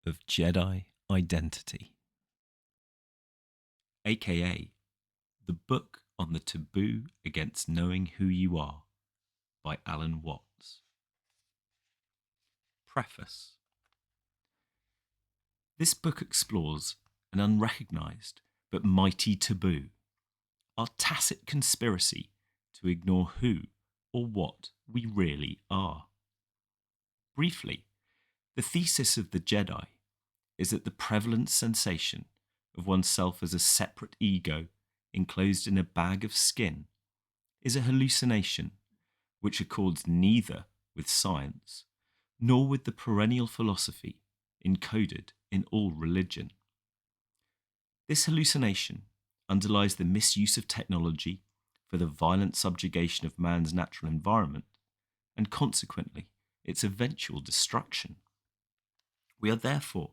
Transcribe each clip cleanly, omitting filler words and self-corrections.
of Jedi Identity, aka the book on the taboo against knowing who you are by Alan Watts. Preface. This book explores an unrecognised but mighty taboo, our tacit conspiracy to ignore who or what we really are. Briefly, the thesis of the Jedi is that the prevalent sensation of oneself as a separate ego enclosed in a bag of skin is a hallucination which accords neither with science nor with the perennial philosophy encoded in all religion. This hallucination underlies the misuse of technology for the violent subjugation of man's natural environment and consequently its eventual destruction. We are therefore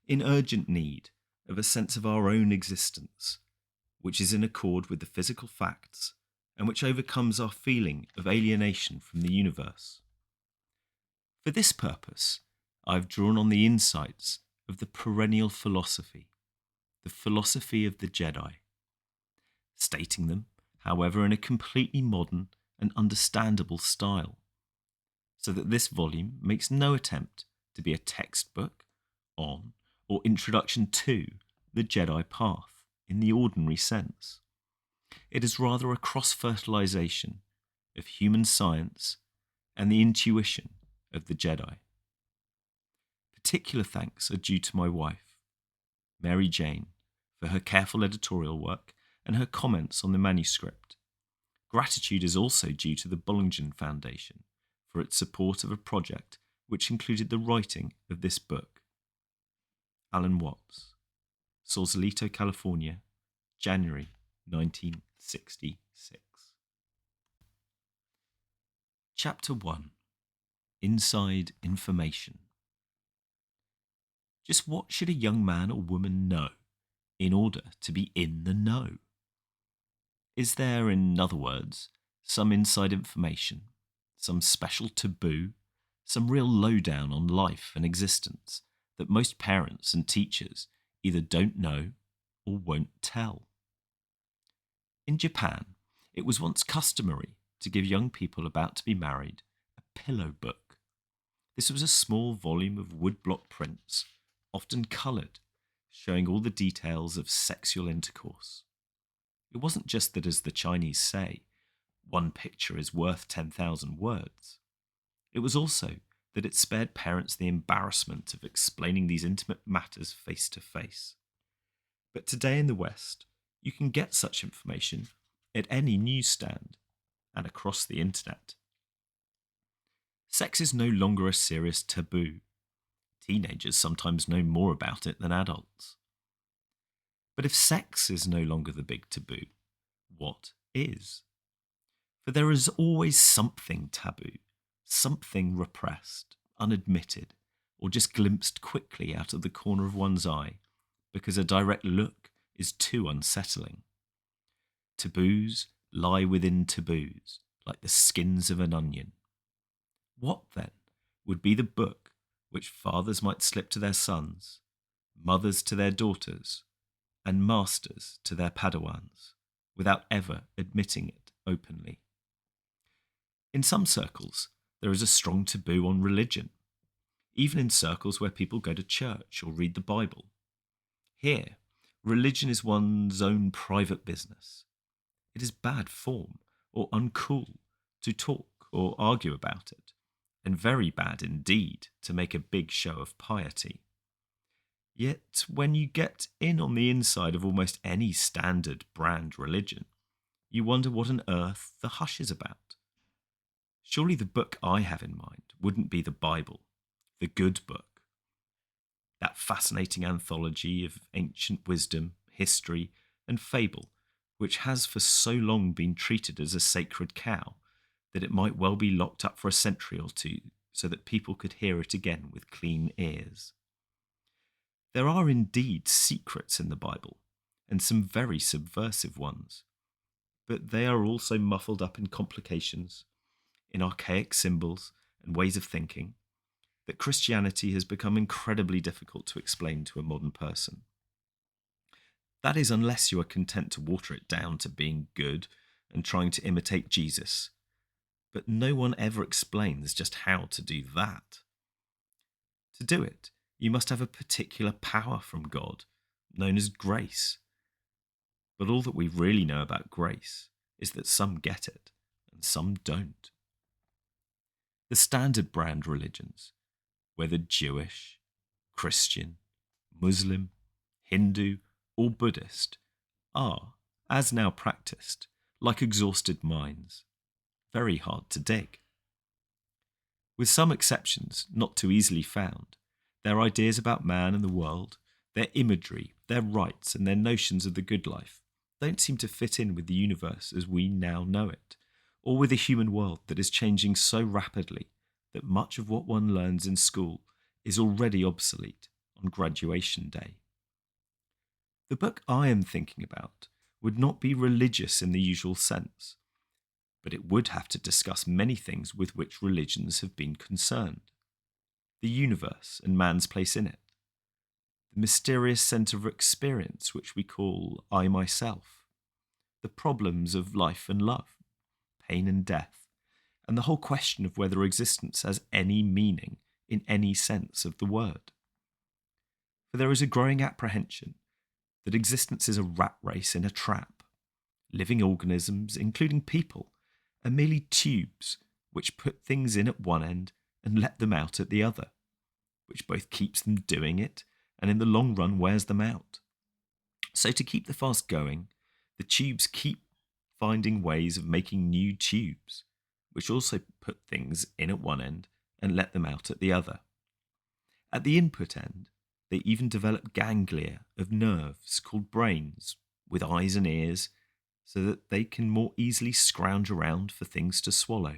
in urgent need of a sense of our own existence, which is in accord with the physical facts and which overcomes our feeling of alienation from the universe. For this purpose, I have drawn on the insights of the perennial philosophy, the philosophy of the Jedi, stating them, however, in a completely modern and understandable style, so that this volume makes no attempt to be a textbook on or introduction to the Jedi path in the ordinary sense. It is rather a cross-fertilization of human science and the intuition of the Jedi. Particular thanks are due to my wife, Mary Jane, for her careful editorial work and her comments on the manuscript. Gratitude is also due to the Bollingen Foundation for its support of a project which included the writing of this book. Alan Watts, Sausalito, California, January 1966. Chapter 1. Inside Information. Just what should a young man or woman know in order to be in the know? Is there, in other words, some inside information, some special taboo, some real lowdown on life and existence that most parents and teachers either don't know or won't tell? In Japan, it was once customary to give young people about to be married a pillow book. This was a small volume of woodblock prints, often coloured, showing all the details of sexual intercourse. It wasn't just that, as the Chinese say, one picture is worth 10,000 words. It was also that it spared parents the embarrassment of explaining these intimate matters face to face. But today in the West, you can get such information at any newsstand and across the internet. Sex is no longer a serious taboo. Teenagers sometimes know more about it than adults. But if sex is no longer the big taboo, what is? For there is always something taboo, something repressed, unadmitted, or just glimpsed quickly out of the corner of one's eye because a direct look is too unsettling. Taboos lie within taboos, like the skins of an onion. What, then, would be the book which fathers might slip to their sons, mothers to their daughters, and masters to their padawans, without ever admitting it openly? In some circles, there is a strong taboo on religion, even in circles where people go to church or read the Bible. Here, religion is one's own private business. It is bad form or uncool to talk or argue about it, and very bad indeed to make a big show of piety. Yet, when you get in on the inside of almost any standard brand religion, you wonder what on earth the hush is about. Surely the book I have in mind wouldn't be the Bible, the good book, that fascinating anthology of ancient wisdom, history, and fable, which has for so long been treated as a sacred cow that it might well be locked up for a century or two so that people could hear it again with clean ears. There are indeed secrets in the Bible, and some very subversive ones, but they are also muffled up in complications, in archaic symbols and ways of thinking that Christianity has become incredibly difficult to explain to a modern person. That is, unless you are content to water it down to being good and trying to imitate Jesus. But no one ever explains just how to do that. To do it, you must have a particular power from God, known as grace. But all that we really know about grace is that some get it and some don't. The standard brand religions, whether Jewish, Christian, Muslim, Hindu, or Buddhist, are, as now practiced, like exhausted mines, very hard to dig. With some exceptions not too easily found, their ideas about man and the world, their imagery, their rights, and their notions of the good life don't seem to fit in with the universe as we now know it, or with a human world that is changing so rapidly that much of what one learns in school is already obsolete on graduation day. The book I am thinking about would not be religious in the usual sense, but it would have to discuss many things with which religions have been concerned. The universe and man's place in it, the mysterious centre of experience which we call I myself, the problems of life and love, pain and death, and the whole question of whether existence has any meaning in any sense of the word. For there is a growing apprehension that existence is a rat race in a trap. Living organisms, including people, are merely tubes which put things in at one end and let them out at the other, which both keeps them doing it and in the long run wears them out. So to keep the fast going, the tubes keep finding ways of making new tubes, which also put things in at one end and let them out at the other. At the input end, they even develop ganglia of nerves called brains, with eyes and ears, so that they can more easily scrounge around for things to swallow.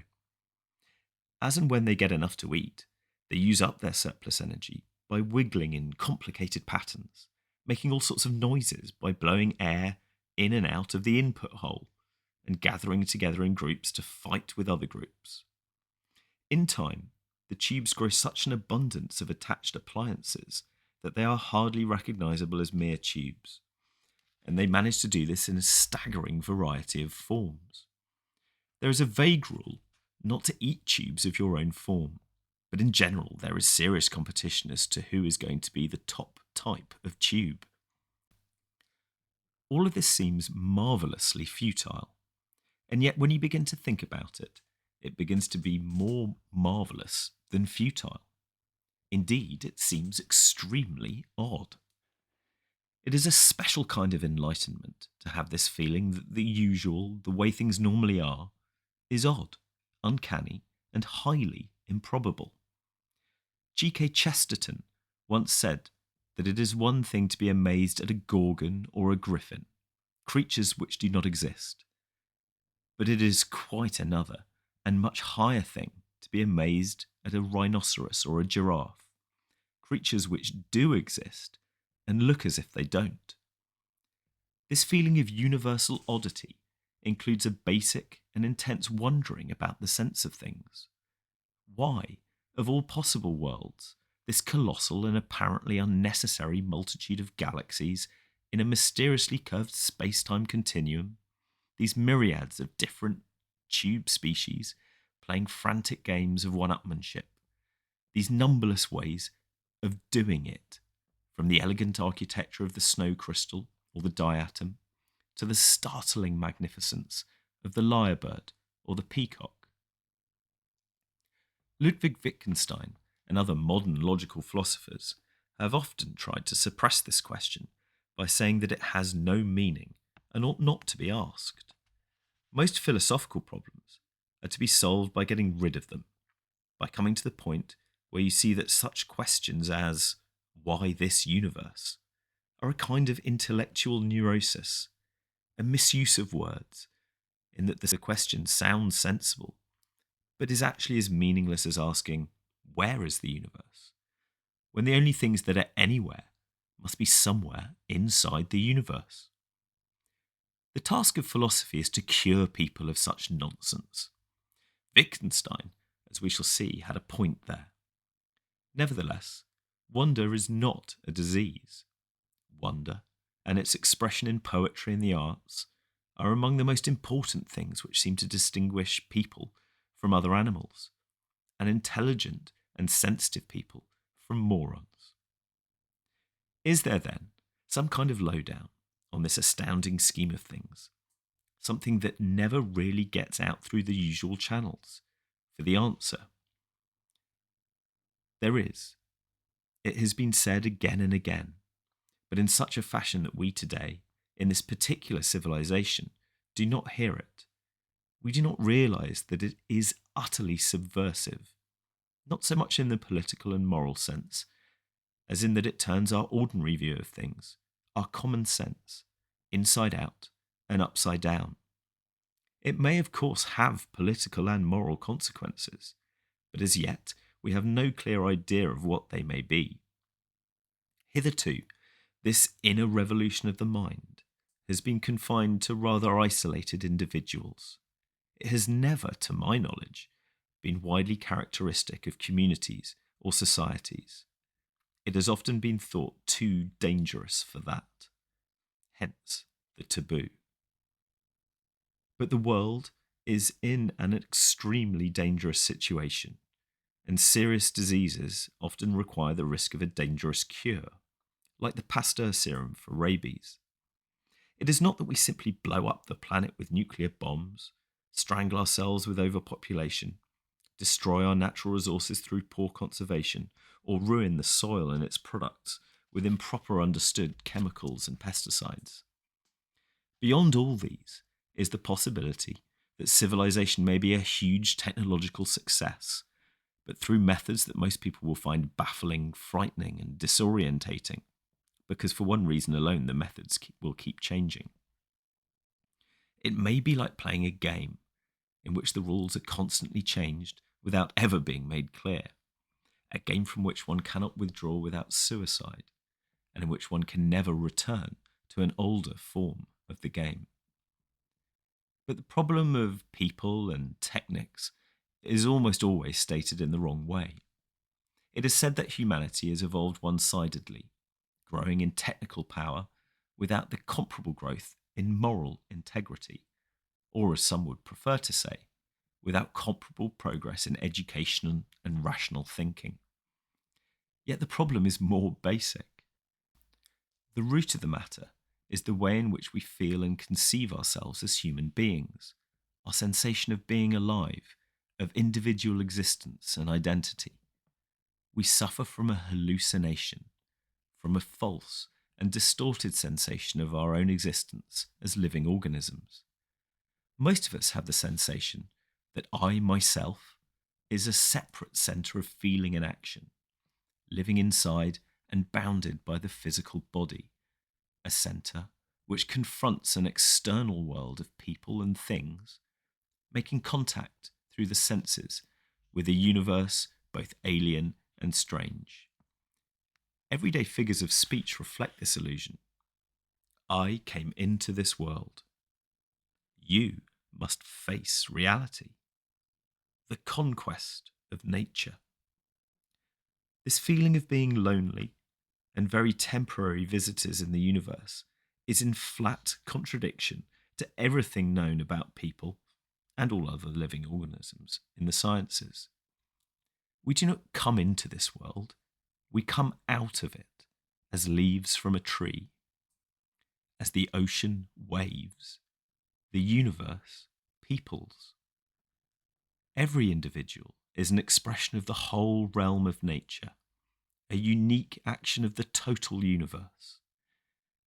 As and when they get enough to eat, they use up their surplus energy by wiggling in complicated patterns, making all sorts of noises by blowing air in and out of the input hole, and gathering together in groups to fight with other groups. In time, the tubes grow such an abundance of attached appliances that they are hardly recognisable as mere tubes, and they manage to do this in a staggering variety of forms. There is a vague rule not to eat tubes of your own form, but in general there is serious competition as to who is going to be the top type of tube. All of this seems marvellously futile, and yet when you begin to think about it, it begins to be more marvellous than futile. Indeed, it seems extremely odd. It is a special kind of enlightenment to have this feeling that the usual, the way things normally are, is odd, uncanny, and highly improbable. G.K. Chesterton once said that it is one thing to be amazed at a gorgon or a griffin, creatures which do not exist, but it is quite another and much higher thing to be amazed at a rhinoceros or a giraffe, creatures which do exist and look as if they don't. This feeling of universal oddity includes a basic and intense wondering about the sense of things. Why, of all possible worlds, this colossal and apparently unnecessary multitude of galaxies in a mysteriously curved space-time continuum, these myriads of different tube species playing frantic games of one-upmanship, these numberless ways of doing it, from the elegant architecture of the snow crystal or the diatom to the startling magnificence of the lyrebird or the peacock. Ludwig Wittgenstein and other modern logical philosophers have often tried to suppress this question by saying that it has no meaning and ought not to be asked. Most philosophical problems are to be solved by getting rid of them, by coming to the point where you see that such questions as, why this universe, are a kind of intellectual neurosis, a misuse of words, in that the question sounds sensible, but is actually as meaningless as asking, where is the universe? When the only things that are anywhere must be somewhere inside the universe. The task of philosophy is to cure people of such nonsense. Wittgenstein, as we shall see, had a point there. Nevertheless, wonder is not a disease. Wonder, and its expression in poetry and the arts, are among the most important things which seem to distinguish people from other animals, and intelligent and sensitive people from morons. Is there then some kind of lowdown on this astounding scheme of things? Something that never really gets out through the usual channels? For the answer, there is. It has been said again and again, but in such a fashion that we today, in this particular civilization, do not hear it. We do not realise that it is utterly subversive, not so much in the political and moral sense, as in that it turns our ordinary view of things, our common sense, inside out and upside down. It may, of course, have political and moral consequences, but as yet we have no clear idea of what they may be. Hitherto, this inner revolution of the mind has been confined to rather isolated individuals. It has never, to my knowledge, been widely characteristic of communities or societies. It has often been thought too dangerous for that. Hence the taboo. But the world is in an extremely dangerous situation, and serious diseases often require the risk of a dangerous cure, like the Pasteur serum for rabies. It is not that we simply blow up the planet with nuclear bombs, strangle ourselves with overpopulation, destroy our natural resources through poor conservation, or ruin the soil and its products with improper understood chemicals and pesticides. Beyond all these is the possibility that civilization may be a huge technological success, but through methods that most people will find baffling, frightening, and disorientating, because for one reason alone the methods will keep changing. It may be like playing a game in which the rules are constantly changed without ever being made clear, a game from which one cannot withdraw without suicide, and in which one can never return to an older form of the game. But the problem of people and techniques is almost always stated in the wrong way. It is said that humanity has evolved one-sidedly, growing in technical power without the comparable growth in moral integrity, or as some would prefer to say, without comparable progress in education and rational thinking. Yet the problem is more basic. The root of the matter is the way in which we feel and conceive ourselves as human beings, our sensation of being alive, of individual existence and identity. We suffer from a hallucination, from a false and distorted sensation of our own existence as living organisms. Most of us have the sensation that I, myself, is a separate centre of feeling and action, living inside and bounded by the physical body, a centre which confronts an external world of people and things, making contact through the senses with a universe both alien and strange. Everyday figures of speech reflect this illusion. I came into this world. You must face reality. The conquest of nature. This feeling of being lonely and very temporary visitors in the universe is in flat contradiction to everything known about people and all other living organisms in the sciences. We do not come into this world, we come out of it as leaves from a tree. As the ocean waves, the universe peoples. Every individual is an expression of the whole realm of nature, a unique action of the total universe.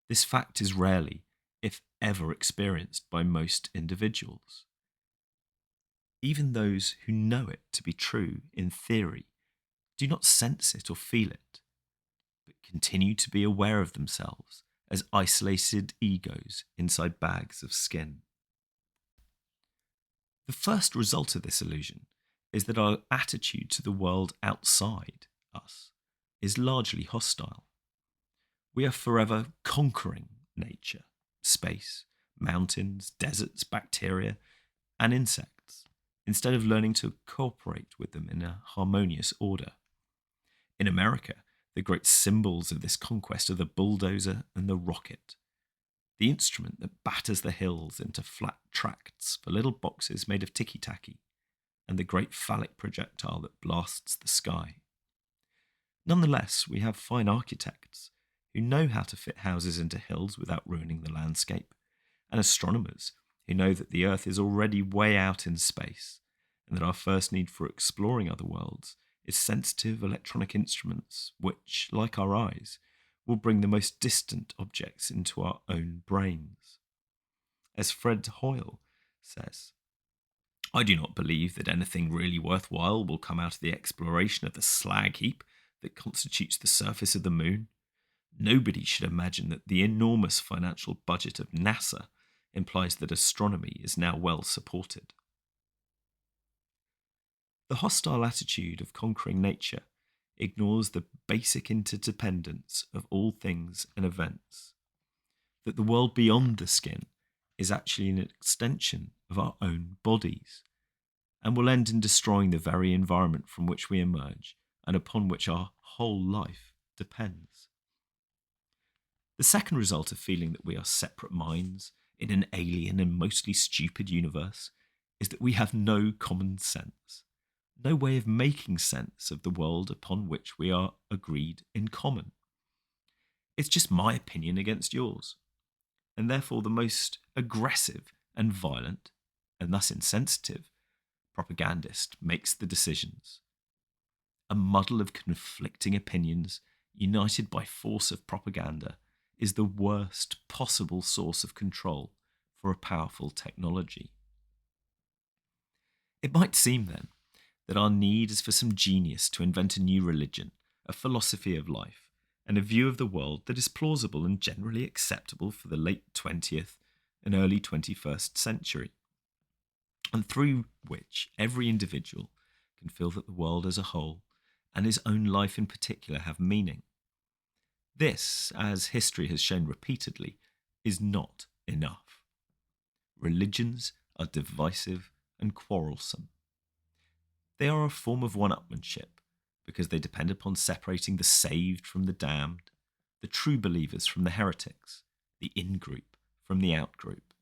This fact is rarely, if ever, experienced by most individuals. Even those who know it to be true in theory do not sense it or feel it, but continue to be aware of themselves as isolated egos inside bags of skin. The first result of this illusion is that our attitude to the world outside us is largely hostile. We are forever conquering nature, space, mountains, deserts, bacteria, and insects, instead of learning to cooperate with them in a harmonious order. In America, the great symbols of this conquest are the bulldozer and the rocket, the instrument that batters the hills into flat tracts for little boxes made of ticky-tacky, and the great phallic projectile that blasts the sky. Nonetheless, we have fine architects who know how to fit houses into hills without ruining the landscape, and astronomers who know that the Earth is already way out in space, and that our first need for exploring other worlds is sensitive electronic instruments which, like our eyes, will bring the most distant objects into our own brains. As Fred Hoyle says, I do not believe that anything really worthwhile will come out of the exploration of the slag heap that constitutes the surface of the moon. Nobody should imagine that the enormous financial budget of NASA implies that astronomy is now well supported. The hostile attitude of conquering nature ignores the basic interdependence of all things and events, that the world beyond the skin is actually an extension of our own bodies, and will end in destroying the very environment from which we emerge and upon which our whole life depends. The second result of feeling that we are separate minds in an alien and mostly stupid universe is that we have no common sense, no way of making sense of the world upon which we are agreed in common. It's just my opinion against yours, and therefore the most aggressive and violent, and thus insensitive, propagandist makes the decisions. A muddle of conflicting opinions, united by force of propaganda, is the worst possible source of control for a powerful technology. It might seem, then, that our need is for some genius to invent a new religion, a philosophy of life, and a view of the world that is plausible and generally acceptable for the late 20th and early 21st century, and through which every individual can feel that the world as a whole and his own life in particular have meaning. This, as history has shown repeatedly, is not enough. Religions are divisive and quarrelsome. They are a form of one-upmanship because they depend upon separating the saved from the damned, the true believers from the heretics, the in-group from the out-group.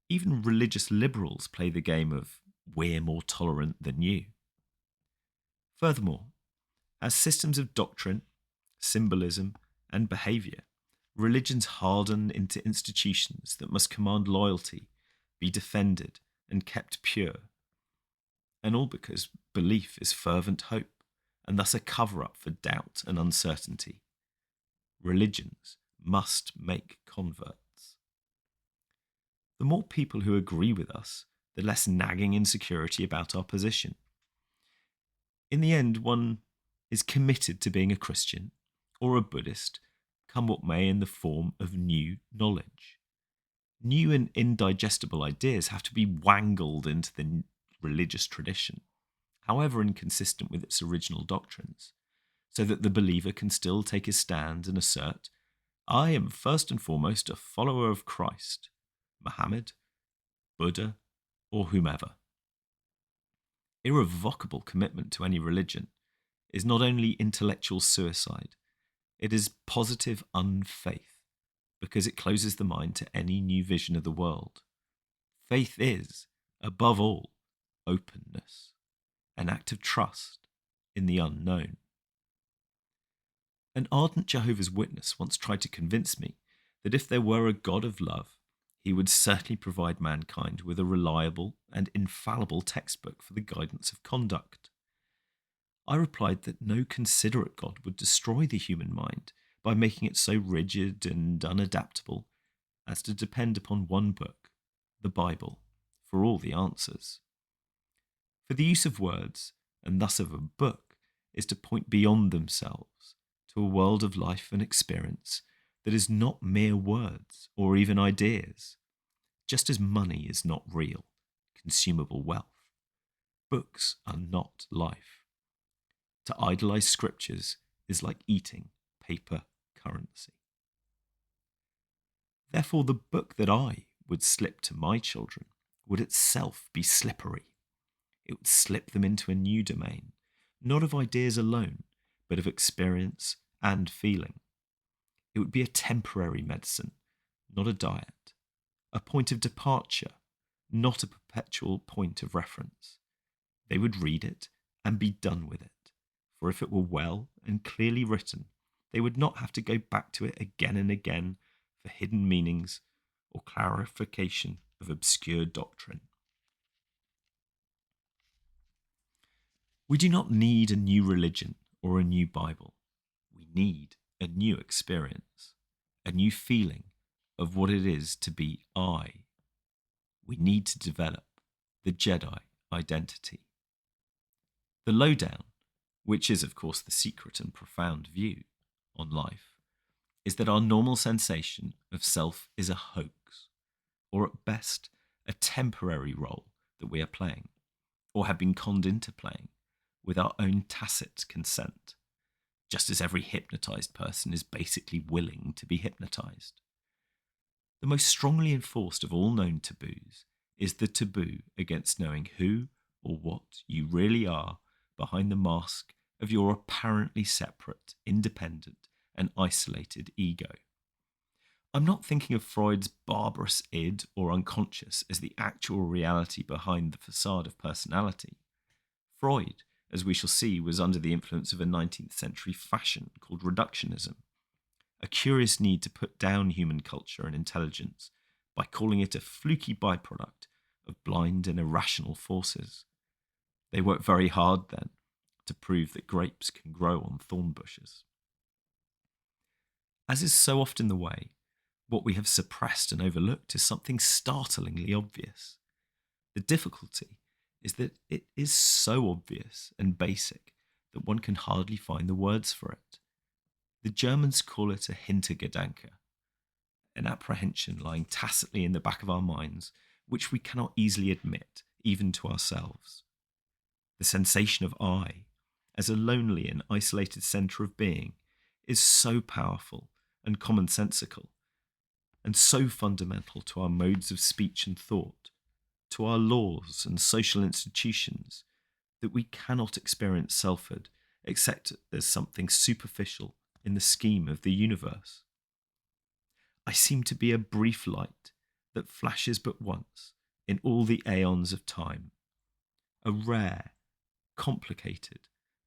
Even religious liberals play the game of we're more tolerant than you. Furthermore, as systems of doctrine, symbolism, and behaviour, religions harden into institutions that must command loyalty, be defended, and kept pure. And all because belief is fervent hope, and thus a cover-up for doubt and uncertainty. Religions must make converts. The more people who agree with us, the less nagging insecurity about our position. In the end, one is committed to being a Christian or a Buddhist, come what may, in the form of new knowledge. New and indigestible ideas have to be wangled into the religious tradition, however inconsistent with its original doctrines, so that the believer can still take his stand and assert, I am first and foremost a follower of Christ, Muhammad, Buddha, or whomever. Irrevocable commitment to any religion is not only intellectual suicide, it is positive unfaith, because it closes the mind to any new vision of the world. Faith is, above all, openness, an act of trust in the unknown. An ardent Jehovah's Witness once tried to convince me that if there were a God of love, he would certainly provide mankind with a reliable and infallible textbook for the guidance of conduct. I replied that no considerate God would destroy the human mind by making it so rigid and unadaptable as to depend upon one book, the Bible, for all the answers. For the use of words, and thus of a book, is to point beyond themselves to a world of life and experience that is not mere words or even ideas, just as money is not real, consumable wealth. Books are not life. To idolize scriptures is like eating paper currency. Therefore, the book that I would slip to my children would itself be slippery. It would slip them into a new domain, not of ideas alone, but of experience and feeling. It would be a temporary medicine, not a diet, a point of departure, not a perpetual point of reference. They would read it and be done with it, for if it were well and clearly written, they would not have to go back to it again and again for hidden meanings or clarification of obscure doctrine. We do not need a new religion or a new Bible. We need a new experience, a new feeling of what it is to be I. We need to develop the Jedi identity. The lowdown, which is of course the secret and profound view on life, is that our normal sensation of self is a hoax, or at best a temporary role that we are playing, or have been conned into playing, with our own tacit consent, just as every hypnotized person is basically willing to be hypnotized. The most strongly enforced of all known taboos is the taboo against knowing who or what you really are behind the mask of your apparently separate, independent, and isolated ego. I'm not thinking of Freud's barbarous id or unconscious as the actual reality behind the facade of personality. Freud, as we shall see, was under the influence of a 19th century fashion called reductionism, a curious need to put down human culture and intelligence by calling it a fluky byproduct of blind and irrational forces. They worked very hard then to prove that grapes can grow on thorn bushes. As is so often the way, what we have suppressed and overlooked is something startlingly obvious. The difficulty is that it is so obvious and basic that one can hardly find the words for it. The Germans call it a Hintergedanke, an apprehension lying tacitly in the back of our minds, which we cannot easily admit, even to ourselves. The sensation of I, as a lonely and isolated centre of being, is so powerful and commonsensical, and so fundamental to our modes of speech and thought, to our laws and social institutions, that we cannot experience selfhood except as something superficial in the scheme of the universe. I seem to be a brief light that flashes but once in all the aeons of time, a rare, complicated,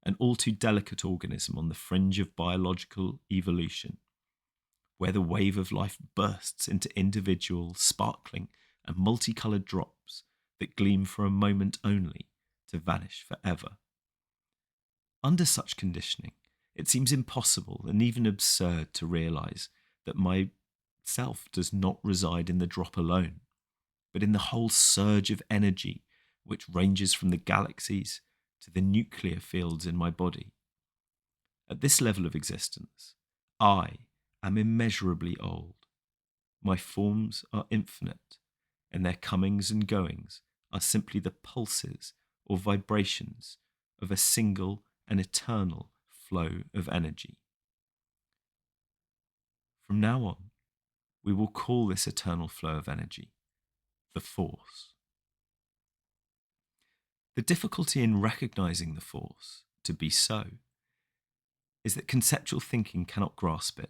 and all too delicate organism on the fringe of biological evolution, where the wave of life bursts into individual, sparkling, and multicoloured drops that gleam for a moment only to vanish forever. Under such conditioning, it seems impossible and even absurd to realise that my self does not reside in the drop alone, but in the whole surge of energy which ranges from the galaxies to the nuclear fields in my body. At this level of existence, I am immeasurably old. My forms are infinite, and their comings and goings are simply the pulses or vibrations of a single and eternal flow of energy. From now on, we will call this eternal flow of energy the Force. The difficulty in recognizing the Force to be so is that conceptual thinking cannot grasp it.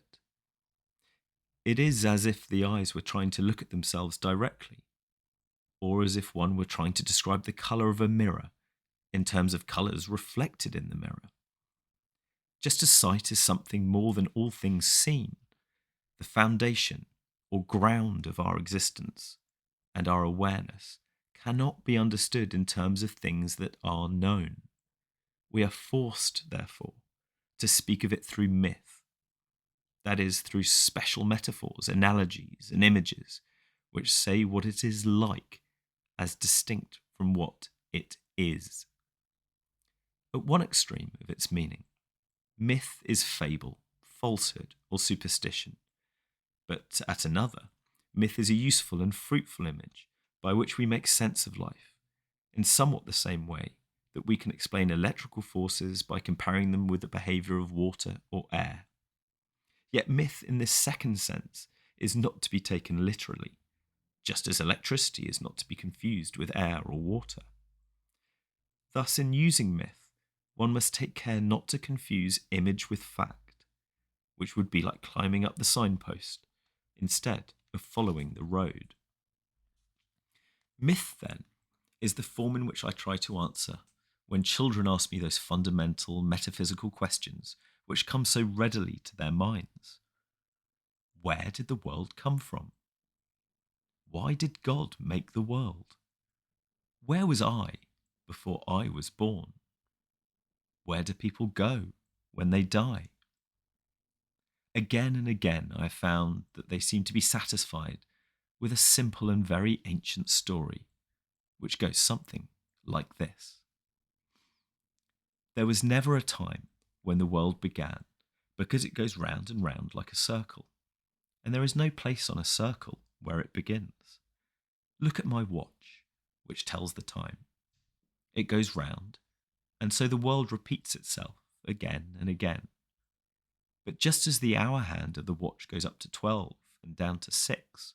It is as if the eyes were trying to look at themselves directly, or as if one were trying to describe the colour of a mirror in terms of colours reflected in the mirror. Just as sight is something more than all things seen, the foundation or ground of our existence and our awareness cannot be understood in terms of things that are known. We are forced, therefore, to speak of it through myth, that is, through special metaphors, analogies, and images, which say what it is like as distinct from what it is. At one extreme of its meaning, myth is fable, falsehood, or superstition. But at another, myth is a useful and fruitful image by which we make sense of life, in somewhat the same way that we can explain electrical forces by comparing them with the behaviour of water or air. Yet myth in this second sense is not to be taken literally, just as electricity is not to be confused with air or water. Thus, in using myth, one must take care not to confuse image with fact, which would be like climbing up the signpost instead of following the road. Myth, then, is the form in which I try to answer when children ask me those fundamental metaphysical questions which come so readily to their minds. Where did the world come from? Why did God make the world? Where was I before I was born? Where do people go when they die? Again and again, I have found that they seem to be satisfied with a simple and very ancient story, which goes something like this. There was never a time when the world began, because it goes round and round like a circle, and there is no place on a circle where it begins. Look at my watch, which tells the time. It goes round, and so the world repeats itself again and again. But just as the hour hand of the watch goes up to 12 and down to 6,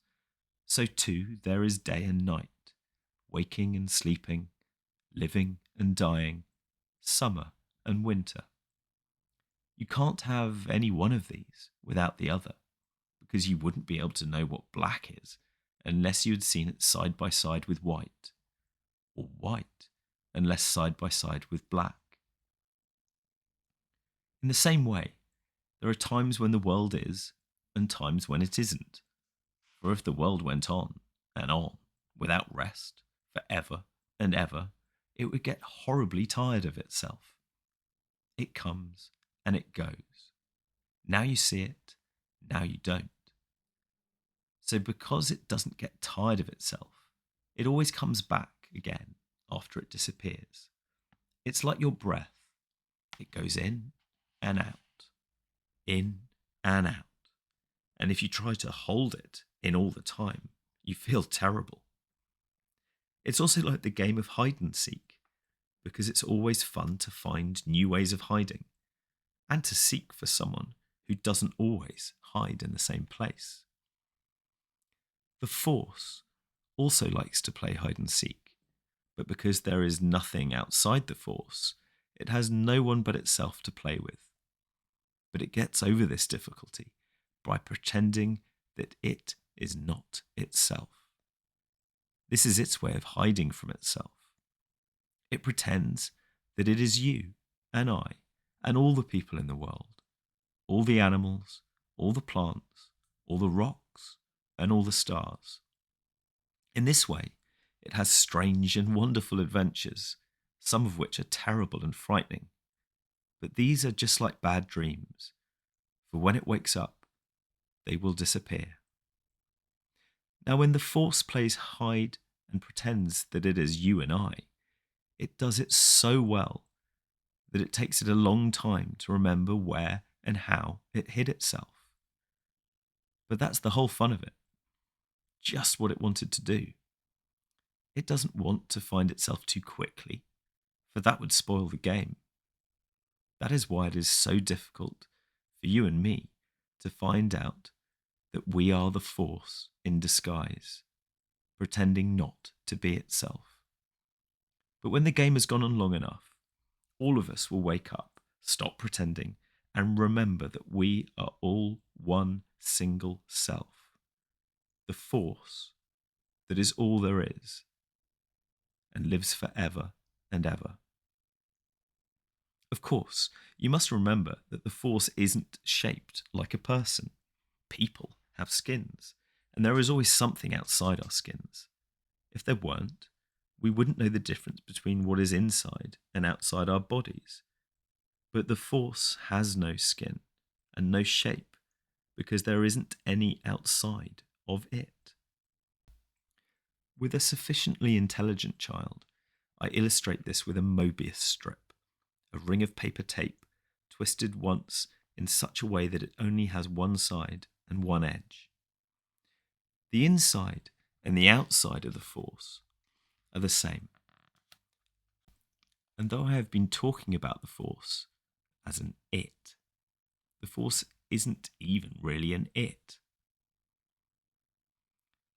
so too there is day and night, waking and sleeping, living and dying, summer and winter. You can't have any one of these without the other, because you wouldn't be able to know what black is unless you had seen it side by side with white, or white unless side by side with black. In the same way, there are times when the world is, and times when it isn't. For if the world went on, without rest, for ever and ever, it would get horribly tired of itself. It comes and it goes. Now you see it, now you don't. So because it doesn't get tired of itself, it always comes back again after it disappears. It's like your breath. It goes in and out, in and out. And if you try to hold it in all the time, you feel terrible. It's also like the game of hide and seek, because it's always fun to find new ways of hiding and to seek for someone who doesn't always hide in the same place. The Force also likes to play hide and seek, but because there is nothing outside the Force, it has no one but itself to play with. But it gets over this difficulty by pretending that it is not itself. This is its way of hiding from itself. It pretends that it is you and I and all the people in the world, all the animals, all the plants, all the rocks, and all the stars. In this way, it has strange and wonderful adventures, some of which are terrible and frightening. But these are just like bad dreams, for when it wakes up, they will disappear. Now, when the Force plays hide and pretends that it is you and I, it does it so well that it takes it a long time to remember where and how it hid itself. But that's the whole fun of it. Just what it wanted to do. It doesn't want to find itself too quickly, for that would spoil the game. That is why it is so difficult for you and me to find out that we are the Force in disguise, pretending not to be itself. But when the game has gone on long enough, all of us will wake up, stop pretending, and remember that we are all one single self. The Force that is all there is and lives forever and ever. Of course, you must remember that the Force isn't shaped like a person. People have skins, and there is always something outside our skins. If there weren't, we wouldn't know the difference between what is inside and outside our bodies. But the Force has no skin and no shape because there isn't any outside of it. With a sufficiently intelligent child, I illustrate this with a Mobius strip, a ring of paper tape twisted once in such a way that it only has one side and one edge. The inside and the outside of the Force are the same. And though I have been talking about the Force as an it, the Force isn't even really an it.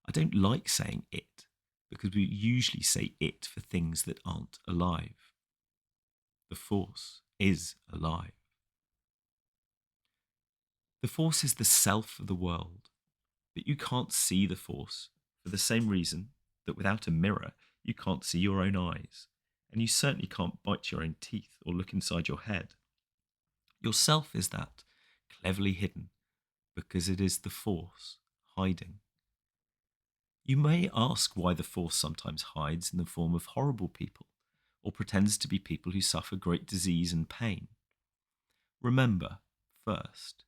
I don't like saying it because we usually say it for things that aren't alive. The Force is alive. The Force is the self of the world, but you can't see the Force for the same reason that without a mirror you can't see your own eyes, and you certainly can't bite your own teeth or look inside your head. Yourself is that, cleverly hidden, because it is the Force hiding. You may ask why the Force sometimes hides in the form of horrible people, or pretends to be people who suffer great disease and pain. Remember, first,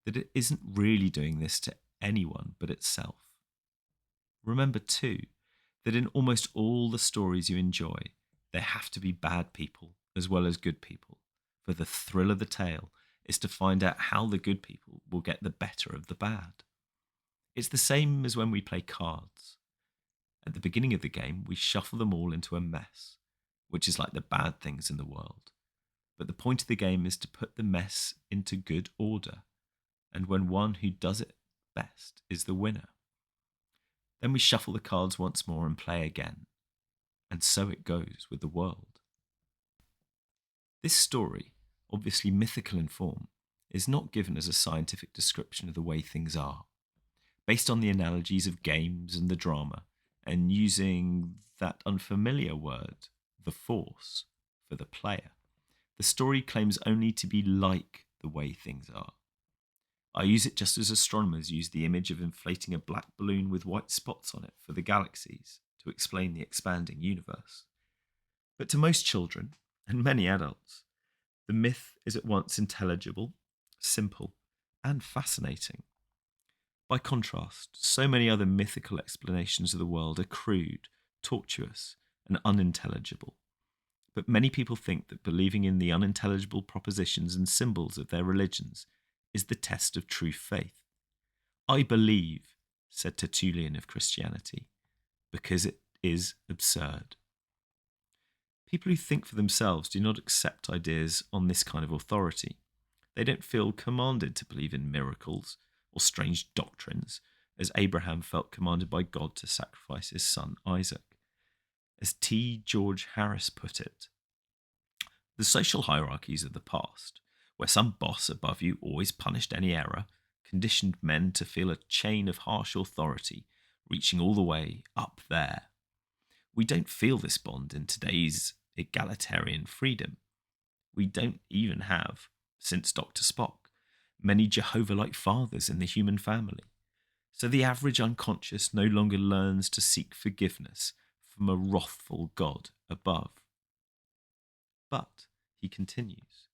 that it isn't really doing this to anyone but itself. Remember, too, that in almost all the stories you enjoy, there have to be bad people as well as good people, for the thrill of the tale is to find out how the good people will get the better of the bad. It's the same as when we play cards. At the beginning of the game, we shuffle them all into a mess, which is like the bad things in the world. But the point of the game is to put the mess into good order, and when one who does it best is the winner. Then we shuffle the cards once more and play again, and so it goes with the world. This story, obviously mythical in form, is not given as a scientific description of the way things are. Based on the analogies of games and the drama, and using that unfamiliar word, the Force, for the player, the story claims only to be like the way things are. I use it just as astronomers use the image of inflating a black balloon with white spots on it for the galaxies to explain the expanding universe. But to most children, and many adults, the myth is at once intelligible, simple, and fascinating. By contrast, so many other mythical explanations of the world are crude, tortuous, and unintelligible. But many people think that believing in the unintelligible propositions and symbols of their religions is the test of true faith. I believe, said Tertullian of Christianity, because it is absurd. People who think for themselves do not accept ideas on this kind of authority. They don't feel commanded to believe in miracles or strange doctrines, as Abraham felt commanded by God to sacrifice his son Isaac. As T. George Harris put it, the social hierarchies of the past, where some boss above you always punished any error, conditioned men to feel a chain of harsh authority reaching all the way up there. We don't feel this bond in today's egalitarian freedom. We don't even have, since Dr. Spock, many Jehovah-like fathers in the human family. So the average unconscious no longer learns to seek forgiveness from a wrathful God above. But, he continues,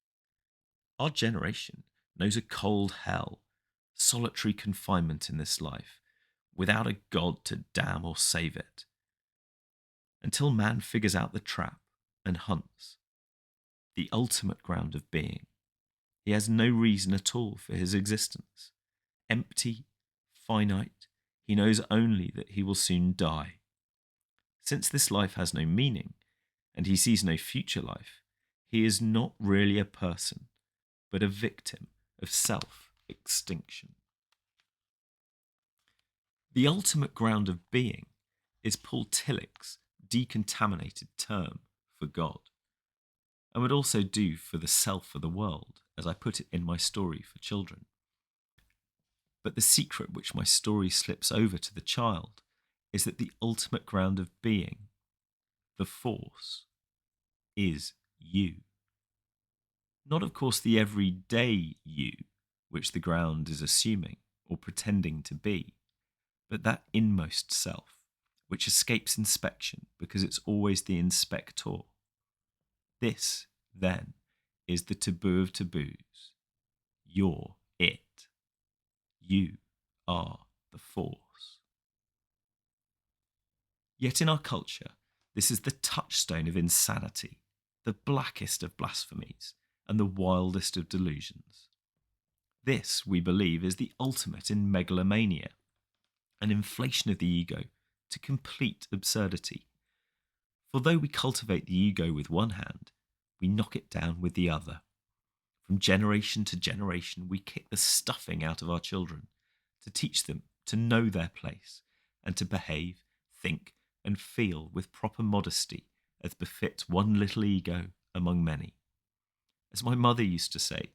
our generation knows a cold hell, solitary confinement in this life, without a God to damn or save it. Until man figures out the trap and hunts, the ultimate ground of being, he has no reason at all for his existence. Empty, finite, he knows only that he will soon die. Since this life has no meaning, and he sees no future life, he is not really a person, but a victim of self-extinction. The ultimate ground of being is Paul Tillich's decontaminated term for God, and would also do for the self of the world, as I put it in my story for children. But the secret which my story slips over to the child is that the ultimate ground of being, the Force, is you. Not, of course, the everyday you, which the ground is assuming or pretending to be, but that inmost self, which escapes inspection because it's always the inspector. This, then, is the taboo of taboos. You're it. You are the Force. Yet in our culture, this is the touchstone of insanity, the blackest of blasphemies, and the wildest of delusions. This, we believe, is the ultimate in megalomania, an inflation of the ego to complete absurdity. For though we cultivate the ego with one hand, we knock it down with the other. From generation to generation, we kick the stuffing out of our children to teach them to know their place and to behave, think, and feel with proper modesty as befits one little ego among many. As my mother used to say,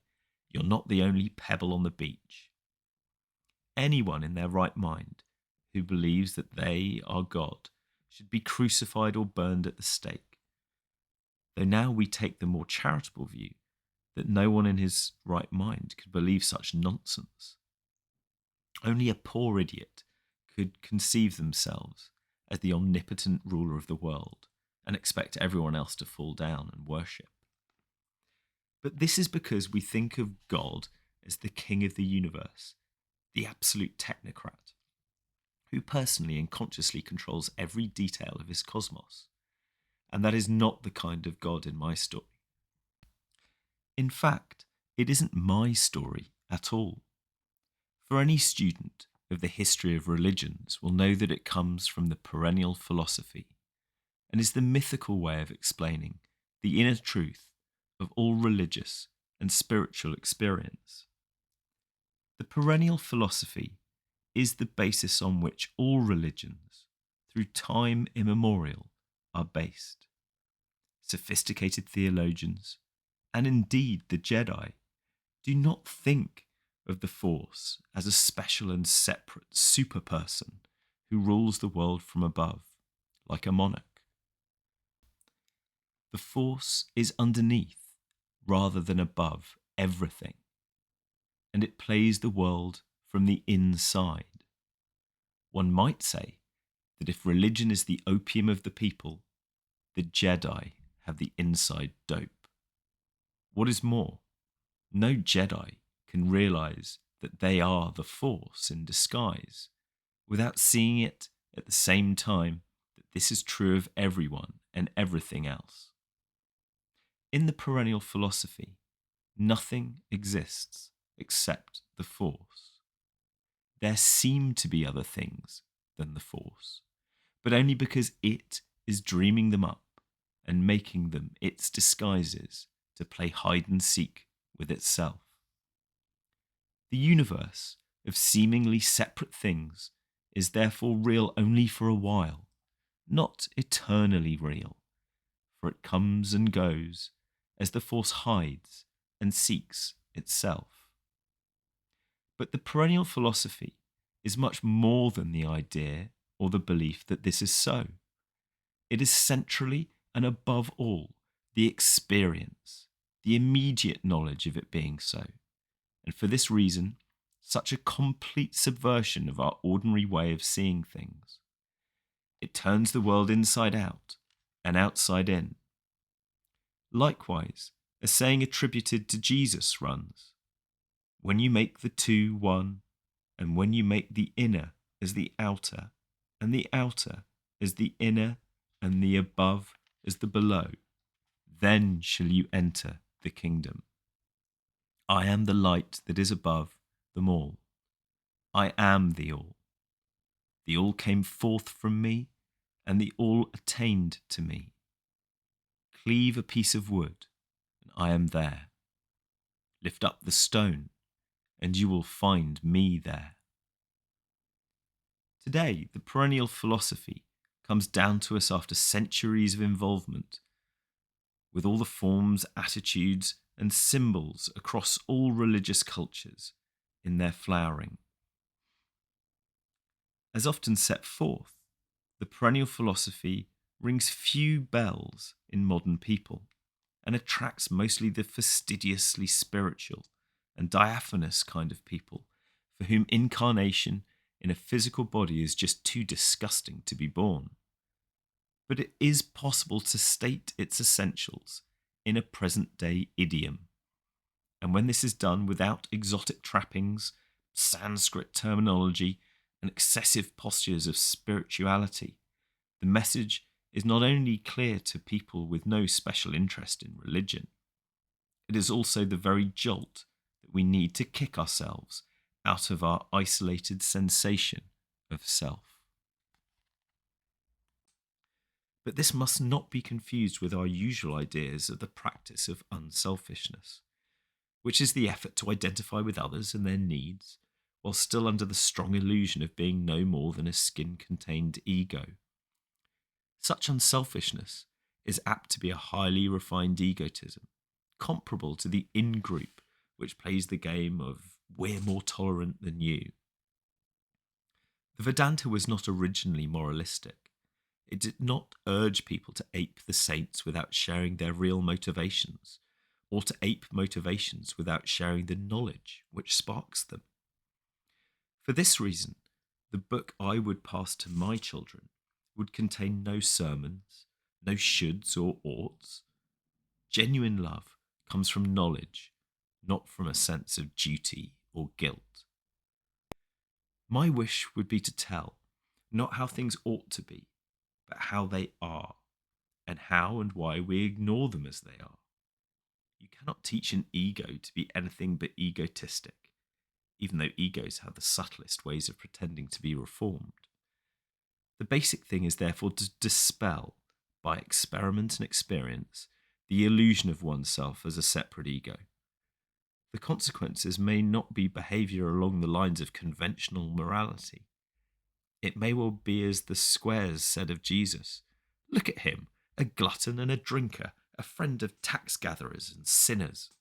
you're not the only pebble on the beach. Anyone in their right mind who believes that they are God should be crucified or burned at the stake. Though now we take the more charitable view that no one in his right mind could believe such nonsense. Only a poor idiot could conceive themselves as the omnipotent ruler of the world and expect everyone else to fall down and worship. But this is because we think of God as the king of the universe, the absolute technocrat, who personally and consciously controls every detail of his cosmos. And that is not the kind of God in my story. In fact, it isn't my story at all. For any student of the history of religions will know that it comes from the perennial philosophy and is the mythical way of explaining the inner truth of all religious and spiritual experience. The perennial philosophy is the basis on which all religions, through time immemorial, are based. Sophisticated theologians, and indeed the Jedi, do not think of the Force as a special and separate super person who rules the world from above, like a monarch. The Force is underneath, rather than above, everything, and it plays the world from the inside. One might say that if religion is the opium of the people, the Jedi have the inside dope. What is more, no Jedi can realize that they are the Force in disguise without seeing it at the same time that this is true of everyone and everything else. In the perennial philosophy, nothing exists except the Force. There seem to be other things than the Force, but only because it is dreaming them up and making them its disguises to play hide and seek with itself. The universe of seemingly separate things is therefore real only for a while, not eternally real, for it comes and goes as the Force hides and seeks itself. But the perennial philosophy is much more than the idea or the belief that this is so. It is centrally and above all the experience, the immediate knowledge of it being so. And for this reason, such a complete subversion of our ordinary way of seeing things. It turns the world inside out and outside in. Likewise, a saying attributed to Jesus runs, "When you make the two one, and when you make the inner as the outer, and the outer as the inner, and the above as the below, then shall you enter the kingdom. I am the light that is above them all. I am the all. The all came forth from me, and the all attained to me. Cleave a piece of wood, and I am there. Lift up the stone, and you will find me there." Today, the perennial philosophy comes down to us after centuries of involvement with all the forms, attitudes, and symbols across all religious cultures in their flowering. As often set forth, the perennial philosophy rings few bells in modern people and attracts mostly the fastidiously spiritual and diaphanous kind of people for whom incarnation in a physical body is just too disgusting to be borne. But it is possible to state its essentials in a present-day idiom. And when this is done without exotic trappings, Sanskrit terminology, and excessive postures of spirituality, the message is not only clear to people with no special interest in religion, it is also the very jolt that we need to kick ourselves out of our isolated sensation of self. But this must not be confused with our usual ideas of the practice of unselfishness, which is the effort to identify with others and their needs, while still under the strong illusion of being no more than a skin-contained ego. Such unselfishness is apt to be a highly refined egotism, comparable to the in-group which plays the game of we're more tolerant than you. The Vedanta was not originally moralistic. It did not urge people to ape the saints without sharing their real motivations, or to ape motivations without sharing the knowledge which sparks them. For this reason, the book I would pass to my children would contain no sermons, no shoulds or oughts. Genuine love comes from knowledge, not from a sense of duty or guilt. My wish would be to tell not how things ought to be, but how they are, and how and why we ignore them as they are. You cannot teach an ego to be anything but egotistic, even though egos have the subtlest ways of pretending to be reformed. The basic thing is therefore to dispel, by experiment and experience, the illusion of oneself as a separate ego. The consequences may not be behaviour along the lines of conventional morality. It may well be as the squares said of Jesus, "Look at him, a glutton and a drinker, a friend of tax gatherers and sinners."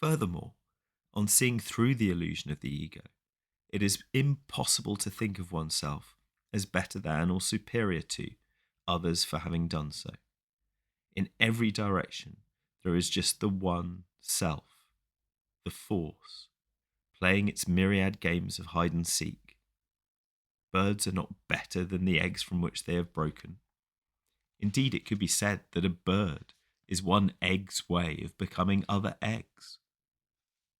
Furthermore, on seeing through the illusion of the ego, it is impossible to think of oneself as better than or superior to others for having done so. In every direction, there is just the one self, the force, playing its myriad games of hide and seek. Birds are not better than the eggs from which they have broken. Indeed, it could be said that a bird is one egg's way of becoming other eggs.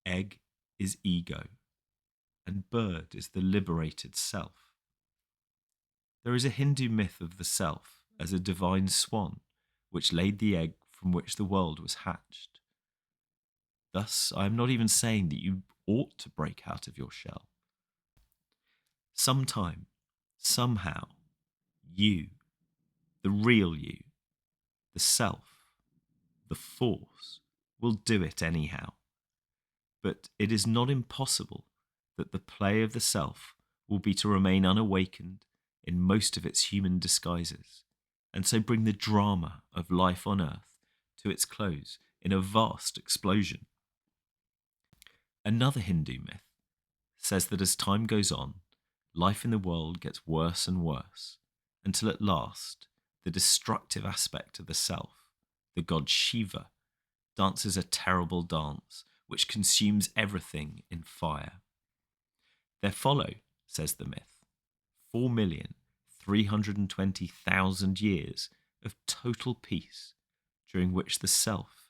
Egg is ego, and bird is the liberated self. There is a Hindu myth of the self as a divine swan which laid the egg from which the world was hatched. Thus, I am not even saying that you ought to break out of your shell. Sometime, somehow, you, the real you, the self, the force, will do it anyhow. But it is not impossible that the play of the self will be to remain unawakened in most of its human disguises, and so bring the drama of life on earth to its close in a vast explosion. Another Hindu myth says that as time goes on, life in the world gets worse and worse, until at last the destructive aspect of the self, the god Shiva, dances a terrible dance which consumes everything in fire. There follow, says the myth, 4,320,000 years of total peace, during which the self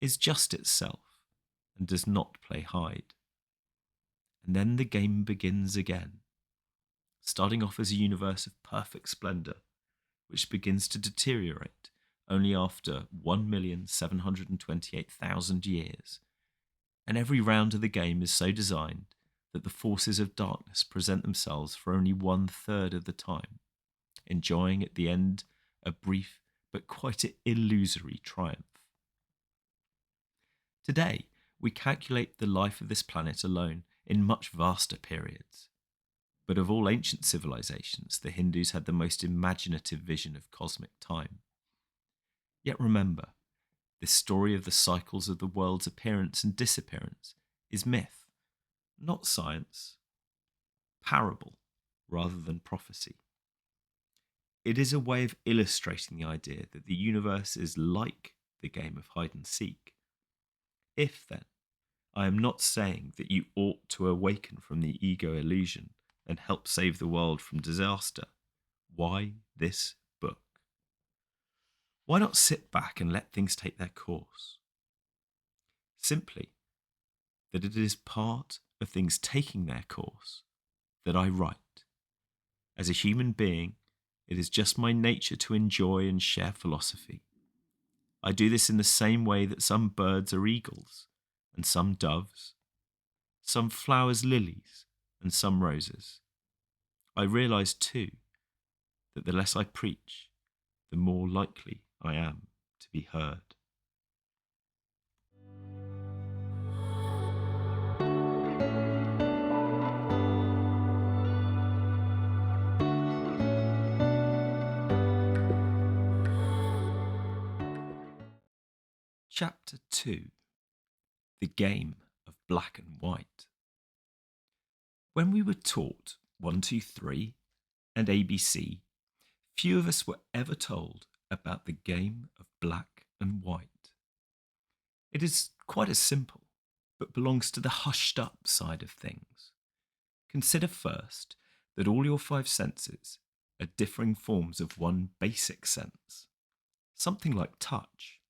is just itself and does not play hide. And then the game begins again, starting off as a universe of perfect splendour, which begins to deteriorate only after 1,728,000 years. And every round of the game is so designed that the forces of darkness present themselves for only 1/3 of the time, enjoying at the end a brief but quite illusory triumph. Today, we calculate the life of this planet alone in much vaster periods. But of all ancient civilizations, the Hindus had the most imaginative vision of cosmic time. Yet remember, this story of the cycles of the world's appearance and disappearance is myth, not science, parable rather than prophecy. It is a way of illustrating the idea that the universe is like the game of hide and seek. If, then, I am not saying that you ought to awaken from the ego illusion and help save the world from disaster, why this book? Why not sit back and let things take their course? Simply that it is part of things taking their course that I write. As a human being, it is just my nature to enjoy and share philosophy. I do this in the same way that some birds are eagles, and some doves, some flowers lilies, and some roses. I realise too that the less I preach, the more likely I am to be heard. Chapter 2: The Game of Black and White. When we were taught 1, 2, 3 and ABC, few of us were ever told about the game of black and white. It is quite as simple, but belongs to the hushed up side of things. Consider first that all your 5 senses are differing forms of one basic sense, something like touch.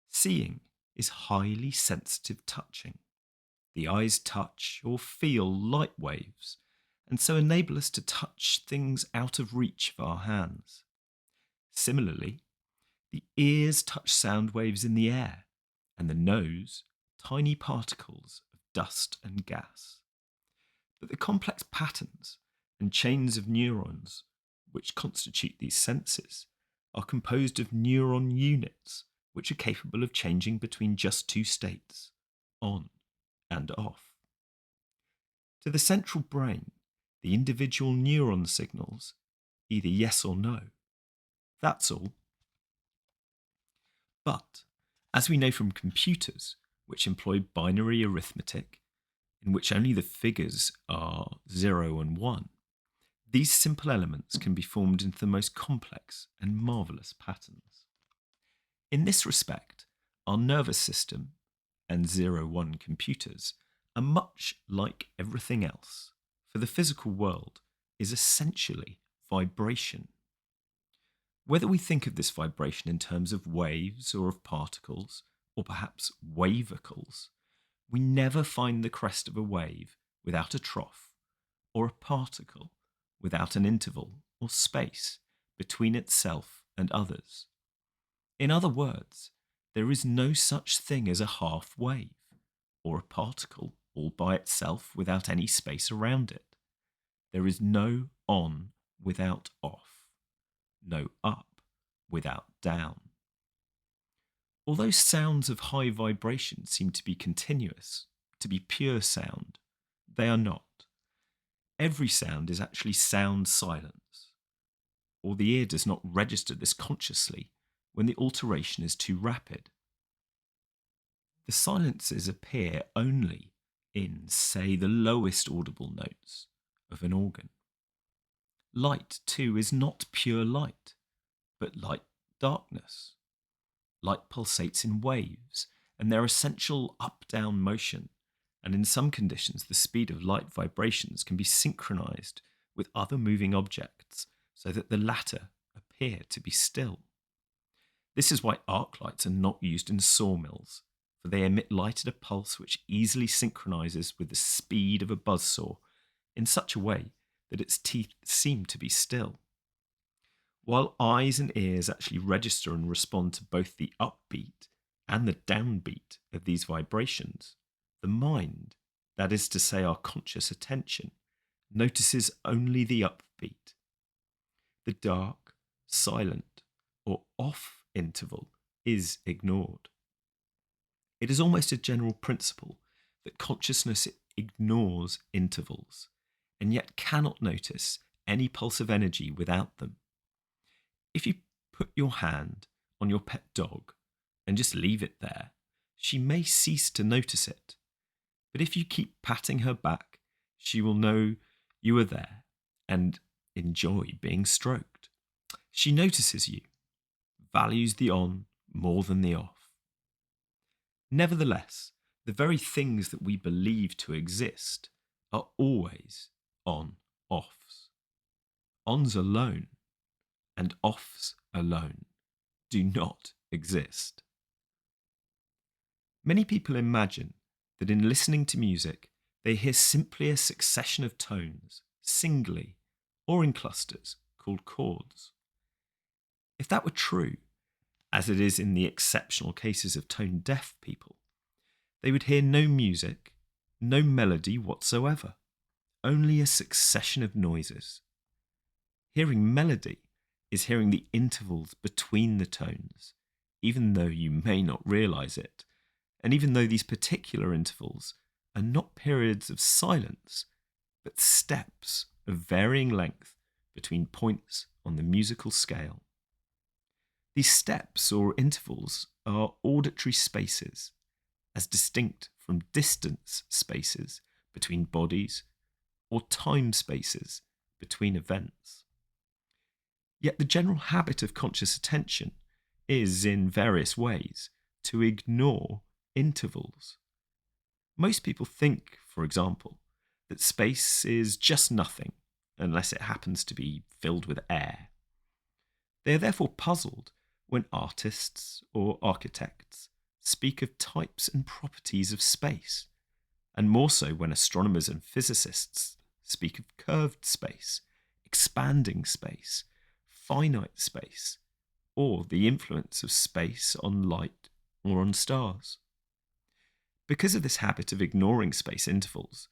Seeing is highly sensitive touching. The eyes touch or feel light waves, and so enable us to touch things out of reach of our hands. Similarly, the ears touch sound waves in the air, and the nose, tiny particles of dust and gas. But the complex patterns and chains of neurons which constitute these senses are composed of neuron units which are capable of changing between just 2 states, on and off. To the central brain, the individual neuron signals either yes or no. That's all. But, as we know from computers, which employ binary arithmetic, in which only the figures are 0 and 1, these simple elements can be formed into the most complex and marvellous patterns. In this respect, our nervous system and 0-1 computers are much like everything else, for the physical world is essentially vibration. Whether we think of this vibration in terms of waves or of particles, or perhaps wavicles, we never find the crest of a wave without a trough, or a particle without an interval or space between itself and others. In other words, there is no such thing as a half wave, or a particle all by itself without any space around it. There is no on without off, no up without down. Although sounds of high vibration seem to be continuous, to be pure sound, they are not. Every sound is actually sound silence, or the ear does not register this consciously when the alteration is too rapid. The silences appear only in, say, the lowest audible notes of an organ. Light, too, is not pure light, but light darkness. Light pulsates in waves, and their essential up-down motion, and in some conditions the speed of light vibrations can be synchronized with other moving objects so that the latter appear to be still. This is why arc lights are not used in sawmills, for they emit light at a pulse which easily synchronizes with the speed of a buzzsaw in such a way that its teeth seem to be still. While eyes and ears actually register and respond to both the upbeat and the downbeat of these vibrations, the mind, that is to say our conscious attention, notices only the upbeat. The dark, silent, or off interval is ignored. It is almost a general principle that consciousness ignores intervals and yet cannot notice any pulse of energy without them. If you put your hand on your pet dog and just leave it there, she may cease to notice it. But if you keep patting her back, she will know you are there and enjoy being stroked. She notices you, values the on more than the off. Nevertheless, the very things that we believe to exist are always on-offs. Ons alone and offs alone do not exist. Many people imagine that in listening to music, they hear simply a succession of tones, singly or in clusters, called chords. If that were true, as it is in the exceptional cases of tone-deaf people, they would hear no music, no melody whatsoever, only a succession of noises. Hearing melody is hearing the intervals between the tones, even though you may not realise it, and even though these particular intervals are not periods of silence, but steps of varying length between points on the musical scale. These steps or intervals are auditory spaces, as distinct from distance spaces between bodies or time spaces between events. Yet the general habit of conscious attention is, in various ways, to ignore intervals. Most people think, for example, that space is just nothing unless it happens to be filled with air. They are therefore puzzled when artists or architects speak of types and properties of space, and more so when astronomers and physicists speak of curved space, expanding space, finite space, or the influence of space on light or on stars. Because of this habit of ignoring space intervals,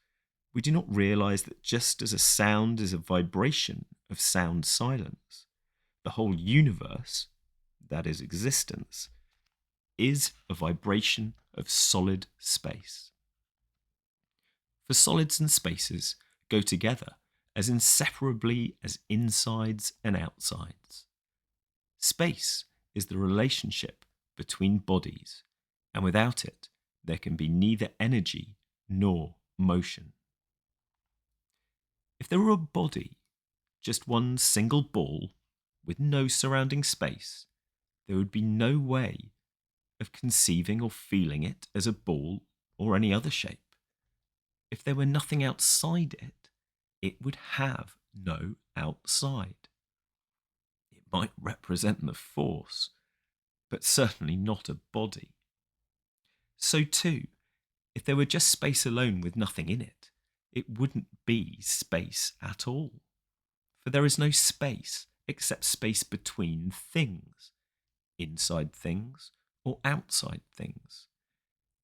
we do not realise that just as a sound is a vibration of sound silence, the whole universe, that is existence, is a vibration of solid space. For solids and spaces go together as inseparably as insides and outsides. Space is the relationship between bodies, and without it, there can be neither energy nor motion. If there were a body, just one single ball, with no surrounding space, there would be no way of conceiving or feeling it as a ball or any other shape. If there were nothing outside it, it would have no outside. It might represent the force, but certainly not a body. So too, if there were just space alone with nothing in it, it wouldn't be space at all. For there is no space except space between things, inside things or outside things.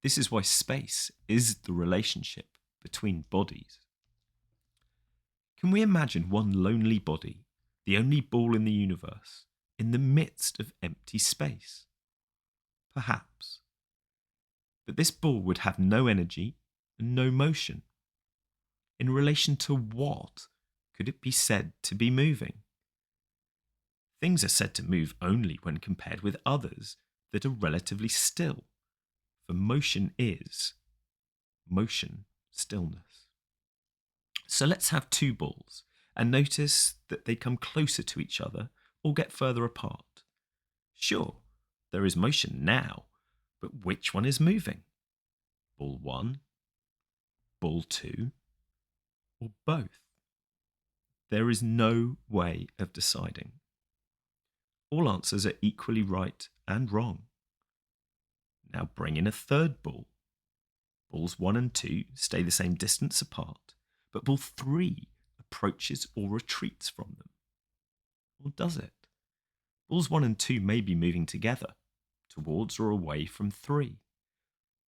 This is why space is the relationship between bodies. Can we imagine one lonely body, the only ball in the universe, in the midst of empty space? Perhaps. But this ball would have no energy and no motion. In relation to what could it be said to be moving? Things are said to move only when compared with others that are relatively still, for motion is motion, stillness. So let's have two balls and notice that they come closer to each other or get further apart. Sure, there is motion now, but which one is moving? Ball 1, ball 2, or both? There is no way of deciding. All answers are equally right and wrong. Now bring in a third ball. Balls 1 and 2 stay the same distance apart, but ball 3 approaches or retreats from them. Or does it? Balls 1 and 2 may be moving together, towards or away from 3.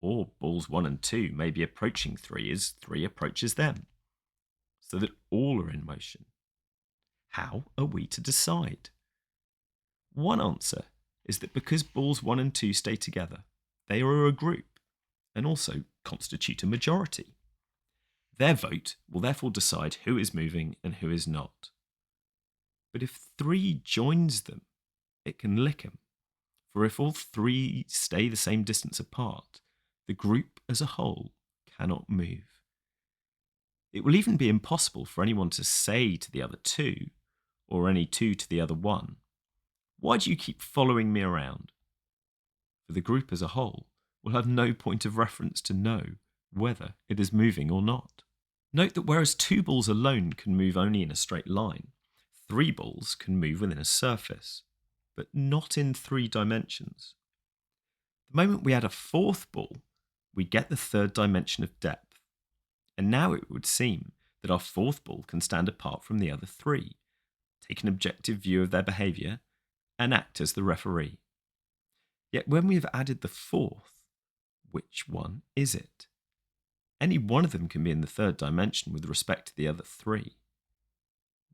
Or balls 1 and 2 may be approaching 3 as 3 approaches them, so that all are in motion. How are we to decide? One answer is that because balls 1 and 2 stay together, they are a group and also constitute a majority. Their vote will therefore decide who is moving and who is not. But if 3 joins them, it can lick 'em. For if all 3 stay the same distance apart, the group as a whole cannot move. It will even be impossible for anyone to say to the other 2, or any 2 to the other 1, "Why do you keep following me around?" For the group as a whole will have no point of reference to know whether it is moving or not. Note that whereas 2 balls alone can move only in a straight line, 3 balls can move within a surface, but not in 3 dimensions. The moment we add a 4th ball, we get the 3rd dimension of depth, and now it would seem that our 4th ball can stand apart from the other 3, take an objective view of their behaviour, and act as the referee. Yet when we have added the 4th, which one is it? Any one of them can be in the 3rd dimension with respect to the other 3.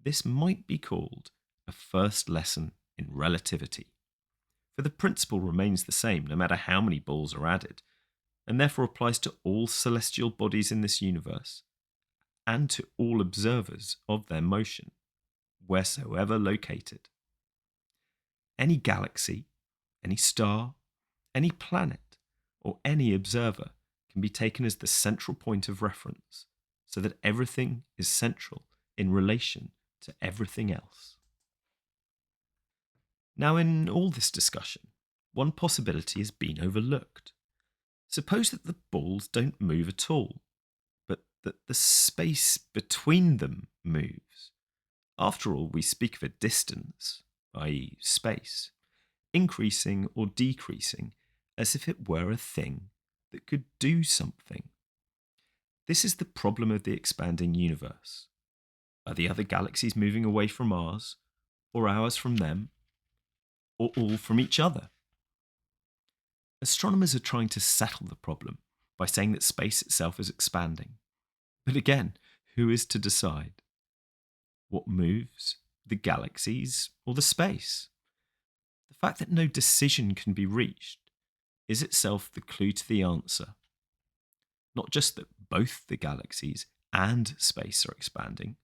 This might be called a first lesson in relativity, for the principle remains the same no matter how many balls are added, and therefore applies to all celestial bodies in this universe, and to all observers of their motion, wheresoever located. Any galaxy any star, any planet, or any observer can be taken as the central point of reference, so that everything is central in relation to everything else. Now, in all this discussion, one possibility has been overlooked. Suppose that the balls don't move at all, but that the space between them moves. After all, we speak of a distance, i.e., space, increasing or decreasing as if it were a thing that could do something. This is the problem of the expanding universe. Are the other galaxies moving away from ours, or ours from them, or all from each other? Astronomers are trying to settle the problem by saying that space itself is expanding. But again, who is to decide? What moves? The galaxies or the space? The fact that no decision can be reached is itself the clue to the answer. Not just that both the galaxies and space are expanding,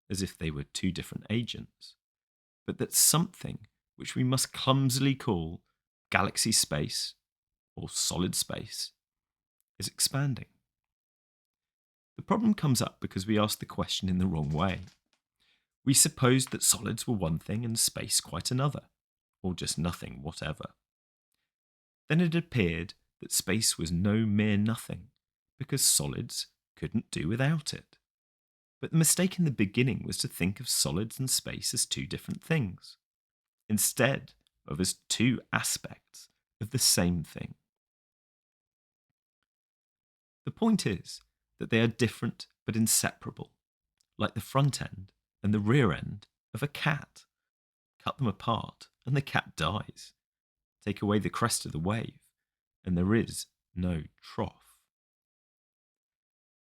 as if they were two different agents, but that something which we must clumsily call galaxy space or solid space is expanding. The problem comes up because we ask the question in the wrong way. We supposed that solids were one thing and space quite another, or just nothing whatever. Then it appeared that space was no mere nothing, because solids couldn't do without it. But the mistake in the beginning was to think of solids and space as two different things, instead of as two aspects of the same thing. The point is that they are different but inseparable, like the front end and the rear end of a cat. Cut them apart and the cat dies. Take away the crest of the wave and there is no trough.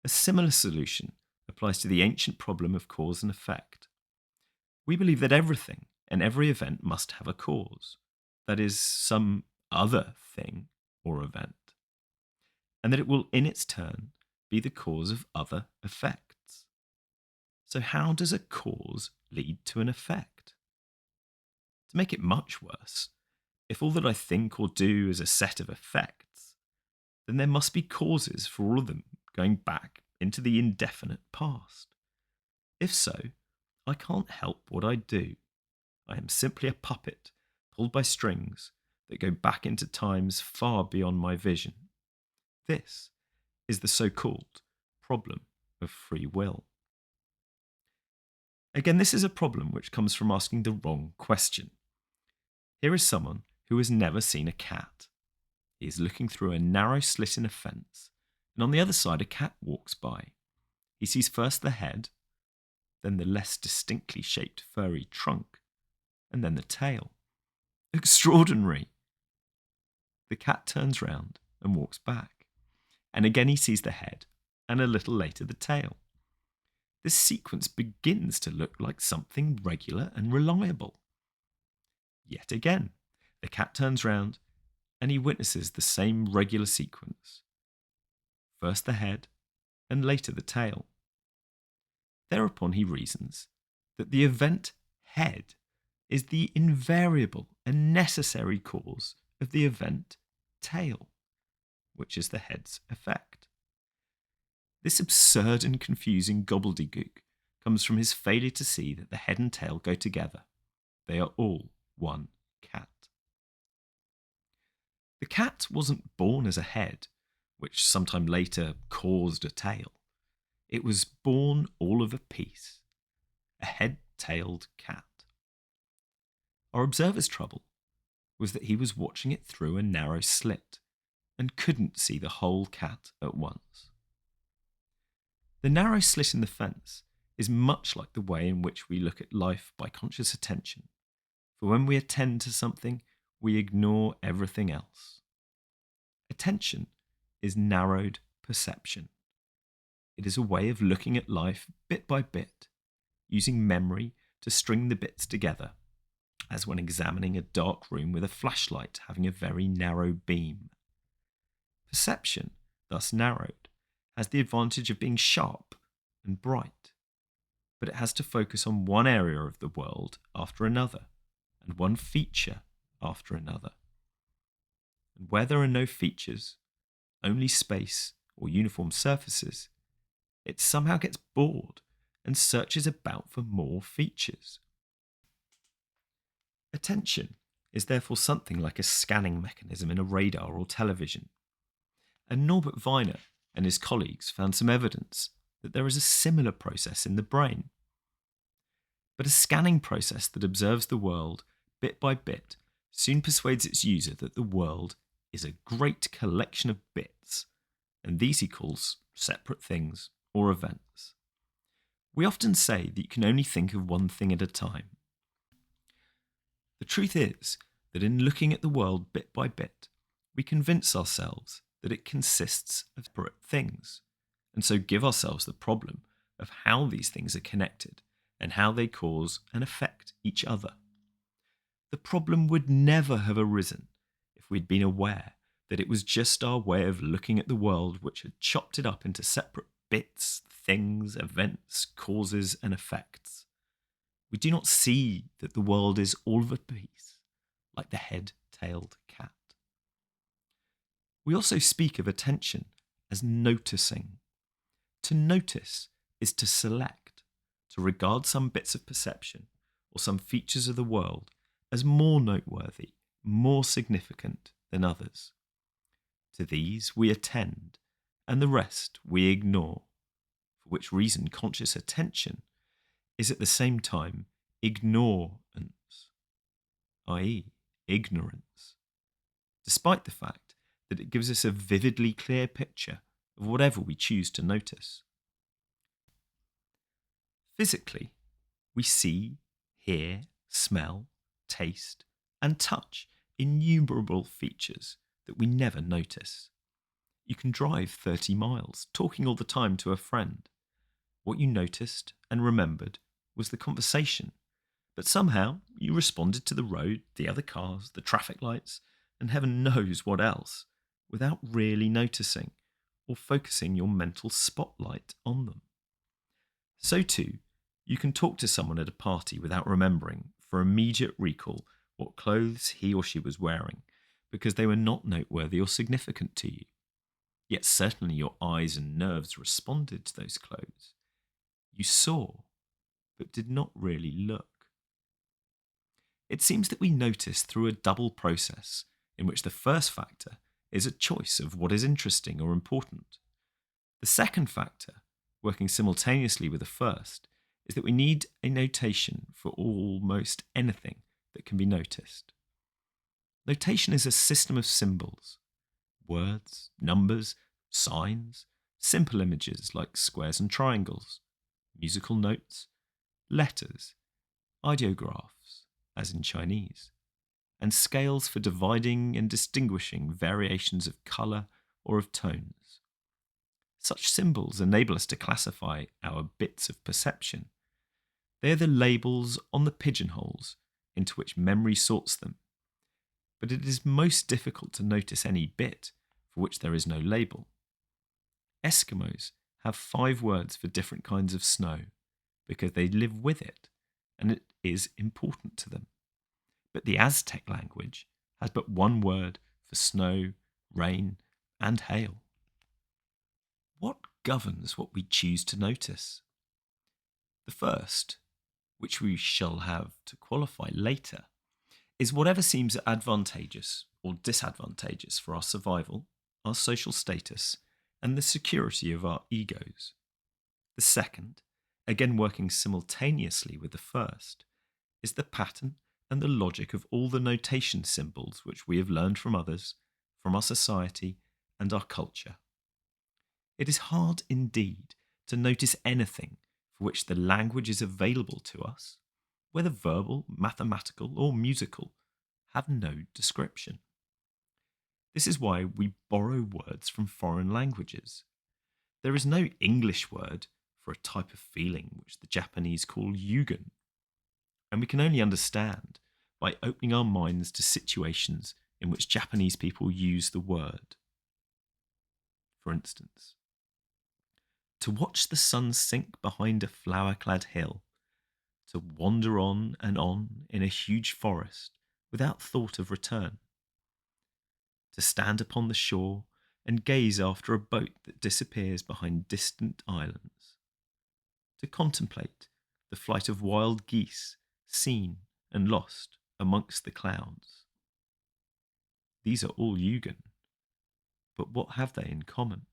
A similar solution applies to the ancient problem of cause and effect. We believe that everything and every event must have a cause, that is, some other thing or event, and that it will in its turn be the cause of other effects. So how does a cause lead to an effect? To make it much worse, if all that I think or do is a set of effects, then there must be causes for all of them going back into the indefinite past. If so, I can't help what I do. I am simply a puppet pulled by strings that go back into times far beyond my vision. This is the so-called problem of free will. Again, this is a problem which comes from asking the wrong question. Here is someone who has never seen a cat. He is looking through a narrow slit in a fence, and on the other side a cat walks by. He sees first the head, then the less distinctly shaped furry trunk, and then the tail. Extraordinary! The cat turns round and walks back, and again he sees the head, and a little later the tail. This sequence begins to look like something regular and reliable. Yet again, the cat turns round, and he witnesses the same regular sequence. First the head, and later the tail. Thereupon he reasons that the event head is the invariable and necessary cause of the event tail, which is the head's effect. This absurd and confusing gobbledygook comes from his failure to see that the head and tail go together. They are all one cat. The cat wasn't born as a head, which sometime later caused a tail. It was born all of a piece, a head-tailed cat. Our observer's trouble was that he was watching it through a narrow slit and couldn't see the whole cat at once. The narrow slit in the fence is much like the way in which we look at life by conscious attention, for when we attend to something, we ignore everything else. Attention is narrowed perception. It is a way of looking at life bit by bit, using memory to string the bits together, as when examining a dark room with a flashlight having a very narrow beam. Perception, thus narrowed, has the advantage of being sharp and bright, but it has to focus on one area of the world after another, and one feature after another. and where there are no features, only space or uniform surfaces, it somehow gets bored and searches about for more features. Attention is therefore something like a scanning mechanism in a radar or television. And Norbert Wiener and his colleagues found some evidence that there is a similar process in the brain. But a scanning process that observes the world bit by bit soon persuades its user that the world is a great collection of bits, and these he calls separate things or events. We often say that you can only think of one thing at a time. The truth is that in looking at the world bit by bit, we convince ourselves that it consists of separate things, and so give ourselves the problem of how these things are connected and how they cause and affect each other. The problem would never have arisen if we'd been aware that it was just our way of looking at the world which had chopped it up into separate bits, things, events, causes, and effects. We do not see that the world is all of a piece, like the head-tailed cat. We also speak of attention as noticing. To notice is to select, to regard some bits of perception or some features of the world as more noteworthy, more significant than others. To these we attend, and the rest we ignore, for which reason conscious attention is at the same time ignorance, i.e., ignorance, despite the fact that it gives us a vividly clear picture of whatever we choose to notice. Physically, we see, hear, smell, taste, and touch innumerable features that we never notice. You can drive 30 miles, talking all the time to a friend. What you noticed and remembered was the conversation, but somehow you responded to the road, the other cars, the traffic lights, and heaven knows what else, without really noticing or focusing your mental spotlight on them. So too, you can talk to someone at a party without remembering, for immediate recall, what clothes he or she was wearing, because they were not noteworthy or significant to you. Yet certainly your eyes and nerves responded to those clothes. You saw, but did not really look. It seems that we notice through a double process, in which the first factor is a choice of what is interesting or important. The second factor, working simultaneously with the first, is that we need a notation for almost anything that can be noticed. Notation is a system of symbols, words, numbers, signs, simple images like squares and triangles, musical notes, letters, ideographs, as in Chinese, and scales for dividing and distinguishing variations of colour or of tones. Such symbols enable us to classify our bits of perception. They are the labels on the pigeonholes into which memory sorts them. But it is most difficult to notice any bit for which there is no label. Eskimos have 5 words for different kinds of snow because they live with it and it is important to them. But the Aztec language has but 1 word for snow, rain, and hail. What governs what we choose to notice? The first, which we shall have to qualify later, is whatever seems advantageous or disadvantageous for our survival, our social status, and the security of our egos. The second, again working simultaneously with the first, is the pattern and the logic of all the notation symbols which we have learned from others, from our society, and our culture. It is hard indeed to notice anything for which the language is available to us, whether verbal, mathematical, or musical, have no description. This is why we borrow words from foreign languages. There is no English word for a type of feeling which the Japanese call yugen, and we can only understand by opening our minds to situations in which Japanese people use the word. For instance, to watch the sun sink behind a flower-clad hill, to wander on and on in a huge forest without thought of return, to stand upon the shore and gaze after a boat that disappears behind distant islands, to contemplate the flight of wild geese seen and lost amongst the clouds. These are all Yugen, but what have they in common?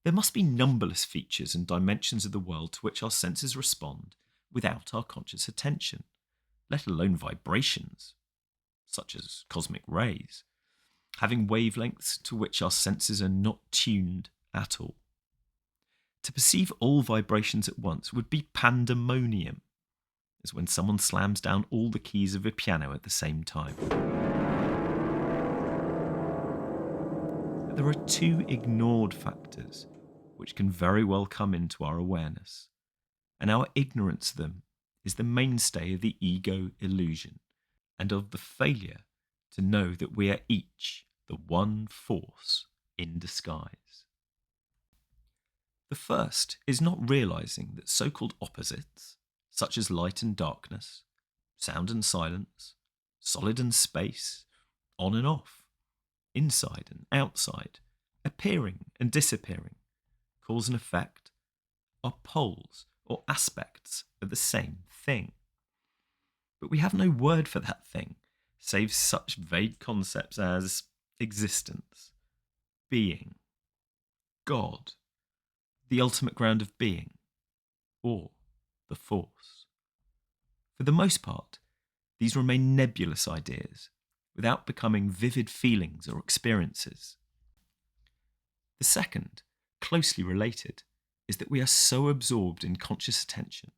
There must be numberless features and dimensions of the world to which our senses respond without our conscious attention, let alone vibrations, such as cosmic rays, having wavelengths to which our senses are not tuned at all. To perceive all vibrations at once would be pandemonium, as when someone slams down all the keys of a piano at the same time. But there are two ignored factors which can very well come into our awareness, and our ignorance of them is the mainstay of the ego illusion and of the failure to know that we are each the one force in disguise. The first is not realizing that so-called opposites, such as light and darkness, sound and silence, solid and space, on and off, inside and outside, appearing and disappearing, cause and effect, are poles or aspects of the same thing. But we have no word for that thing, save such vague concepts as existence, being, God, the ultimate ground of being, or the force. For the most part, these remain nebulous ideas, without becoming vivid feelings or experiences. The second, closely related, is that we are so absorbed in conscious attention,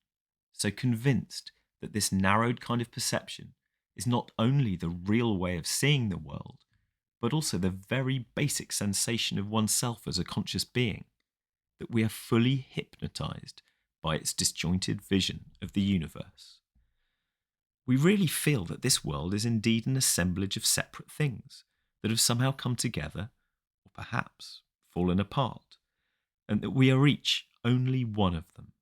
so convinced that this narrowed kind of perception is not only the real way of seeing the world, but also the very basic sensation of oneself as a conscious being, that we are fully hypnotized by its disjointed vision of the universe. We really feel that this world is indeed an assemblage of separate things that have somehow come together, or perhaps fallen apart, and that we are each only one of them.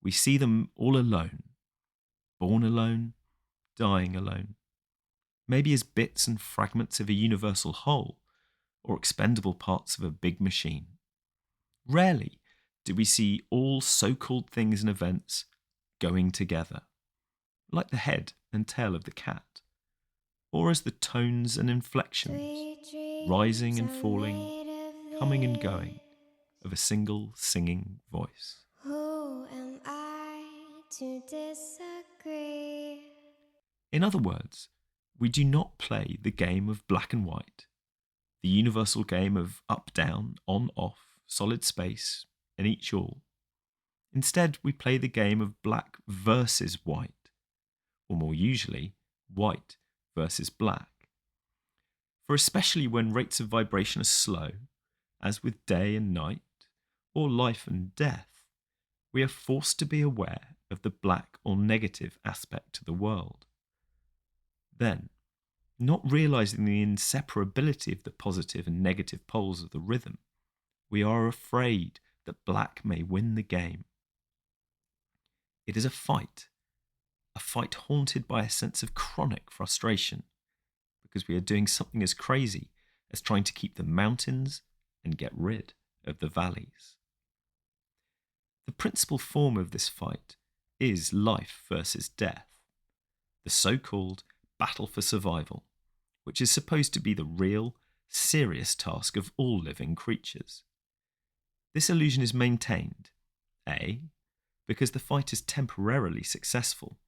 We see them all alone, born alone, dying alone, maybe as bits and fragments of a universal whole, or expendable parts of a big machine. Rarely do we see all so-called things and events going together, like the head and tail of the cat, or as the tones and inflections, rising and falling, coming and going, of a single singing voice. Who am I to disagree? In other words, we do not play the game of black and white, the universal game of up-down, on-off, solid space, and each all. Instead, we play the game of black versus white, or more usually, white versus black. For especially when rates of vibration are slow, as with day and night, or life and death, we are forced to be aware of the black or negative aspect to the world. Then, not realizing the inseparability of the positive and negative poles of the rhythm, we are afraid that black may win the game. It is a fight haunted by a sense of chronic frustration, because we are doing something as crazy as trying to keep the mountains and get rid of the valleys. The principal form of this fight is life versus death, the so-called battle for survival, which is supposed to be the real, serious task of all living creatures. This illusion is maintained, A, because the fight is temporarily successful.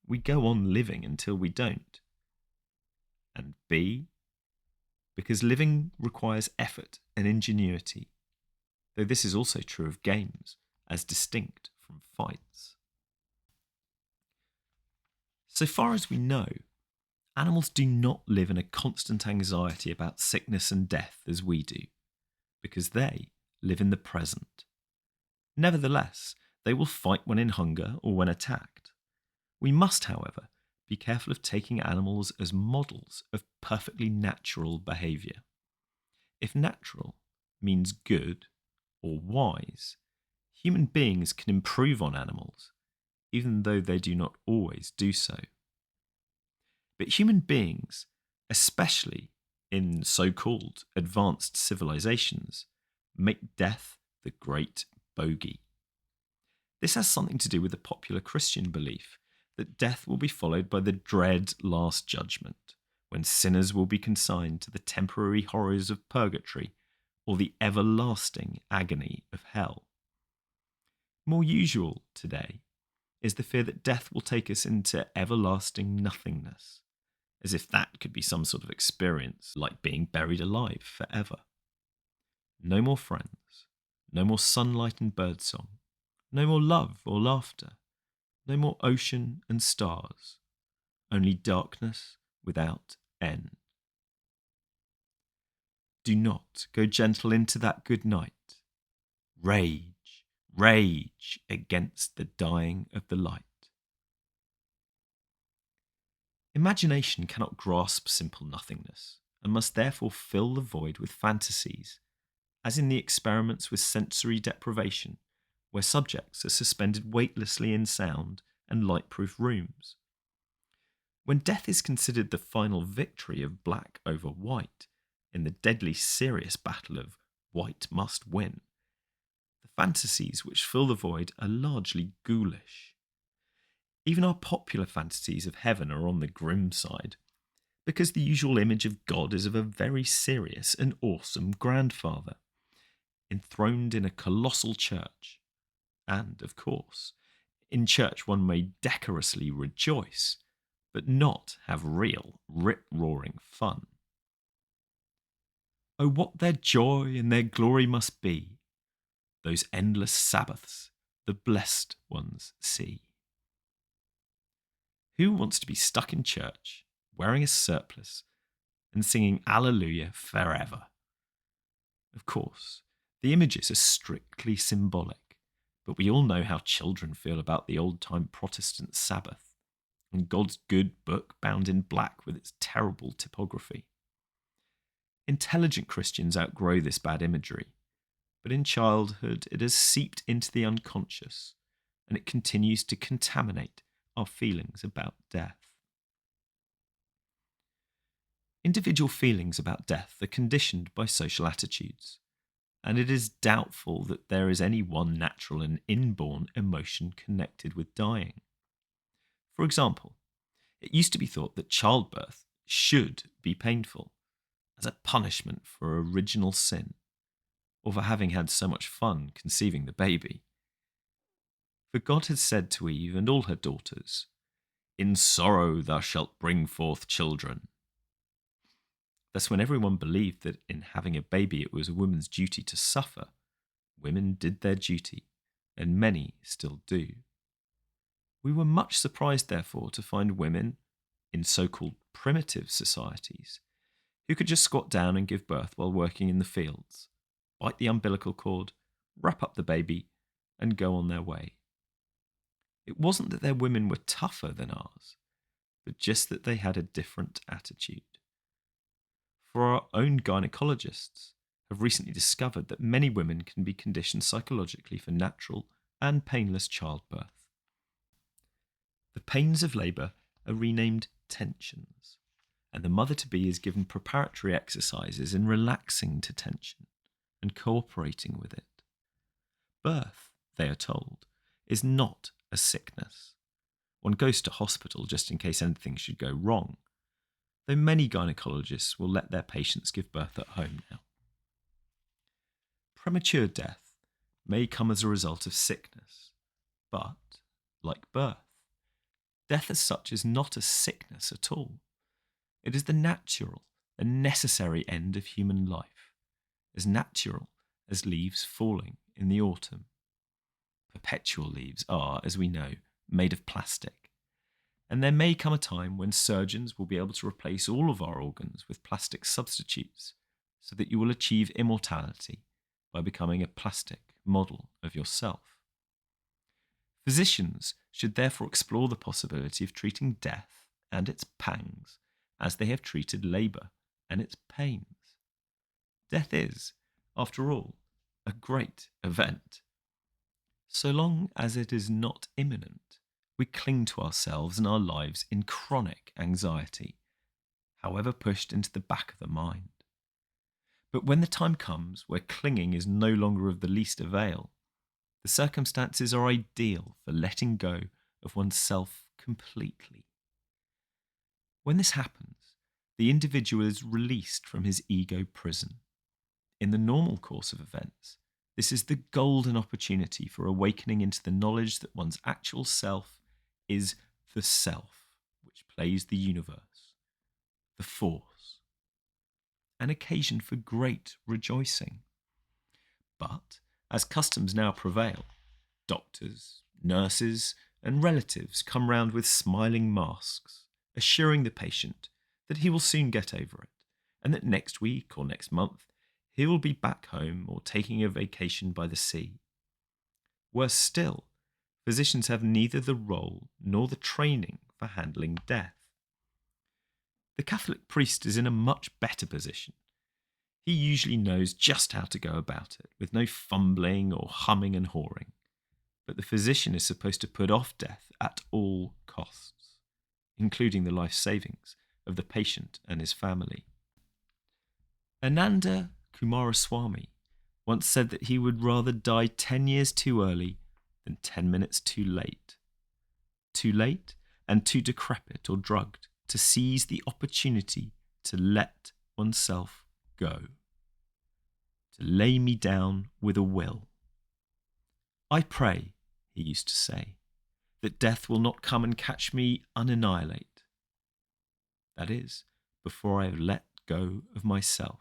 We go on living until we don't. And B, because living requires effort and ingenuity, though this is also true of games, as distinct from fights. So far as we know, animals do not live in a constant anxiety about sickness and death as we do, because they live in the present. Nevertheless, they will fight when in hunger or when attacked. We must, however, be careful of taking animals as models of perfectly natural behaviour. If natural means good or wise, human beings can improve on animals, even though they do not always do so. But human beings especially in so-called advanced civilizations, make death the great bogey. This has something to do with the popular Christian belief that death will be followed by the dread last judgment, when sinners will be consigned to the temporary horrors of purgatory or the everlasting agony of hell. More usual today is the fear that death will take us into everlasting nothingness, as if that could be some sort of experience like being buried alive forever. No more friends, no more sunlight and birdsong, no more love or laughter, no more ocean and stars, only darkness without end. Do not go gentle into that good night. Rage, rage against the dying of the light. Imagination cannot grasp simple nothingness, and must therefore fill the void with fantasies, as in the experiments with sensory deprivation, where subjects are suspended weightlessly in sound and light-proof rooms. When death is considered the final victory of black over white in the deadly serious battle of white must win, the fantasies which fill the void are largely ghoulish. Even our popular fantasies of heaven are on the grim side, because the usual image of God is of a very serious and awesome grandfather, enthroned in a colossal church. And, of course, in church one may decorously rejoice, but not have real, rip-roaring fun. Oh, what their joy and their glory must be, those endless Sabbaths the blessed ones see. Who wants to be stuck in church, wearing a surplice, and singing Alleluia forever? Of course, the images are strictly symbolic, but we all know how children feel about the old-time Protestant Sabbath, and God's good book bound in black with its terrible typography. Intelligent Christians outgrow this bad imagery, but in childhood it has seeped into the unconscious, and it continues to contaminate our feelings about death. Individual feelings about death are conditioned by social attitudes, and it is doubtful that there is any one natural and inborn emotion connected with dying. For example, it used to be thought that childbirth should be painful, as a punishment for original sin, or for having had so much fun conceiving the baby. For God had said to Eve and all her daughters, "In sorrow thou shalt bring forth children." Thus, when everyone believed that in having a baby it was a woman's duty to suffer, women did their duty, and many still do. We were much surprised, therefore, to find women in so-called primitive societies who could just squat down and give birth while working in the fields, bite the umbilical cord, wrap up the baby, and go on their way. It wasn't that their women were tougher than ours, but just that they had a different attitude. For our own gynecologists have recently discovered that many women can be conditioned psychologically for natural and painless childbirth. The pains of labour are renamed tensions, and the mother-to-be is given preparatory exercises in relaxing to tension and cooperating with it. Birth, they are told, is not a sickness. One goes to hospital just in case anything should go wrong, though many gynecologists will let their patients give birth at home now. Premature death may come as a result of sickness, but, like birth, death as such is not a sickness at all. It is the natural and necessary end of human life, as natural as leaves falling in the autumn. Perpetual leaves are, as we know, made of plastic, and there may come a time when surgeons will be able to replace all of our organs with plastic substitutes, so that you will achieve immortality by becoming a plastic model of yourself. Physicians should therefore explore the possibility of treating death and its pangs as they have treated labour and its pains. Death is, after all, a great event. So long as it is not imminent, we cling to ourselves and our lives in chronic anxiety. however pushed into the back of the mind. But when the time comes where clinging is no longer of the least avail, the circumstances are ideal for letting go of oneself completely. When this happens, the individual is released from his ego prison. In the normal course of events, this is the golden opportunity for awakening into the knowledge that one's actual self is the self which plays the universe, the force, an occasion for great rejoicing. But, as customs now prevail, doctors, nurses, and relatives come round with smiling masks, assuring the patient that he will soon get over it, and that next week or next month he will be back home or taking a vacation by the sea. Worse still, physicians have neither the role nor the training for handling death. The Catholic priest is in a much better position. He usually knows just how to go about it, with no fumbling or humming and hawing. But the physician is supposed to put off death at all costs, including the life savings of the patient and his family. Ananda Kumaraswamy once said that he would rather die 10 years too early than 10 minutes too late. Too late and too decrepit or drugged to seize the opportunity to let oneself go. To lay me down with a will. I pray, he used to say, that death will not come and catch me unannihilate. That is, before I have let go of myself.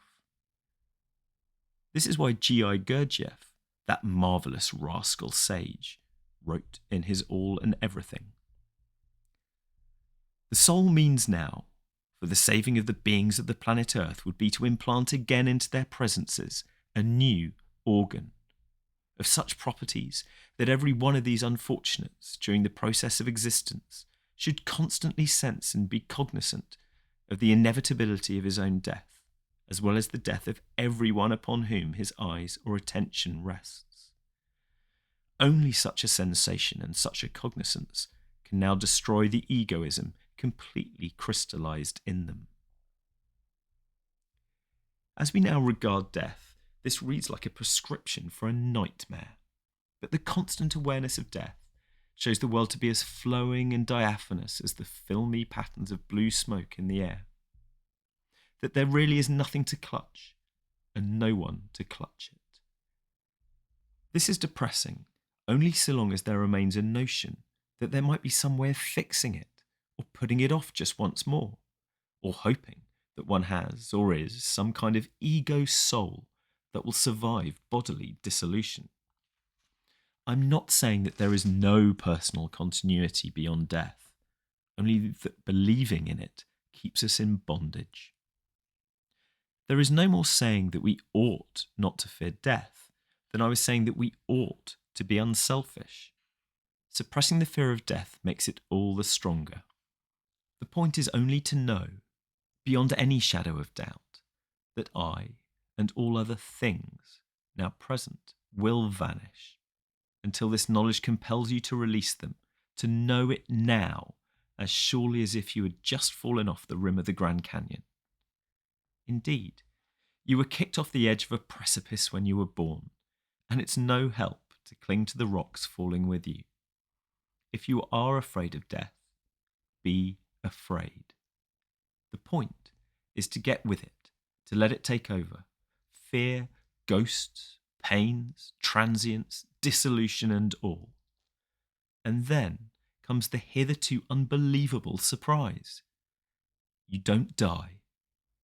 This is why G.I. Gurdjieff, that marvellous rascal sage, wrote in his All and Everything. The soul means now, for the saving of the beings of the planet Earth would be to implant again into their presences a new organ, of such properties that every one of these unfortunates during the process of existence should constantly sense and be cognizant of the inevitability of his own death, as well as the death of everyone upon whom his eyes or attention rests. Only such a sensation and such a cognizance can now destroy the egoism completely crystallized in them. As we now regard death, this reads like a prescription for a nightmare, but the constant awareness of death shows the world to be as flowing and diaphanous as the filmy patterns of blue smoke in the air. That there really is nothing to clutch, and no one to clutch it. This is depressing only so long as there remains a notion that there might be some way of fixing it, or putting it off just once more, or hoping that one has, or is, some kind of ego soul that will survive bodily dissolution. I'm not saying that there is no personal continuity beyond death, only that believing in it keeps us in bondage. There is no more saying that we ought not to fear death than I was saying that we ought to be unselfish. Suppressing the fear of death makes it all the stronger. The point is only to know, beyond any shadow of doubt, that I and all other things now present will vanish, until this knowledge compels you to release them, to know it now as surely as if you had just fallen off the rim of the Grand Canyon. Indeed, you were kicked off the edge of a precipice when you were born, and it's no help to cling to the rocks falling with you. If you are afraid of death, be afraid. The point is to get with it, to let it take over. Fear, ghosts, pains, transience, dissolution and all. And then comes the hitherto unbelievable surprise. You don't die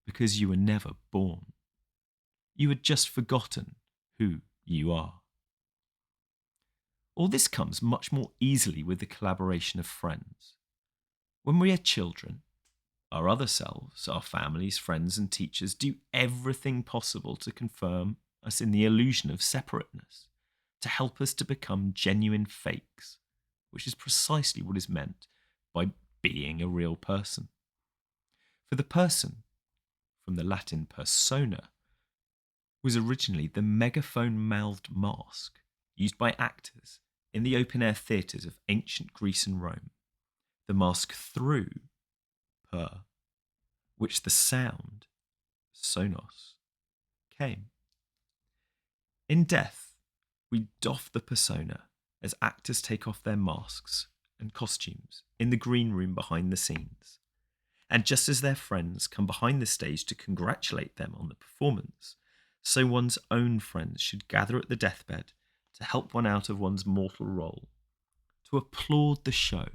because you were never born. You had just forgotten who you are. All this comes much more easily with the collaboration of friends. When we are children, our other selves, our families, friends and teachers do everything possible to confirm us in the illusion of separateness, to help us to become genuine fakes, which is precisely what is meant by being a real person. For the person, from the Latin persona, was originally the megaphone-mouthed mask used by actors in the open-air theatres of ancient Greece and Rome. The mask through, per, which the sound, sonos, came. In death, we doff the persona as actors take off their masks and costumes in the green room behind the scenes. And just as their friends come behind the stage to congratulate them on the performance, so one's own friends should gather at the deathbed to help one out of one's mortal role, to applaud the show,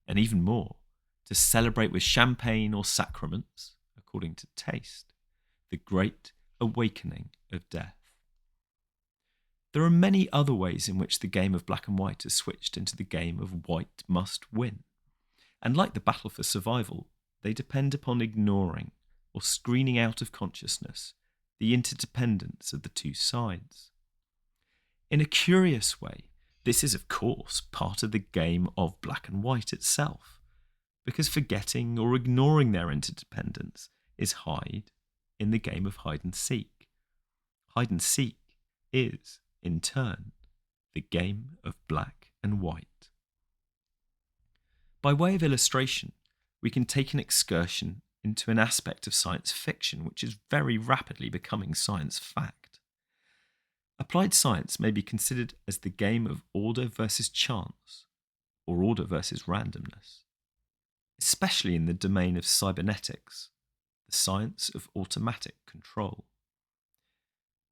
and even more, to celebrate with champagne or sacraments, according to taste, the great awakening of death. There are many other ways in which the game of black and white has switched into the game of white must win. And like the battle for survival, they depend upon ignoring or screening out of consciousness the interdependence of the two sides. In a curious way, this is of course part of the game of black and white itself, because forgetting or ignoring their interdependence is hide in the game of hide and seek. Hide and seek is, in turn, the game of black and white. By way of illustration, we can take an excursion into an aspect of science fiction which is very rapidly becoming science fact. Applied science may be considered as the game of order versus chance, or order versus randomness, especially in the domain of cybernetics, the science of automatic control.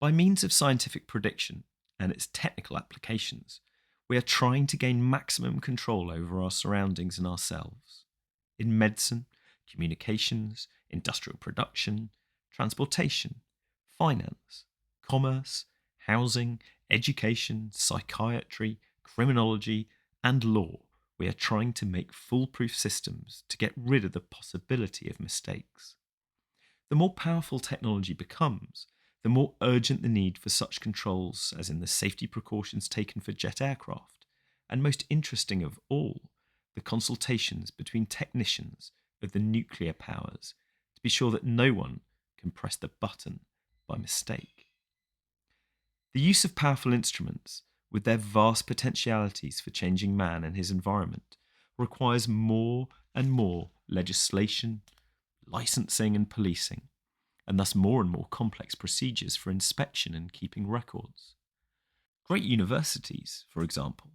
By means of scientific prediction and its technical applications, we are trying to gain maximum control over our surroundings and ourselves. In medicine, communications, industrial production, transportation, finance, commerce, housing, education, psychiatry, criminology, and law, we are trying to make foolproof systems to get rid of the possibility of mistakes. The more powerful technology becomes, the more urgent the need for such controls as in the safety precautions taken for jet aircraft, and most interesting of all, the consultations between technicians of the nuclear powers to be sure that no one can press the button by mistake. The use of powerful instruments, with their vast potentialities for changing man and his environment, requires more and more legislation, licensing and policing, and thus more and more complex procedures for inspection and keeping records. Great universities, for example,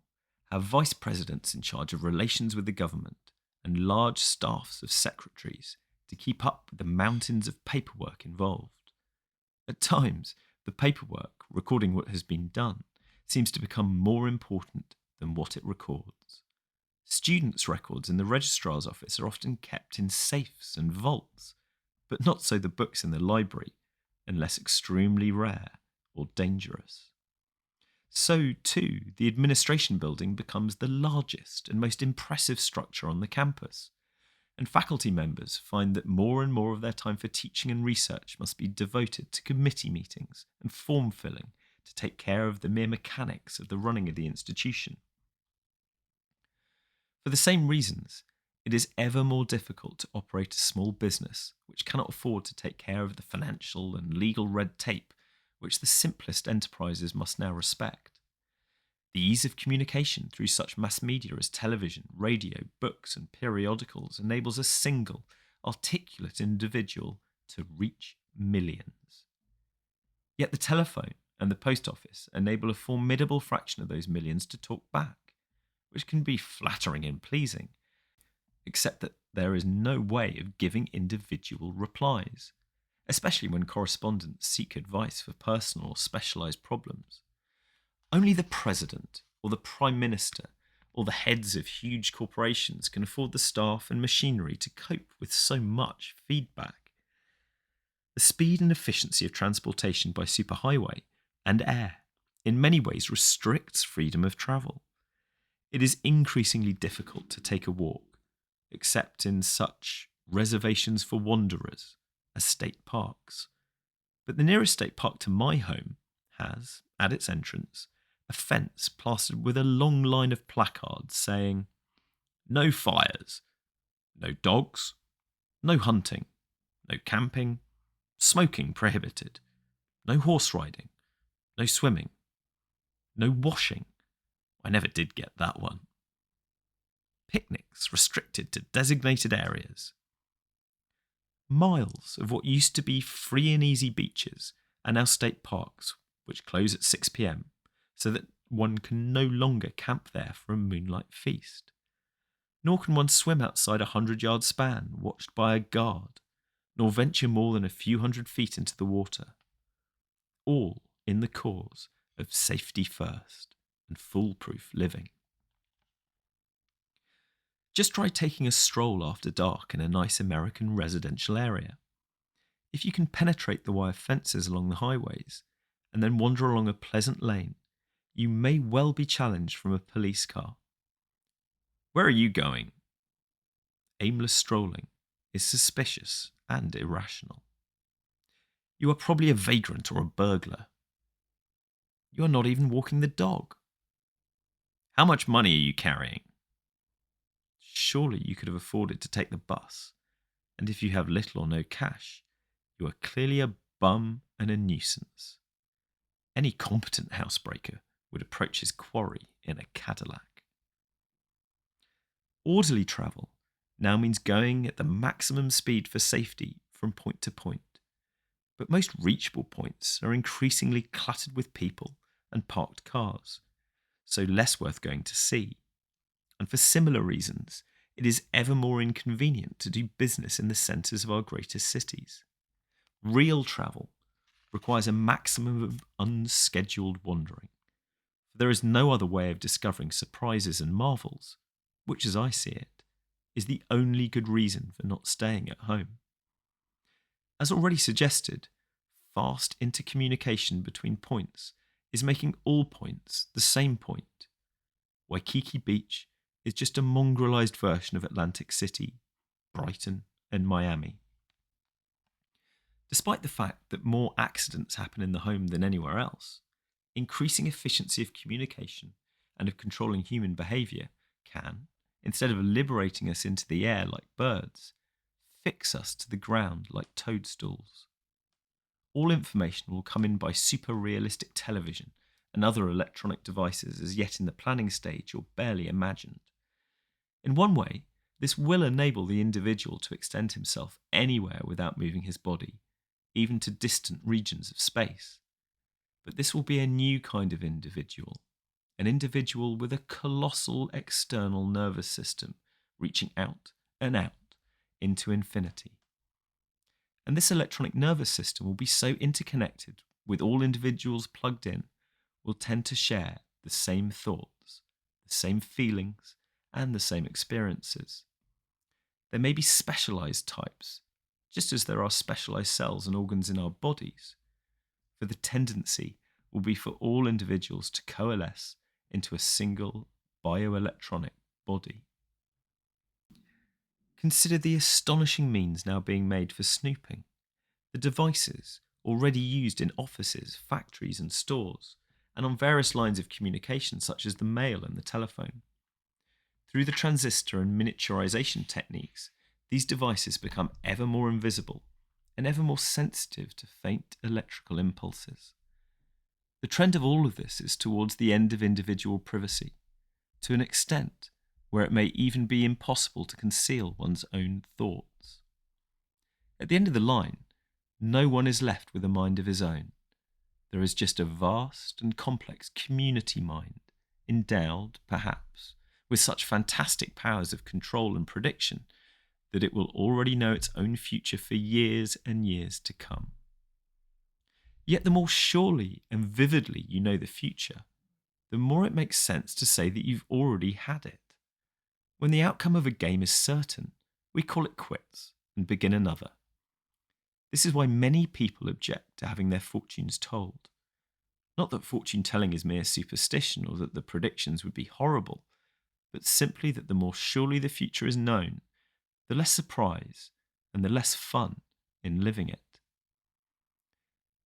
have vice presidents in charge of relations with the government and large staffs of secretaries to keep up with the mountains of paperwork involved. At times, the paperwork recording what has been done seems to become more important than what it records. Students' records in the registrar's office are often kept in safes and vaults, but not so the books in the library, unless extremely rare or dangerous. So, too, the administration building becomes the largest and most impressive structure on the campus, and faculty members find that more and more of their time for teaching and research must be devoted to committee meetings and form filling to take care of the mere mechanics of the running of the institution. For the same reasons, it is ever more difficult to operate a small business which cannot afford to take care of the financial and legal red tape which the simplest enterprises must now respect. The ease of communication through such mass media as television, radio, books, and periodicals enables a single, articulate individual to reach millions. Yet the telephone and the post office enable a formidable fraction of those millions to talk back, which can be flattering and pleasing, except that there is no way of giving individual replies, especially when correspondents seek advice for personal or specialised problems. Only the president or the prime minister or the heads of huge corporations can afford the staff and machinery to cope with so much feedback. The speed and efficiency of transportation by superhighway and air in many ways restricts freedom of travel. It is increasingly difficult to take a walk, except in such reservations for wanderers as state parks. But the nearest state park to my home has, at its entrance, a fence plastered with a long line of placards saying, "No fires, no dogs, no hunting, no camping, smoking prohibited, no horse riding, no swimming, no washing." I never did get that one. Picnics restricted to designated areas. Miles of what used to be free and easy beaches are now state parks, which close at 6 p.m, so that one can no longer camp there for a moonlight feast. Nor can one swim outside a 100-yard span watched by a guard, nor venture more than a few hundred feet into the water. All in the cause of safety first and foolproof living. Just try taking a stroll after dark in a nice American residential area. If you can penetrate the wire fences along the highways and then wander along a pleasant lane, you may well be challenged from a police car. Where are you going? Aimless strolling is suspicious and irrational. You are probably a vagrant or a burglar. You are not even walking the dog. How much money are you carrying? Surely you could have afforded to take the bus, and if you have little or no cash, you are clearly a bum and a nuisance. Any competent housebreaker would approach his quarry in a Cadillac. Orderly travel now means going at the maximum speed for safety from point to point, but most reachable points are increasingly cluttered with people and parked cars, so less worth going to see. And for similar reasons, it is ever more inconvenient to do business in the centres of our greatest cities. Real travel requires a maximum of unscheduled wandering. There is no other way of discovering surprises and marvels, which, as I see it, is the only good reason for not staying at home. As already suggested, fast intercommunication between points is making all points the same point. Waikiki Beach is just a mongrelized version of Atlantic City, Brighton, and Miami. Despite the fact that more accidents happen in the home than anywhere else, increasing efficiency of communication and of controlling human behaviour can, instead of liberating us into the air like birds, fix us to the ground like toadstools. All information will come in by super realistic television and other electronic devices as yet in the planning stage or barely imagined. In one way, this will enable the individual to extend himself anywhere without moving his body, even to distant regions of space. But this will be a new kind of individual, an individual with a colossal external nervous system reaching out and out into infinity. And this electronic nervous system will be so interconnected with all individuals plugged in, will tend to share the same thoughts, the same feelings, and the same experiences. There may be specialized types, just as there are specialized cells and organs in our bodies, for the tendency will be for all individuals to coalesce into a single bioelectronic body. Consider the astonishing means now being made for snooping, the devices already used in offices, factories and stores, and on various lines of communication such as the mail and the telephone. Through the transistor and miniaturization techniques, these devices become ever more invisible and ever more sensitive to faint electrical impulses. The trend of all of this is towards the end of individual privacy, to an extent where it may even be impossible to conceal one's own thoughts. At the end of the line, no one is left with a mind of his own. There is just a vast and complex community mind, endowed, perhaps, with such fantastic powers of control and prediction that it will already know its own future for years and years to come. Yet the more surely and vividly you know the future, the more it makes sense to say that you've already had it. When the outcome of a game is certain, we call it quits and begin another. This is why many people object to having their fortunes told. Not that fortune telling is mere superstition or that the predictions would be horrible, but simply that the more surely the future is known, the less surprise and the less fun in living it.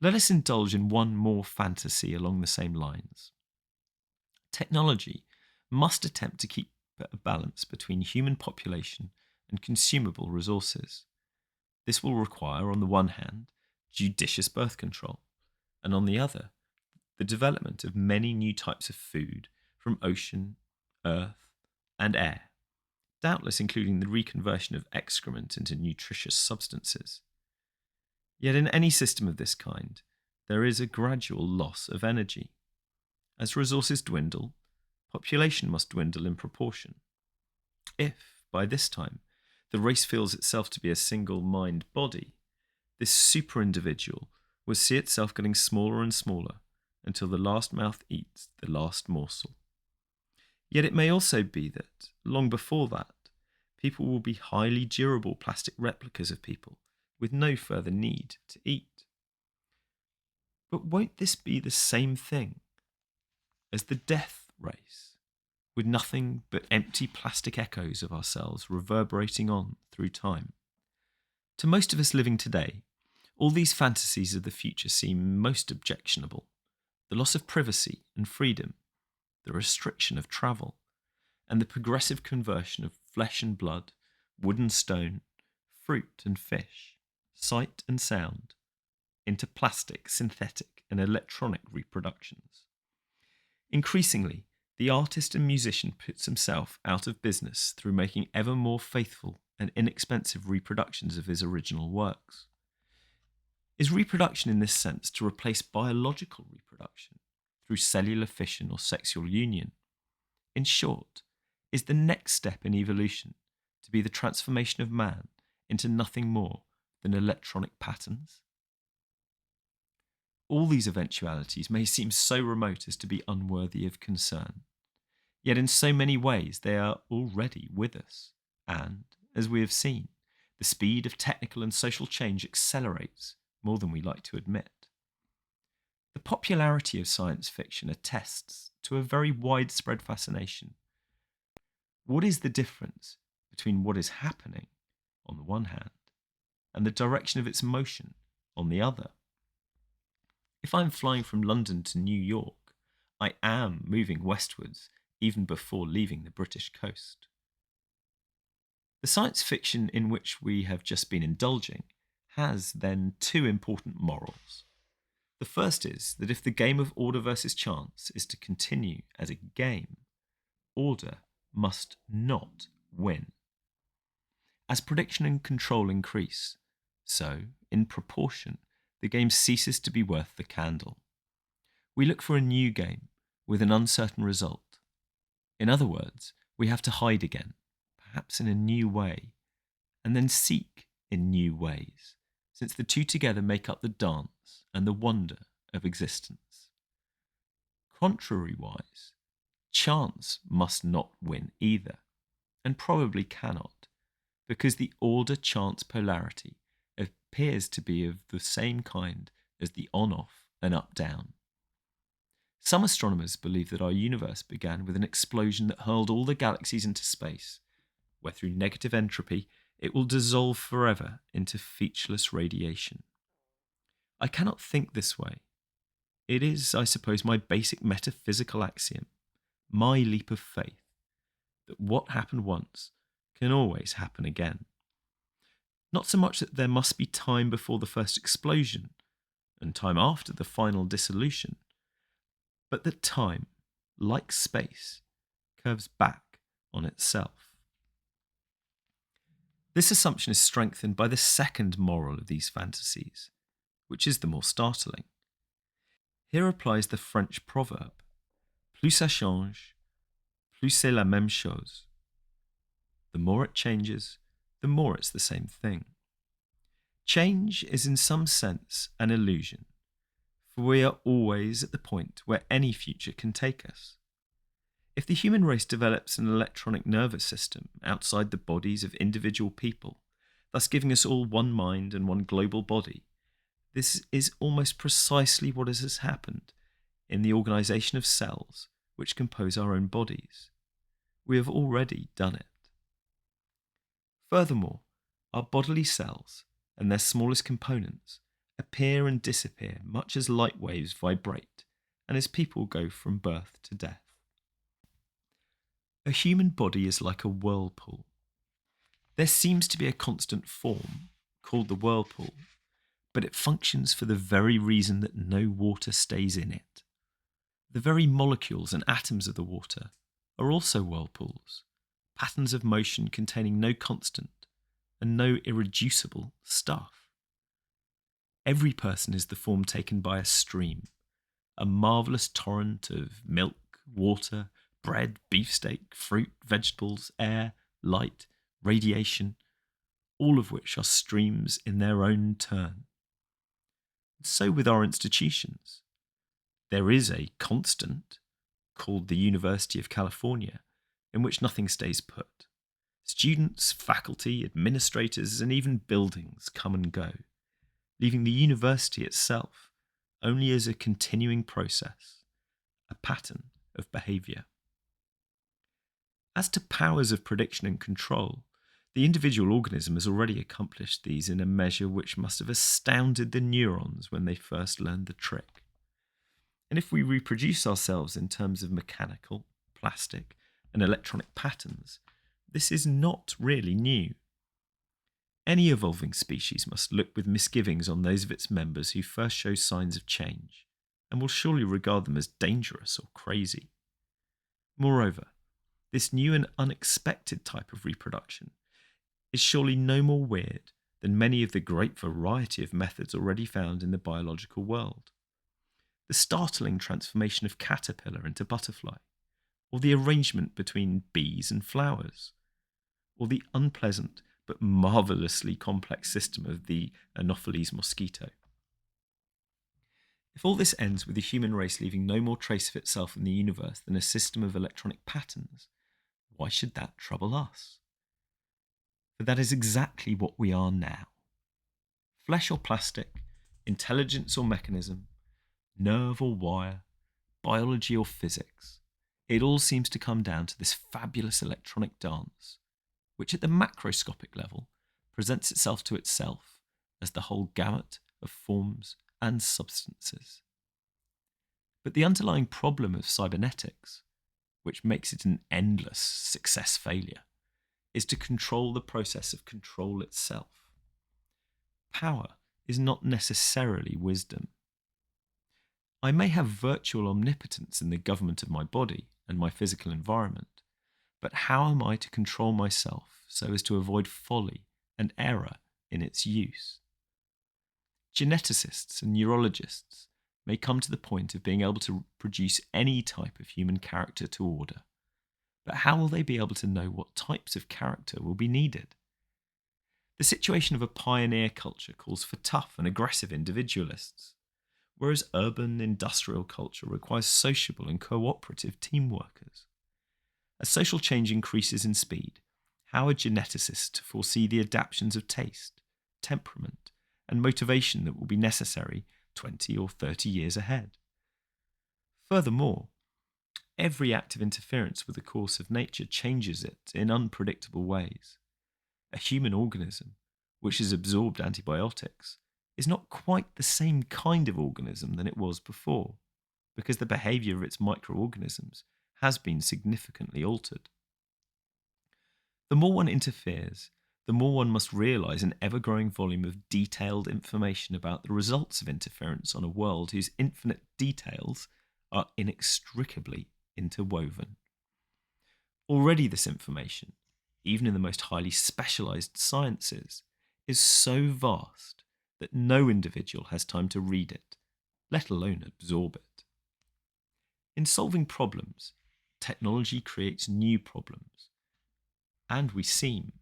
Let us indulge in one more fantasy along the same lines. Technology must attempt to keep a balance between human population and consumable resources. This will require, on the one hand, judicious birth control, and on the other, the development of many new types of food from ocean, earth, and air, doubtless including the reconversion of excrement into nutritious substances. Yet in any system of this kind, there is a gradual loss of energy. As resources dwindle, population must dwindle in proportion. If, by this time, the race feels itself to be a single mind body, this super individual will see itself getting smaller and smaller until the last mouth eats the last morsel. Yet it may also be that, long before that, people will be highly durable plastic replicas of people with no further need to eat. But won't this be the same thing as the death race, with nothing but empty plastic echoes of ourselves reverberating on through time? To most of us living today, all these fantasies of the future seem most objectionable. The loss of privacy and freedom, the restriction of travel, and the progressive conversion of flesh and blood, wood and stone, fruit and fish, sight and sound, into plastic, synthetic, and electronic reproductions. Increasingly, the artist and musician puts himself out of business through making ever more faithful and inexpensive reproductions of his original works. Is reproduction in this sense to replace biological reproduction through cellular fission or sexual union? In short, is the next step in evolution to be the transformation of man into nothing more than electronic patterns? All these eventualities may seem so remote as to be unworthy of concern, yet in so many ways they are already with us, and, as we have seen, the speed of technical and social change accelerates more than we like to admit. The popularity of science fiction attests to a very widespread fascination. What is the difference between what is happening, on the one hand, and the direction of its motion, on the other? If I'm flying from London to New York, I am moving westwards even before leaving the British coast. The science fiction in which we have just been indulging has then two important morals. The first is that if the game of order versus chance is to continue as a game, order must not win. As prediction and control increase, so, in proportion, the game ceases to be worth the candle. We look for a new game with an uncertain result. In other words, we have to hide again, perhaps in a new way, and then seek in new ways, since the two together make up the dance and the wonder of existence. Contrariwise, chance must not win either, and probably cannot, because the order-chance polarity appears to be of the same kind as the on-off and up-down. Some astronomers believe that our universe began with an explosion that hurled all the galaxies into space, where through negative entropy it will dissolve forever into featureless radiation. I cannot think this way. It is, I suppose, my basic metaphysical axiom, my leap of faith, that what happened once can always happen again. Not so much that there must be time before the first explosion and time after the final dissolution, but that time, like space, curves back on itself. This assumption is strengthened by the second moral of these fantasies, which is the more startling. Here applies the French proverb, plus ça change, plus c'est la même chose. The more it changes, the more it's the same thing. Change is in some sense an illusion, for we are always at the point where any future can take us. If the human race develops an electronic nervous system outside the bodies of individual people, thus giving us all one mind and one global body, this is almost precisely what has happened in the organisation of cells which compose our own bodies. We have already done it. Furthermore, our bodily cells and their smallest components appear and disappear much as light waves vibrate and as people go from birth to death. A human body is like a whirlpool. There seems to be a constant form, called the whirlpool, but it functions for the very reason that no water stays in it. The very molecules and atoms of the water are also whirlpools, patterns of motion containing no constant and no irreducible stuff. Every person is the form taken by a stream, a marvellous torrent of milk, water, bread, beefsteak, fruit, vegetables, air, light, radiation, all of which are streams in their own turn. So with our institutions. There is a constant, called the University of California, in which nothing stays put. Students, faculty, administrators, and even buildings come and go, leaving the university itself only as a continuing process, a pattern of behaviour. As to powers of prediction and control, the individual organism has already accomplished these in a measure which must have astounded the neurons when they first learned the trick. And if we reproduce ourselves in terms of mechanical, plastic, and electronic patterns, this is not really new. Any evolving species must look with misgivings on those of its members who first show signs of change, and will surely regard them as dangerous or crazy. Moreover, this new and unexpected type of reproduction is surely no more weird than many of the great variety of methods already found in the biological world. The startling transformation of caterpillar into butterfly, or the arrangement between bees and flowers, or the unpleasant but marvellously complex system of the Anopheles mosquito. If all this ends with the human race leaving no more trace of itself in the universe than a system of electronic patterns, why should that trouble us? For that is exactly what we are now. Flesh or plastic, intelligence or mechanism, nerve or wire, biology or physics, it all seems to come down to this fabulous electronic dance, which at the macroscopic level presents itself to itself as the whole gamut of forms and substances. But the underlying problem of cybernetics, which makes it an endless success-failure, is to control the process of control itself. Power is not necessarily wisdom. I may have virtual omnipotence in the government of my body and my physical environment, but how am I to control myself so as to avoid folly and error in its use? Geneticists and neurologists may come to the point of being able to produce any type of human character to order, but how will they be able to know what types of character will be needed? The situation of a pioneer culture calls for tough and aggressive individualists, whereas urban industrial culture requires sociable and cooperative team workers. As social change increases in speed, how are geneticists to foresee the adaptations of taste, temperament, and motivation that will be necessary 20 or 30 years ahead? Furthermore, every act of interference with the course of nature changes it in unpredictable ways. A human organism, which has absorbed antibiotics, is not quite the same kind of organism than it was before, because the behaviour of its microorganisms has been significantly altered. The more one interferes, the more one must realise an ever-growing volume of detailed information about the results of interference on a world whose infinite details are inextricably interwoven. Already this information, even in the most highly specialised sciences, is so vast that no individual has time to read it, let alone absorb it. In solving problems, technology creates new problems, and we seem,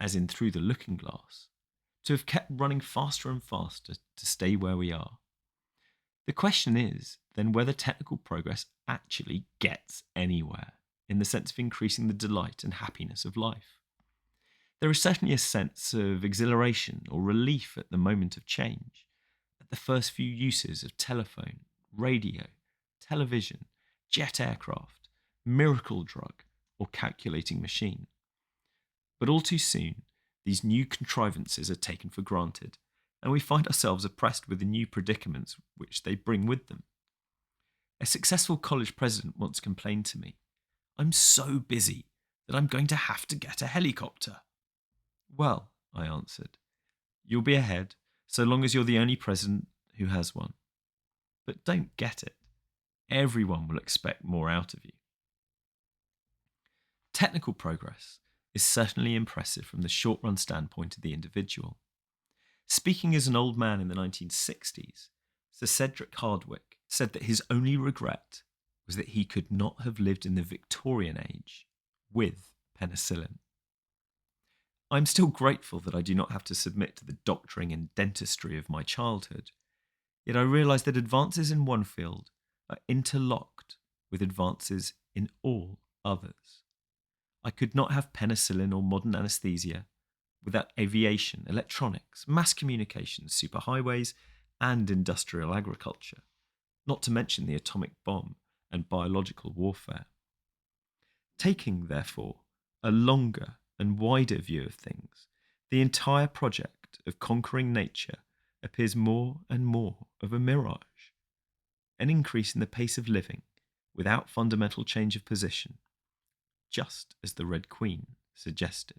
as in Through the Looking Glass, to have kept running faster and faster to stay where we are. The question is then whether technical progress actually gets anywhere, in the sense of increasing the delight and happiness of life. There is certainly a sense of exhilaration or relief at the moment of change, at the first few uses of telephone, radio, television, jet aircraft, miracle drug, or calculating machine. But all too soon, these new contrivances are taken for granted, and we find ourselves oppressed with the new predicaments which they bring with them. A successful college president once complained to me, "I'm so busy that I'm going to have to get a helicopter." "Well," I answered, "you'll be ahead so long as you're the only president who has one. But don't get it. Everyone will expect more out of you." Technical progress is certainly impressive from the short-run standpoint of the individual. Speaking as an old man in the 1960s, Sir Cedric Hardwicke said that his only regret was that he could not have lived in the Victorian age with penicillin. I'm still grateful that I do not have to submit to the doctoring and dentistry of my childhood, yet I realise that advances in one field are interlocked with advances in all others. I could not have penicillin or modern anaesthesia without aviation, electronics, mass communications, superhighways, and industrial agriculture, not to mention the atomic bomb and biological warfare. Taking, therefore, a longer and wider view of things, the entire project of conquering nature appears more and more of a mirage, an increase in the pace of living without fundamental change of position, just as the Red Queen suggested.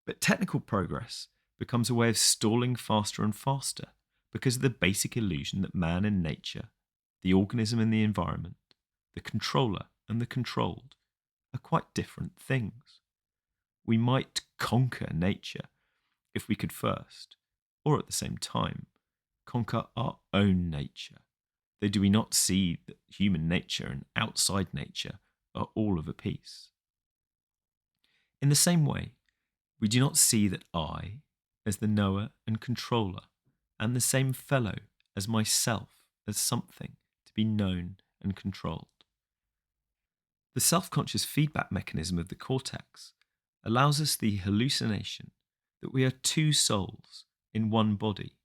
But technical progress becomes a way of stalling faster and faster because of the basic illusion that man and nature, the organism and the environment, the controller and the controlled, are quite different things. We might conquer nature if we could first, or at the same time, conquer our own nature. Though do we not see that human nature and outside nature are all of a piece? In the same way, we do not see that I, as the knower and controller, and the same fellow as myself as something to be known and controlled. The self-conscious feedback mechanism of the cortex allows us the hallucination that we are two souls in one body,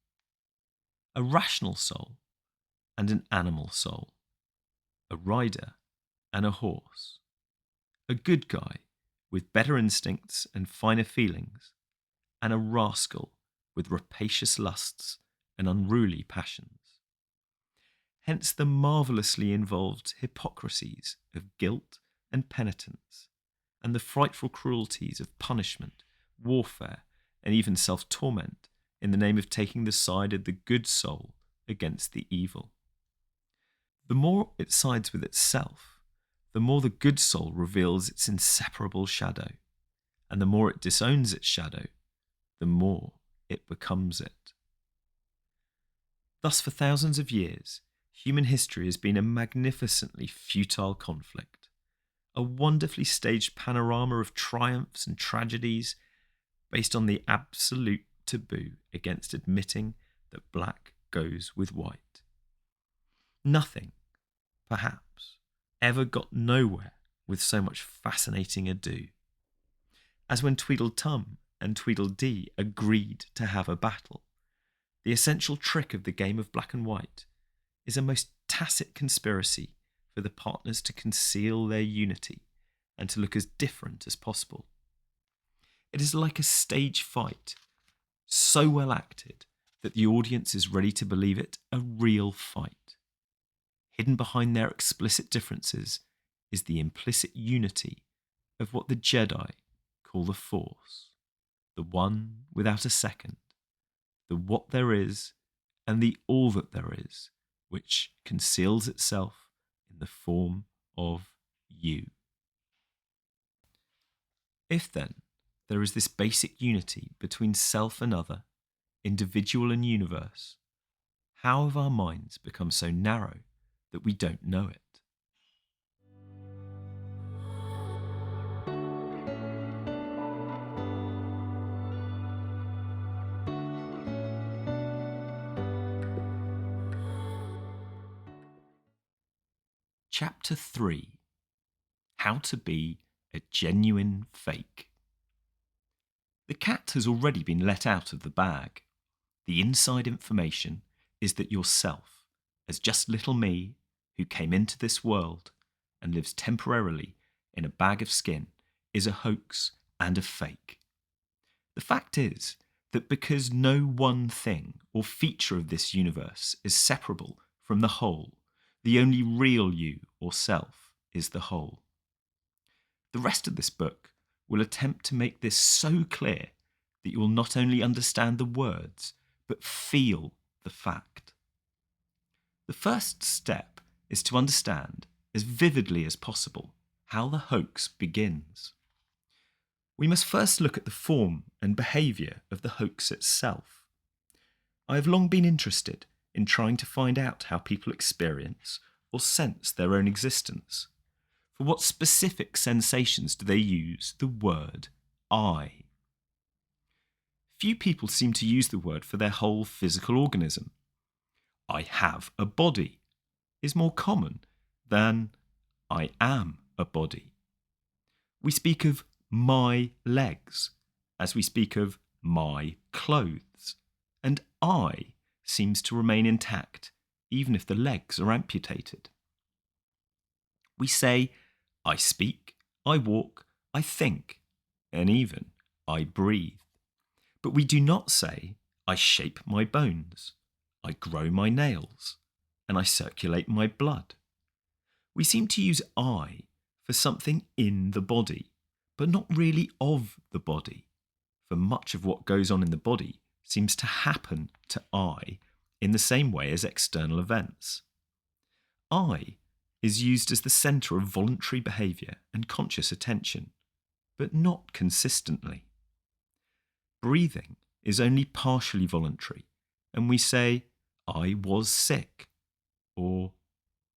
a rational soul and an animal soul, a rider and a horse, a good guy with better instincts and finer feelings, and a rascal with rapacious lusts and unruly passions. Hence the marvellously involved hypocrisies of guilt and penitence, and the frightful cruelties of punishment, warfare, and even self-torment in the name of taking the side of the good soul against the evil. The more it sides with itself, the more the good soul reveals its inseparable shadow, and the more it disowns its shadow, the more it becomes it. Thus, for thousands of years, human history has been a magnificently futile conflict, a wonderfully staged panorama of triumphs and tragedies based on the absolute taboo against admitting that black goes with white. Nothing, perhaps, ever got nowhere with so much fascinating ado as when Tweedledum and Tweedledee agreed to have a battle. The essential trick of the game of black and white is a most tacit conspiracy for the partners to conceal their unity and to look as different as possible. It is like a stage fight, so well acted that the audience is ready to believe it a real fight. Hidden behind their explicit differences is the implicit unity of what the Jedi call the Force, the one without a second, the what there is and the all that there is, which conceals itself in the form of you. If then there is this basic unity between self and other, individual and universe, how have our minds become so narrow that we don't know it? Chapter 3: How to be a genuine fake. The cat has already been let out of the bag. The inside information is that yourself, as just little me, who came into this world and lives temporarily in a bag of skin, is a hoax and a fake. The fact is that because no one thing or feature of this universe is separable from the whole, the only real you or self is the whole. The rest of this book will attempt to make this so clear that you will not only understand the words, but feel the fact. The first step is to understand, as vividly as possible, how the hoax begins. We must first look at the form and behaviour of the hoax itself. I have long been interested in trying to find out how people experience or sense their own existence. For what specific sensations do they use the word I? Few people seem to use the word for their whole physical organism. I have a body is more common than I am a body. We speak of my legs as we speak of my clothes, and I seems to remain intact even if the legs are amputated. We say I speak, I walk, I think, and even I breathe. But we do not say I shape my bones, I grow my nails, and I circulate my blood. We seem to use I for something in the body, but not really of the body, for much of what goes on in the body seems to happen to I in the same way as external events. I is used as the centre of voluntary behaviour and conscious attention, but not consistently. Breathing is only partially voluntary, and we say, I was sick, or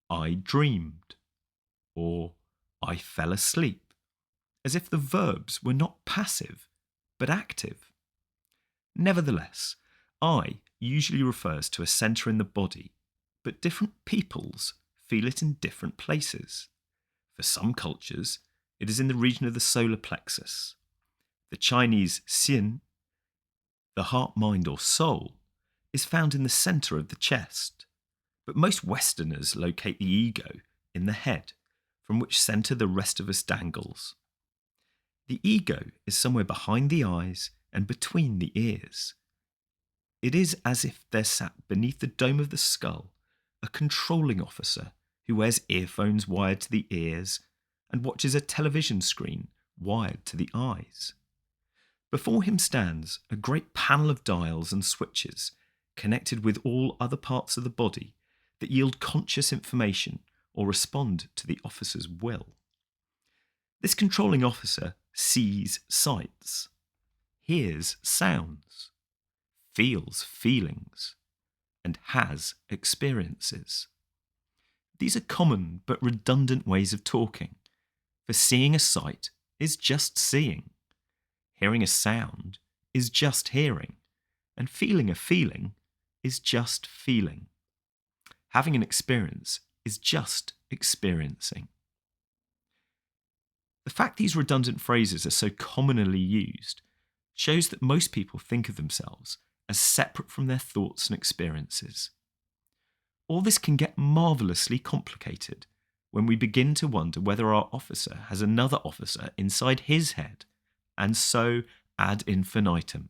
I dreamed, or I fell asleep, as if the verbs were not passive, but active. Nevertheless, I usually refers to a centre in the body, but different peoples feel it in different places. For some cultures, it is in the region of the solar plexus. The Chinese Xin, the heart, mind, or soul, is found in the centre of the chest, but most Westerners locate the ego in the head, from which centre the rest of us dangles. The ego is somewhere behind the eyes and between the ears. It is as if there sat beneath the dome of the skull a controlling officer who wears earphones wired to the ears and watches a television screen wired to the eyes. Before him stands a great panel of dials and switches connected with all other parts of the body that yield conscious information or respond to the officer's will. This controlling officer sees sights, hears sounds, feels feelings, and has experiences. These are common but redundant ways of talking, for seeing a sight is just seeing, hearing a sound is just hearing, and feeling a feeling is just feeling. Having an experience is just experiencing. The fact these redundant phrases are so commonly used shows that most people think of themselves as separate from their thoughts and experiences. All this can get marvellously complicated when we begin to wonder whether our officer has another officer inside his head, and so ad infinitum.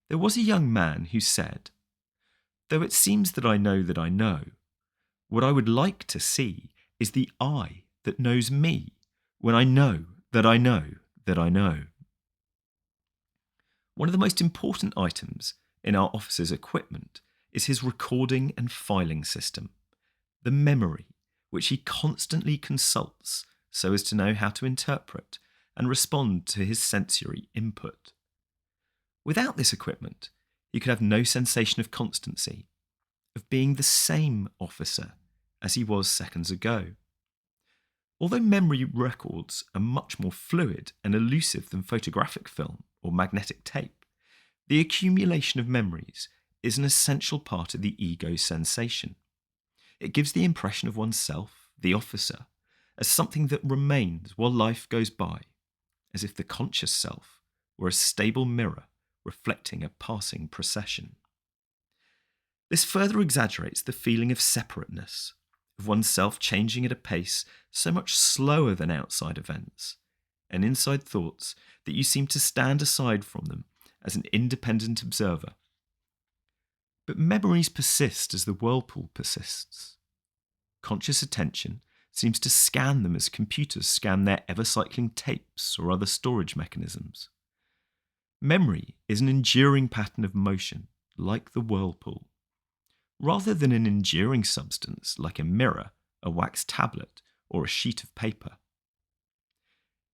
There was a young man who said, "Though it seems that I know, what I would like to see is the I that knows me when I know that I know that I know." One of the most important items in our officer's equipment is his recording and filing system, the memory, which he constantly consults so as to know how to interpret and respond to his sensory input. Without this equipment, he could have no sensation of constancy, of being the same officer as he was seconds ago. Although memory records are much more fluid and elusive than photographic film or magnetic tape, the accumulation of memories is an essential part of the ego's sensation. It gives the impression of oneself, the officer, as something that remains while life goes by, as if the conscious self were a stable mirror reflecting a passing procession. This further exaggerates the feeling of separateness, of oneself changing at a pace so much slower than outside events, and inside thoughts that you seem to stand aside from them as an independent observer. But memories persist as the whirlpool persists. Conscious attention seems to scan them as computers scan their ever-cycling tapes or other storage mechanisms. Memory is an enduring pattern of motion, like the whirlpool. Rather than an enduring substance like a mirror, a wax tablet, or a sheet of paper.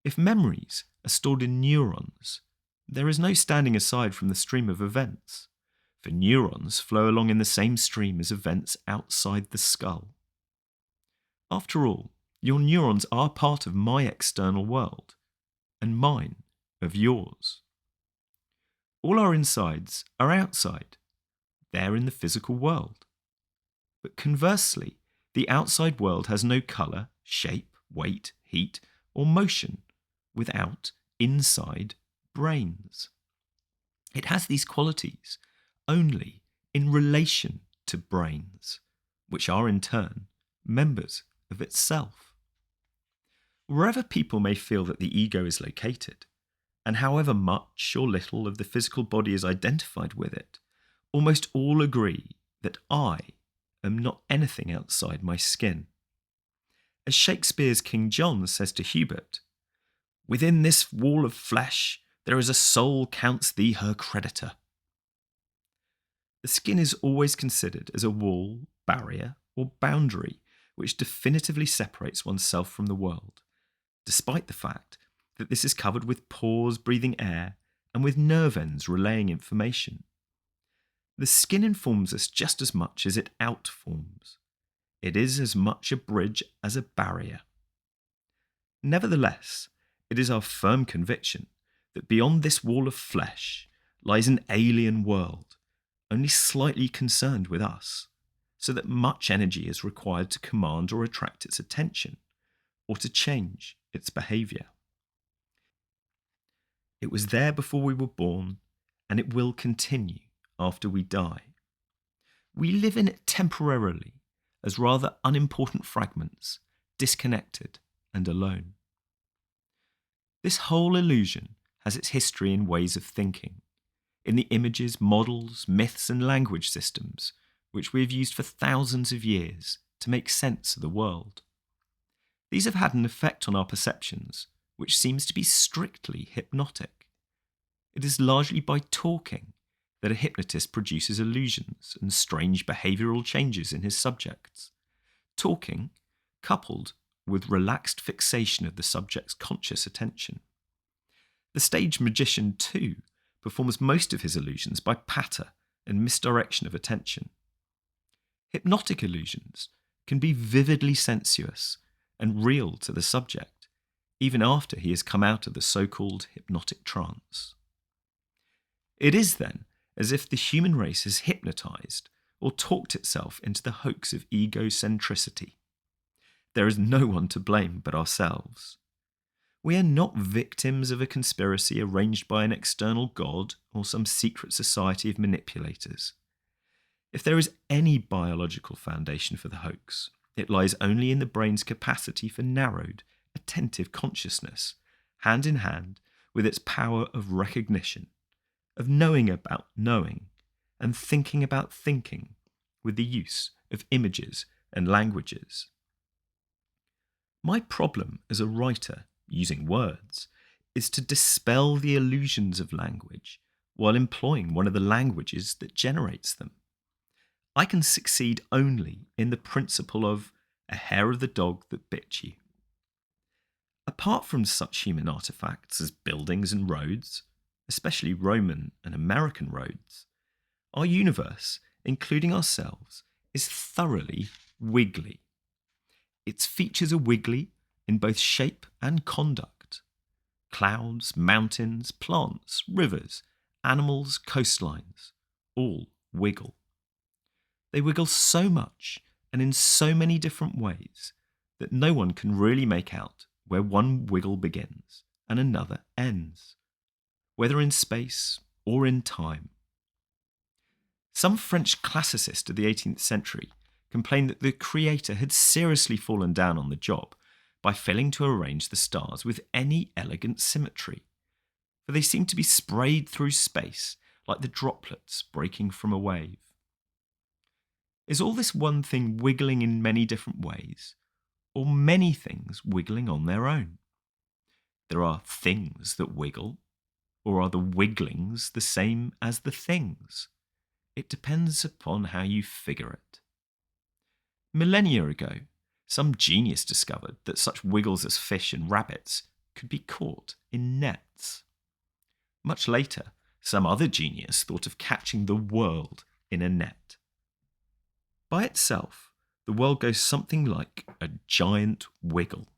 If memories are stored in neurons, there is no standing aside from the stream of events, for neurons flow along in the same stream as events outside the skull. After all, your neurons are part of my external world, and mine of yours. All our insides are outside. They're in the physical world. But conversely, the outside world has no colour, shape, weight, heat, or motion without inside brains. It has these qualities only in relation to brains, which are in turn members of itself. Wherever people may feel that the ego is located, and however much or little of the physical body is identified with it, almost all agree that I am not anything outside my skin. As Shakespeare's King John says to Hubert, "Within this wall of flesh there is a soul counts thee her creditor." The skin is always considered as a wall, barrier, or boundary which definitively separates oneself from the world, despite the fact that this is covered with pores breathing air and with nerve ends relaying information. The skin informs us just as much as it outforms. It is as much a bridge as a barrier. Nevertheless, it is our firm conviction that beyond this wall of flesh lies an alien world, only slightly concerned with us, so that much energy is required to command or attract its attention, or to change its behaviour. It was there before we were born, and it will continue after we die. We live in it temporarily as rather unimportant fragments, disconnected and alone. This whole illusion has its history in ways of thinking, in the images, models, myths and language systems which we have used for thousands of years to make sense of the world. These have had an effect on our perceptions, which seems to be strictly hypnotic. It is largely by talking that a hypnotist produces illusions and strange behavioural changes in his subjects. Talking, coupled with relaxed fixation of the subject's conscious attention. The stage magician, too, performs most of his illusions by patter and misdirection of attention. Hypnotic illusions can be vividly sensuous and real to the subject, even after he has come out of the so-called hypnotic trance. It is then as if the human race has hypnotised or talked itself into the hoax of egocentricity. There is no one to blame but ourselves. We are not victims of a conspiracy arranged by an external god or some secret society of manipulators. If there is any biological foundation for the hoax, it lies only in the brain's capacity for narrowed, attentive consciousness, hand in hand with its power of recognition, of knowing about knowing, and thinking about thinking, with the use of images and languages. My problem as a writer, using words, is to dispel the illusions of language while employing one of the languages that generates them. I can succeed only in the principle of a hair of the dog that bit you. Apart from such human artefacts as buildings and roads, especially Roman and American roads, our universe, including ourselves, is thoroughly wiggly. Its features are wiggly in both shape and conduct. Clouds, mountains, plants, rivers, animals, coastlines, all wiggle. They wiggle so much and in so many different ways that no one can really make out where one wiggle begins and another ends, whether in space or in time. Some French classicist of the 18th century complained that the creator had seriously fallen down on the job by failing to arrange the stars with any elegant symmetry, for they seemed to be sprayed through space like the droplets breaking from a wave. Is all this one thing wiggling in many different ways, or many things wiggling on their own? There are things that wiggle, or are the wigglings the same as the things? It depends upon how you figure it. Millennia ago, Some genius discovered that such wiggles as fish and rabbits could be caught in nets. Much later, some other genius thought of catching the world in a net. By itself, the world goes something like a giant wiggle.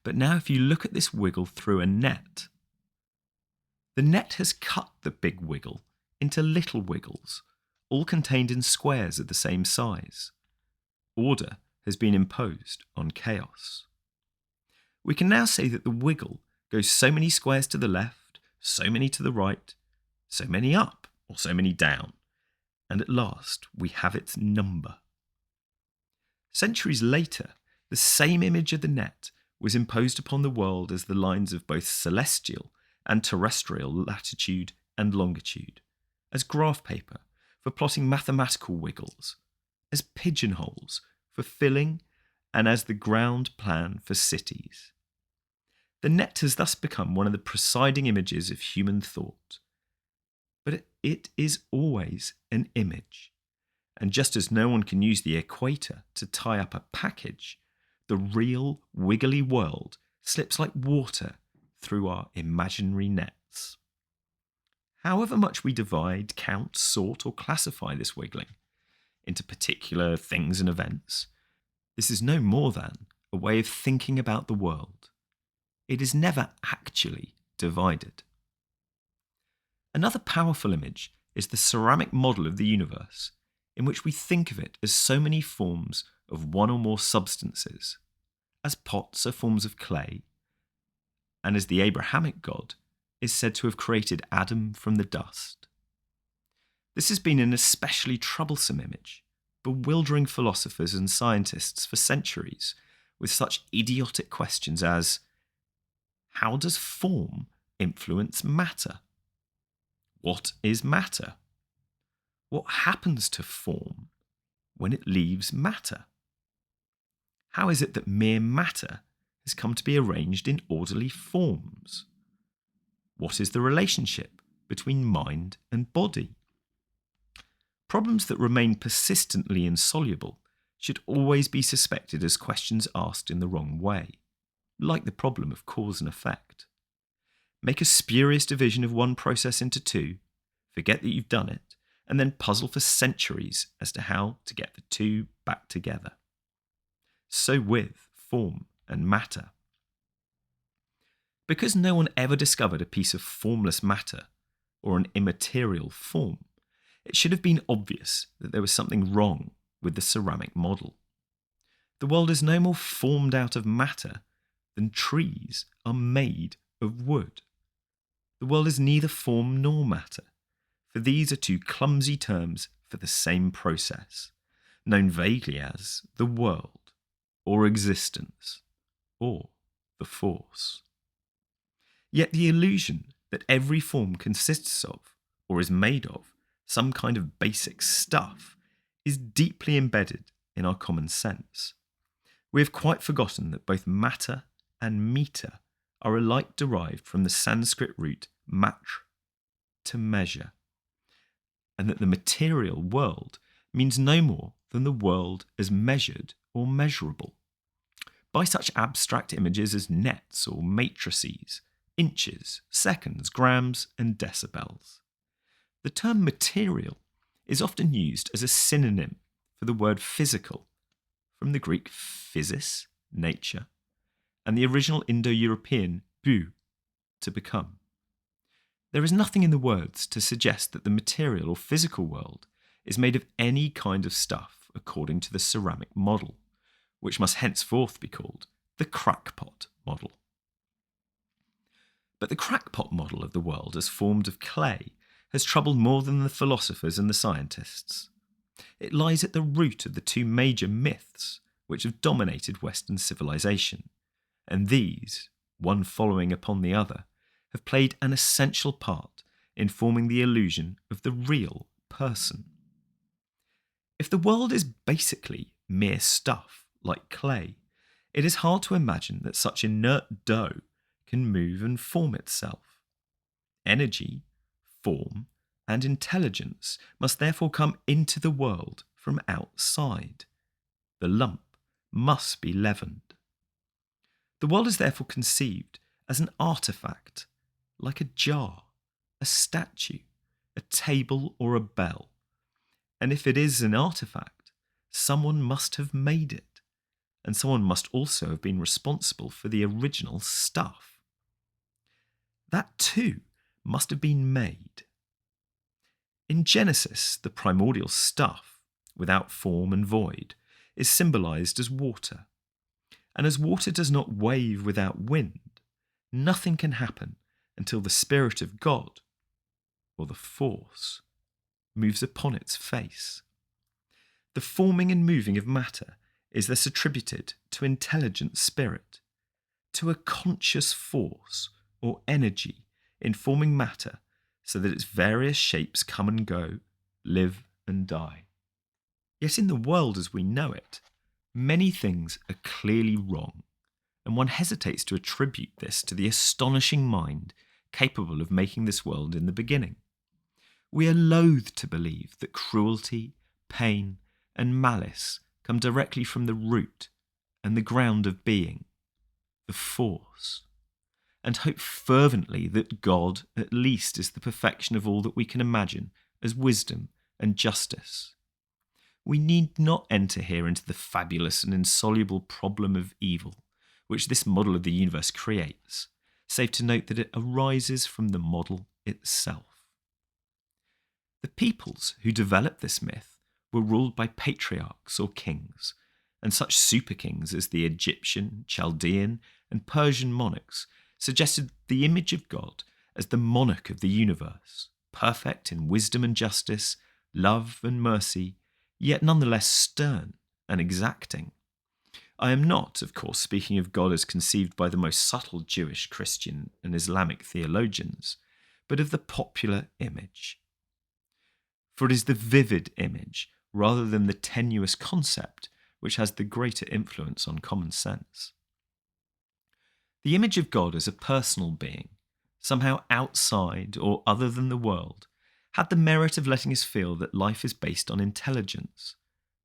But now if you look at this wiggle through a net, the net has cut the big wiggle into little wiggles, all contained in squares of the same size. Order has been imposed on chaos. We can now say that the wiggle goes so many squares to the left, so many to the right, so many up, or so many down, and at last we have its number. Centuries later, the same image of the net was imposed upon the world as the lines of both celestial and terrestrial latitude and longitude, as graph paper for plotting mathematical wiggles, as pigeonholes for filling, and as the ground plan for cities. The net has thus become one of the presiding images of human thought. But it is always an image, and just as no one can use the equator to tie up a package, the real wiggly world slips like water through our imaginary nets. However much we divide, count, sort, or classify this wiggling into particular things and events, this is no more than a way of thinking about the world. It is never actually divided. Another powerful image is the ceramic model of the universe, in which we think of it as so many forms of one or more substances, as pots are forms of clay, and as the Abrahamic God is said to have created Adam from the dust. This has been an especially troublesome image, bewildering philosophers and scientists for centuries with such idiotic questions as, how does form influence matter? What is matter? What happens to form when it leaves matter? How is it that mere matter has come to be arranged in orderly forms? What is the relationship between mind and body? Problems that remain persistently insoluble should always be suspected as questions asked in the wrong way, like the problem of cause and effect. Make a spurious division of one process into two, forget that you've done it, and then puzzle for centuries as to how to get the two back together. So with form and matter. Because no one ever discovered a piece of formless matter or an immaterial form, it should have been obvious that there was something wrong with the ceramic model. The world is no more formed out of matter than trees are made of wood. The world is neither form nor matter, for these are two clumsy terms for the same process, known vaguely as the world, or existence, or the force. Yet the illusion that every form consists of, or is made of, some kind of basic stuff is deeply embedded in our common sense. We have quite forgotten that both matter and meter are alike derived from the Sanskrit root matra, to measure, and that the material world means no more than the world as measured or measurable, by such abstract images as nets or matrices, inches, seconds, grams, and decibels. The term material is often used as a synonym for the word physical, from the Greek physis, nature, and the original Indo-European bou, to become. There is nothing in the words to suggest that the material or physical world is made of any kind of stuff according to the ceramic model, which must henceforth be called the crackpot model. But the crackpot model of the world as formed of clay has troubled more than the philosophers and the scientists. It lies at the root of the two major myths which have dominated Western civilization, and these, one following upon the other, have played an essential part in forming the illusion of the real person. If the world is basically mere stuff, like clay, it is hard to imagine that such inert dough can move and form itself. Energy, form, and intelligence must therefore come into the world from outside. The lump must be leavened. The world is therefore conceived as an artifact, like a jar, a statue, a table, or a bell. And if it is an artifact, someone must have made it, and someone must also have been responsible for the original stuff. That too must have been made. In Genesis, the primordial stuff, without form and void, is symbolized as water. And as water does not wave without wind, nothing can happen until the Spirit of God, or the Force, moves upon its face. The forming and moving of matter is thus attributed to intelligent spirit, to a conscious force or energy in forming matter so that its various shapes come and go, live and die. Yet in the world as we know it, many things are clearly wrong, and one hesitates to attribute this to the astonishing mind capable of making this world in the beginning. We are loath to believe that cruelty, pain, and malice come directly from the root and the ground of being, the force, and hope fervently that God at least is the perfection of all that we can imagine as wisdom and justice. We need not enter here into the fabulous and insoluble problem of evil, which this model of the universe creates, save to note that it arises from the model itself. The peoples who developed this myth were ruled by patriarchs or kings, and such super kings as the Egyptian, Chaldean, and Persian monarchs suggested the image of God as the monarch of the universe, perfect in wisdom and justice, love and mercy, yet nonetheless stern and exacting. I am not, of course, speaking of God as conceived by the most subtle Jewish, Christian, and Islamic theologians, but of the popular image. For it is the vivid image, rather than the tenuous concept, which has the greater influence on common sense. The image of God as a personal being, somehow outside or other than the world, had the merit of letting us feel that life is based on intelligence,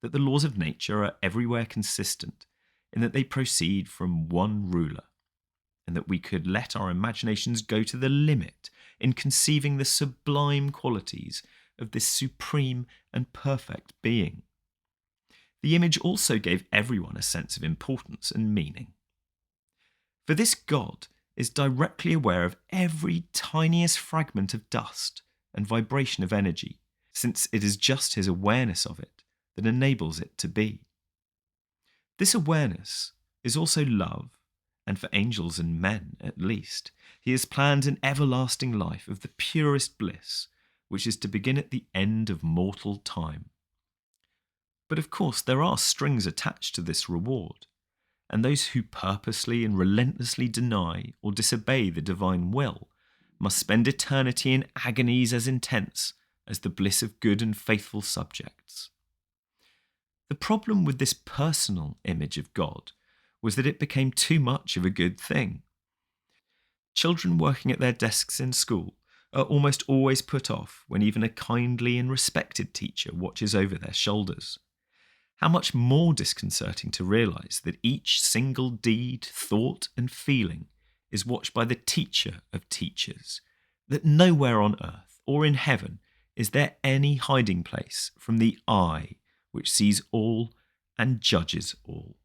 that the laws of nature are everywhere consistent, in that they proceed from one ruler, and that we could let our imaginations go to the limit in conceiving the sublime qualities of this supreme and perfect being. The image also gave everyone a sense of importance and meaning. For this God is directly aware of every tiniest fragment of dust and vibration of energy, since it is just his awareness of it that enables it to be. This awareness is also love, and for angels and men at least, he has planned an everlasting life of the purest bliss, which is to begin at the end of mortal time. But of course there are strings attached to this reward, and those who purposely and relentlessly deny or disobey the divine will must spend eternity in agonies as intense as the bliss of good and faithful subjects. The problem with this personal image of God was that it became too much of a good thing. Children working at their desks in school are almost always put off when even a kindly and respected teacher watches over their shoulders. How much more disconcerting to realise that each single deed, thought, and feeling is watched by the teacher of teachers, that nowhere on earth or in heaven is there any hiding place from the eye which sees all and judges all.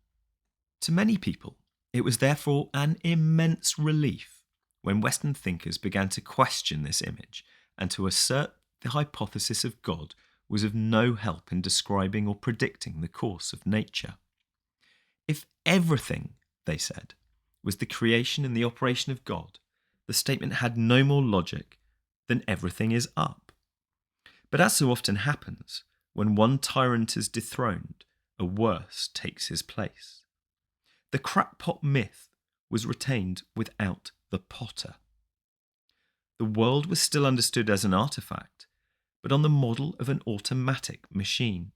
To many people, it was therefore an immense relief when Western thinkers began to question this image and to assert the hypothesis of God was of no help in describing or predicting the course of nature. If everything, they said, was the creation and the operation of God, the statement had no more logic than everything is up. But as so often happens, when one tyrant is dethroned, a worse takes his place. The crackpot myth was retained without the potter. The world was still understood as an artifact, but on the model of an automatic machine.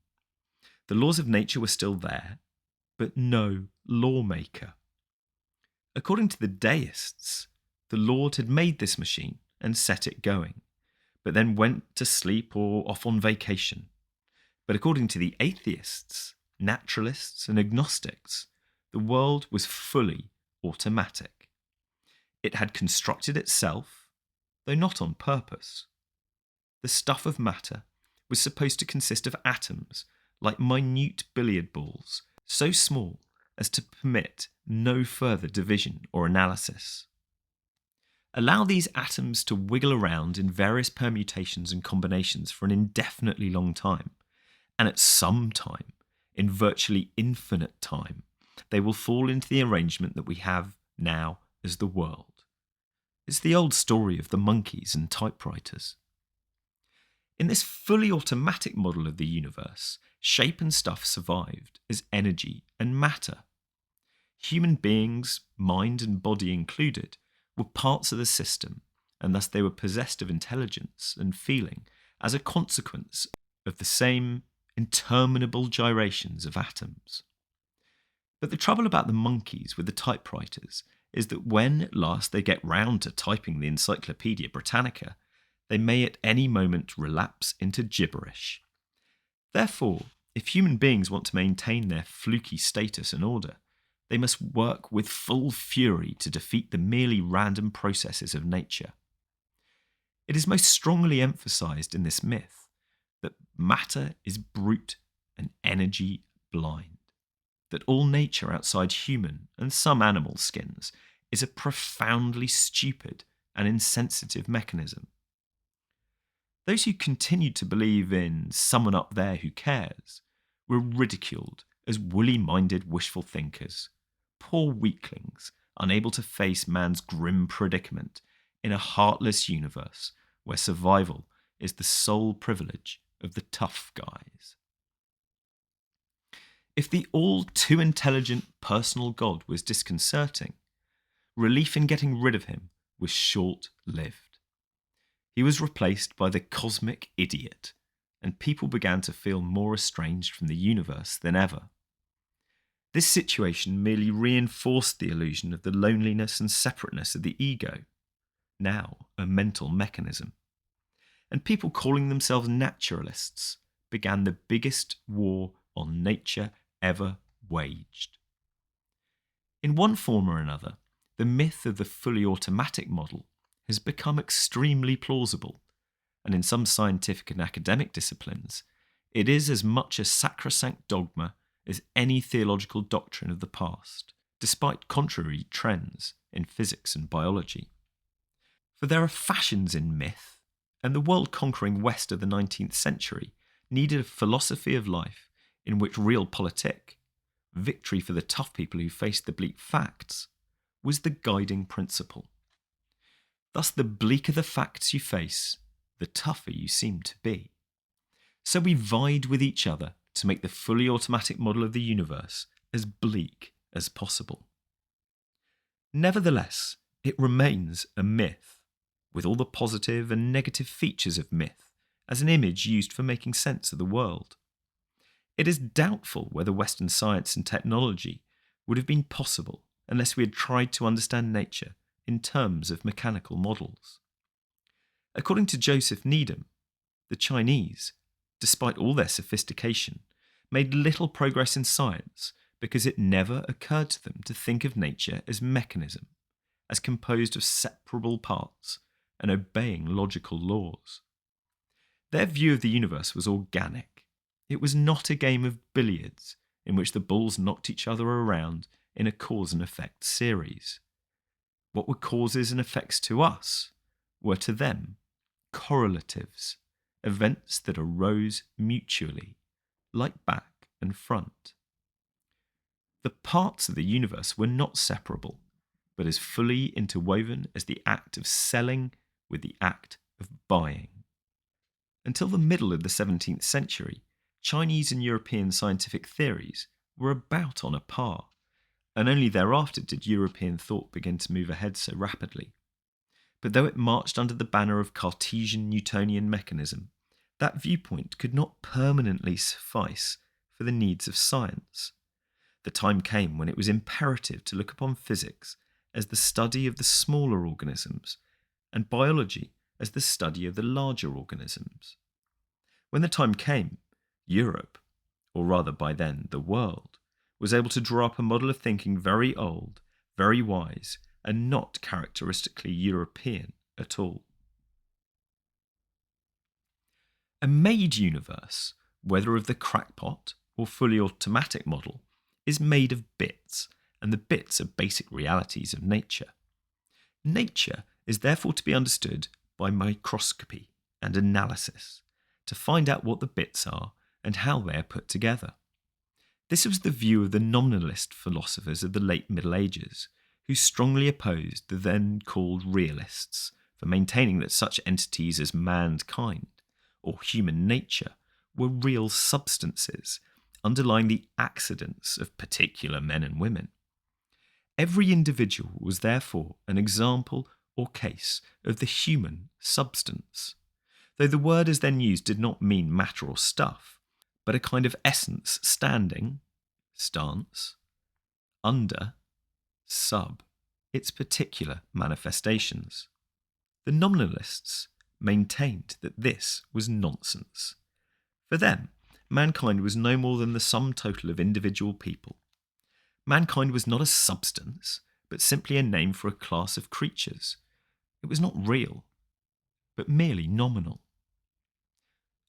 The laws of nature were still there, but no lawmaker. According to the deists, the Lord had made this machine and set it going, but then went to sleep or off on vacation. But according to the atheists, naturalists and agnostics, the world was fully automatic. It had constructed itself, though not on purpose. The stuff of matter was supposed to consist of atoms like minute billiard balls, so small as to permit no further division or analysis. Allow these atoms to wiggle around in various permutations and combinations for an indefinitely long time, and at some time, in virtually infinite time, they will fall into the arrangement that we have now as the world. It's the old story of the monkeys and typewriters. In this fully automatic model of the universe, shape and stuff survived as energy and matter. Human beings, mind and body included, were parts of the system, and thus they were possessed of intelligence and feeling as a consequence of the same interminable gyrations of atoms. But the trouble about the monkeys with the typewriters is that when at last they get round to typing the Encyclopaedia Britannica, they may at any moment relapse into gibberish. Therefore, if human beings want to maintain their fluky status and order, they must work with full fury to defeat the merely random processes of nature. It is most strongly emphasised in this myth that matter is brute and energy blind, that all nature outside human and some animal skins is a profoundly stupid and insensitive mechanism. Those who continued to believe in someone up there who cares were ridiculed as woolly-minded wishful thinkers, poor weaklings unable to face man's grim predicament in a heartless universe where survival is the sole privilege of the tough guys. If the all too intelligent personal God was disconcerting, relief in getting rid of him was short-lived. He was replaced by the cosmic idiot, and people began to feel more estranged from the universe than ever. This situation merely reinforced the illusion of the loneliness and separateness of the ego, now a mental mechanism. And people calling themselves naturalists began the biggest war on nature ever waged. In one form or another, the myth of the fully automatic model has become extremely plausible, and in some scientific and academic disciplines, it is as much a sacrosanct dogma as any theological doctrine of the past, despite contrary trends in physics and biology. For there are fashions in myth, and the world-conquering West of the 19th century needed a philosophy of life in which realpolitik, victory for the tough people who faced the bleak facts, was the guiding principle. Thus, the bleaker the facts you face, the tougher you seem to be. So we vied with each other to make the fully automatic model of the universe as bleak as possible. Nevertheless, it remains a myth, with all the positive and negative features of myth as an image used for making sense of the world. It is doubtful whether Western science and technology would have been possible unless we had tried to understand nature in terms of mechanical models. According to Joseph Needham, the Chinese, despite all their sophistication, made little progress in science because it never occurred to them to think of nature as mechanism, as composed of separable parts and obeying logical laws. Their view of the universe was organic. It was not a game of billiards in which the balls knocked each other around in a cause and effect series. What were causes and effects to us were to them correlatives, events that arose mutually, like back and front. The parts of the universe were not separable, but as fully interwoven as the act of selling with the act of buying. Until the middle of the 17th century, Chinese and European scientific theories were about on a par, and only thereafter did European thought begin to move ahead so rapidly. But though it marched under the banner of Cartesian Newtonian mechanism, that viewpoint could not permanently suffice for the needs of science. The time came when it was imperative to look upon physics as the study of the smaller organisms, and biology as the study of the larger organisms. When the time came, Europe, or rather by then the world, was able to draw up a model of thinking very old, very wise, and not characteristically European at all. A made universe, whether of the crackpot or fully automatic model, is made of bits, and the bits are basic realities of nature. Nature is therefore to be understood by microscopy and analysis, to find out what the bits are and how they are put together. This was the view of the nominalist philosophers of the late Middle Ages, who strongly opposed the then called realists for maintaining that such entities as mankind or human nature were real substances underlying the accidents of particular men and women. Every individual was therefore an example or case of the human substance, though the word as then used did not mean matter or stuff, but a kind of essence standing, stance, under, sub, its particular manifestations. The nominalists maintained that this was nonsense. For them, mankind was no more than the sum total of individual people. Mankind was not a substance, but simply a name for a class of creatures. It was not real, but merely nominal.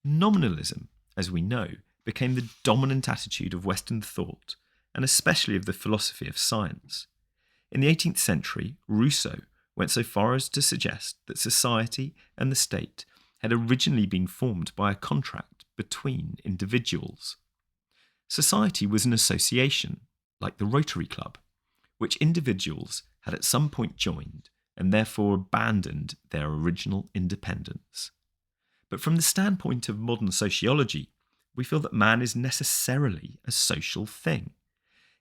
Nominalism, as we know, became the dominant attitude of Western thought, and especially of the philosophy of science. In the 18th century, Rousseau went so far as to suggest that society and the state had originally been formed by a contract between individuals. Society was an association, like the Rotary Club, which individuals had at some point joined and therefore abandoned their original independence. But from the standpoint of modern sociology, we feel that man is necessarily a social thing,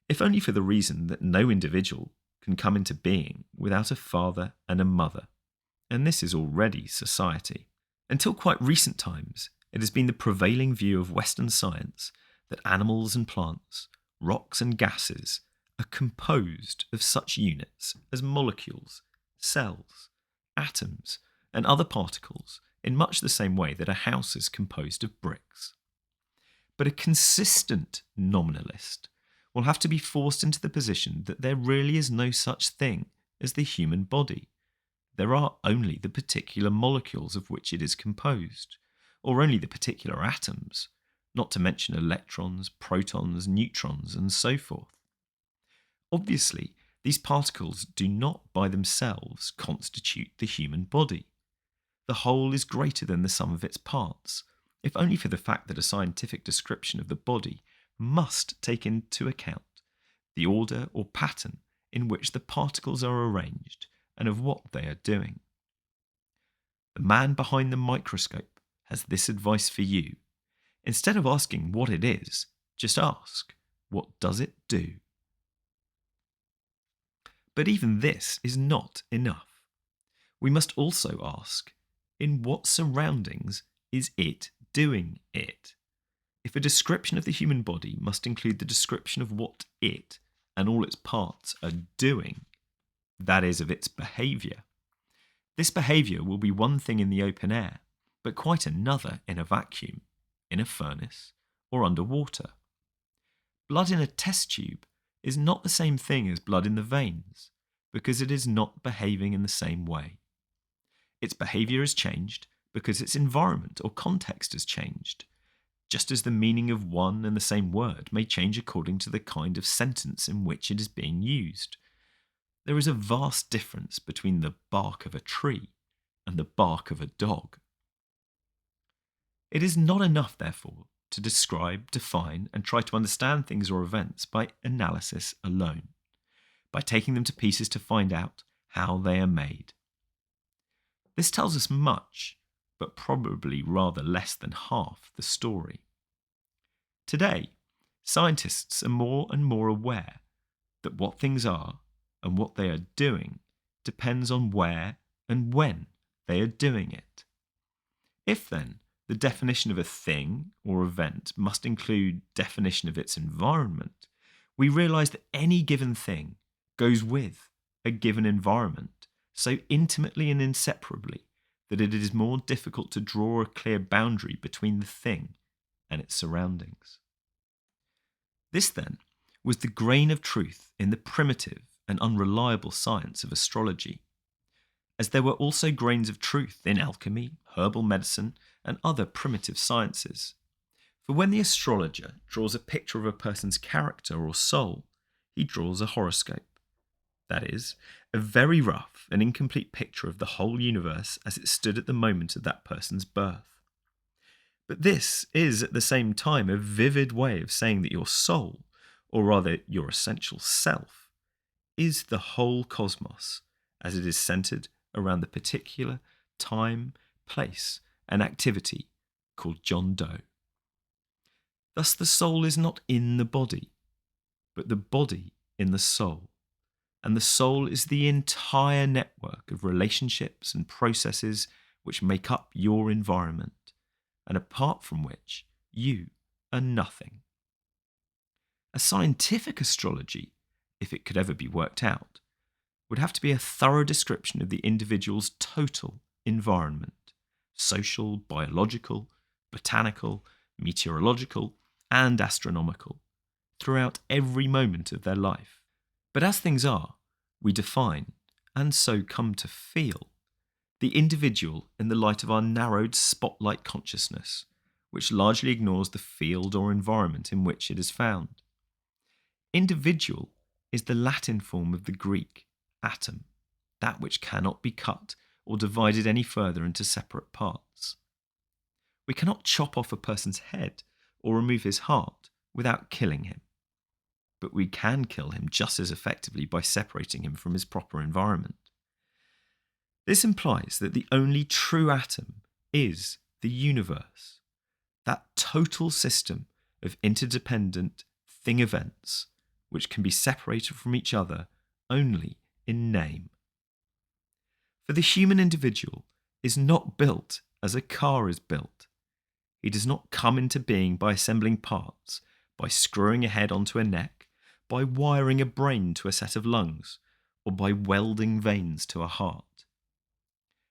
if only for the reason that no individual can come into being without a father and a mother, and this is already society. Until quite recent times, it has been the prevailing view of Western science that animals and plants, rocks and gases are composed of such units as molecules, cells, atoms, and other particles in much the same way that a house is composed of bricks. But a consistent nominalist will have to be forced into the position that there really is no such thing as the human body. There are only the particular molecules of which it is composed, or only the particular atoms, not to mention electrons, protons, neutrons, and so forth. Obviously, these particles do not by themselves constitute the human body. The whole is greater than the sum of its parts, if only for the fact that a scientific description of the body must take into account the order or pattern in which the particles are arranged and of what they are doing. The man behind the microscope has this advice for you. Instead of asking what it is, just ask, what does it do? But even this is not enough. We must also ask, in what surroundings is it doing it? If a description of the human body must include the description of what it and all its parts are doing, that is, of its behaviour, this behaviour will be one thing in the open air, but quite another in a vacuum, in a furnace, or underwater. Blood in a test tube is not the same thing as blood in the veins, because it is not behaving in the same way. Its behaviour has changed because its environment or context has changed, just as the meaning of one and the same word may change according to the kind of sentence in which it is being used. There is a vast difference between the bark of a tree and the bark of a dog. It is not enough, therefore, to describe, define, and try to understand things or events by analysis alone, by taking them to pieces to find out how they are made. This tells us much, but probably rather less than half the story. Today, scientists are more and more aware that what things are and what they are doing depends on where and when they are doing it. If then the definition of a thing or event must include definition of its environment, we realise that any given thing goes with a given environment so intimately and inseparably that it is more difficult to draw a clear boundary between the thing and its surroundings. This, then, was the grain of truth in the primitive and unreliable science of astrology, as there were also grains of truth in alchemy, herbal medicine, and other primitive sciences. For when the astrologer draws a picture of a person's character or soul, he draws a horoscope. That is, a very rough and incomplete picture of the whole universe as it stood at the moment of that person's birth. But this is at the same time a vivid way of saying that your soul, or rather your essential self, is the whole cosmos as it is centered around the particular time, place, and activity called John Doe. Thus the soul is not in the body, but the body in the soul. And the soul is the entire network of relationships and processes which make up your environment, and apart from which you are nothing. A scientific astrology, if it could ever be worked out, would have to be a thorough description of the individual's total environment: social, biological, botanical, meteorological, and astronomical, throughout every moment of their life. But as things are, we define, and so come to feel, the individual in the light of our narrowed spotlight consciousness, which largely ignores the field or environment in which it is found. Individual is the Latin form of the Greek atom, that which cannot be cut or divided any further into separate parts. We cannot chop off a person's head or remove his heart without killing him. But we can kill him just as effectively by separating him from his proper environment. This implies that the only true atom is the universe, that total system of interdependent thing events which can be separated from each other only in name. For the human individual is not built as a car is built. He does not come into being by assembling parts, by screwing a head onto a neck, by wiring a brain to a set of lungs, or by welding veins to a heart.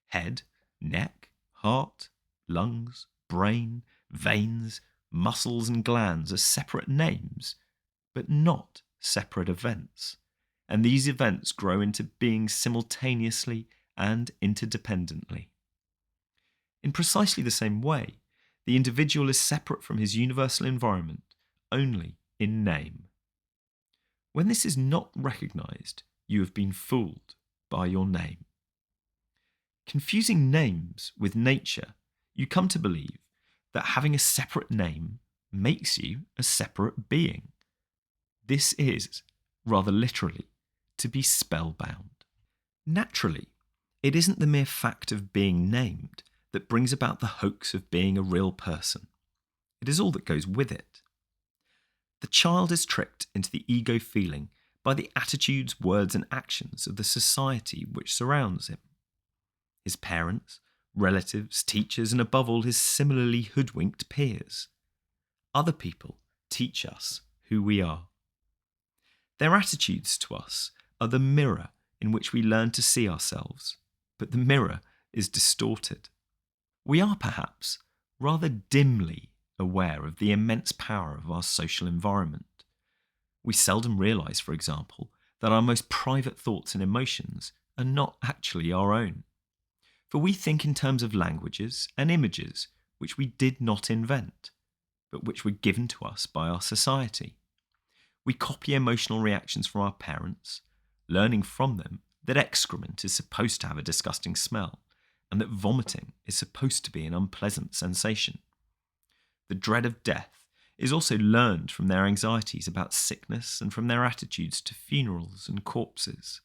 Head, neck, heart, lungs, brain, veins, muscles and glands are separate names, but not separate events, and these events grow into being simultaneously and interdependently. In precisely the same way, the individual is separate from his universal environment only in name. When this is not recognised, you have been fooled by your name. Confusing names with nature, you come to believe that having a separate name makes you a separate being. This is, rather literally, to be spellbound. Naturally, it isn't the mere fact of being named that brings about the hoax of being a real person. It is all that goes with it. The child is tricked into the ego feeling by the attitudes, words, and actions of the society which surrounds him. His parents, relatives, teachers, and above all his similarly hoodwinked peers. Other people teach us who we are. Their attitudes to us are the mirror in which we learn to see ourselves, but the mirror is distorted. We are perhaps rather dimly aware of the immense power of our social environment. We seldom realise, for example, that our most private thoughts and emotions are not actually our own. For we think in terms of languages and images which we did not invent, but which were given to us by our society. We copy emotional reactions from our parents, learning from them that excrement is supposed to have a disgusting smell, and that vomiting is supposed to be an unpleasant sensation. The dread of death is also learned from their anxieties about sickness and from their attitudes to funerals and corpses.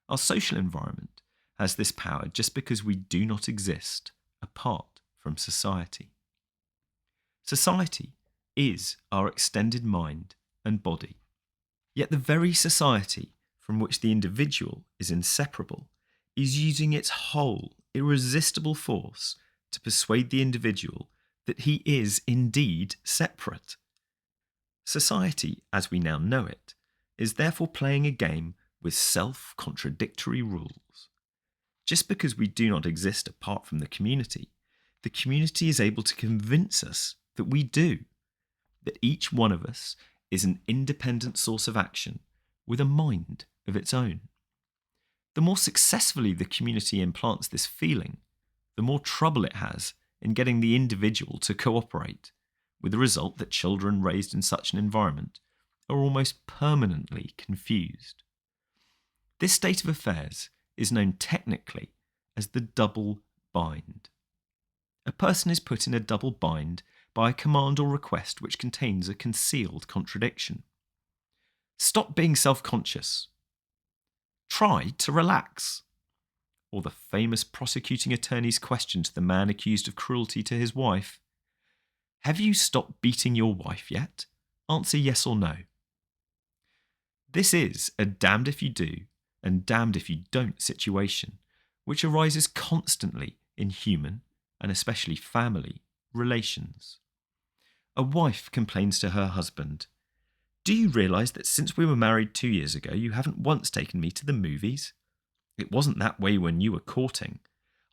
Our social environment has this power just because we do not exist apart from society. Society is our extended mind and body. Yet the very society from which the individual is inseparable is using its whole irresistible force to persuade the individual that he is indeed separate. Society, as we now know it, is therefore playing a game with self-contradictory rules. Just because we do not exist apart from the community is able to convince us that we do, that each one of us is an independent source of action with a mind of its own. The more successfully the community implants this feeling, the more trouble it has in getting the individual to cooperate, with the result that children raised in such an environment are almost permanently confused. This state of affairs is known technically as the double bind. A person is put in a double bind by a command or request which contains a concealed contradiction. Stop being self-conscious. Try to relax. Or the famous prosecuting attorney's question to the man accused of cruelty to his wife: have you stopped beating your wife yet? Answer yes or no. This is a damned if you do and damned if you don't situation, which arises constantly in human, and especially family, relations. A wife complains to her husband, "Do you realise that since we were married 2 years ago, you haven't once taken me to the movies? It wasn't that way when you were courting.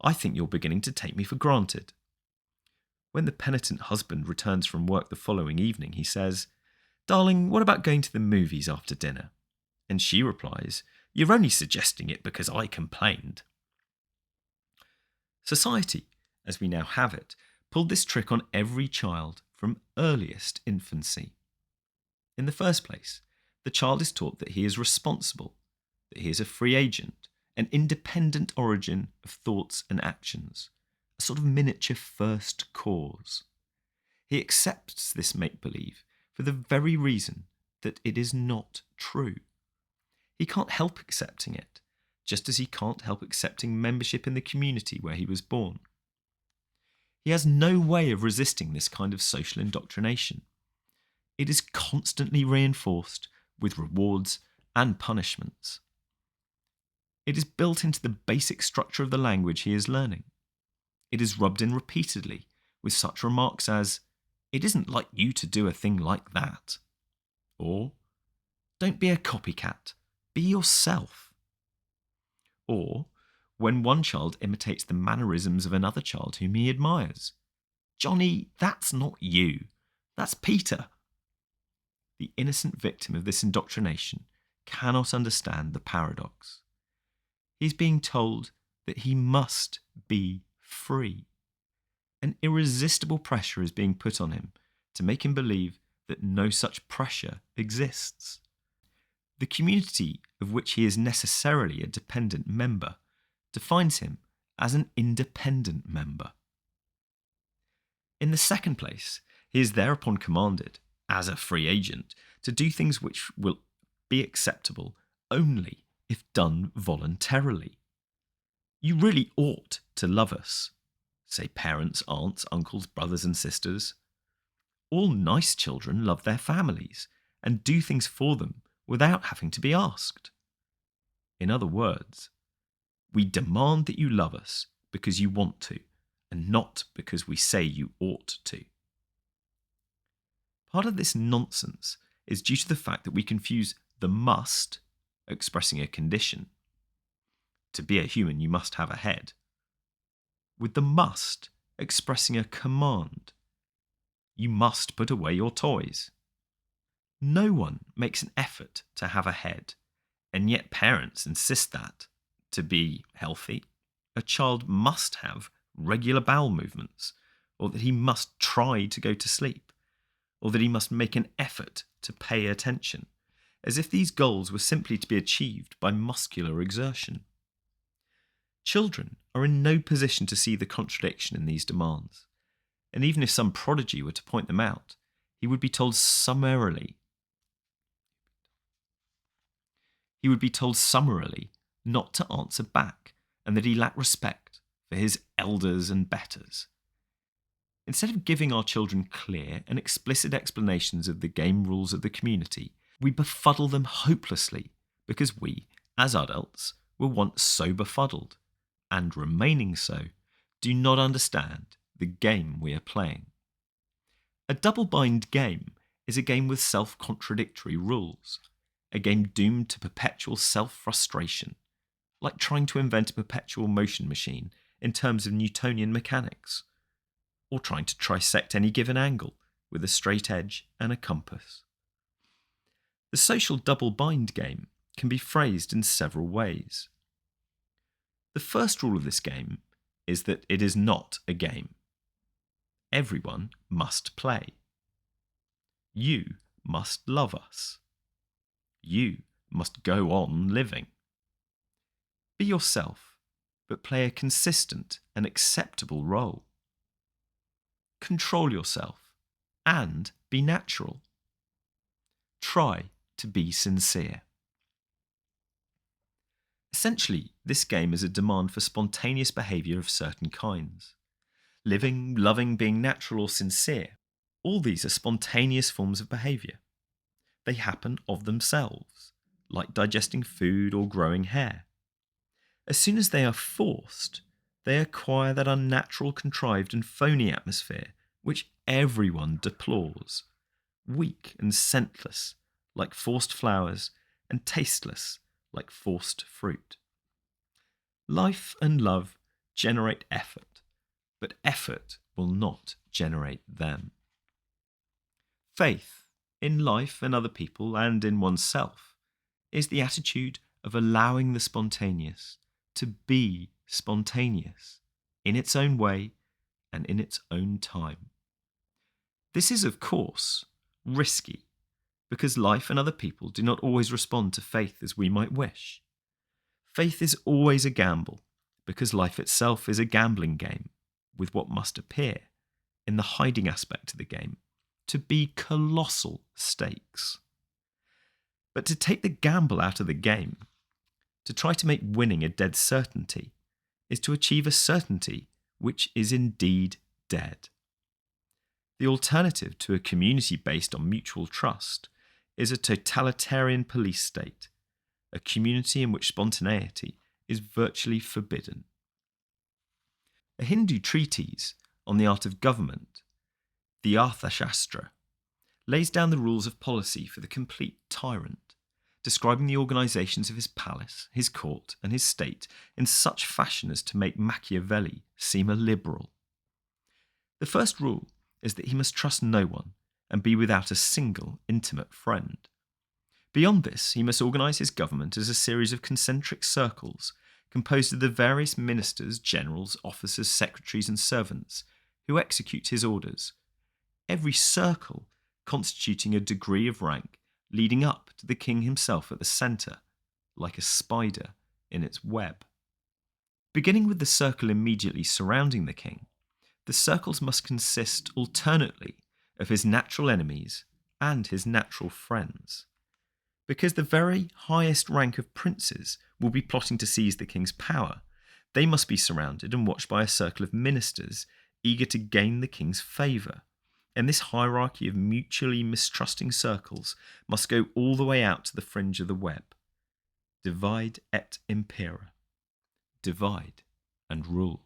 I think you're beginning to take me for granted." When the penitent husband returns from work the following evening, he says, "Darling, what about going to the movies after dinner?" And she replies, "You're only suggesting it because I complained." Society, as we now have it, pulled this trick on every child from earliest infancy. In the first place, the child is taught that he is responsible, that he is a free agent, an independent origin of thoughts and actions, a sort of miniature first cause. He accepts this make-believe for the very reason that it is not true. He can't help accepting it, just as he can't help accepting membership in the community where he was born. He has no way of resisting this kind of social indoctrination. It is constantly reinforced with rewards and punishments. It is built into the basic structure of the language he is learning. It is rubbed in repeatedly with such remarks as, "It isn't like you to do a thing like that," or "Don't be a copycat, be yourself." Or, when one child imitates the mannerisms of another child whom he admires, "Johnny, that's not you, that's Peter." The innocent victim of this indoctrination cannot understand the paradox. He is being told that he must be free. An irresistible pressure is being put on him to make him believe that no such pressure exists. The community of which he is necessarily a dependent member defines him as an independent member. In the second place, he is thereupon commanded, as a free agent, to do things which will be acceptable only if done voluntarily. "You really ought to love us," say parents, aunts, uncles, brothers and sisters. All nice children love their families and do things for them without having to be asked. In other words, we demand that you love us because you want to, and not because we say you ought to. Part of this nonsense is due to the fact that we confuse the must, expressing a condition — to be a human you must have a head — with the must, expressing a command — you must put away your toys. No one makes an effort to have a head, and yet parents insist that, to be healthy, a child must have regular bowel movements, or that he must try to go to sleep, or that he must make an effort to pay attention, as if these goals were simply to be achieved by muscular exertion. Children are in no position to see the contradiction in these demands, and even if some prodigy were to point them out, he would be told summarily not to answer back, and that he lacked respect for his elders and betters. Instead of giving our children clear and explicit explanations of the game rules of the community, we befuddle them hopelessly because we, as adults, were once so befuddled, and remaining so, do not understand the game we are playing. A double-bind game is a game with self-contradictory rules, a game doomed to perpetual self-frustration, like trying to invent a perpetual motion machine in terms of Newtonian mechanics, or trying to trisect any given angle with a straight edge and a compass. The social double-bind game can be phrased in several ways. The first rule of this game is that it is not a game. Everyone must play. You must love us. You must go on living. Be yourself, but play a consistent and acceptable role. Control yourself and be natural. Try to be sincere. Essentially, this game is a demand for spontaneous behaviour of certain kinds. Living, loving, being natural or sincere, all these are spontaneous forms of behaviour. They happen of themselves, like digesting food or growing hair. As soon as they are forced, they acquire that unnatural, contrived and phony atmosphere which everyone deplores, weak and scentless, like forced flowers, and tasteless, like forced fruit. Life and love generate effort, but effort will not generate them. Faith in life and other people and in oneself is the attitude of allowing the spontaneous to be spontaneous in its own way and in its own time. This is, of course, risky because life and other people do not always respond to faith as we might wish. Faith is always a gamble because life itself is a gambling game with what must appear, in the hiding aspect of the game, to be colossal stakes. But to take the gamble out of the game, to try to make winning a dead certainty, is to achieve a certainty which is indeed dead. The alternative to a community based on mutual trust is a totalitarian police state, a community in which spontaneity is virtually forbidden. A Hindu treatise on the art of government, the Arthashastra, lays down the rules of policy for the complete tyrant, describing the organisations of his palace, his court, and his state in such fashion as to make Machiavelli seem a liberal. The first rule is that he must trust no one and be without a single intimate friend. Beyond this, he must organise his government as a series of concentric circles composed of the various ministers, generals, officers, secretaries, and servants who execute his orders, every circle constituting a degree of rank leading up to the king himself at the centre, like a spider in its web. Beginning with the circle immediately surrounding the king, the circles must consist alternately of his natural enemies and his natural friends. Because the very highest rank of princes will be plotting to seize the king's power, they must be surrounded and watched by a circle of ministers eager to gain the king's favour. And this hierarchy of mutually mistrusting circles must go all the way out to the fringe of the web. Divide et impera. Divide and rule.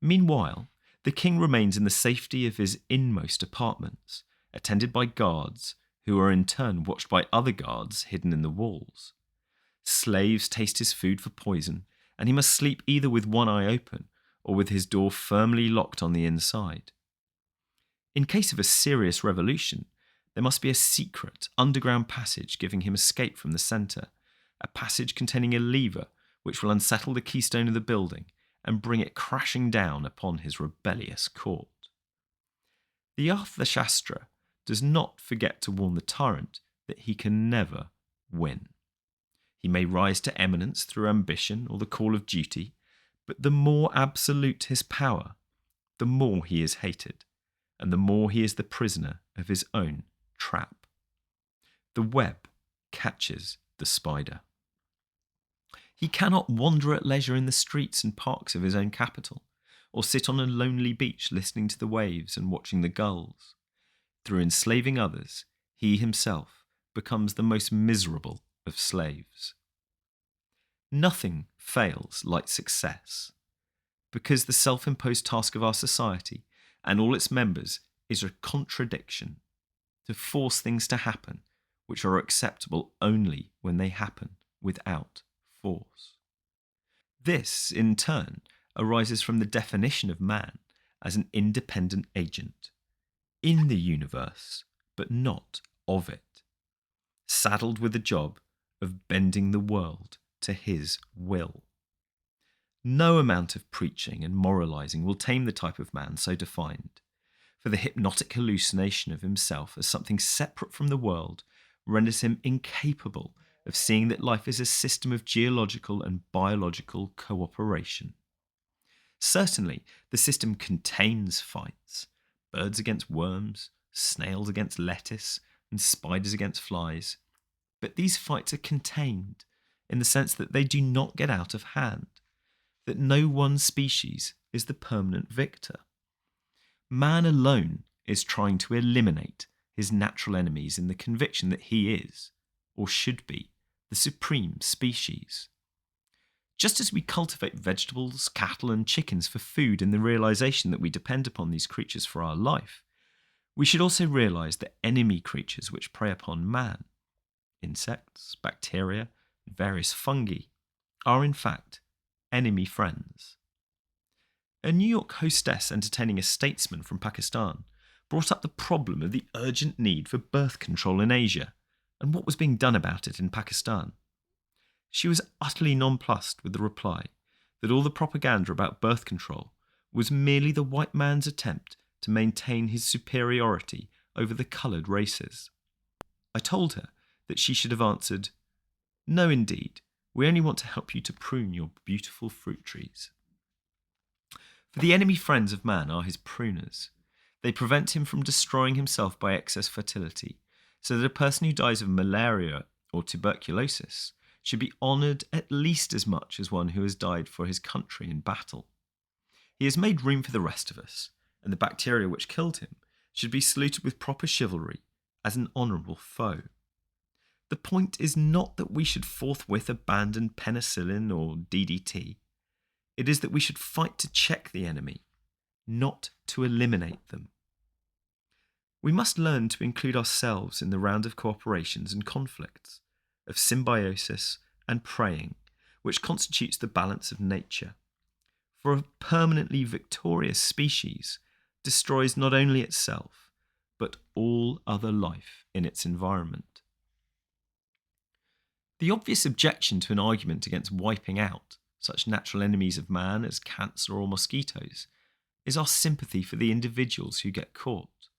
Meanwhile, the king remains in the safety of his inmost apartments, attended by guards who are in turn watched by other guards hidden in the walls. Slaves taste his food for poison, and he must sleep either with one eye open or with his door firmly locked on the inside. In case of a serious revolution, there must be a secret underground passage giving him escape from the centre, a passage containing a lever which will unsettle the keystone of the building and bring it crashing down upon his rebellious court. The Arthashastra does not forget to warn the tyrant that he can never win. He may rise to eminence through ambition or the call of duty, but the more absolute his power, the more he is hated, and the more he is the prisoner of his own trap. The web catches the spider. He cannot wander at leisure in the streets and parks of his own capital, or sit on a lonely beach listening to the waves and watching the gulls. Through enslaving others, he himself becomes the most miserable of slaves. Nothing fails like success, because the self-imposed task of our society and all its members is a contradiction, to force things to happen which are acceptable only when they happen without force. This, in turn, arises from the definition of man as an independent agent, in the universe, but not of it. saddled with the job of bending the world to his will. No amount of preaching and moralizing will tame the type of man so defined, for the hypnotic hallucination of himself as something separate from the world renders him incapable of seeing that life is a system of geological and biological cooperation. Certainly, the system contains fights: birds against worms, snails against lettuce, and spiders against flies. But these fights are contained in the sense that they do not get out of hand, that no one species is the permanent victor. Man alone is trying to eliminate his natural enemies in the conviction that he is, or should be, the supreme species. Just as we cultivate vegetables, cattle, and chickens for food in the realization that we depend upon these creatures for our life, we should also realize that enemy creatures which prey upon man, insects, bacteria, and various fungi, are in fact enemy friends. A New York hostess entertaining a statesman from Pakistan brought up the problem of the urgent need for birth control in Asia and what was being done about it in Pakistan. She was utterly nonplussed with the reply that all the propaganda about birth control was merely the white man's attempt to maintain his superiority over the coloured races. I told her that she should have answered, "No, indeed, we only want to help you to prune your beautiful fruit trees." For the enemy friends of man are his pruners. They prevent him from destroying himself by excess fertility, so that a person who dies of malaria or tuberculosis should be honoured at least as much as one who has died for his country in battle. He has made room for the rest of us, and the bacteria which killed him should be saluted with proper chivalry as an honourable foe. The point is not that we should forthwith abandon penicillin or DDT. It is that we should fight to check the enemy, not to eliminate them. We must learn to include ourselves in the round of cooperations and conflicts, of symbiosis and preying, which constitutes the balance of nature. For a permanently victorious species destroys not only itself, but all other life in its environment. The obvious objection to an argument against wiping out such natural enemies of man as cancer or mosquitoes is our sympathy for the individuals who get caught.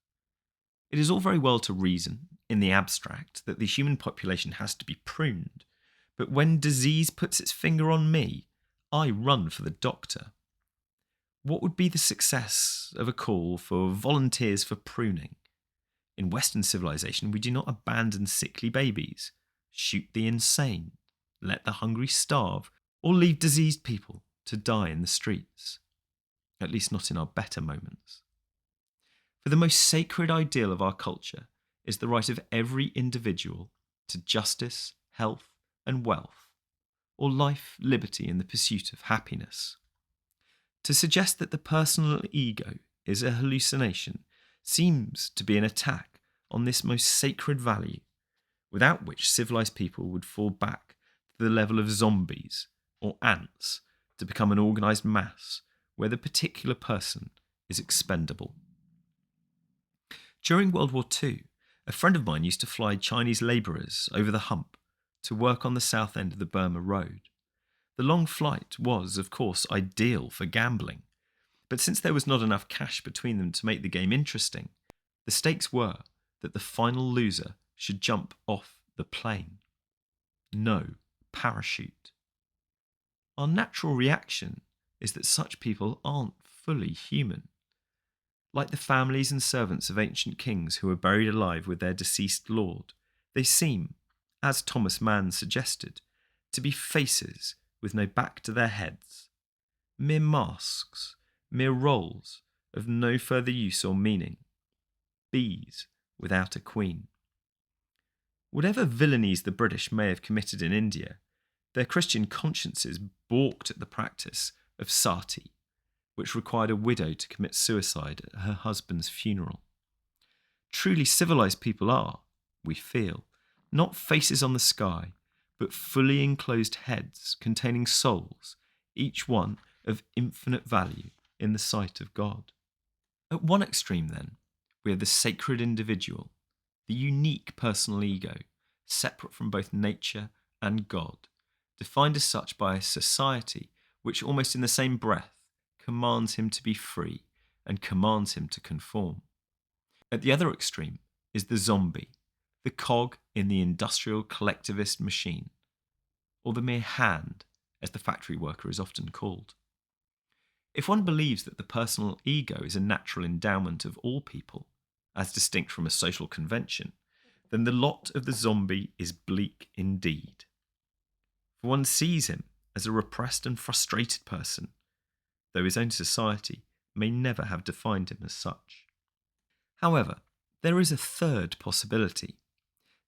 It is all very well to reason, in the abstract, that the human population has to be pruned, but when disease puts its finger on me, I run for the doctor. What would be the success of a call for volunteers for pruning? In Western civilization, we do not abandon sickly babies, shoot the insane, let the hungry starve, or leave diseased people to die in the streets. At least not in our better moments. For the most sacred ideal of our culture is the right of every individual to justice, health, and wealth, or life, liberty, and the pursuit of happiness. To suggest that the personal ego is a hallucination seems to be an attack on this most sacred value, without which civilized people would fall back to the level of zombies or ants to become an organised mass where the particular person is expendable. During World War II, a friend of mine used to fly Chinese labourers over the hump to work on the south end of the Burma Road. The long flight was, of course, ideal for gambling, but since there was not enough cash between them to make the game interesting, the stakes were that the final loser should jump off the plane. No parachute. Our natural reaction is that such people aren't fully human. Like the families and servants of ancient kings who were buried alive with their deceased lord, they seem, as Thomas Mann suggested, to be faces with no back to their heads, mere masks, mere roles of no further use or meaning, bees without a queen. Whatever villainies the British may have committed in India, their Christian consciences balked at the practice of sati, which required a widow to commit suicide at her husband's funeral. Truly civilized people are, we feel, not faces on the sky, but fully enclosed heads containing souls, each one of infinite value in the sight of God. At one extreme, then, we have the sacred individual, the unique personal ego, separate from both nature and God, defined as such by a society which, almost in the same breath, commands him to be free and commands him to conform. At the other extreme is the zombie, the cog in the industrial collectivist machine, or the mere hand, as the factory worker is often called. If one believes that the personal ego is a natural endowment of all people, as distinct from a social convention, then the lot of the zombie is bleak indeed. For one sees him as a repressed and frustrated person, though his own society may never have defined him as such. However, there is a third possibility.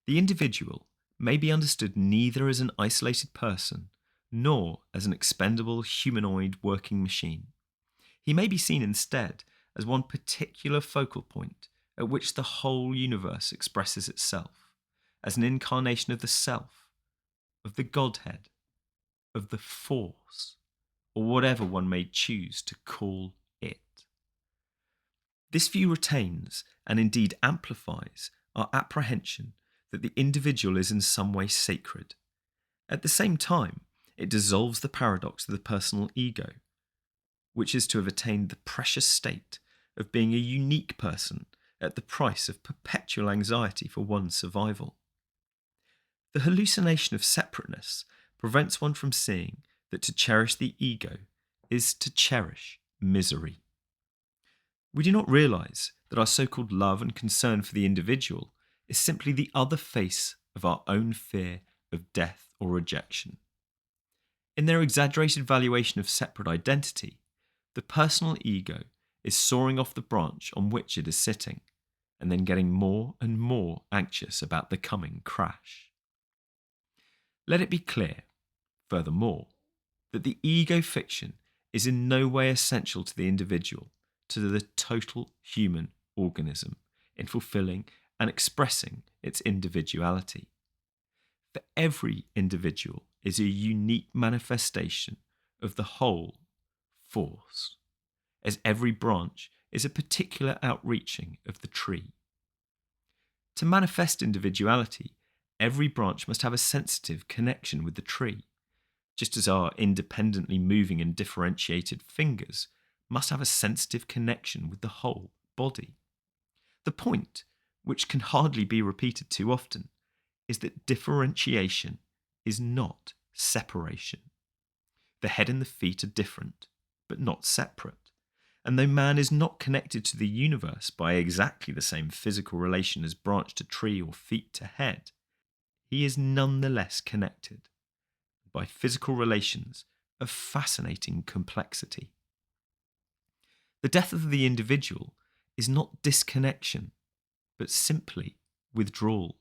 The individual may be understood neither as an isolated person nor as an expendable humanoid working machine. He may be seen instead as one particular focal point at which the whole universe expresses itself, as an incarnation of the self, of the Godhead, of the Force, or whatever one may choose to call it. This view retains, and indeed amplifies, our apprehension that the individual is in some way sacred. At the same time, it dissolves the paradox of the personal ego, which is to have attained the precious state of being a unique person at the price of perpetual anxiety for one's survival. The hallucination of separateness prevents one from seeing that to cherish the ego is to cherish misery. We do not realise that our so-called love and concern for the individual is simply the other face of our own fear of death or rejection. In their exaggerated valuation of separate identity, the personal ego is soaring off the branch on which it is sitting, and then getting more and more anxious about the coming crash. Let it be clear, furthermore, that the ego fiction is in no way essential to the individual, to the total human organism, in fulfilling and expressing its individuality. For every individual is a unique manifestation of the whole force, as every branch is a particular outreaching of the tree. To manifest individuality, every branch must have a sensitive connection with the tree, just as our independently moving and differentiated fingers must have a sensitive connection with the whole body. The point, which can hardly be repeated too often, is that differentiation is not separation. The head and the feet are different, but not separate. And though man is not connected to the universe by exactly the same physical relation as branch to tree or feet to head, he is nonetheless connected by physical relations of fascinating complexity. The death of the individual is not disconnection, but simply withdrawal.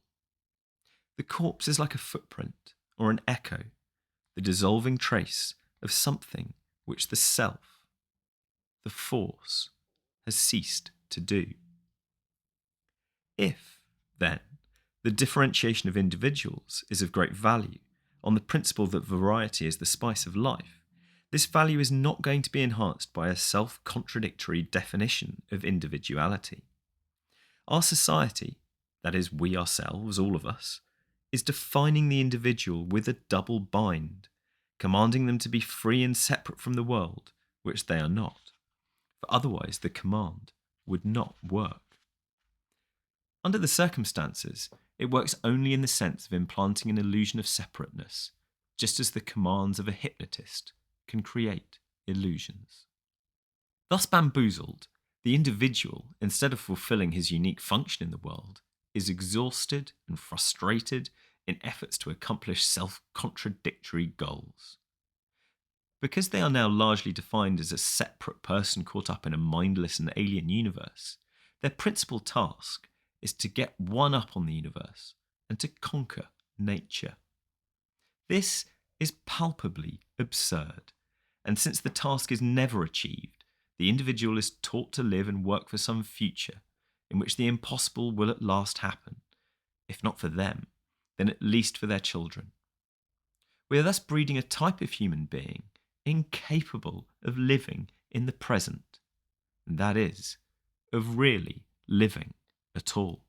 The corpse is like a footprint or an echo, the dissolving trace of something which the self, the force, has ceased to do. If, then, the differentiation of individuals is of great value, on the principle that variety is the spice of life, this value is not going to be enhanced by a self-contradictory definition of individuality. Our society, that is, we ourselves, all of us, is defining the individual with a double bind, commanding them to be free and separate from the world, which they are not, for otherwise the command would not work. Under the circumstances, it works only in the sense of implanting an illusion of separateness, just as the commands of a hypnotist can create illusions. Thus bamboozled, the individual, instead of fulfilling his unique function in the world, is exhausted and frustrated in efforts to accomplish self-contradictory goals. Because they are now largely defined as a separate person caught up in a mindless and alien universe, their principal task is to get one up on the universe and to conquer nature. This is palpably absurd, and since the task is never achieved, the individual is taught to live and work for some future in which the impossible will at last happen, if not for them, then at least for their children. We are thus breeding a type of human being incapable of living in the present, and that is, of really living at all.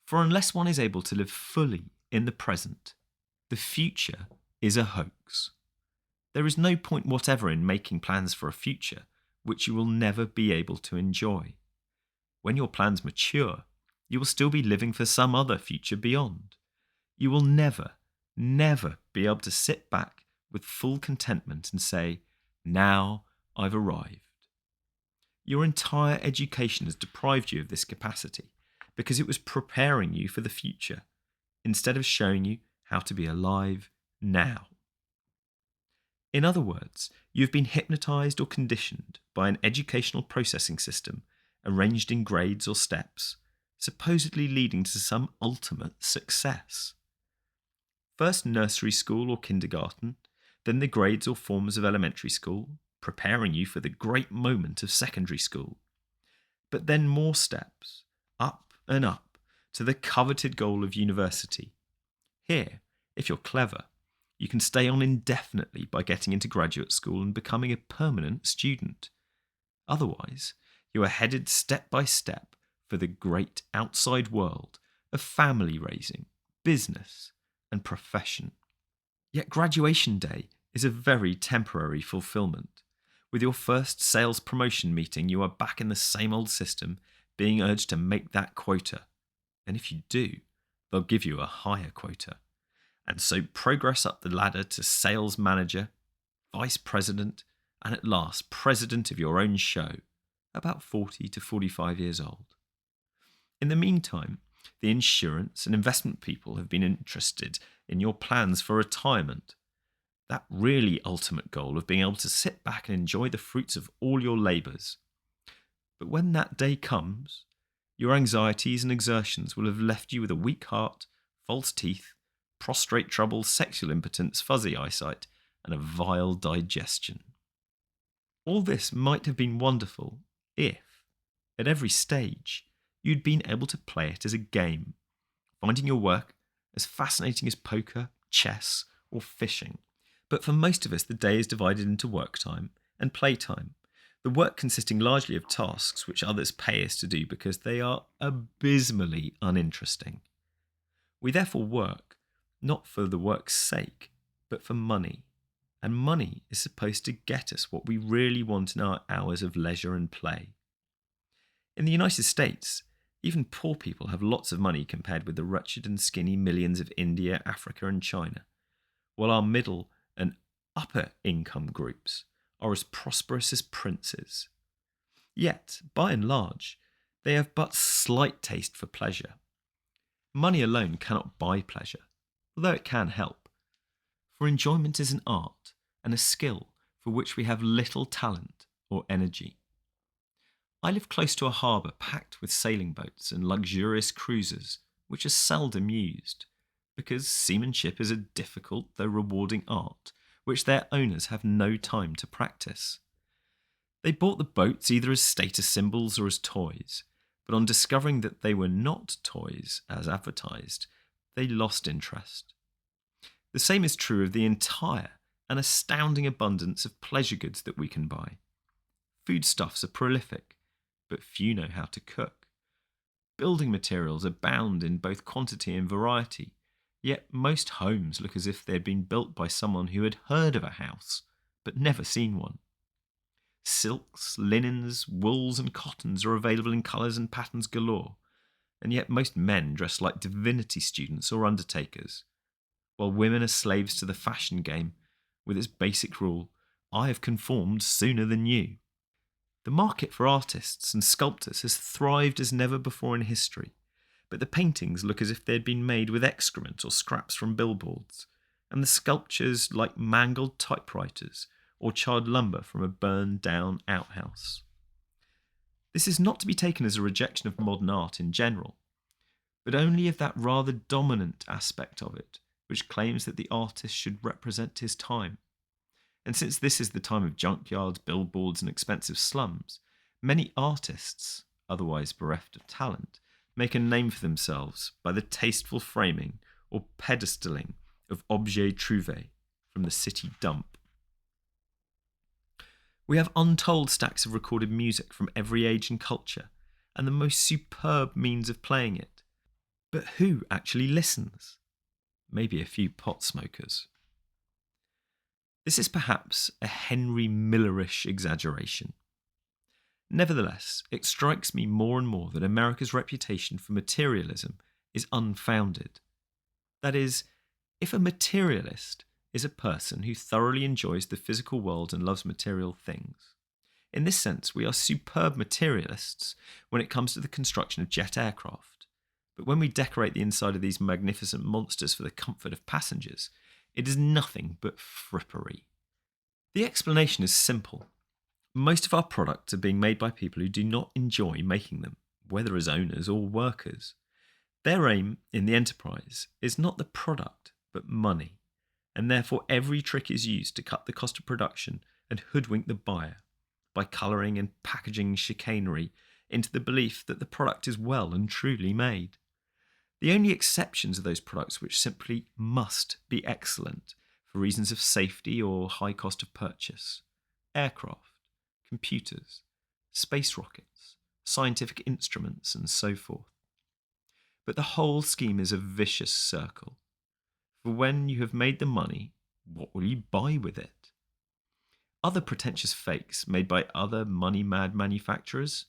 For unless one is able to live fully in the present, the future is a hoax. There is no point whatever in making plans for a future which you will never be able to enjoy. When your plans mature, you will still be living for some other future beyond. You will never, never be able to sit back with full contentment and say, "Now I've arrived." Your entire education has deprived you of this capacity because it was preparing you for the future instead of showing you how to be alive now. In other words, you have been hypnotized or conditioned by an educational processing system arranged in grades or steps, supposedly leading to some ultimate success. First nursery school or kindergarten, then the grades or forms of elementary school, preparing you for the great moment of secondary school. But then more steps, up and up, to the coveted goal of university. Here, if you're clever, you can stay on indefinitely by getting into graduate school and becoming a permanent student. Otherwise, you are headed step by step for the great outside world of family raising, business, and profession. Yet graduation day is a very temporary fulfillment. With your first sales promotion meeting, you are back in the same old system, being urged to make that quota. And if you do, they'll give you a higher quota. And so progress up the ladder to sales manager, vice president, and at last president of your own show, about 40 to 45 years old. In the meantime, the insurance and investment people have been interested in your plans for retirement. That really ultimate goal of being able to sit back and enjoy the fruits of all your labours. But when that day comes, your anxieties and exertions will have left you with a weak heart, false teeth, prostrate trouble, sexual impotence, fuzzy eyesight, and a vile digestion. All this might have been wonderful if, at every stage, you'd been able to play it as a game, finding your work as fascinating as poker, chess, or fishing. But for most of us, the day is divided into work time and playtime, the work consisting largely of tasks which others pay us to do because they are abysmally uninteresting. We therefore work, not for the work's sake, but for money. And money is supposed to get us what we really want in our hours of leisure and play. In the United States, even poor people have lots of money compared with the wretched and skinny millions of India, Africa, and China, while our middle and upper income groups are as prosperous as princes. Yet, by and large, they have but slight taste for pleasure. Money alone cannot buy pleasure, although it can help. For enjoyment is an art and a skill for which we have little talent or energy. I live close to a harbour packed with sailing boats and luxurious cruisers, which are seldom used, because seamanship is a difficult though rewarding art, which their owners have no time to practice. They bought the boats either as status symbols or as toys, but on discovering that they were not toys as advertised, they lost interest. The same is true of the entire and astounding abundance of pleasure goods that we can buy. Foodstuffs are prolific, but few know how to cook. Building materials abound in both quantity and variety, yet most homes look as if they had been built by someone who had heard of a house, but never seen one. Silks, linens, wools and cottons are available in colours and patterns galore, and yet most men dress like divinity students or undertakers, while women are slaves to the fashion game, with its basic rule, "I have conformed sooner than you." The market for artists and sculptors has thrived as never before in history, but the paintings look as if they had been made with excrement or scraps from billboards, and the sculptures like mangled typewriters or charred lumber from a burned down outhouse. This is not to be taken as a rejection of modern art in general, but only of that rather dominant aspect of it, which claims that the artist should represent his time. And since this is the time of junkyards, billboards, and expensive slums, many artists, otherwise bereft of talent, make a name for themselves by the tasteful framing or pedestaling of objets trouvés from the city dump. We have untold stacks of recorded music from every age and culture, and the most superb means of playing it. But who actually listens? Maybe a few pot smokers. This is perhaps a Henry Millerish exaggeration. Nevertheless, it strikes me more and more that America's reputation for materialism is unfounded. That is, if a materialist is a person who thoroughly enjoys the physical world and loves material things, in this sense we are superb materialists when it comes to the construction of jet aircraft. But when we decorate the inside of these magnificent monsters for the comfort of passengers, it is nothing but frippery. The explanation is simple. Most of our products are being made by people who do not enjoy making them, whether as owners or workers. Their aim in the enterprise is not the product, but money, and therefore every trick is used to cut the cost of production and hoodwink the buyer by colouring and packaging chicanery into the belief that the product is well and truly made. The only exceptions are those products which simply must be excellent for reasons of safety or high cost of purchase. Aircraft, computers, space rockets, scientific instruments, and so forth. But the whole scheme is a vicious circle. For when you have made the money, what will you buy with it? Other pretentious fakes made by other money-mad manufacturers?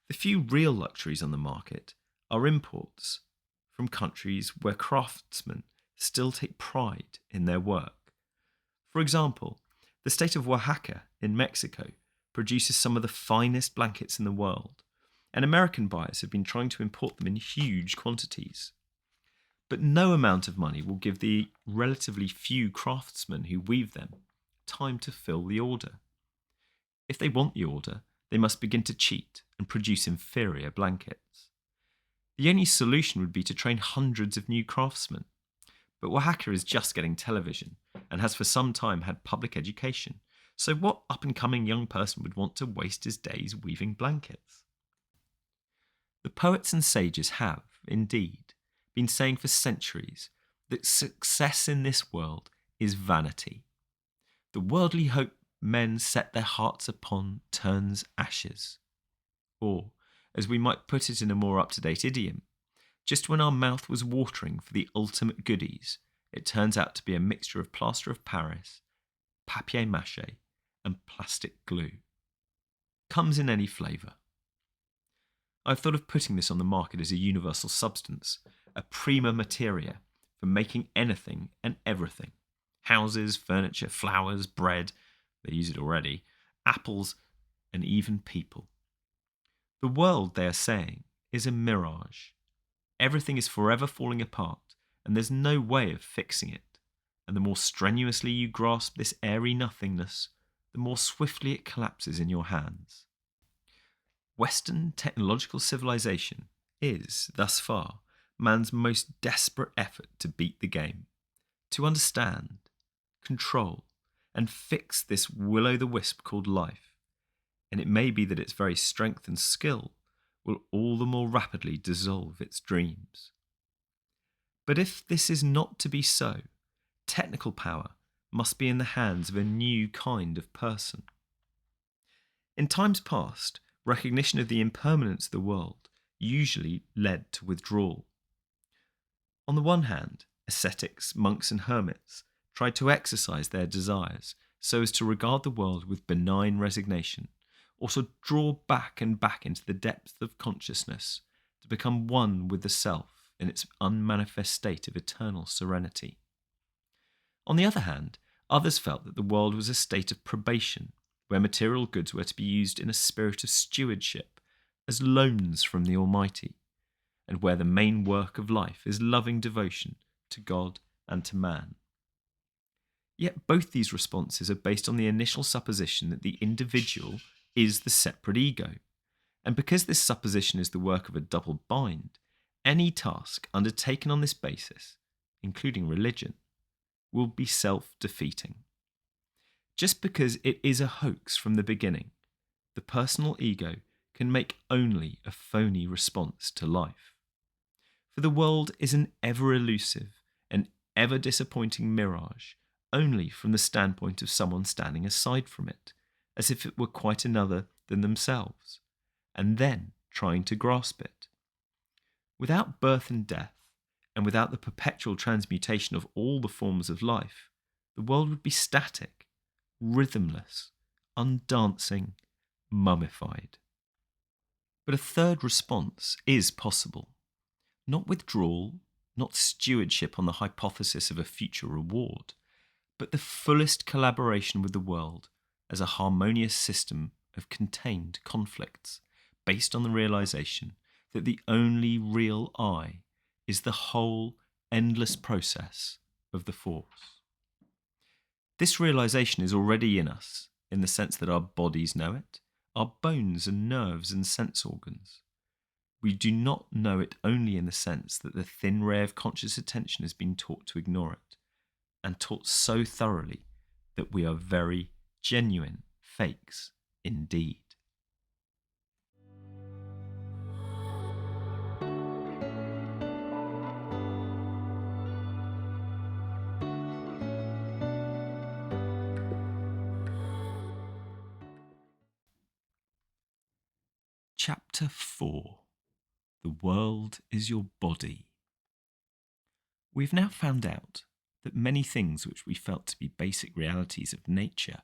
The few real luxuries on the market are imports from countries where craftsmen still take pride in their work. For example, the state of Oaxaca in Mexico produces some of the finest blankets in the world, and American buyers have been trying to import them in huge quantities. But no amount of money will give the relatively few craftsmen who weave them time to fill the order. If they want the order, they must begin to cheat and produce inferior blankets. The only solution would be to train hundreds of new craftsmen. But Oaxaca is just getting television and has for some time had public education, so what up-and-coming young person would want to waste his days weaving blankets? The poets and sages have, indeed, been saying for centuries that success in this world is vanity. The worldly hope men set their hearts upon turns ashes. Or, as we might put it in a more up-to-date idiom, just when our mouth was watering for the ultimate goodies, it turns out to be a mixture of plaster of Paris, papier-mâché, and plastic glue. Comes in any flavour. I've thought of putting this on the market as a universal substance, a prima materia for making anything and everything. Houses, furniture, flowers, bread, they use it already, apples, and even people. The world, they are saying, is a mirage. Everything is forever falling apart, and there's no way of fixing it. And the more strenuously you grasp this airy nothingness, the more swiftly it collapses in your hands. Western technological civilization is, thus far, man's most desperate effort to beat the game, to understand, control, and fix this will-o'-the-wisp called life. And it may be that its very strength and skill will all the more rapidly dissolve its dreams. But if this is not to be so, technical power must be in the hands of a new kind of person. In times past, recognition of the impermanence of the world usually led to withdrawal. On the one hand, ascetics, monks, and hermits tried to exercise their desires so as to regard the world with benign resignation, or to draw back and back into the depths of consciousness, to become one with the self in its unmanifest state of eternal serenity. On the other hand, others felt that the world was a state of probation, where material goods were to be used in a spirit of stewardship, as loans from the Almighty, and where the main work of life is loving devotion to God and to man. Yet both these responses are based on the initial supposition that the individual is the separate ego, and because this supposition is the work of a double bind, any task undertaken on this basis, including religion, will be self-defeating. Just because it is a hoax from the beginning, the personal ego can make only a phony response to life. For the world is an ever-elusive and ever-disappointing mirage only from the standpoint of someone standing aside from it, as if it were quite another than themselves, and then trying to grasp it. Without birth and death, and without the perpetual transmutation of all the forms of life, the world would be static, rhythmless, undancing, mummified. But a third response is possible. Not withdrawal, not stewardship on the hypothesis of a future reward, but the fullest collaboration with the world as a harmonious system of contained conflicts, based on the realization that the only real I is the whole, endless process of the force. This realization is already in us, in the sense that our bodies know it, our bones and nerves and sense organs. We do not know it only in the sense that the thin ray of conscious attention has been taught to ignore it, and taught so thoroughly that we are very genuine fakes indeed. Chapter 4. The world is your body. We have now found out that many things which we felt to be basic realities of nature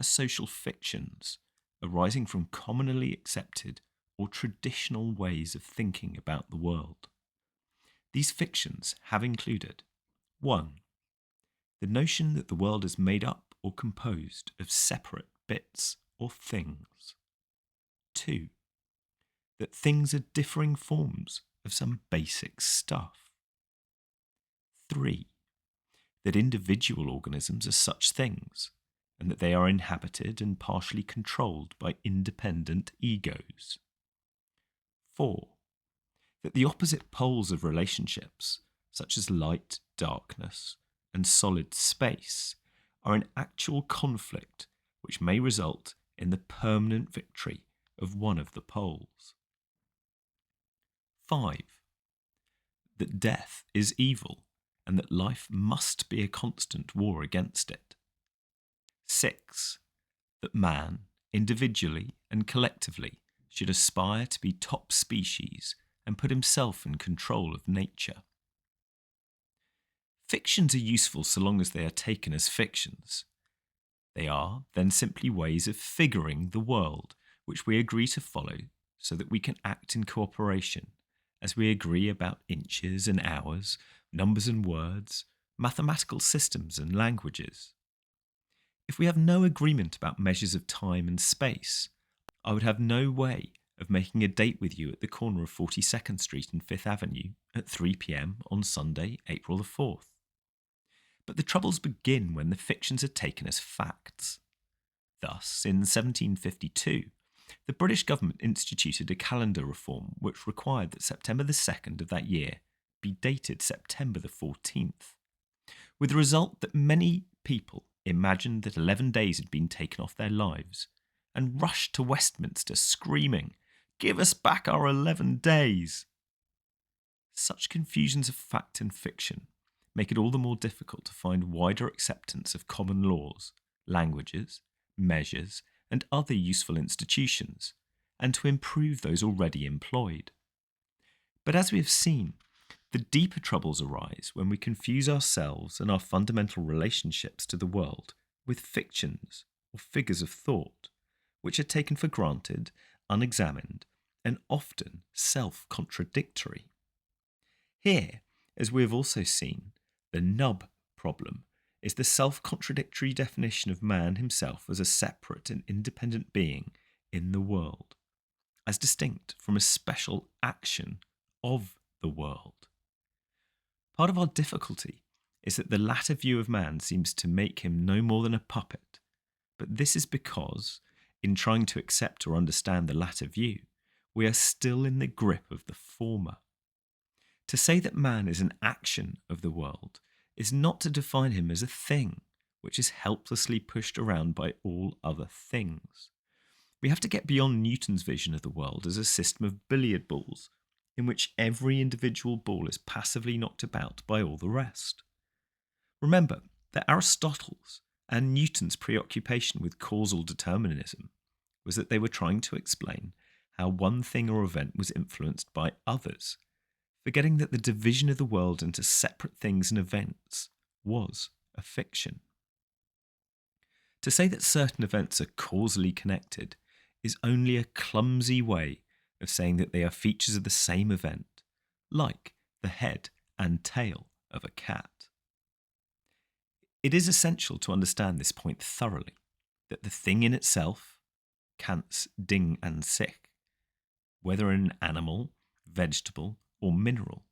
are social fictions arising from commonly accepted or traditional ways of thinking about the world. These fictions have included 1. The notion that the world is made up or composed of separate bits or things. 2. That things are differing forms of some basic stuff. 3. That individual organisms are such things, and that they are inhabited and partially controlled by independent egos. 4. That the opposite poles of relationships, such as light, darkness, and solid space, are in actual conflict which may result in the permanent victory of one of the poles. 5. That death is evil and that life must be a constant war against it. 6. That man, individually and collectively, should aspire to be top species and put himself in control of nature. Fictions are useful so long as they are taken as fictions. They are then simply ways of figuring the world which we agree to follow so that we can act in cooperation, as we agree about inches and hours, numbers and words, mathematical systems and languages. If we have no agreement about measures of time and space, I would have no way of making a date with you at the corner of 42nd Street and 5th Avenue at 3 p.m. on Sunday, April the 4th. But the troubles begin when the fictions are taken as facts. Thus, in 1752, the British government instituted a calendar reform which required that September the 2nd of that year be dated September the 14th, with the result that many people imagined that 11 days had been taken off their lives and rushed to Westminster screaming, "Give us back our 11 days!" Such confusions of fact and fiction make it all the more difficult to find wider acceptance of common laws, languages, measures, and other useful institutions, and to improve those already employed. But as we have seen, the deeper troubles arise when we confuse ourselves and our fundamental relationships to the world with fictions or figures of thought, which are taken for granted, unexamined, and often self-contradictory. Here, as we have also seen, the nub problem is the self-contradictory definition of man himself as a separate and independent being in the world, as distinct from a special action of the world. Part of our difficulty is that the latter view of man seems to make him no more than a puppet, but this is because, in trying to accept or understand the latter view, we are still in the grip of the former. To say that man is an action of the world is not to define him as a thing, which is helplessly pushed around by all other things. We have to get beyond Newton's vision of the world as a system of billiard balls, in which every individual ball is passively knocked about by all the rest. Remember that Aristotle's and Newton's preoccupation with causal determinism was that they were trying to explain how one thing or event was influenced by others, forgetting that the division of the world into separate things and events was a fiction. To say that certain events are causally connected is only a clumsy way of saying that they are features of the same event, like the head and tail of a cat. It is essential to understand this point thoroughly, that the thing in itself, Kant's Ding an sich, whether an animal, vegetable, or mineral,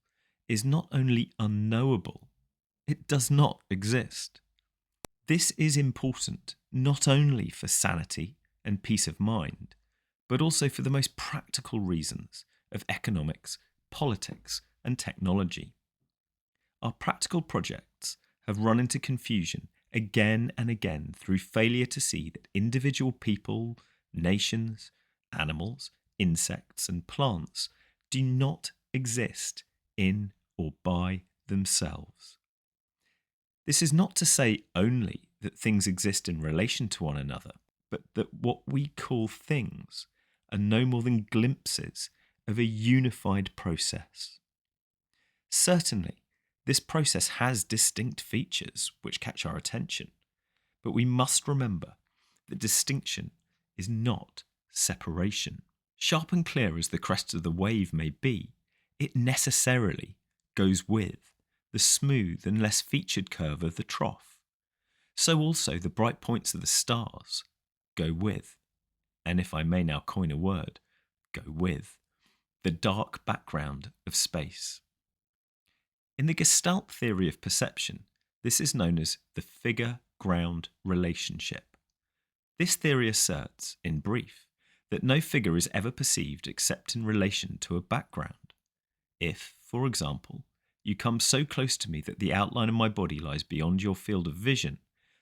is not only unknowable, it does not exist. This is important not only for sanity and peace of mind, but also for the most practical reasons of economics, politics, and technology. Our practical projects have run into confusion again and again through failure to see that individual people, nations, animals, insects, and plants do not exist in or by themselves. This is not to say only that things exist in relation to one another, but that what we call things are no more than glimpses of a unified process. Certainly, this process has distinct features which catch our attention, but we must remember that distinction is not separation. Sharp and clear as the crest of the wave may be, it necessarily goes with the smooth and less featured curve of the trough. So also the bright points of the stars go with, and if I may now coin a word, go with, the dark background of space. In the Gestalt theory of perception, this is known as the figure-ground relationship. This theory asserts, in brief, that no figure is ever perceived except in relation to a background. If, for example, you come so close to me that the outline of my body lies beyond your field of vision,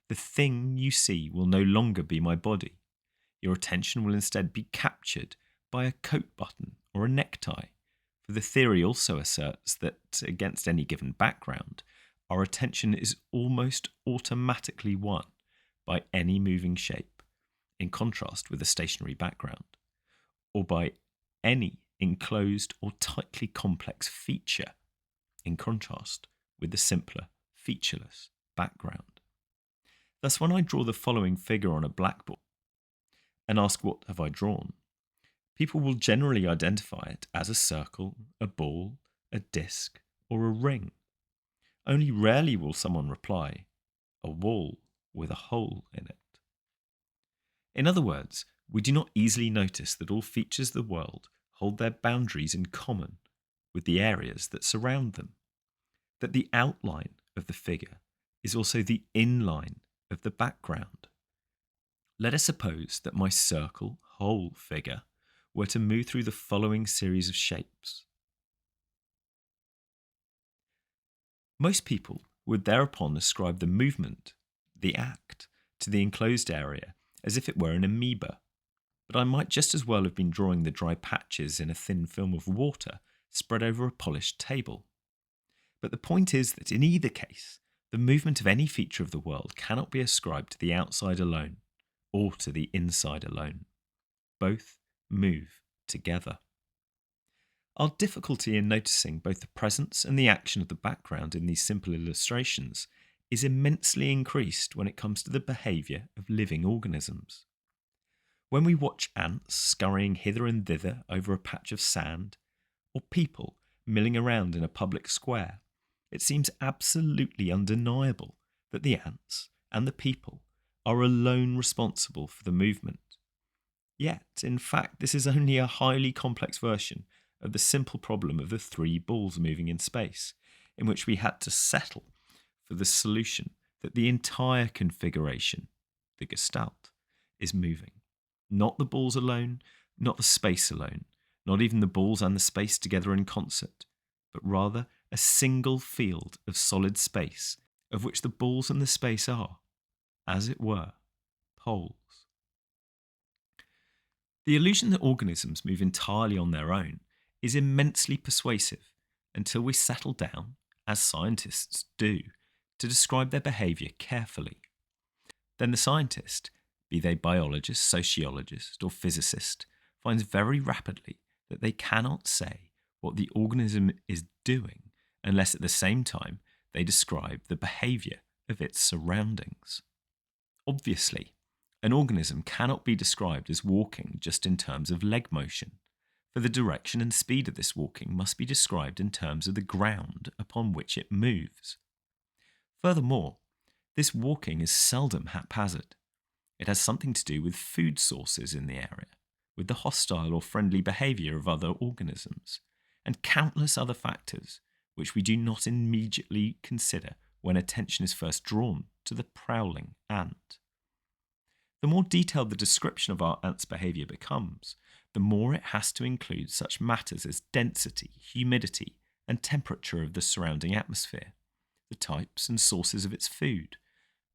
the thing you see will no longer be my body. Your attention will instead be captured by a coat button or a necktie. For the theory also asserts that, against any given background, our attention is almost automatically won by any moving shape, in contrast with a stationary background, or by any enclosed or tightly complex feature, in contrast with the simpler, featureless background. Thus, when I draw the following figure on a blackboard and ask what have I drawn, people will generally identify it as a circle, a ball, a disc, or a ring. Only rarely will someone reply, a wall with a hole in it. In other words, we do not easily notice that all features of the world hold their boundaries in common with the areas that surround them, that the outline of the figure is also the inline of the background. Let us suppose that my circle hole figure were to move through the following series of shapes. Most people would thereupon ascribe the movement, the act, to the enclosed area as if it were an amoeba, but I might just as well have been drawing the dry patches in a thin film of water spread over a polished table. But the point is that in either case, the movement of any feature of the world cannot be ascribed to the outside alone or to the inside alone. Both move together. Our difficulty in noticing both the presence and the action of the background in these simple illustrations is immensely increased when it comes to the behaviour of living organisms. When we watch ants scurrying hither and thither over a patch of sand, or people milling around in a public square, it seems absolutely undeniable that the ants and the people are alone responsible for the movement. Yet, in fact, this is only a highly complex version of the simple problem of the three balls moving in space, in which we had to settle for the solution that the entire configuration, the Gestalt, is moving. Not the balls alone, not the space alone, not even the balls and the space together in concert, but rather a single field of solid space, of which the balls and the space are, as it were, poles. The illusion that organisms move entirely on their own is immensely persuasive until we settle down, as scientists do, to describe their behaviour carefully. Then the scientist, be they biologist, sociologist, or physicist, finds very rapidly that they cannot say what the organism is doing unless at the same time they describe the behaviour of its surroundings. Obviously, an organism cannot be described as walking just in terms of leg motion, for the direction and speed of this walking must be described in terms of the ground upon which it moves. Furthermore, this walking is seldom haphazard. It has something to do with food sources in the area, with the hostile or friendly behaviour of other organisms, and countless other factors which we do not immediately consider when attention is first drawn to the prowling ant. The more detailed the description of our ant's behaviour becomes, the more it has to include such matters as density, humidity, and temperature of the surrounding atmosphere, the types and sources of its food,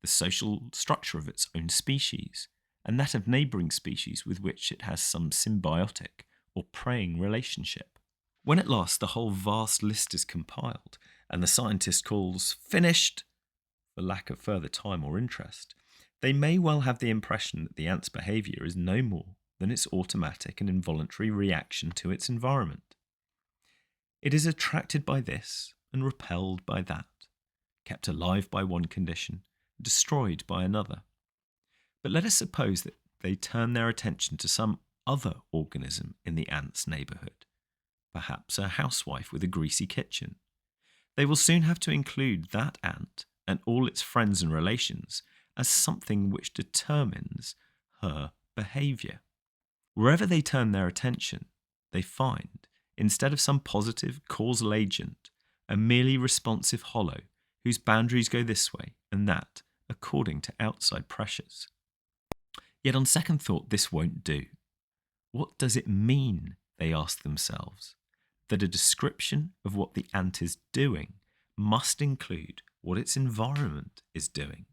the social structure of its own species, and that of neighbouring species with which it has some symbiotic or preying relationship. When at last the whole vast list is compiled, and the scientist calls finished for lack of further time or interest, they may well have the impression that the ant's behaviour is no more than its automatic and involuntary reaction to its environment. It is attracted by this and repelled by that, kept alive by one condition, destroyed by another. But let us suppose that they turn their attention to some other organism in the ant's neighbourhood, perhaps a housewife with a greasy kitchen. They will soon have to include that ant and all its friends and relations as something which determines her behaviour. Wherever they turn their attention, they find, instead of some positive causal agent, a merely responsive hollow whose boundaries go this way and that according to outside pressures. Yet on second thought, this won't do. What does it mean, they ask themselves, that a description of what the ant is doing must include what its environment is doing?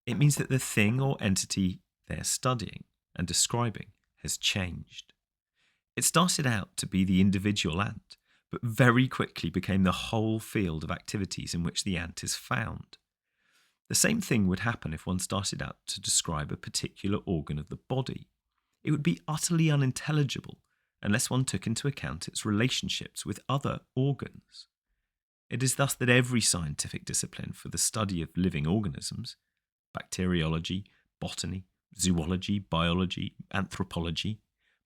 It means that the thing or entity they're studying and describing has changed. It started out to be the individual ant, but very quickly became the whole field of activities in which the ant is found. The same thing would happen if one started out to describe a particular organ of the body. It would be utterly unintelligible unless one took into account its relationships with other organs. It is thus that every scientific discipline for the study of living organisms, bacteriology, botany, zoology, biology, anthropology,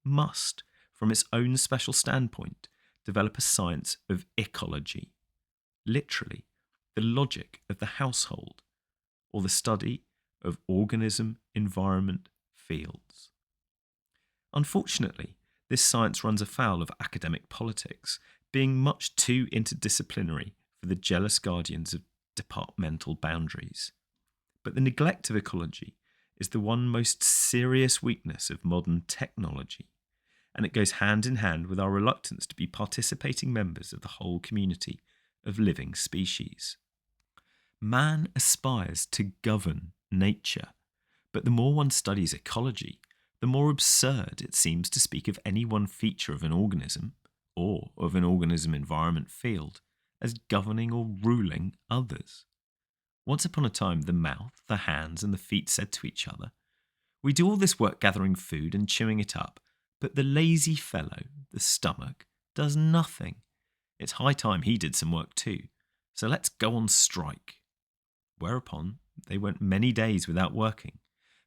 must, from its own special standpoint, develop a science of ecology, literally the logic of the household, or the study of organism environment fields. Unfortunately, this science runs afoul of academic politics, being much too interdisciplinary for the jealous guardians of departmental boundaries. But the neglect of ecology is the one most serious weakness of modern technology, and it goes hand in hand with our reluctance to be participating members of the whole community of living species. Man aspires to govern nature, but the more one studies ecology, the more absurd it seems to speak of any one feature of an organism, or of an organism environment field, as governing or ruling others. Once upon a time, the mouth, the hands, and the feet said to each other, "We do all this work gathering food and chewing it up, but the lazy fellow, the stomach, does nothing. It's high time he did some work too, so let's go on strike." Whereupon they went many days without working,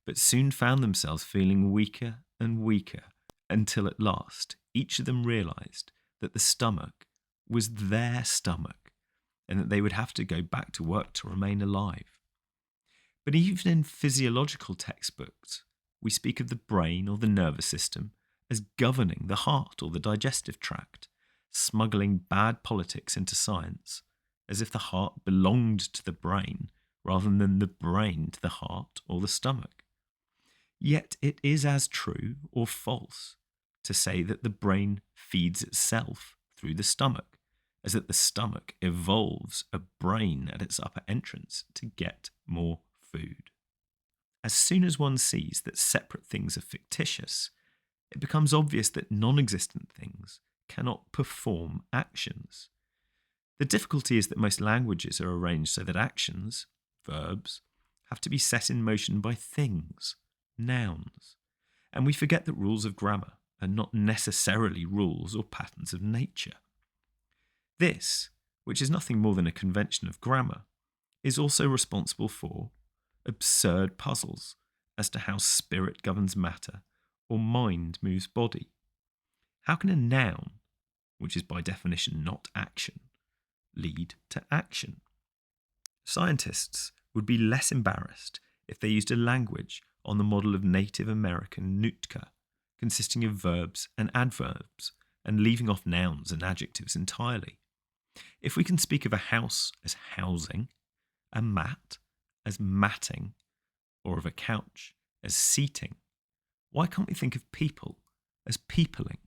but soon found themselves feeling weaker and weaker, until at last each of them realised that the stomach was their stomach, and that they would have to go back to work to remain alive. But even in physiological textbooks, we speak of the brain or the nervous system as governing the heart or the digestive tract, smuggling bad politics into science, as if the heart belonged to the brain rather than the brain to the heart or the stomach. Yet it is as true or false to say that the brain feeds itself through the stomach, as that the stomach evolves a brain at its upper entrance to get more food. As soon as one sees that separate things are fictitious, it becomes obvious that non-existent things cannot perform actions. The difficulty is that most languages are arranged so that actions, verbs, have to be set in motion by things, nouns, and we forget that rules of grammar are not necessarily rules or patterns of nature. This, which is nothing more than a convention of grammar, is also responsible for absurd puzzles as to how spirit governs matter or mind moves body. How can a noun, which is by definition not action, lead to action? Scientists would be less embarrassed if they used a language on the model of Native American Nootka, consisting of verbs and adverbs, and leaving off nouns and adjectives entirely. If we can speak of a house as housing, a mat as matting, or of a couch as seating, why can't we think of people as peopling,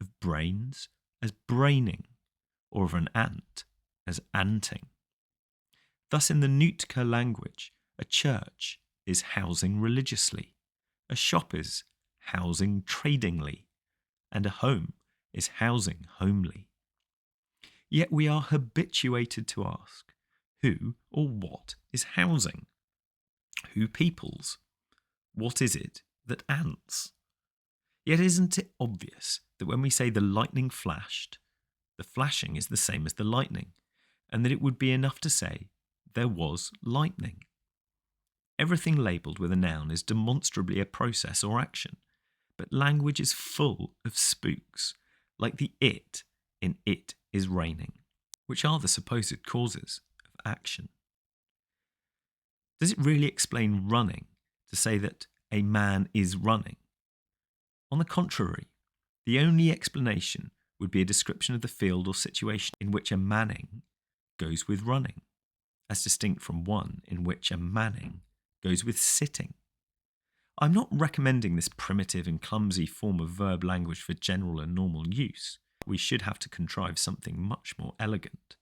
of brains as braining, or of an ant as anting? Thus, in the Nootka language, a church is housing religiously, a shop is housing tradingly, and a home is housing homely. Yet we are habituated to ask, who or what is housing? Who peoples? What is it that ants? Yet isn't it obvious that when we say the lightning flashed, the flashing is the same as the lightning, and that it would be enough to say there was lightning? Everything labelled with a noun is demonstrably a process or action, but language is full of spooks, like the it in It Is Raining, which are the supposed causes of action. Does it really explain running to say that a man is running? On the contrary, the only explanation would be a description of the field or situation in which a manning goes with running, as distinct from one in which a manning goes with sitting. I'm not recommending this primitive and clumsy form of verb language for general and normal use. We should have to contrive something much more elegant.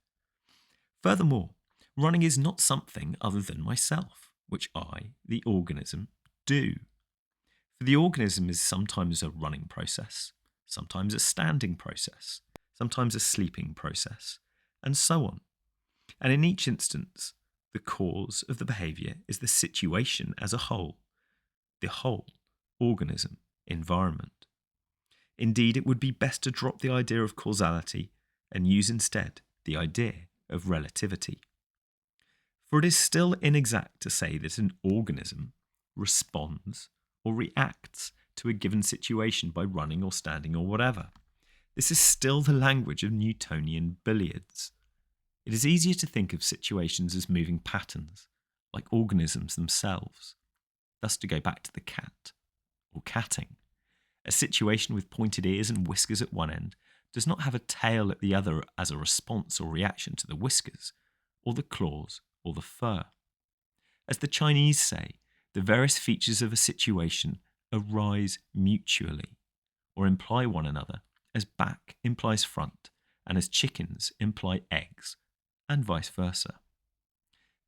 Furthermore, running is not something other than myself, which I, the organism, do. For the organism is sometimes a running process, sometimes a standing process, sometimes a sleeping process, and so on. And in each instance, the cause of the behaviour is the situation as a whole, the whole organism environment. Indeed, it would be best to drop the idea of causality and use instead the idea of relativity. For it is still inexact to say that an organism responds or reacts to a given situation by running or standing or whatever. This is still the language of Newtonian billiards. It is easier to think of situations as moving patterns, like organisms themselves. Thus, to go back to the cat, or catting, a situation with pointed ears and whiskers at one end does not have a tail at the other as a response or reaction to the whiskers, or the claws, or the fur. As the Chinese say, the various features of a situation arise mutually, or imply one another, as back implies front, and as chickens imply eggs, and vice versa.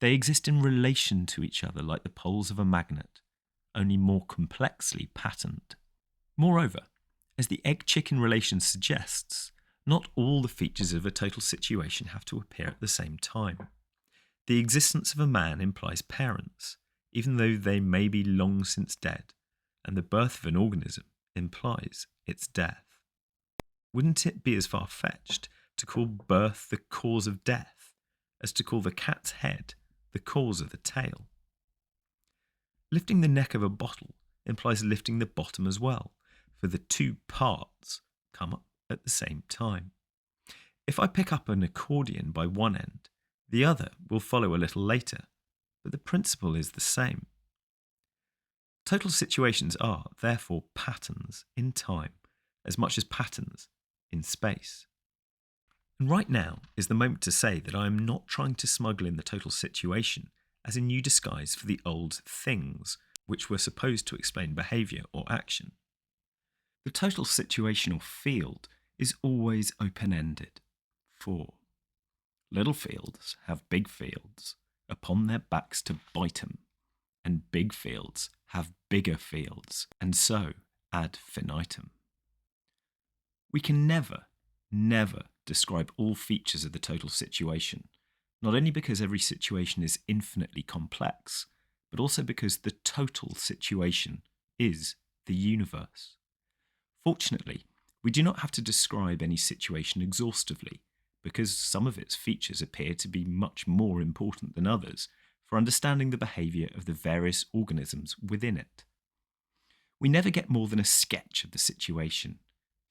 They exist in relation to each other like the poles of a magnet, only more complexly patterned. Moreover, as the egg-chicken relation suggests, not all the features of a total situation have to appear at the same time. The existence of a man implies parents, even though they may be long since dead, and the birth of an organism implies its death. Wouldn't it be as far-fetched to call birth the cause of death as to call the cat's head the cause of the tail? Lifting the neck of a bottle implies lifting the bottom as well, for the two parts come up at the same time. If I pick up an accordion by one end, the other will follow a little later, but the principle is the same. Total situations are, therefore, patterns in time as much as patterns in space. And right now is the moment to say that I am not trying to smuggle in the total situation as a new disguise for the old things which were supposed to explain behaviour or action. The total situational field is always open-ended. For little fields have big fields upon their backs to bite 'em, and big fields have bigger fields, and so ad infinitum. We can never describe all features of the total situation, not only because every situation is infinitely complex, but also because the total situation is the universe. Fortunately, we do not have to describe any situation exhaustively, because some of its features appear to be much more important than others for understanding the behaviour of the various organisms within it. We never get more than a sketch of the situation,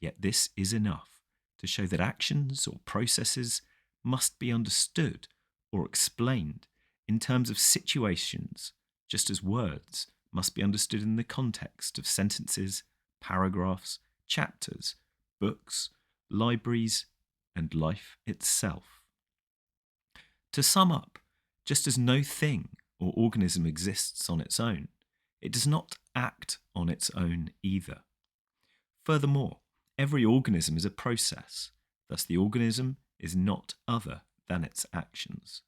yet this is enough to show that actions or processes must be understood or explained in terms of situations, just as words must be understood in the context of sentences, paragraphs, chapters, books, libraries, and life itself. To sum up, just as no thing or organism exists on its own, it does not act on its own either. Furthermore, every organism is a process, thus the organism is not other than its actions.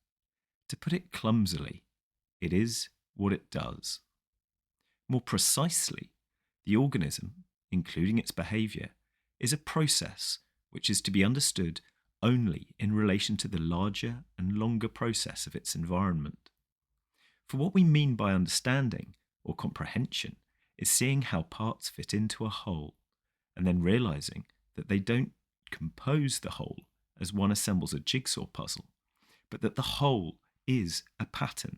To put it clumsily, it is what it does. More precisely, the organism, including its behaviour, is a process which is to be understood only in relation to the larger and longer process of its environment. For what we mean by understanding or comprehension is seeing how parts fit into a whole, and then realising that they don't compose the whole as one assembles a jigsaw puzzle, but that the whole is a pattern,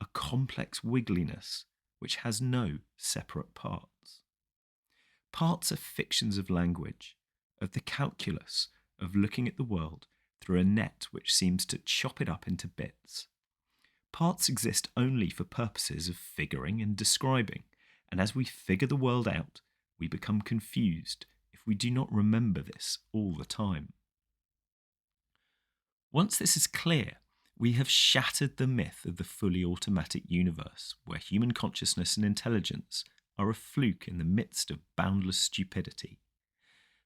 a complex wiggliness which has no separate parts. Parts are fictions of language, of the calculus of looking at the world through a net which seems to chop it up into bits. Parts exist only for purposes of figuring and describing, and as we figure the world out, we become confused if we do not remember this all the time. Once this is clear, we have shattered the myth of the fully automatic universe, where human consciousness and intelligence are a fluke in the midst of boundless stupidity.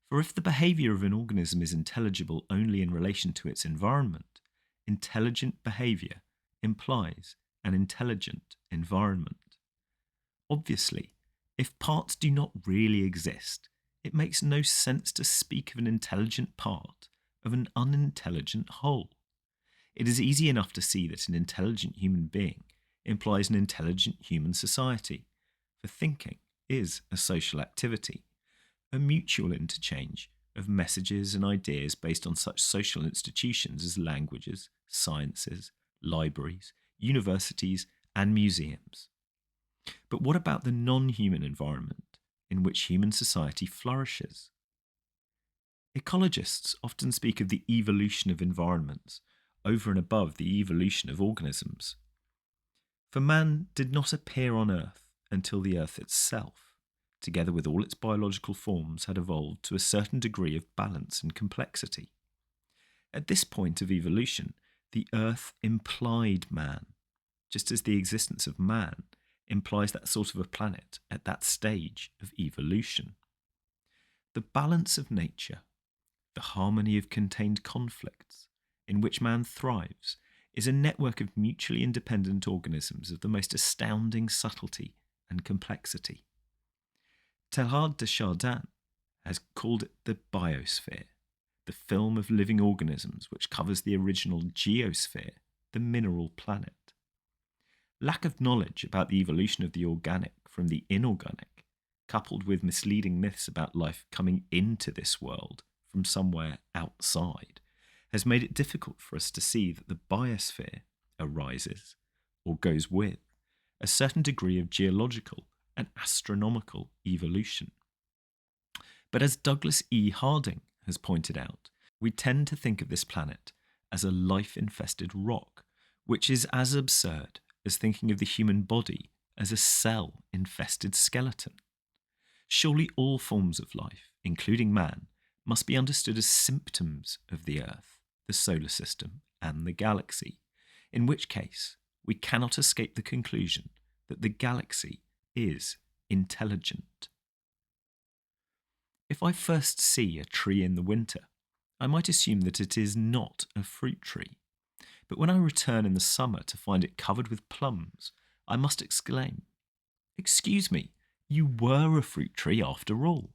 For if the behaviour of an organism is intelligible only in relation to its environment, intelligent behaviour implies an intelligent environment. Obviously, if parts do not really exist, it makes no sense to speak of an intelligent part of an unintelligent whole. It is easy enough to see that an intelligent human being implies an intelligent human society, for thinking is a social activity, a mutual interchange of messages and ideas based on such social institutions as languages, sciences, libraries, universities, and museums. But what about the non-human environment in which human society flourishes? Ecologists often speak of the evolution of environments over and above the evolution of organisms. For man did not appear on Earth until the Earth itself, together with all its biological forms, had evolved to a certain degree of balance and complexity. At this point of evolution, the Earth implied man, just as the existence of man implies that sort of a planet at that stage of evolution. The balance of nature, the harmony of contained conflicts, in which man thrives, is a network of mutually independent organisms of the most astounding subtlety and complexity. Teilhard de Chardin has called it the biosphere, the film of living organisms which covers the original geosphere, the mineral planet. Lack of knowledge about the evolution of the organic from the inorganic, coupled with misleading myths about life coming into this world from somewhere outside, has made it difficult for us to see that the biosphere arises, or goes with, a certain degree of geological and astronomical evolution. But as Douglas E. Harding has pointed out, we tend to think of this planet as a life-infested rock, which is as absurd as thinking of the human body as a cell-infested skeleton. Surely all forms of life, including man, must be understood as symptoms of the Earth, the solar system, and the galaxy, in which case we cannot escape the conclusion that the galaxy is intelligent. If I first see a tree in the winter, I might assume that it is not a fruit tree. But when I return in the summer to find it covered with plums, I must exclaim, "Excuse me, you were a fruit tree after all."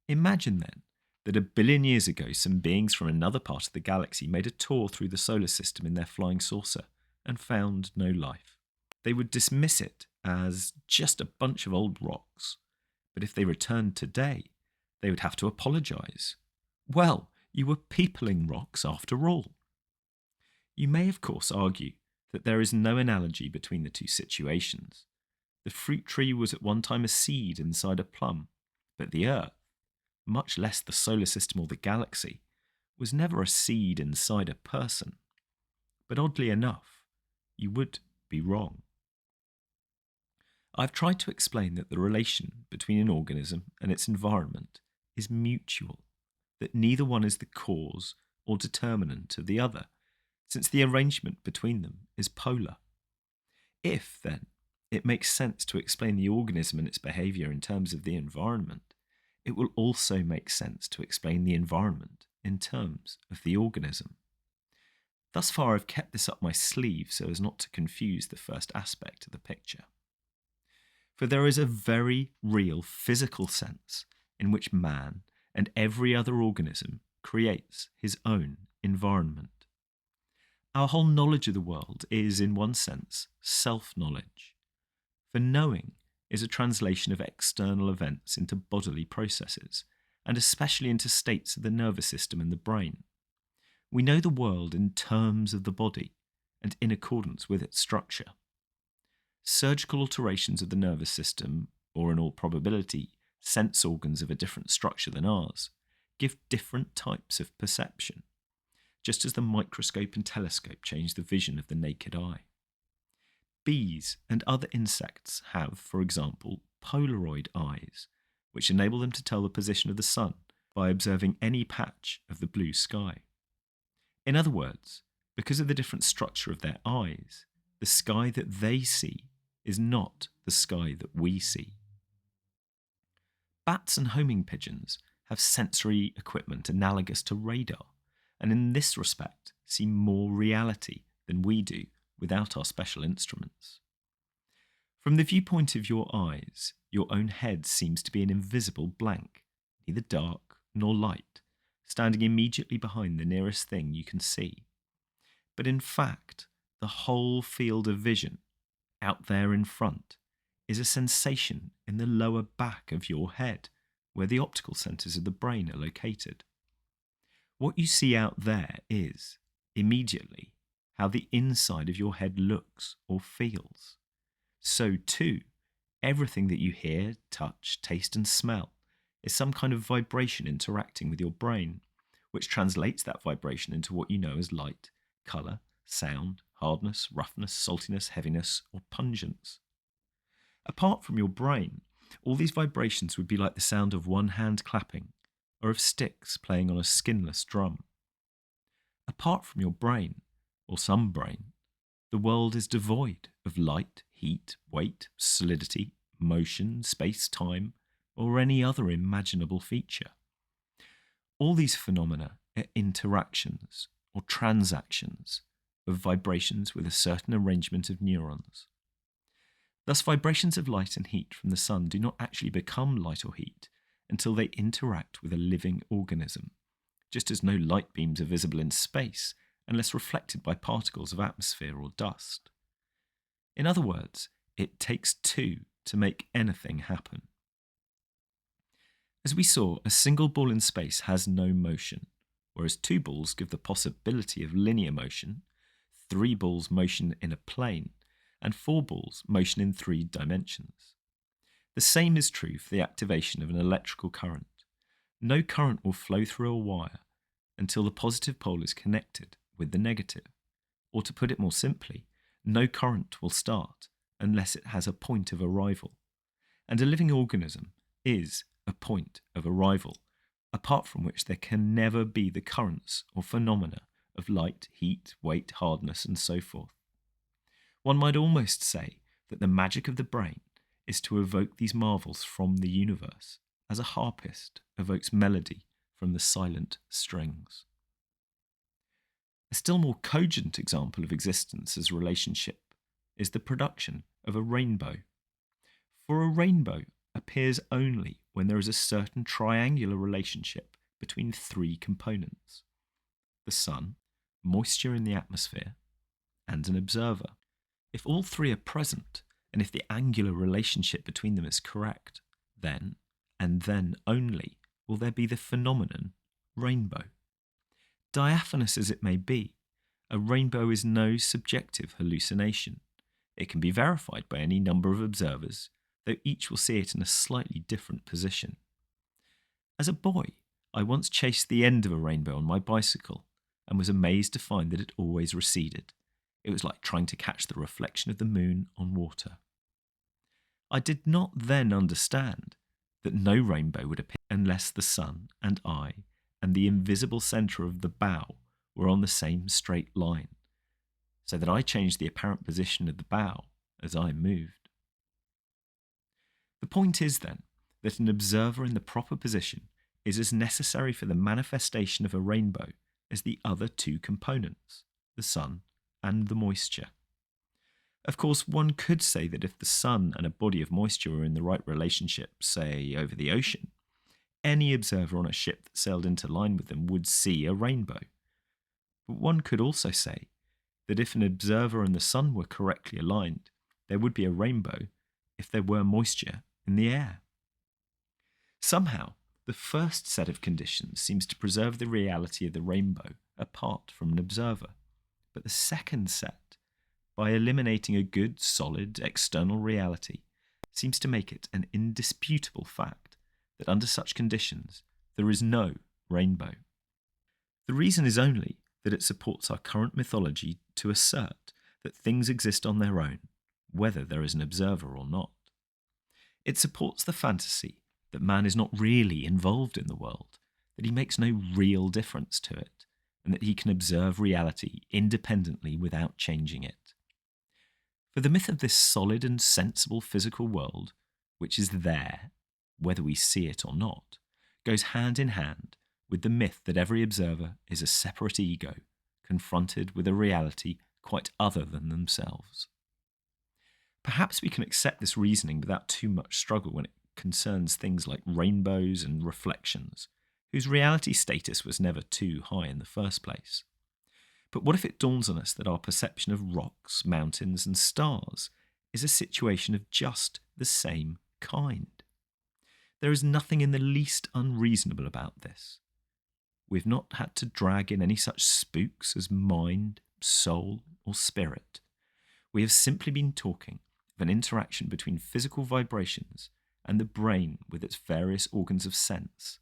Imagine then that 1 billion years ago some beings from another part of the galaxy made a tour through the solar system in their flying saucer and found no life. They would dismiss it as just a bunch of old rocks. But if they returned today, they would have to apologise. "Well, You were peopling rocks after all. You may, of course, argue that there is no analogy between the two situations. The fruit tree was at one time a seed inside a plum, but the Earth, much less the solar system or the galaxy, was never a seed inside a person. But oddly enough, you would be wrong. I've tried to explain that the relation between an organism and its environment is mutual, that neither one is the cause or determinant of the other, since the arrangement between them is polar. If, then, it makes sense to explain the organism and its behaviour in terms of the environment, it will also make sense to explain the environment in terms of the organism. Thus far, I've kept this up my sleeve so as not to confuse the first aspect of the picture. For there is a very real physical sense in which man and every other organism creates his own environment. Our whole knowledge of the world is, in one sense, self-knowledge. For knowing is a translation of external events into bodily processes, and especially into states of the nervous system and the brain. We know the world in terms of the body and in accordance with its structure. Surgical alterations of the nervous system, or in all probability, sense organs of a different structure than ours, give different types of perception, just as the microscope and telescope change the vision of the naked eye. Bees and other insects have, for example, Polaroid eyes, which enable them to tell the position of the sun by observing any patch of the blue sky. In other words, because of the different structure of their eyes, the sky that they see is not the sky that we see. Bats and homing pigeons have sensory equipment analogous to radar, and in this respect see more reality than we do without our special instruments. From the viewpoint of your eyes, your own head seems to be an invisible blank, neither dark nor light, standing immediately behind the nearest thing you can see. But in fact, the whole field of vision, out there in front, is a sensation in the lower back of your head, where the optical centres of the brain are located. What you see out there is, immediately, how the inside of your head looks or feels. So too, everything that you hear, touch, taste and smell is some kind of vibration interacting with your brain, which translates that vibration into what you know as light, colour, sound, hardness, roughness, saltiness, heaviness or pungence. Apart from your brain, all these vibrations would be like the sound of one hand clapping or of sticks playing on a skinless drum. Apart from your brain, or some brain, the world is devoid of light, heat, weight, solidity, motion, space-time, or any other imaginable feature. All these phenomena are interactions or transactions of vibrations with a certain arrangement of neurons. Thus, vibrations of light and heat from the sun do not actually become light or heat until they interact with a living organism, just as no light beams are visible in space unless reflected by particles of atmosphere or dust. In other words, it takes two to make anything happen. As we saw, a single ball in space has no motion, whereas two balls give the possibility of linear motion, three balls motion in a plane, and four balls motion in 3 dimensions. The same is true for the activation of an electrical current. No current will flow through a wire until the positive pole is connected with the negative. Or to put it more simply, no current will start unless it has a point of arrival. And a living organism is a point of arrival, apart from which there can never be the currents or phenomena of light, heat, weight, hardness, and so forth. One might almost say that the magic of the brain is to evoke these marvels from the universe, as a harpist evokes melody from the silent strings. A still more cogent example of existence as relationship is the production of a rainbow. For a rainbow appears only when there is a certain triangular relationship between 3 components: the sun, moisture in the atmosphere, and an observer. If all 3 are present, and if the angular relationship between them is correct, then, and then only, will there be the phenomenon rainbow. Diaphanous as it may be, a rainbow is no subjective hallucination. It can be verified by any number of observers, though each will see it in a slightly different position. As a boy, I once chased the end of a rainbow on my bicycle and was amazed to find that it always receded. It was like trying to catch the reflection of the moon on water. I did not then understand that no rainbow would appear unless the sun and I and the invisible centre of the bow were on the same straight line, so that I changed the apparent position of the bow as I moved. The point is, then, that an observer in the proper position is as necessary for the manifestation of a rainbow as the other two components, the sun and the moisture. Of course, one could say that if the sun and a body of moisture were in the right relationship, say over the ocean, any observer on a ship that sailed into line with them would see a rainbow. But one could also say that if an observer and the sun were correctly aligned, there would be a rainbow if there were moisture in the air. Somehow, the first set of conditions seems to preserve the reality of the rainbow apart from an observer, but the second set, by eliminating a good, solid, external reality, seems to make it an indisputable fact that under such conditions there is no rainbow. The reason is only that it supports our current mythology to assert that things exist on their own, whether there is an observer or not. It supports the fantasy that man is not really involved in the world, that he makes no real difference to it, and that he can observe reality independently without changing it. For the myth of this solid and sensible physical world, which is there, whether we see it or not, goes hand in hand with the myth that every observer is a separate ego, confronted with a reality quite other than themselves. Perhaps we can accept this reasoning without too much struggle when it concerns things like rainbows and reflections, whose reality status was never too high in the first place. But what if it dawns on us that our perception of rocks, mountains, and stars is a situation of just the same kind? There is nothing in the least unreasonable about this. We've not had to drag in any such spooks as mind, soul, or spirit. We have simply been talking of an interaction between physical vibrations and the brain with its various organs of sense,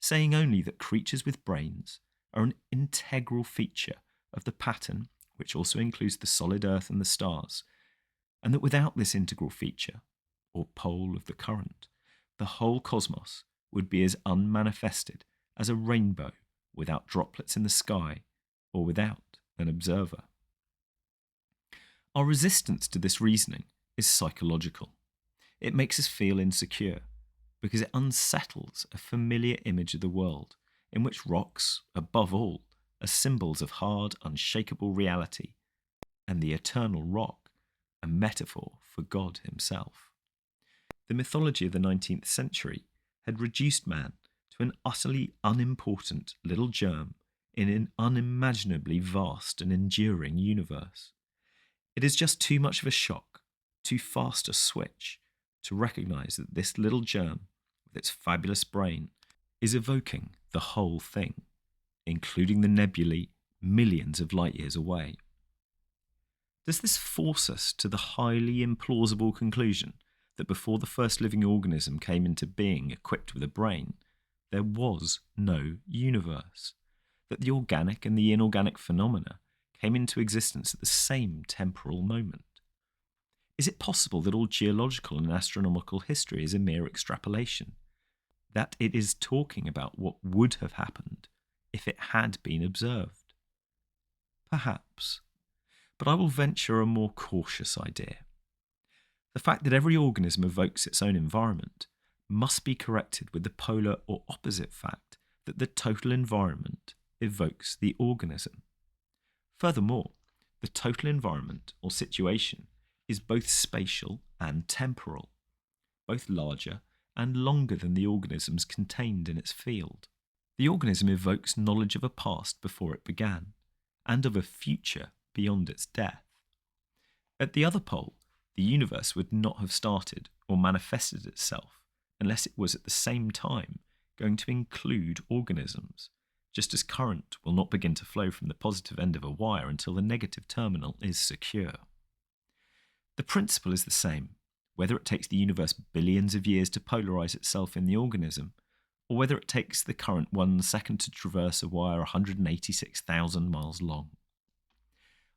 saying only that creatures with brains are an integral feature of the pattern, which also includes the solid earth and the stars, and that without this integral feature, or pole of the current, the whole cosmos would be as unmanifested as a rainbow without droplets in the sky or without an observer. Our resistance to this reasoning is psychological. It makes us feel insecure because it unsettles a familiar image of the world in which rocks, above all, are symbols of hard, unshakable reality, and the eternal rock a metaphor for God himself. The mythology of the 19th century had reduced man to an utterly unimportant little germ in an unimaginably vast and enduring universe. It is just too much of a shock, too fast a switch, to recognise that this little germ, with its fabulous brain, is evoking the whole thing, including the nebulae millions of light years away. Does this force us to the highly implausible conclusion that before the first living organism came into being equipped with a brain, there was no universe, that the organic and the inorganic phenomena came into existence at the same temporal moment? Is it possible that all geological and astronomical history is a mere extrapolation, that it is talking about what would have happened if it had been observed? Perhaps, but I will venture a more cautious idea. The fact that every organism evokes its own environment must be corrected with the polar or opposite fact that the total environment evokes the organism. Furthermore, the total environment or situation is both spatial and temporal, both larger and longer than the organisms contained in its field. The organism evokes knowledge of a past before it began, and of a future beyond its death. At the other pole, the universe would not have started or manifested itself unless it was at the same time going to include organisms, just as current will not begin to flow from the positive end of a wire until the negative terminal is secure. The principle is the same, whether it takes the universe billions of years to polarize itself in the organism, or whether it takes the current 1 second to traverse a wire 186,000 miles long.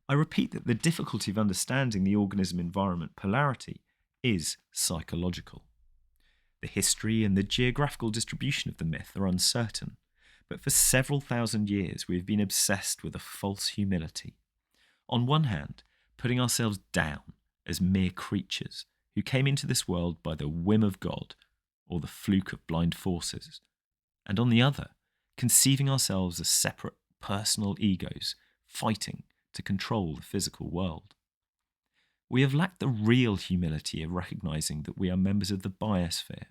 I repeat that the difficulty of understanding the organism-environment polarity is psychological. The history and the geographical distribution of the myth are uncertain, but for several thousand years we have been obsessed with a false humility. On one hand, putting ourselves down as mere creatures who came into this world by the whim of God or the fluke of blind forces, and on the other, conceiving ourselves as separate personal egos fighting to control the physical world. We have lacked the real humility of recognizing that we are members of the biosphere,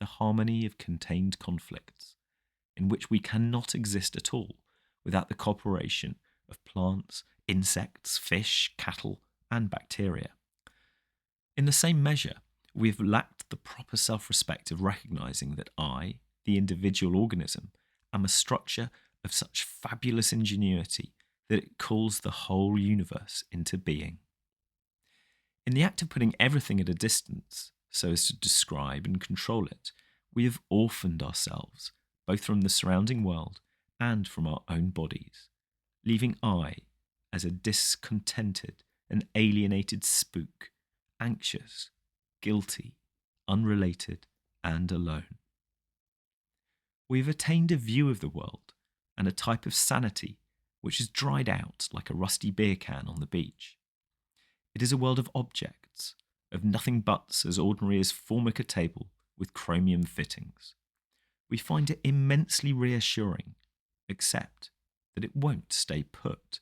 the harmony of contained conflicts, in which we cannot exist at all without the cooperation of plants, insects, fish, cattle, and bacteria. In the same measure, we have lacked the proper self-respect of recognizing that I, the individual organism, am a structure of such fabulous ingenuity that it calls the whole universe into being. In the act of putting everything at a distance, so as to describe and control it, we have orphaned ourselves, both from the surrounding world and from our own bodies, leaving I as a discontented and alienated spook, anxious, guilty, unrelated, and alone. We have attained a view of the world and a type of sanity which is dried out like a rusty beer can on the beach. It is a world of objects, of nothing buts as ordinary as formica table with chromium fittings. We find it immensely reassuring, except that it won't stay put,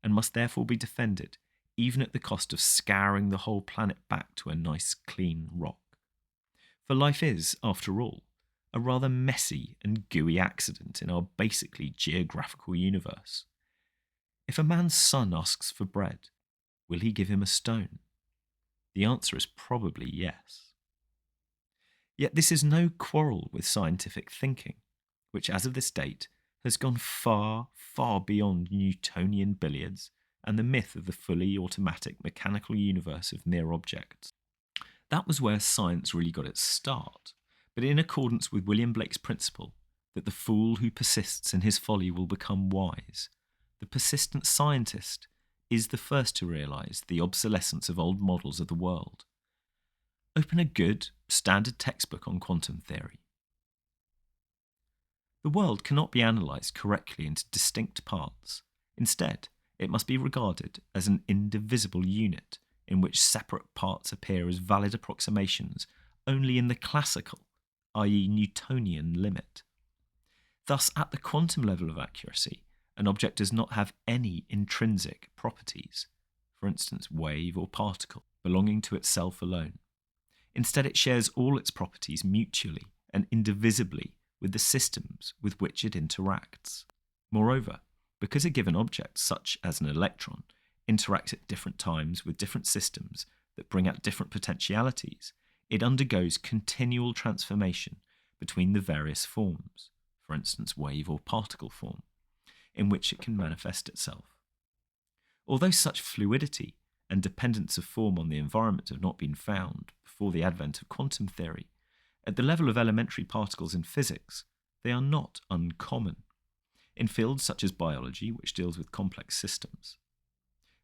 and must therefore be defended, even at the cost of scouring the whole planet back to a nice clean rock. For life is, after all, a rather messy and gooey accident in our basically geographical universe. If a man's son asks for bread, will he give him a stone? The answer is probably yes. Yet this is no quarrel with scientific thinking, which as of this date has gone far, far beyond Newtonian billiards and the myth of the fully automatic mechanical universe of mere objects. That was where science really got its start, but in accordance with William Blake's principle that the fool who persists in his folly will become wise, the persistent scientist is the first to realise the obsolescence of old models of the world. Open a good, standard textbook on quantum theory. The world cannot be analysed correctly into distinct parts. Instead, it must be regarded as an indivisible unit in which separate parts appear as valid approximations only in the classical, i.e. Newtonian, limit. Thus, at the quantum level of accuracy, an object does not have any intrinsic properties, for instance wave or particle, belonging to itself alone. Instead, it shares all its properties mutually and indivisibly with the systems with which it interacts. Moreover, because a given object, such as an electron, interacts at different times with different systems that bring out different potentialities, it undergoes continual transformation between the various forms, for instance wave or particle form, in which it can manifest itself. Although such fluidity and dependence of form on the environment have not been found before the advent of quantum theory, at the level of elementary particles in physics, they are not uncommon, in fields such as biology, which deals with complex systems.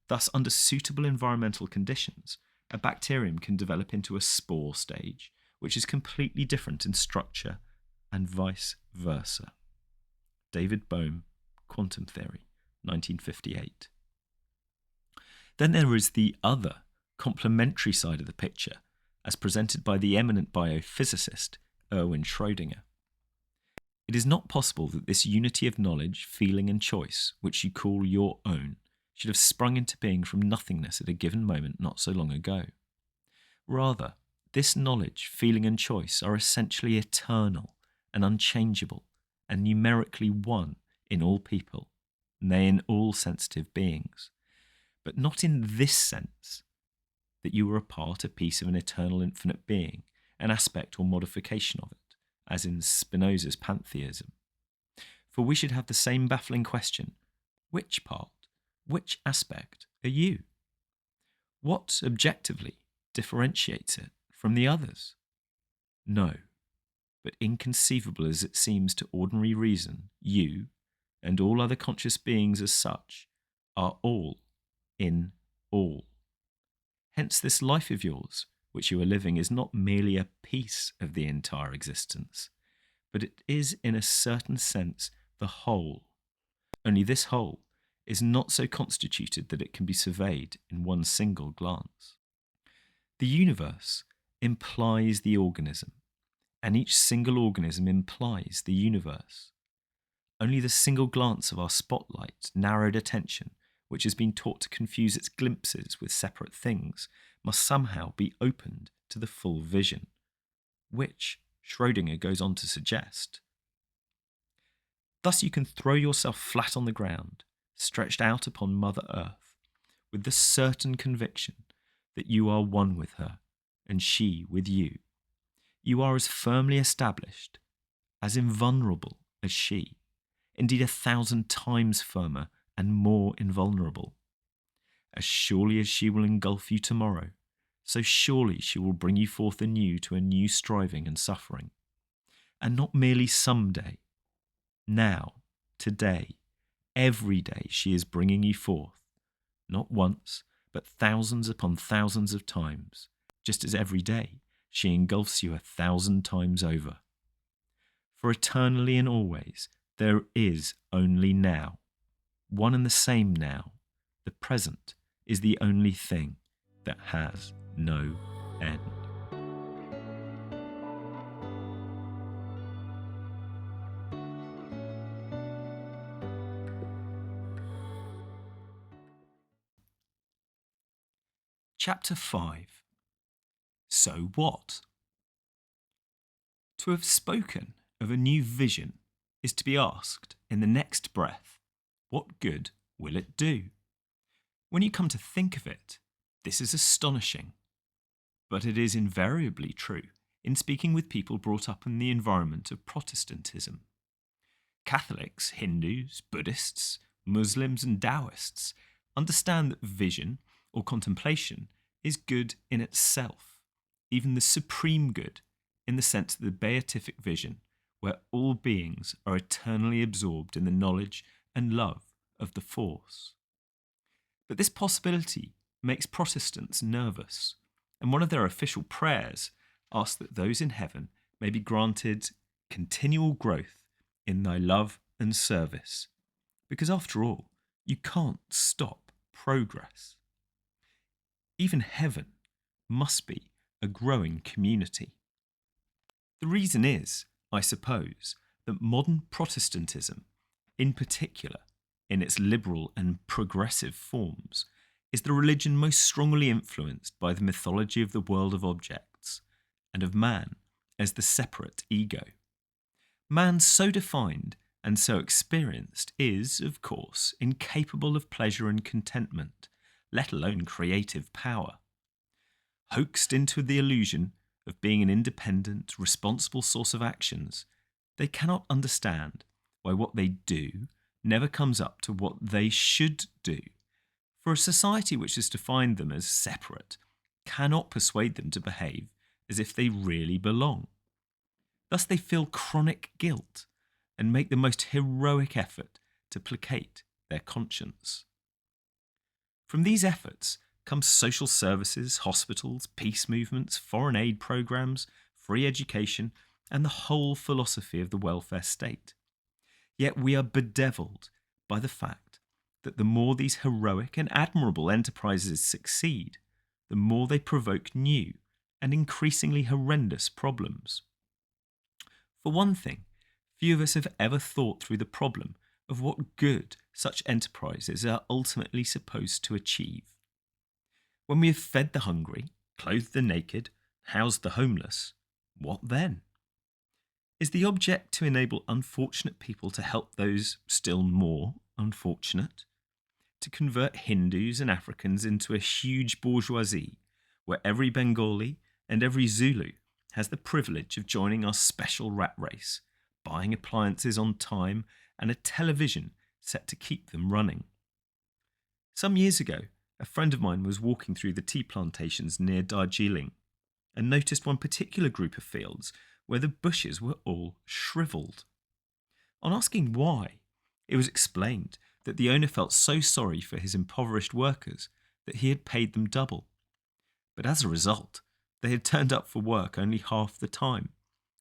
Thus, under suitable environmental conditions, a bacterium can develop into a spore stage, which is completely different in structure, and vice versa. David Bohm, Quantum Theory, 1958. Then there is the other, complementary side of the picture, as presented by the eminent biophysicist Erwin Schrödinger. It is not possible that this unity of knowledge, feeling and choice, which you call your own, should have sprung into being from nothingness at a given moment not so long ago. Rather, this knowledge, feeling and choice are essentially eternal and unchangeable and numerically one in all people, nay, in all sensitive beings, but not in this sense that you are a part, a piece of an eternal infinite being, an aspect or modification of it, as in Spinoza's pantheism. For we should have the same baffling question: which part, which aspect are you? What objectively differentiates it from the others? No, but inconceivable as it seems to ordinary reason, you, and all other conscious beings as such, are all in all. Hence this life of yours, which you are living, is not merely a piece of the entire existence, but it is in a certain sense the whole. Only this whole is not so constituted that it can be surveyed in one single glance. The universe implies the organism, and each single organism implies the universe. Only the single glance of our spotlight, narrowed attention, which has been taught to confuse its glimpses with separate things, must somehow be opened to the full vision, which Schrödinger goes on to suggest. Thus you can throw yourself flat on the ground, stretched out upon Mother Earth, with the certain conviction that you are one with her, and she with you. You are as firmly established, as invulnerable as she, indeed 1,000 times firmer and more invulnerable. As surely as she will engulf you tomorrow, so surely she will bring you forth anew to a new striving and suffering. And not merely some day. Now, today, every day she is bringing you forth, not once, but thousands upon thousands of times, just as every day she engulfs you 1,000 times over. For eternally and always there is only now, one and the same now. The present is the only thing that has no end. Chapter 5. So what? To have spoken of a new vision is to be asked in the next breath, what good will it do? When you come to think of it, this is astonishing. But it is invariably true in speaking with people brought up in the environment of Protestantism. Catholics, Hindus, Buddhists, Muslims, and Taoists understand that vision or contemplation is good in itself, even the supreme good, in the sense of the beatific vision, where all beings are eternally absorbed in the knowledge and love of the force. But this possibility makes Protestants nervous, and one of their official prayers asks that those in heaven may be granted continual growth in thy love and service, because after all, you can't stop progress. Even heaven must be a growing community. The reason is, I suppose, that modern Protestantism, in particular, in its liberal and progressive forms, is the religion most strongly influenced by the mythology of the world of objects and of man as the separate ego. Man so defined and so experienced is, of course, incapable of pleasure and contentment, let alone creative power. Hoaxed into the illusion of being an independent, responsible source of actions, they cannot understand why what they do never comes up to what they should do. For a society which has defined them as separate cannot persuade them to behave as if they really belong. Thus they feel chronic guilt and make the most heroic effort to placate their conscience. From these efforts come social services, hospitals, peace movements, foreign aid programs, free education, and the whole philosophy of the welfare state. Yet we are bedevilled by the fact that the more these heroic and admirable enterprises succeed, the more they provoke new and increasingly horrendous problems. For one thing, few of us have ever thought through the problem of what good such enterprises are ultimately supposed to achieve. When we have fed the hungry, clothed the naked, housed the homeless, what then? Is the object to enable unfortunate people to help those still more unfortunate? To convert Hindus and Africans into a huge bourgeoisie where every Bengali and every Zulu has the privilege of joining our special rat race, buying appliances on time and a television set to keep them running. Some years ago, a friend of mine was walking through the tea plantations near Darjeeling and noticed one particular group of fields where the bushes were all shriveled. On asking why, it was explained that the owner felt so sorry for his impoverished workers that he had paid them double. But as a result, they had turned up for work only half the time,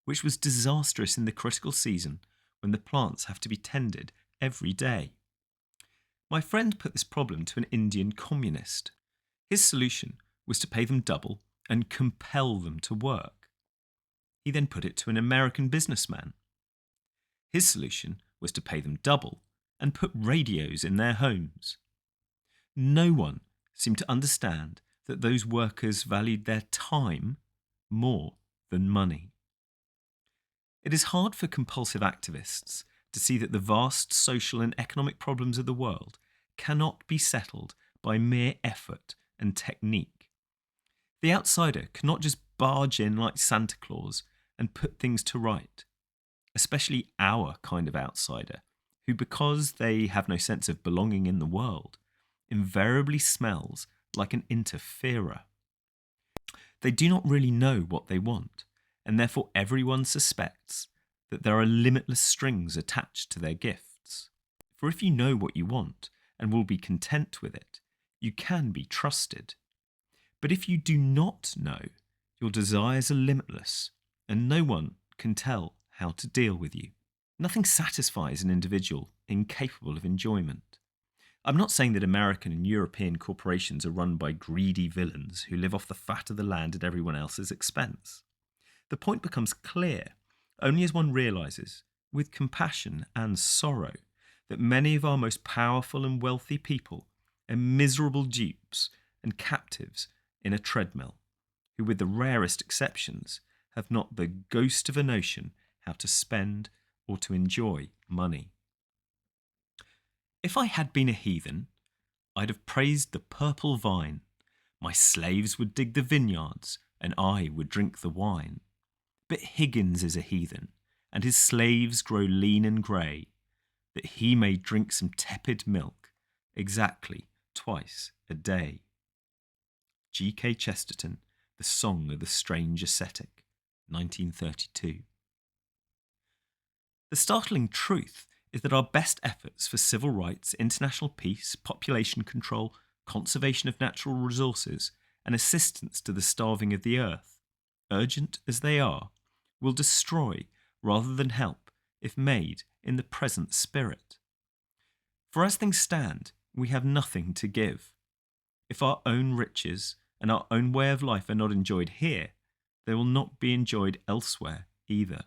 which was disastrous in the critical season when the plants have to be tended every day. My friend put this problem to an Indian communist. His solution was to pay them double and compel them to work. He then put it to an American businessman. His solution was to pay them double and put radios in their homes. No one seemed to understand that those workers valued their time more than money. It is hard for compulsive activists to see that the vast social and economic problems of the world cannot be settled by mere effort and technique. The outsider cannot just barge in like Santa Claus and put things to right, especially our kind of outsider, who, because they have no sense of belonging in the world, invariably smells like an interferer. They do not really know what they want, and therefore everyone suspects that there are limitless strings attached to their gifts. For if you know what you want and will be content with it, you can be trusted. But if you do not know, your desires are limitless, and no one can tell how to deal with you. Nothing satisfies an individual incapable of enjoyment. I'm not saying that American and European corporations are run by greedy villains who live off the fat of the land at everyone else's expense. The point becomes clear only as one realises, with compassion and sorrow, that many of our most powerful and wealthy people are miserable dupes and captives in a treadmill, who, with the rarest exceptions, have not the ghost of a notion how to spend or to enjoy money. If I had been a heathen, I'd have praised the purple vine. My slaves would dig the vineyards, and I would drink the wine. But Higgins is a heathen, and his slaves grow lean and grey, that he may drink some tepid milk, exactly twice a day. G.K. Chesterton, The Song of the Strange Ascetic, 1932. The startling truth is that our best efforts for civil rights, international peace, population control, conservation of natural resources, and assistance to the starving of the earth, urgent as they are, will destroy rather than help if made in the present spirit. For as things stand, we have nothing to give. If our own riches and our own way of life are not enjoyed here, they will not be enjoyed elsewhere either.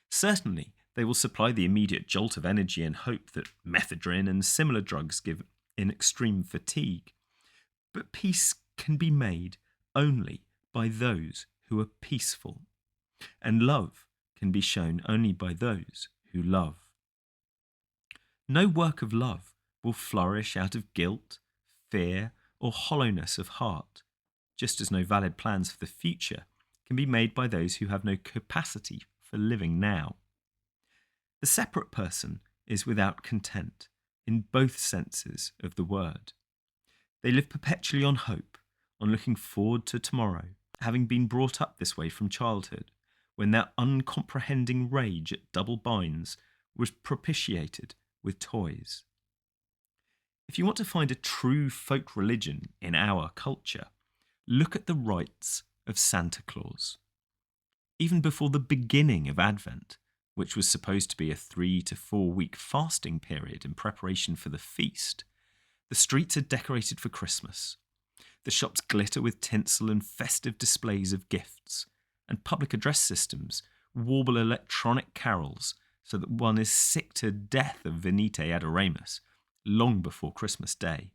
Certainly, they will supply the immediate jolt of energy and hope that methadone and similar drugs give in extreme fatigue. But peace can be made only by those who are peaceful, and love can be shown only by those who love. No work of love will flourish out of guilt, fear, or hollowness of heart, just as no valid plans for the future can be made by those who have no capacity for living now. The separate person is without content in both senses of the word. They live perpetually on hope, on looking forward to tomorrow, having been brought up this way from childhood, when their uncomprehending rage at double binds was propitiated with toys. If you want to find a true folk religion in our culture, look at the rites of Santa Claus. Even before the beginning of Advent, which was supposed to be a 3 to 4 week fasting period in preparation for the feast, the streets are decorated for Christmas. The shops glitter with tinsel and festive displays of gifts, and public address systems warble electronic carols so that one is sick to death of Venite Adoramus long before Christmas Day.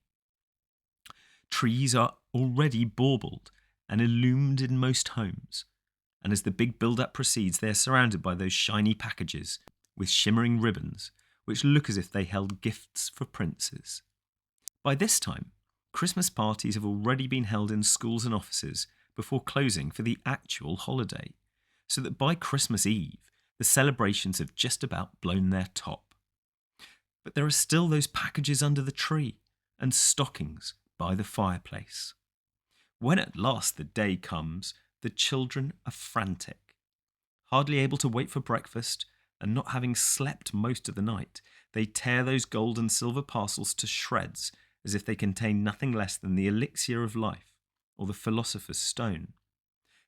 Trees are already baubled and illumined in most homes, and as the big build-up proceeds, they are surrounded by those shiny packages with shimmering ribbons which look as if they held gifts for princes. By this time, Christmas parties have already been held in schools and offices before closing for the actual holiday, so that by Christmas Eve, the celebrations have just about blown their top. But there are still those packages under the tree and stockings by the fireplace. When at last the day comes, the children are frantic. Hardly able to wait for breakfast, and not having slept most of the night, they tear those gold and silver parcels to shreds as if they contain nothing less than the elixir of life or the philosopher's stone.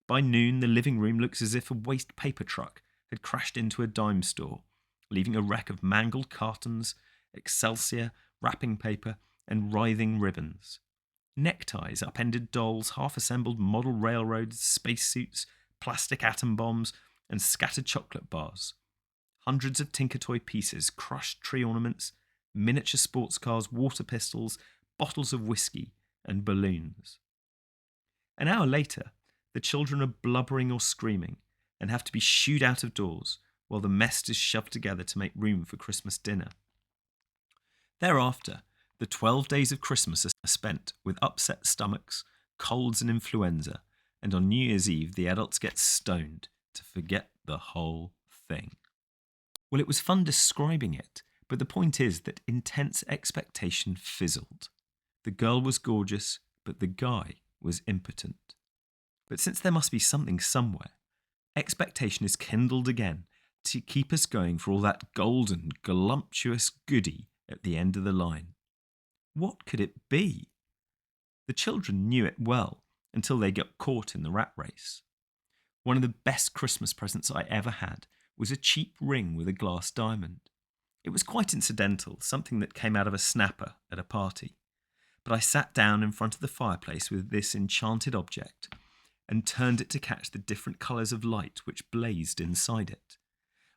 By noon, the living room looks as if a waste paper truck had crashed into a dime store, leaving a wreck of mangled cartons, excelsior, wrapping paper, and writhing ribbons. Neckties, upended dolls, half-assembled model railroads, spacesuits, plastic atom bombs, and scattered chocolate bars. Hundreds of Tinker Toy pieces, crushed tree ornaments, miniature sports cars, water pistols, bottles of whiskey, and balloons. An hour later, the children are blubbering or screaming and have to be shooed out of doors while the mess is shoved together to make room for Christmas dinner. Thereafter, the 12 days of Christmas are spent with upset stomachs, colds and influenza, and on New Year's Eve the adults get stoned to forget the whole thing. Well, it was fun describing it, but the point is that intense expectation fizzled. The girl was gorgeous, but the guy was impotent. But since there must be something somewhere, expectation is kindled again to keep us going for all that golden, voluptuous goody at the end of the line. What could it be? The children knew it well until they got caught in the rat race. One of the best Christmas presents I ever had was a cheap ring with a glass diamond. It was quite incidental, something that came out of a snapper at a party. But I sat down in front of the fireplace with this enchanted object and turned it to catch the different colours of light which blazed inside it.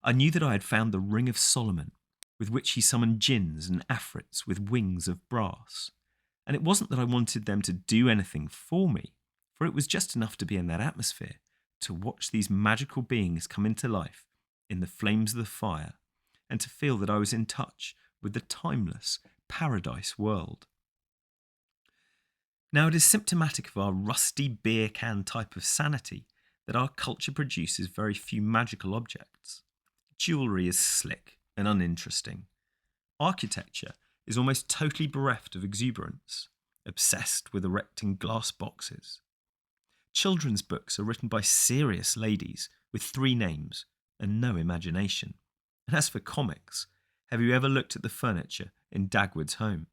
I knew that I had found the ring of Solomon, with which he summoned jinns and afrits with wings of brass. And it wasn't that I wanted them to do anything for me, for it was just enough to be in that atmosphere, to watch these magical beings come into life in the flames of the fire, and to feel that I was in touch with the timeless paradise world. Now, it is symptomatic of our rusty beer can type of sanity that our culture produces very few magical objects. Jewellery is slick and uninteresting. Architecture is almost totally bereft of exuberance, obsessed with erecting glass boxes. Children's books are written by serious ladies with 3 names and no imagination. And as for comics, have you ever looked at the furniture in Dagwood's home?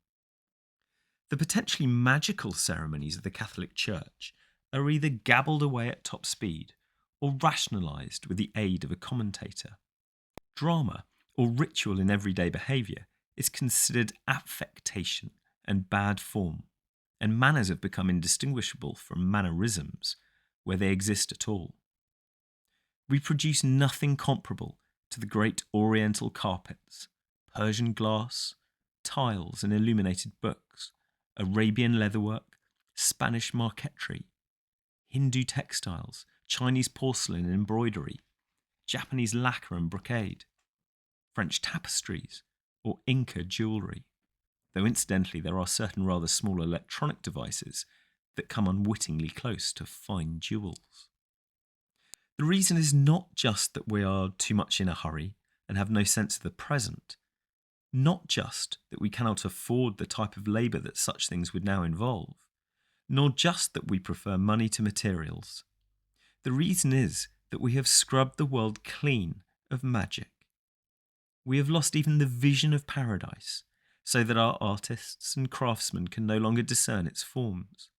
The potentially magical ceremonies of the Catholic Church are either gabbled away at top speed or rationalised with the aid of a commentator. Drama, or ritual in everyday behaviour, is considered affectation and bad form, and manners have become indistinguishable from mannerisms, where they exist at all. We produce nothing comparable to the great Oriental carpets, Persian glass, tiles and illuminated books, Arabian leatherwork, Spanish marquetry, Hindu textiles, Chinese porcelain and embroidery, Japanese lacquer and brocade, French tapestries, or Inca jewellery, though incidentally there are certain rather small electronic devices that come unwittingly close to fine jewels. The reason is not just that we are too much in a hurry and have no sense of the present, not just that we cannot afford the type of labour that such things would now involve, nor just that we prefer money to materials. The reason is that we have scrubbed the world clean of magic. We have lost even the vision of paradise, so that our artists and craftsmen can no longer discern its forms.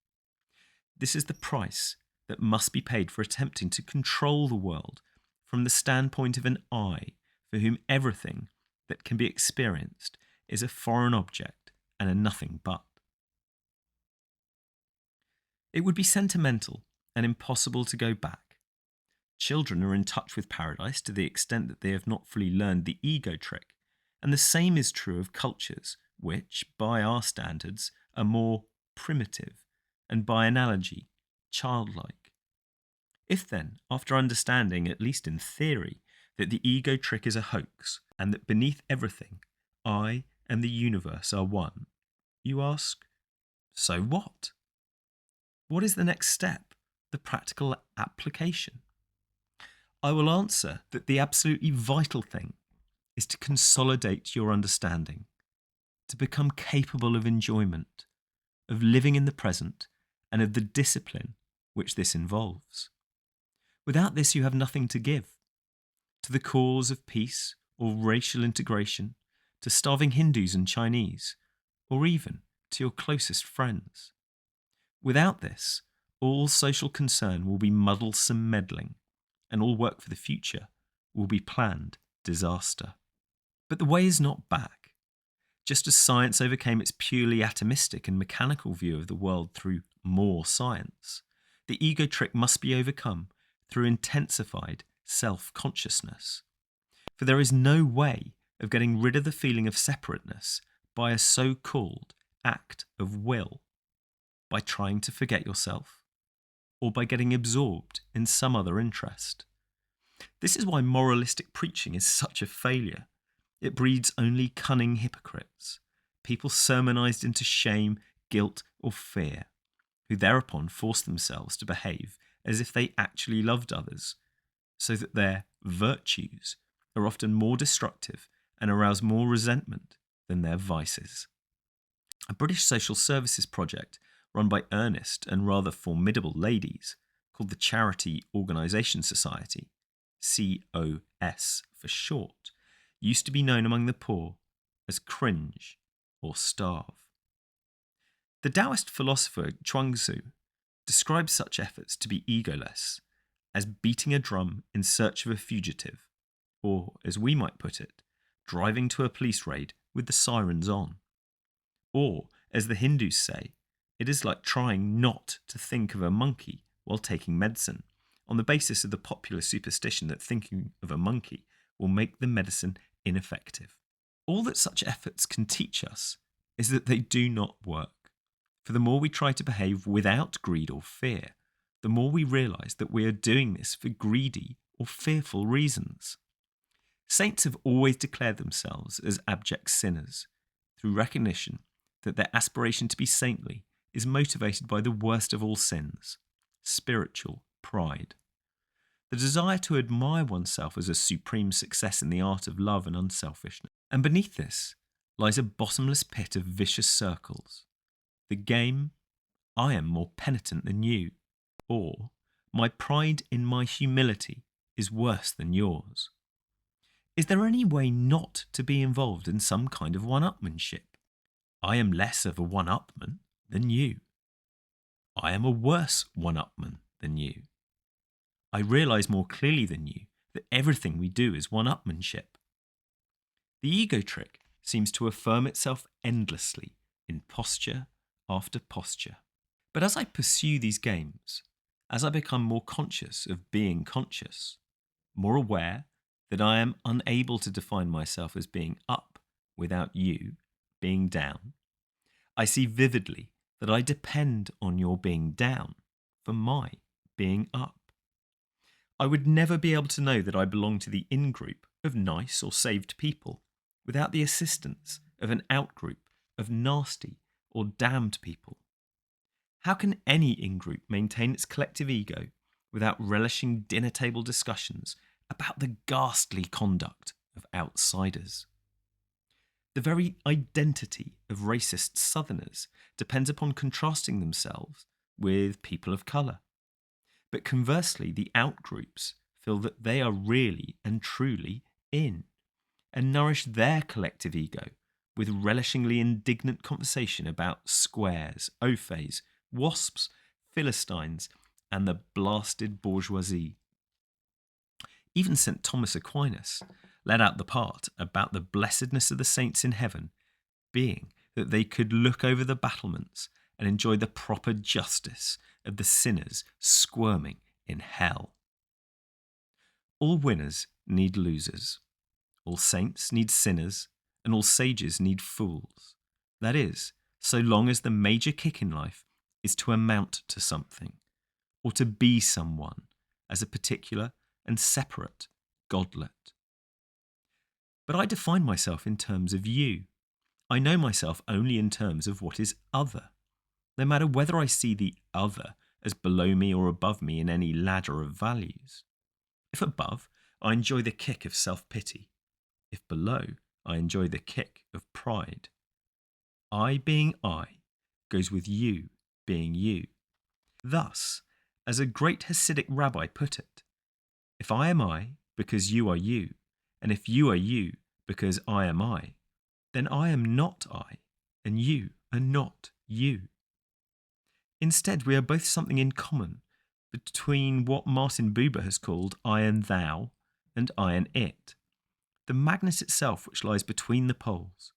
This is the price that must be paid for attempting to control the world from the standpoint of an I for whom everything that can be experienced is a foreign object and a nothing but. It would be sentimental and impossible to go back. Children are in touch with paradise to the extent that they have not fully learned the ego trick, and the same is true of cultures which, by our standards, are more primitive and, by analogy, childlike. If then, after understanding, at least in theory, that the ego trick is a hoax, and that beneath everything, I and the universe are one, you ask, so what? What is the next step, the practical application? I will answer that the absolutely vital thing is to consolidate your understanding to become capable of enjoyment, of living in the present, and of the discipline which this involves. Without this, you have nothing to give to the cause of peace or racial integration, to starving Hindus and Chinese, or even to your closest friends. Without this, all social concern will be muddlesome meddling, and all work for the future will be planned disaster. But the way is not back. Just as science overcame its purely atomistic and mechanical view of the world through more science, the ego trick must be overcome through intensified self-consciousness. For there is no way of getting rid of the feeling of separateness by a so-called act of will, by trying to forget yourself, or by getting absorbed in some other interest. This is why moralistic preaching is such a failure. It breeds only cunning hypocrites, people sermonized into shame, guilt, or fear, who thereupon force themselves to behave as if they actually loved others, so that their virtues are often more destructive and arouse more resentment than their vices. A British social services project run by earnest and rather formidable ladies, called the Charity Organisation Society, COS for short, used to be known among the poor as cringe or starve. The Taoist philosopher Chuang-Tzu describes such efforts to be egoless as beating a drum in search of a fugitive, or, as we might put it, driving to a police raid with the sirens on. Or, as the Hindus say, it is like trying not to think of a monkey while taking medicine, on the basis of the popular superstition that thinking of a monkey will make the medicine ineffective. All that such efforts can teach us is that they do not work. For the more we try to behave without greed or fear, the more we realise that we are doing this for greedy or fearful reasons. Saints have always declared themselves as abject sinners, through recognition that their aspiration to be saintly is motivated by the worst of all sins, spiritual pride. The desire to admire oneself as a supreme success in the art of love and unselfishness. And beneath this lies a bottomless pit of vicious circles. The game, I am more penitent than you, or my pride in my humility is worse than yours. Is there any way not to be involved in some kind of one-upmanship? I am less of a one-upman than you. I am a worse one-upman than you. I realise more clearly than you that everything we do is one-upmanship. The ego trick seems to affirm itself endlessly in posture after posture. But as I pursue these games, as I become more conscious of being conscious, more aware that I am unable to define myself as being up without you being down, I see vividly that I depend on your being down for my being up. I would never be able to know that I belong to the in-group of nice or saved people without the assistance of an out-group of nasty or damned people. How can any in-group maintain its collective ego without relishing dinner table discussions about the ghastly conduct of outsiders? The very identity of racist Southerners depends upon contrasting themselves with people of colour. But conversely, the out-groups feel that they are really and truly in, and nourish their collective ego with relishingly indignant conversation about squares, au faits, wasps, philistines, and the blasted bourgeoisie. Even St. Thomas Aquinas let out the part about the blessedness of the saints in heaven being that they could look over the battlements and enjoy the proper justice of the sinners squirming in hell. All winners need losers. All saints need sinners, and all sages need fools. That is, so long as the major kick in life is to amount to something, or to be someone as a particular and separate godlet. But I define myself in terms of you. I know myself only in terms of what is other, no matter whether I see the other as below me or above me in any ladder of values. If above, I enjoy the kick of self-pity. If below, I enjoy the kick of pride. I being I goes with you being you. Thus, as a great Hasidic rabbi put it, if I am I because you are you, and if you are you because I am I, then I am not I, and you are not you. Instead, we are both something in common between what Martin Buber has called I and thou and I and it, the magnet itself which lies between the poles,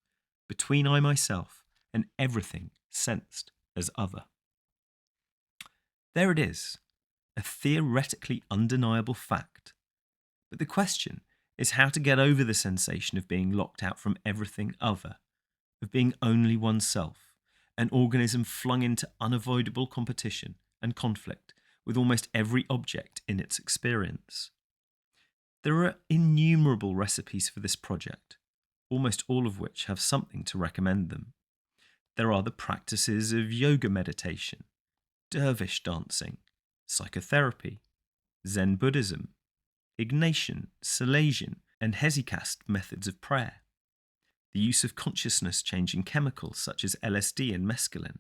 between I myself and everything sensed as other. There it is, a theoretically undeniable fact. But the question is how to get over the sensation of being locked out from everything other, of being only oneself, an organism flung into unavoidable competition and conflict with almost every object in its experience. There are innumerable recipes for this project, almost all of which have something to recommend them. There are the practices of yoga meditation, dervish dancing, psychotherapy, Zen Buddhism, Ignatian, Salesian, and hesychast methods of prayer, the use of consciousness-changing chemicals such as LSD and mescaline,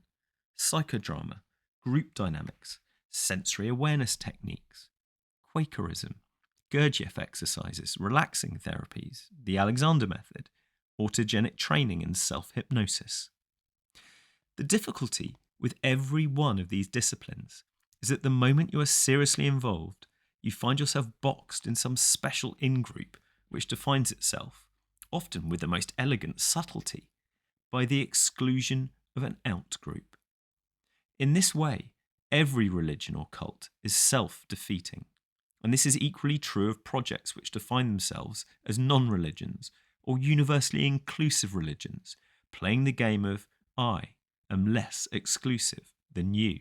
psychodrama, group dynamics, sensory awareness techniques, Quakerism, Gurdjieff exercises, relaxing therapies, the Alexander method, autogenic training and self-hypnosis. The difficulty with every one of these disciplines is that the moment you are seriously involved, you find yourself boxed in some special in-group which defines itself, often with the most elegant subtlety, by the exclusion of an out-group. In this way, every religion or cult is self-defeating, and this is equally true of projects which define themselves as non-religions or universally inclusive religions, playing the game of I am less exclusive than you.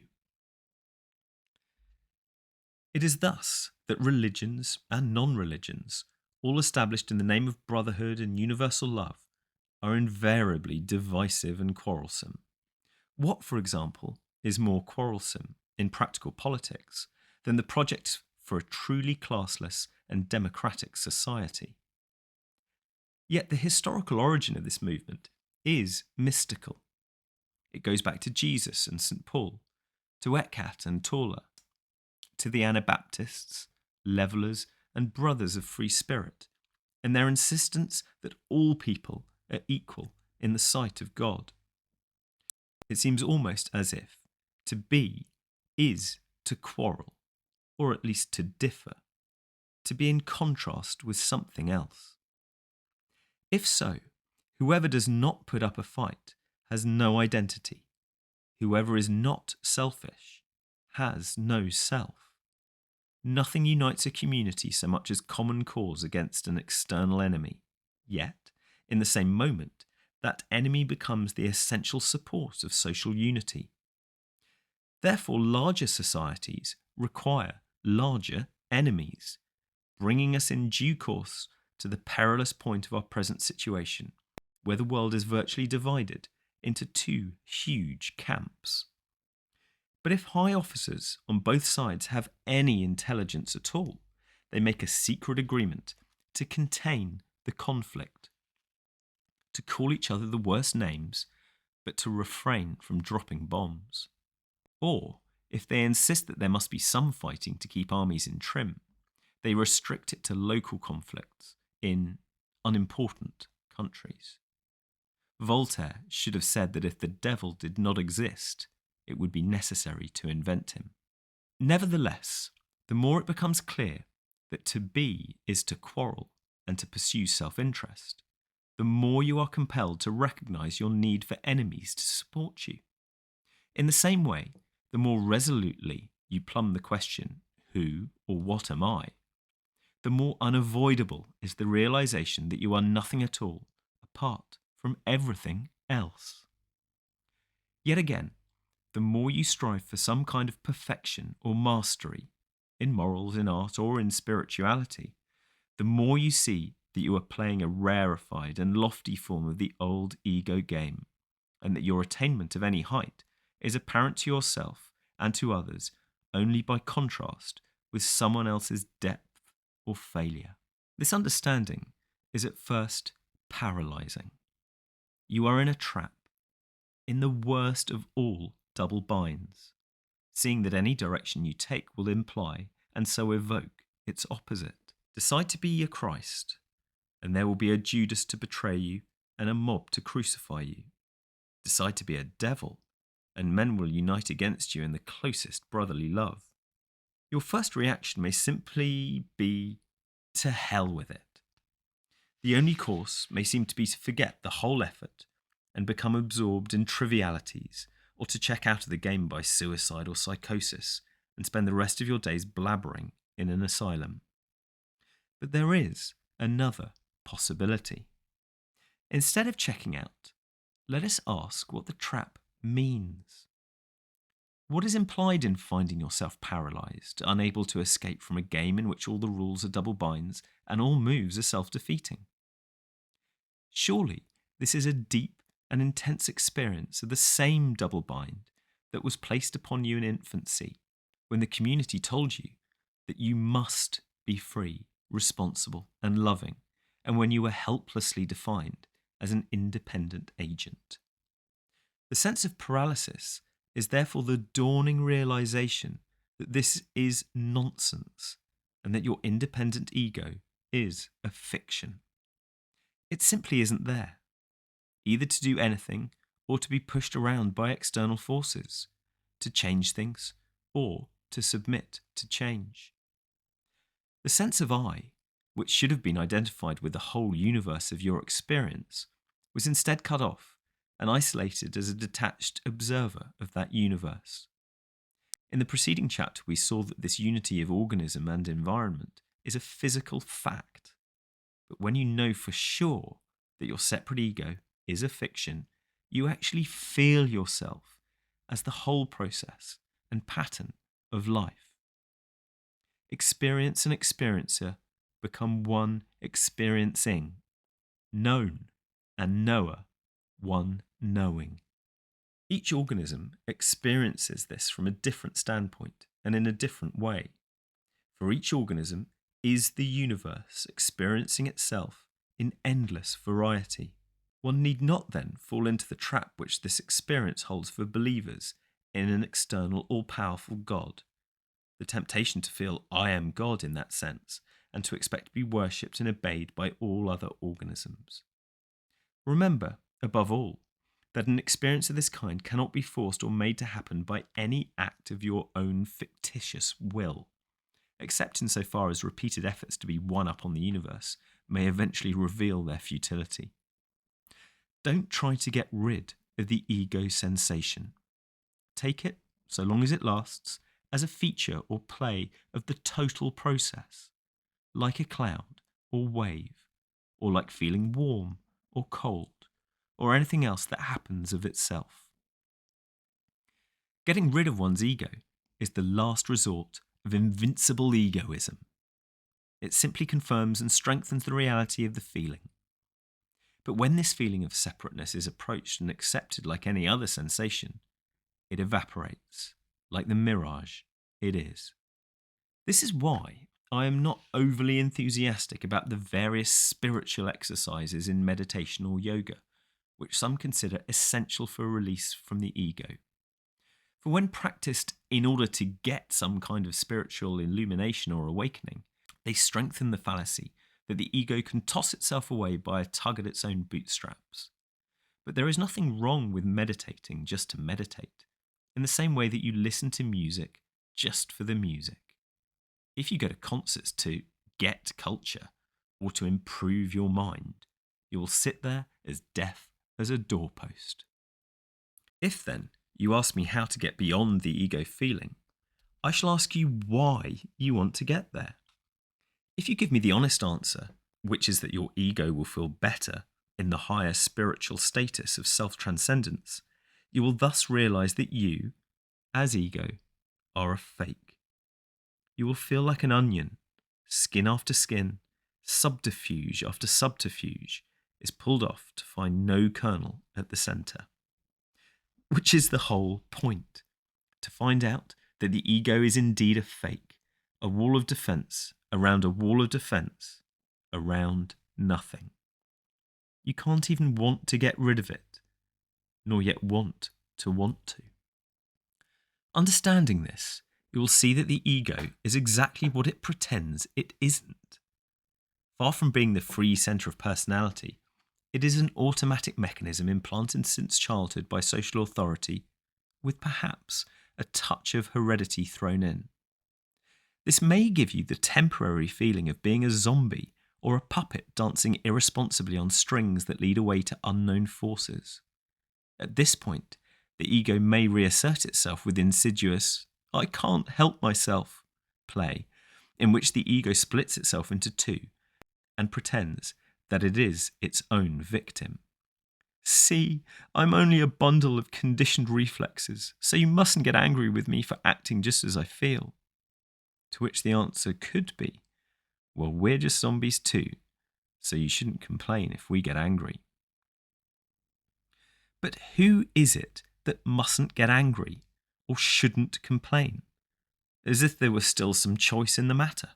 It is thus that religions and non-religions, all established in the name of brotherhood and universal love, are invariably divisive and quarrelsome. What, for example, is more quarrelsome in practical politics than the project for a truly classless and democratic society? Yet the historical origin of this movement is mystical. It goes back to Jesus and St. Paul, to Eckhart and Tolle, to the Anabaptists, Levellers, and Brothers of Free Spirit, and their insistence that all people are equal in the sight of God. It seems almost as if to be is to quarrel, or at least to differ, to be in contrast with something else. If so, whoever does not put up a fight has no identity. Whoever is not selfish has no self. Nothing unites a community so much as common cause against an external enemy. Yet, in the same moment, that enemy becomes the essential support of social unity. Therefore, larger societies require larger enemies, bringing us in due course to the perilous point of our present situation, where the world is virtually divided into two huge camps. But if high officers on both sides have any intelligence at all, they make a secret agreement to contain the conflict, to call each other the worst names, but to refrain from dropping bombs. Or, if they insist that there must be some fighting to keep armies in trim, they restrict it to local conflicts in unimportant countries. Voltaire should have said that if the devil did not exist, it would be necessary to invent him. Nevertheless, the more it becomes clear that to be is to quarrel and to pursue self-interest, the more you are compelled to recognise your need for enemies to support you. In the same way, the more resolutely you plumb the question, who or what am I, the more unavoidable is the realisation that you are nothing at all apart from everything else. Yet again, the more you strive for some kind of perfection or mastery, in morals, in art, or in spirituality, the more you see that you are playing a rarefied and lofty form of the old ego game, and that your attainment of any height is apparent to yourself and to others only by contrast with someone else's depth or failure. This understanding is at first paralysing. You are in a trap, in the worst of all double binds, seeing that any direction you take will imply and so evoke its opposite. Decide to be a Christ, and there will be a Judas to betray you and a mob to crucify you. Decide to be a devil, and men will unite against you in the closest brotherly love. Your first reaction may simply be to hell with it. The only course may seem to be to forget the whole effort and become absorbed in trivialities, or to check out of the game by suicide or psychosis and spend the rest of your days blabbering in an asylum. But there is another possibility. Instead of checking out, let us ask what the trap means. What is implied in finding yourself paralysed, unable to escape from a game in which all the rules are double binds and all moves are self-defeating? Surely this is a deep and intense experience of the same double bind that was placed upon you in infancy when the community told you that you must be free, responsible and loving, and when you were helplessly defined as an independent agent. The sense of paralysis is therefore the dawning realization that this is nonsense and that your independent ego is a fiction. It simply isn't there, either to do anything or to be pushed around by external forces, to change things or to submit to change. The sense of I, which should have been identified with the whole universe of your experience, was instead cut off and isolated as a detached observer of that universe. In the preceding chapter, we saw that this unity of organism and environment is a physical fact. But when you know for sure that your separate ego is a fiction, you actually feel yourself as the whole process and pattern of life. Experience and experiencer become one experiencing, known and knower one knowing. Each organism experiences this from a different standpoint and in a different way. For each organism is the universe experiencing itself in endless variety. One need not then fall into the trap which this experience holds for believers in an external all-powerful God. The temptation to feel I am God in that sense, and to expect to be worshipped and obeyed by all other organisms. Remember, above all, that an experience of this kind cannot be forced or made to happen by any act of your own fictitious will, except insofar as repeated efforts to be one up on the universe may eventually reveal their futility. Don't try to get rid of the ego sensation. Take it, so long as it lasts, as a feature or play of the total process, like a cloud or wave, or like feeling warm or cold, or anything else that happens of itself. Getting rid of one's ego is the last resort of invincible egoism. It simply confirms and strengthens the reality of the feeling. But when this feeling of separateness is approached and accepted like any other sensation, it evaporates, like the mirage it is. This is why I am not overly enthusiastic about the various spiritual exercises in meditation or yoga, which some consider essential for release from the ego. For when practiced in order to get some kind of spiritual illumination or awakening, they strengthen the fallacy that the ego can toss itself away by a tug at its own bootstraps. But there is nothing wrong with meditating just to meditate, in the same way that you listen to music just for the music. If you go to concerts to get culture or to improve your mind, you will sit there as deaf as a doorpost. If then you ask me how to get beyond the ego feeling, I shall ask you why you want to get there. If you give me the honest answer, which is that your ego will feel better in the higher spiritual status of self-transcendence, you will thus realise that you, as ego, are a fake. You will feel like an onion, skin after skin, subterfuge after subterfuge is pulled off to find no kernel at the centre. Which is the whole point, to find out that the ego is indeed a fake, a wall of defence around a wall of defence, around nothing. You can't even want to get rid of it. nor yet want to. Understanding this, you will see that the ego is exactly what it pretends it isn't. Far from being the free centre of personality, it is an automatic mechanism implanted since childhood by social authority, with perhaps a touch of heredity thrown in. This may give you the temporary feeling of being a zombie or a puppet dancing irresponsibly on strings that lead away to unknown forces. At this point, the ego may reassert itself with insidious, "I can't help myself" play, in which the ego splits itself into two and pretends that it is its own victim. "See, I'm only a bundle of conditioned reflexes, so you mustn't get angry with me for acting just as I feel." To which the answer could be, "Well, we're just zombies too, so you shouldn't complain if we get angry." But who is it that mustn't get angry or shouldn't complain? As if there was still some choice in the matter.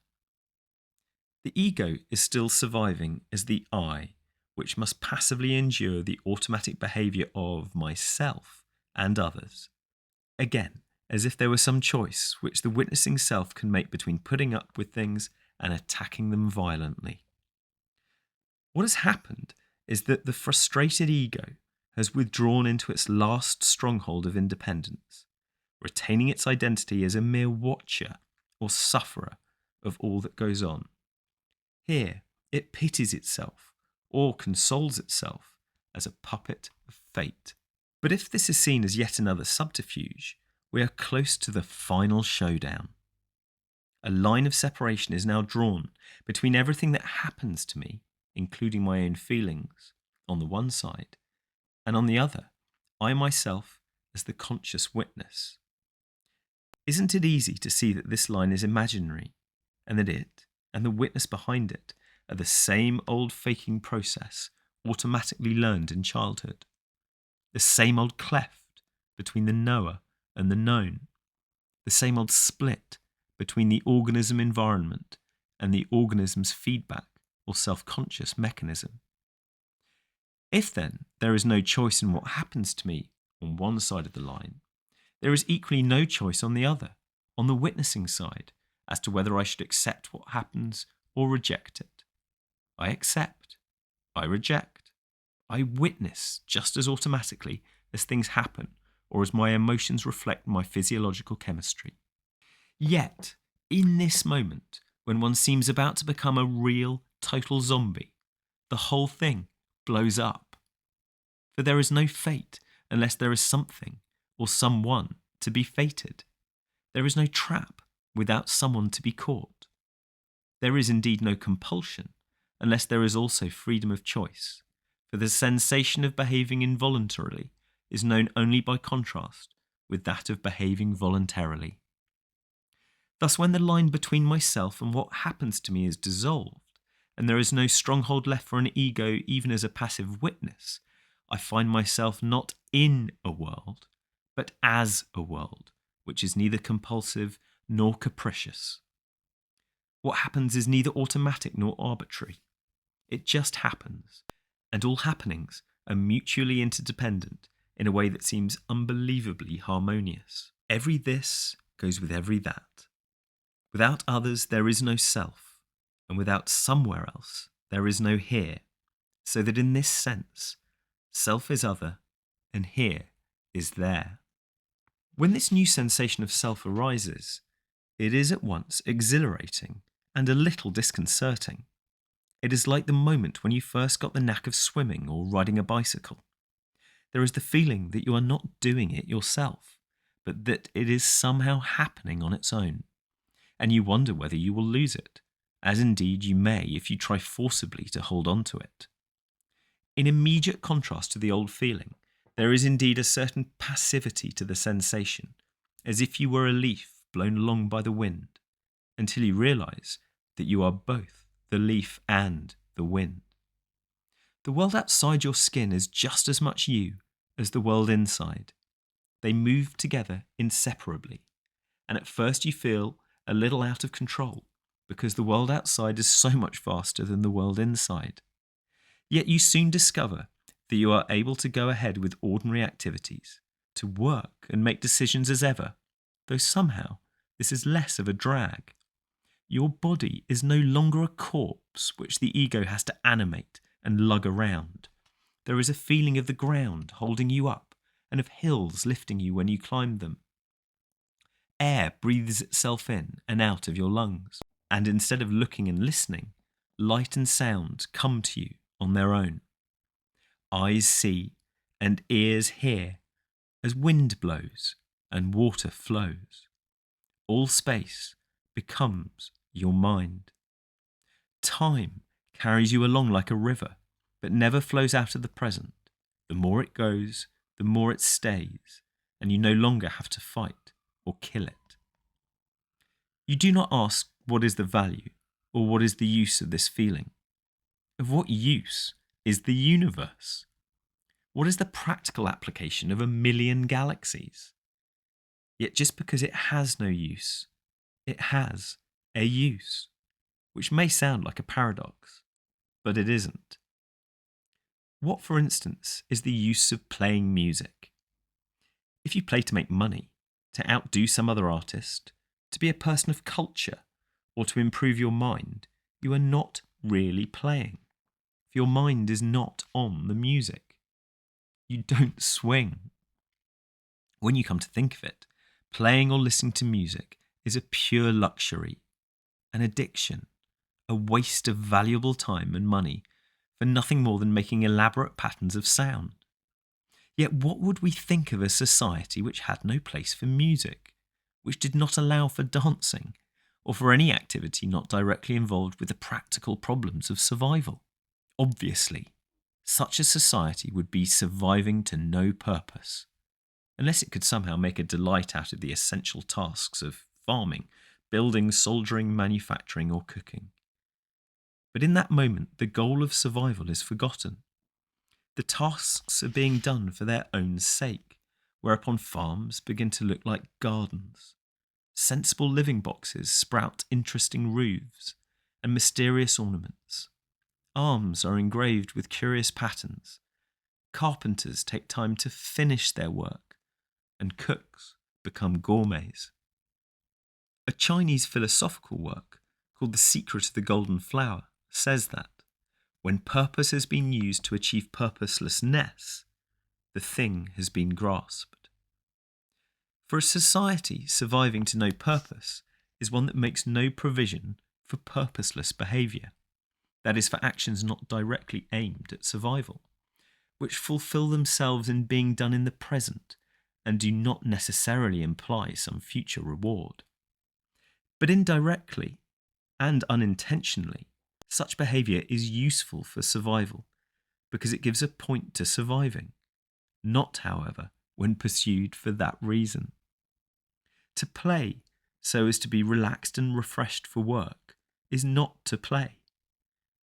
The ego is still surviving as the I, which must passively endure the automatic behaviour of myself and others. Again, as if there was some choice which the witnessing self can make between putting up with things and attacking them violently. What has happened is that the frustrated ego has withdrawn into its last stronghold of independence, retaining its identity as a mere watcher or sufferer of all that goes on. Here, it pities itself or consoles itself as a puppet of fate. But if this is seen as yet another subterfuge, we are close to the final showdown. A line of separation is now drawn between everything that happens to me, including my own feelings, on the one side, and on the other, I myself as the conscious witness. Isn't it easy to see that this line is imaginary, and that it, and the witness behind it, are the same old faking process automatically learned in childhood? The same old cleft between the knower and the known, the same old split between the organism environment and the organism's feedback or self-conscious mechanism. If then there is no choice in what happens to me on one side of the line, there is equally no choice on the other, on the witnessing side, as to whether I should accept what happens or reject it. I accept, I reject, I witness just as automatically as things happen or as my emotions reflect my physiological chemistry. Yet, in this moment, when one seems about to become a real, total zombie, the whole thing blows up. For there is no fate unless there is something or someone to be fated. There is no trap without someone to be caught. There is indeed no compulsion unless there is also freedom of choice, for the sensation of behaving involuntarily is known only by contrast with that of behaving voluntarily. Thus, when the line between myself and what happens to me is dissolved, and there is no stronghold left for an ego even as a passive witness, I find myself not in a world, but as a world, which is neither compulsive nor capricious. What happens is neither automatic nor arbitrary. It just happens, and all happenings are mutually interdependent in a way that seems unbelievably harmonious. Every this goes with every that. Without others, there is no self, and without somewhere else, there is no here, so that in this sense, self is other, and here is there. When this new sensation of self arises, it is at once exhilarating and a little disconcerting. It is like the moment when you first got the knack of swimming or riding a bicycle. There is the feeling that you are not doing it yourself, but that it is somehow happening on its own, and you wonder whether you will lose it, as indeed you may if you try forcibly to hold on to it. In immediate contrast to the old feeling, there is indeed a certain passivity to the sensation, as if you were a leaf blown along by the wind, until you realise that you are both the leaf and the wind. The world outside your skin is just as much you as the world inside. They move together inseparably, and at first you feel a little out of control because the world outside is so much faster than the world inside. Yet you soon discover that you are able to go ahead with ordinary activities, to work and make decisions as ever, though somehow this is less of a drag. Your body is no longer a corpse which the ego has to animate and lug around. There is a feeling of the ground holding you up and of hills lifting you when you climb them. Air breathes itself in and out of your lungs, and instead of looking and listening, light and sound come to you on their own. Eyes see and ears hear as wind blows and water flows. All space becomes your mind. Time carries you along like a river, but never flows out of the present. The more it goes, the more it stays, and you no longer have to fight or kill it. You do not ask what is the value or what is the use of this feeling. Of what use is the universe? What is the practical application of 1,000,000 galaxies? Yet just because it has no use, it has a use, which may sound like a paradox, but it isn't. What, for instance, is the use of playing music? If you play to make money, to outdo some other artist, to be a person of culture, or to improve your mind, you are not really playing. For your mind is not on the music. You don't swing. When you come to think of it, playing or listening to music is a pure luxury, an addiction, a waste of valuable time and money for nothing more than making elaborate patterns of sound. Yet what would we think of a society which had no place for music, which did not allow for dancing, or for any activity not directly involved with the practical problems of survival? Obviously, such a society would be surviving to no purpose, unless it could somehow make a delight out of the essential tasks of farming, building, soldering, manufacturing, or cooking. But in that moment, the goal of survival is forgotten. The tasks are being done for their own sake, whereupon farms begin to look like gardens. Sensible living boxes sprout interesting roofs and mysterious ornaments. Arms are engraved with curious patterns. Carpenters take time to finish their work, and cooks become gourmets. A Chinese philosophical work called The Secret of the Golden Flower says that when purpose has been used to achieve purposelessness, the thing has been grasped. For a society surviving to no purpose is one that makes no provision for purposeless behaviour, that is, for actions not directly aimed at survival, which fulfil themselves in being done in the present and do not necessarily imply some future reward. But indirectly and unintentionally, such behaviour is useful for survival because it gives a point to surviving, not, however, when pursued for that reason. To play so as to be relaxed and refreshed for work is not to play,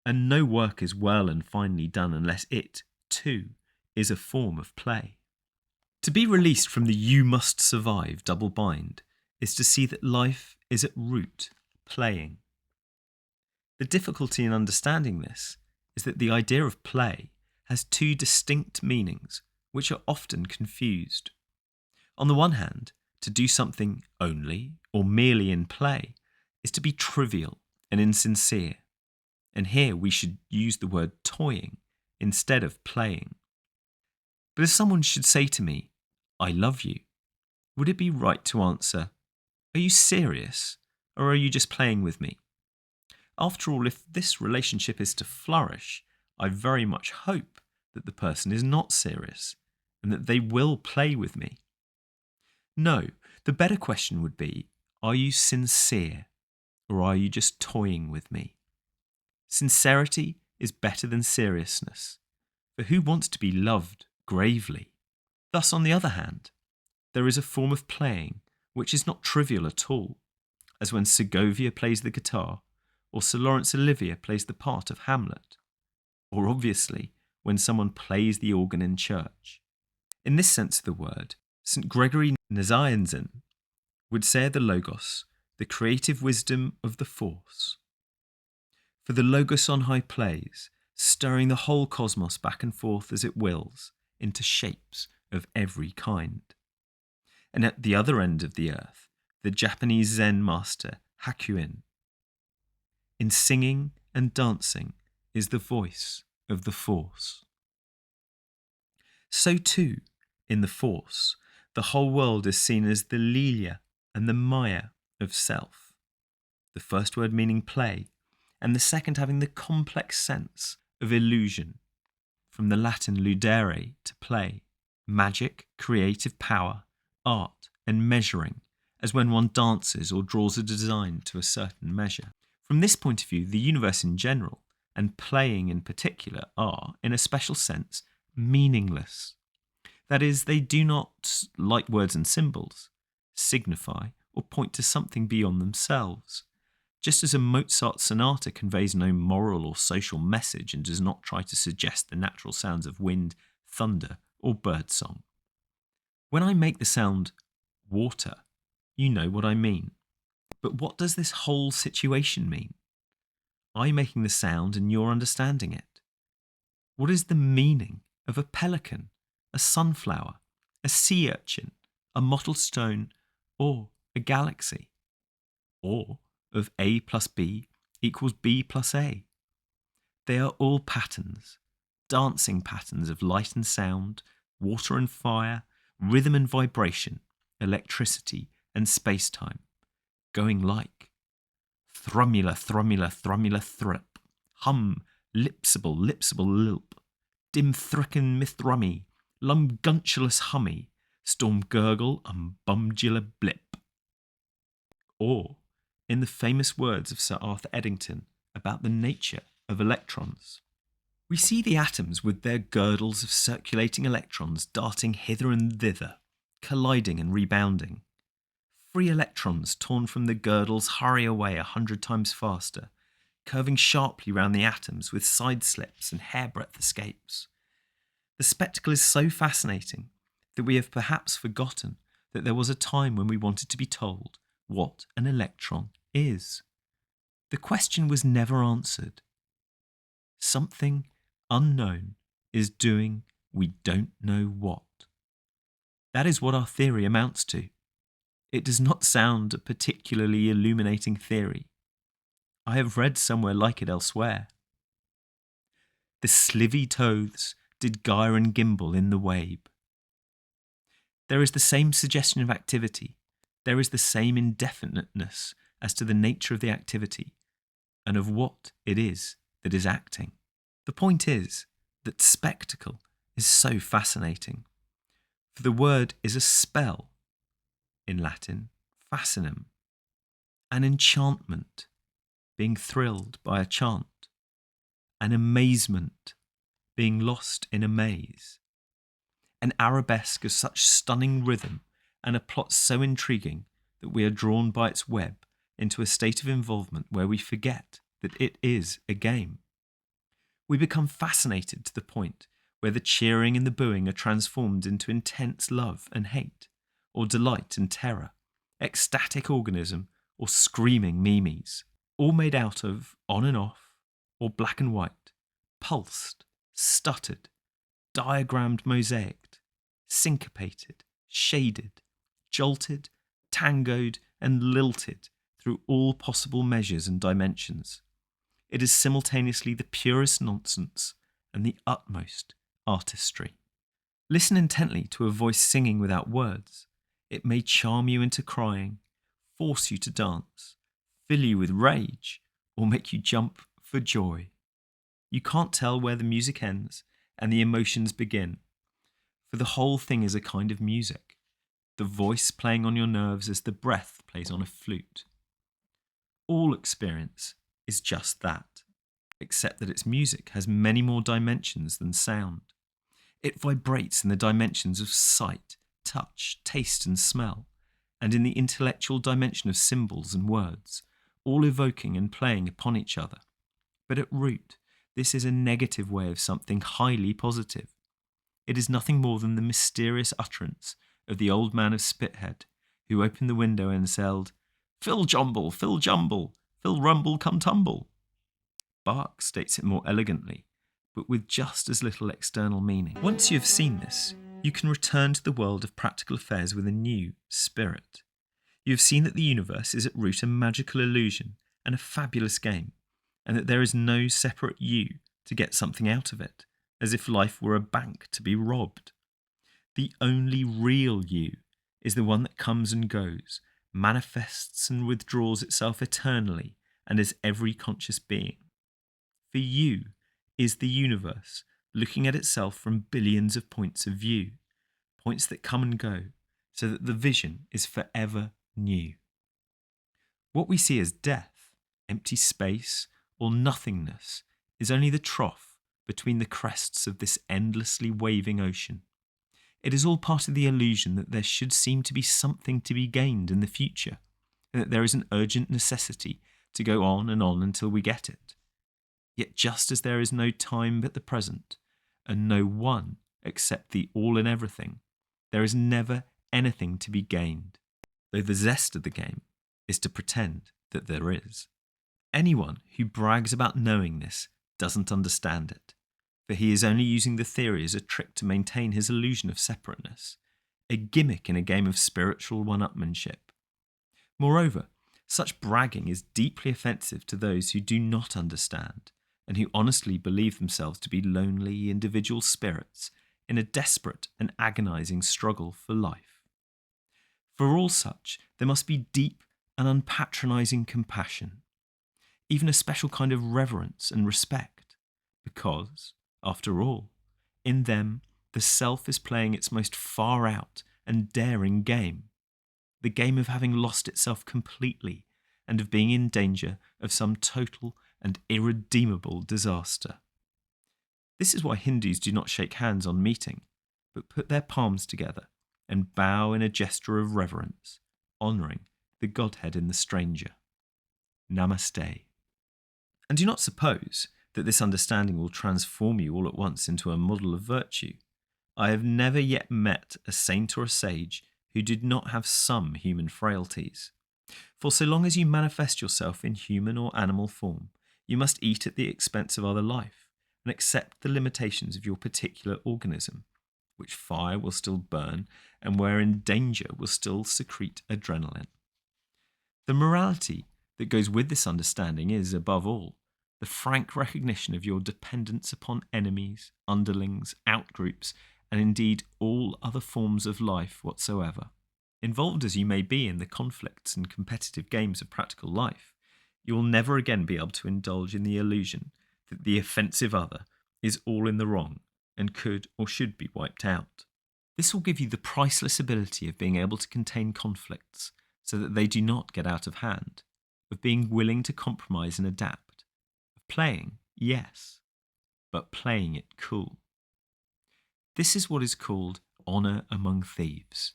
and no work is well and finely done unless it, too, is a form of play. To be released from the "you must survive" double bind is to see that life is at root playing. The difficulty in understanding this is that the idea of play has two distinct meanings which are often confused. On the one hand, to do something only or merely in play is to be trivial and insincere, and here we should use the word toying instead of playing. But if someone should say to me, "I love you," would it be right to answer, "Are you serious, or are you just playing with me?" After all, if this relationship is to flourish, I very much hope that the person is not serious and that they will play with me. No, the better question would be, are you sincere, or are you just toying with me? Sincerity is better than seriousness, for who wants to be loved gravely? Thus, on the other hand, there is a form of playing which is not trivial at all, as when Segovia plays the guitar, or Sir Laurence Olivier plays the part of Hamlet, or obviously when someone plays the organ in church. In this sense of the word, St. Gregory Nazianzen would say of the Logos, the creative wisdom of the force. For the Logos on high plays, stirring the whole cosmos back and forth as it wills into shapes of every kind. And at the other end of the earth, the Japanese Zen master Hakuin. In singing and dancing is the voice of the Force. So too, in the Force, the whole world is seen as the Leela and the Maya of self, the first word meaning play, and the second having the complex sense of illusion, from the Latin ludere, to play, magic, creative power, art, and measuring, as when one dances or draws a design to a certain measure. From this point of view, the universe in general, and playing in particular, are, in a special sense, meaningless. That is, they do not, like words and symbols, signify or point to something beyond themselves. Just as a Mozart sonata conveys no moral or social message and does not try to suggest the natural sounds of wind, thunder, or birdsong. When I make the sound water, you know what I mean. But what does this whole situation mean? I'm making the sound and you're understanding it. What is the meaning of a pelican, a sunflower, a sea urchin, a mottled stone, or a galaxy? Or of A plus B equals B plus A? They are all patterns, dancing patterns of light and sound, water and fire, rhythm and vibration, electricity and space-time, going like thrumula, thrumula, thrumula, thrup, hum, lipsible, lipsible, lilp, dim thricken mithrummy, lumguntulous hummy, storm gurgle, bumgula blip. Or, in the famous words of Sir Arthur Eddington about the nature of electrons, we see the atoms with their girdles of circulating electrons darting hither and thither, colliding and rebounding. Free electrons torn from the girdles hurry away 100 times faster, curving sharply round the atoms with side slips and hairbreadth escapes. The spectacle is so fascinating that we have perhaps forgotten that there was a time when we wanted to be told what an electron is. The question was never answered. Something unknown is doing we don't know what. That is what our theory amounts to. It does not sound a particularly illuminating theory. I have read somewhere like it elsewhere. The slivy toads did gyre and gimble in the wabe. There is the same suggestion of activity. There is the same indefiniteness as to the nature of the activity and of what it is that is acting. The point is that spectacle is so fascinating, for the word is a spell, in Latin, fascinum, an enchantment, being thrilled by a chant, an amazement, being lost in a maze, an arabesque of such stunning rhythm and a plot so intriguing that we are drawn by its web into a state of involvement where we forget that it is a game. We become fascinated to the point where the cheering and the booing are transformed into intense love and hate, or delight and terror, ecstatic organism or screaming memes, all made out of on and off, or black and white, pulsed, stuttered, diagrammed, mosaicked, syncopated, shaded, jolted, tangoed, and lilted through all possible measures and dimensions. It is simultaneously the purest nonsense and the utmost artistry. Listen intently to a voice singing without words. It may charm you into crying, force you to dance, fill you with rage, or make you jump for joy. You can't tell where the music ends and the emotions begin, for the whole thing is a kind of music, the voice playing on your nerves as the breath plays on a flute. All experience is just that, except that its music has many more dimensions than sound. It vibrates in the dimensions of sight, touch, taste and smell, and in the intellectual dimension of symbols and words, all evoking and playing upon each other. But at root, this is a negative way of something highly positive. It is nothing more than the mysterious utterance of the old man of Spithead, who opened the window and said, "Fill jumble, fill jumble, fill rumble come tumble." Bach states it more elegantly but with just as little external meaning. Once you have seen this, you can return to the world of practical affairs with a new spirit. You have seen that the universe is at root a magical illusion and a fabulous game, and that there is no separate you to get something out of it, as if life were a bank to be robbed. The only real you is the one that comes and goes, manifests and withdraws itself eternally, and is every conscious being. For you is the universe, looking at itself from billions of points of view, points that come and go, so that the vision is forever new. What we see as death, empty space, or nothingness is only the trough between the crests of this endlessly waving ocean. It is all part of the illusion that there should seem to be something to be gained in the future, and that there is an urgent necessity to go on until we get it. Yet just as there is no time but the present, and no one except the all and everything, there is never anything to be gained, though the zest of the game is to pretend that there is. Anyone who brags about knowing this doesn't understand it, for he is only using the theory as a trick to maintain his illusion of separateness, a gimmick in a game of spiritual one-upmanship. Moreover, such bragging is deeply offensive to those who do not understand, and who honestly believe themselves to be lonely individual spirits in a desperate and agonizing struggle for life. For all such, there must be deep and unpatronizing compassion, even a special kind of reverence and respect, because, after all, in them the self is playing its most far out and daring game, the game of having lost itself completely and of being in danger of some total and irredeemable disaster. This is why Hindus do not shake hands on meeting, but put their palms together and bow in a gesture of reverence, honouring the Godhead in the stranger. Namaste. And do not suppose that this understanding will transform you all at once into a model of virtue. I have never yet met a saint or a sage who did not have some human frailties. For so long as you manifest yourself in human or animal form, you must eat at the expense of other life and accept the limitations of your particular organism, which fire will still burn and wherein danger will still secrete adrenaline. The morality that goes with this understanding is, above all, the frank recognition of your dependence upon enemies, underlings, outgroups, and indeed all other forms of life whatsoever. Involved as you may be in the conflicts and competitive games of practical life, you will never again be able to indulge in the illusion that the offensive other is all in the wrong and could or should be wiped out. This will give you the priceless ability of being able to contain conflicts so that they do not get out of hand, of being willing to compromise and adapt, of playing, yes, but playing it cool. This is what is called honour among thieves,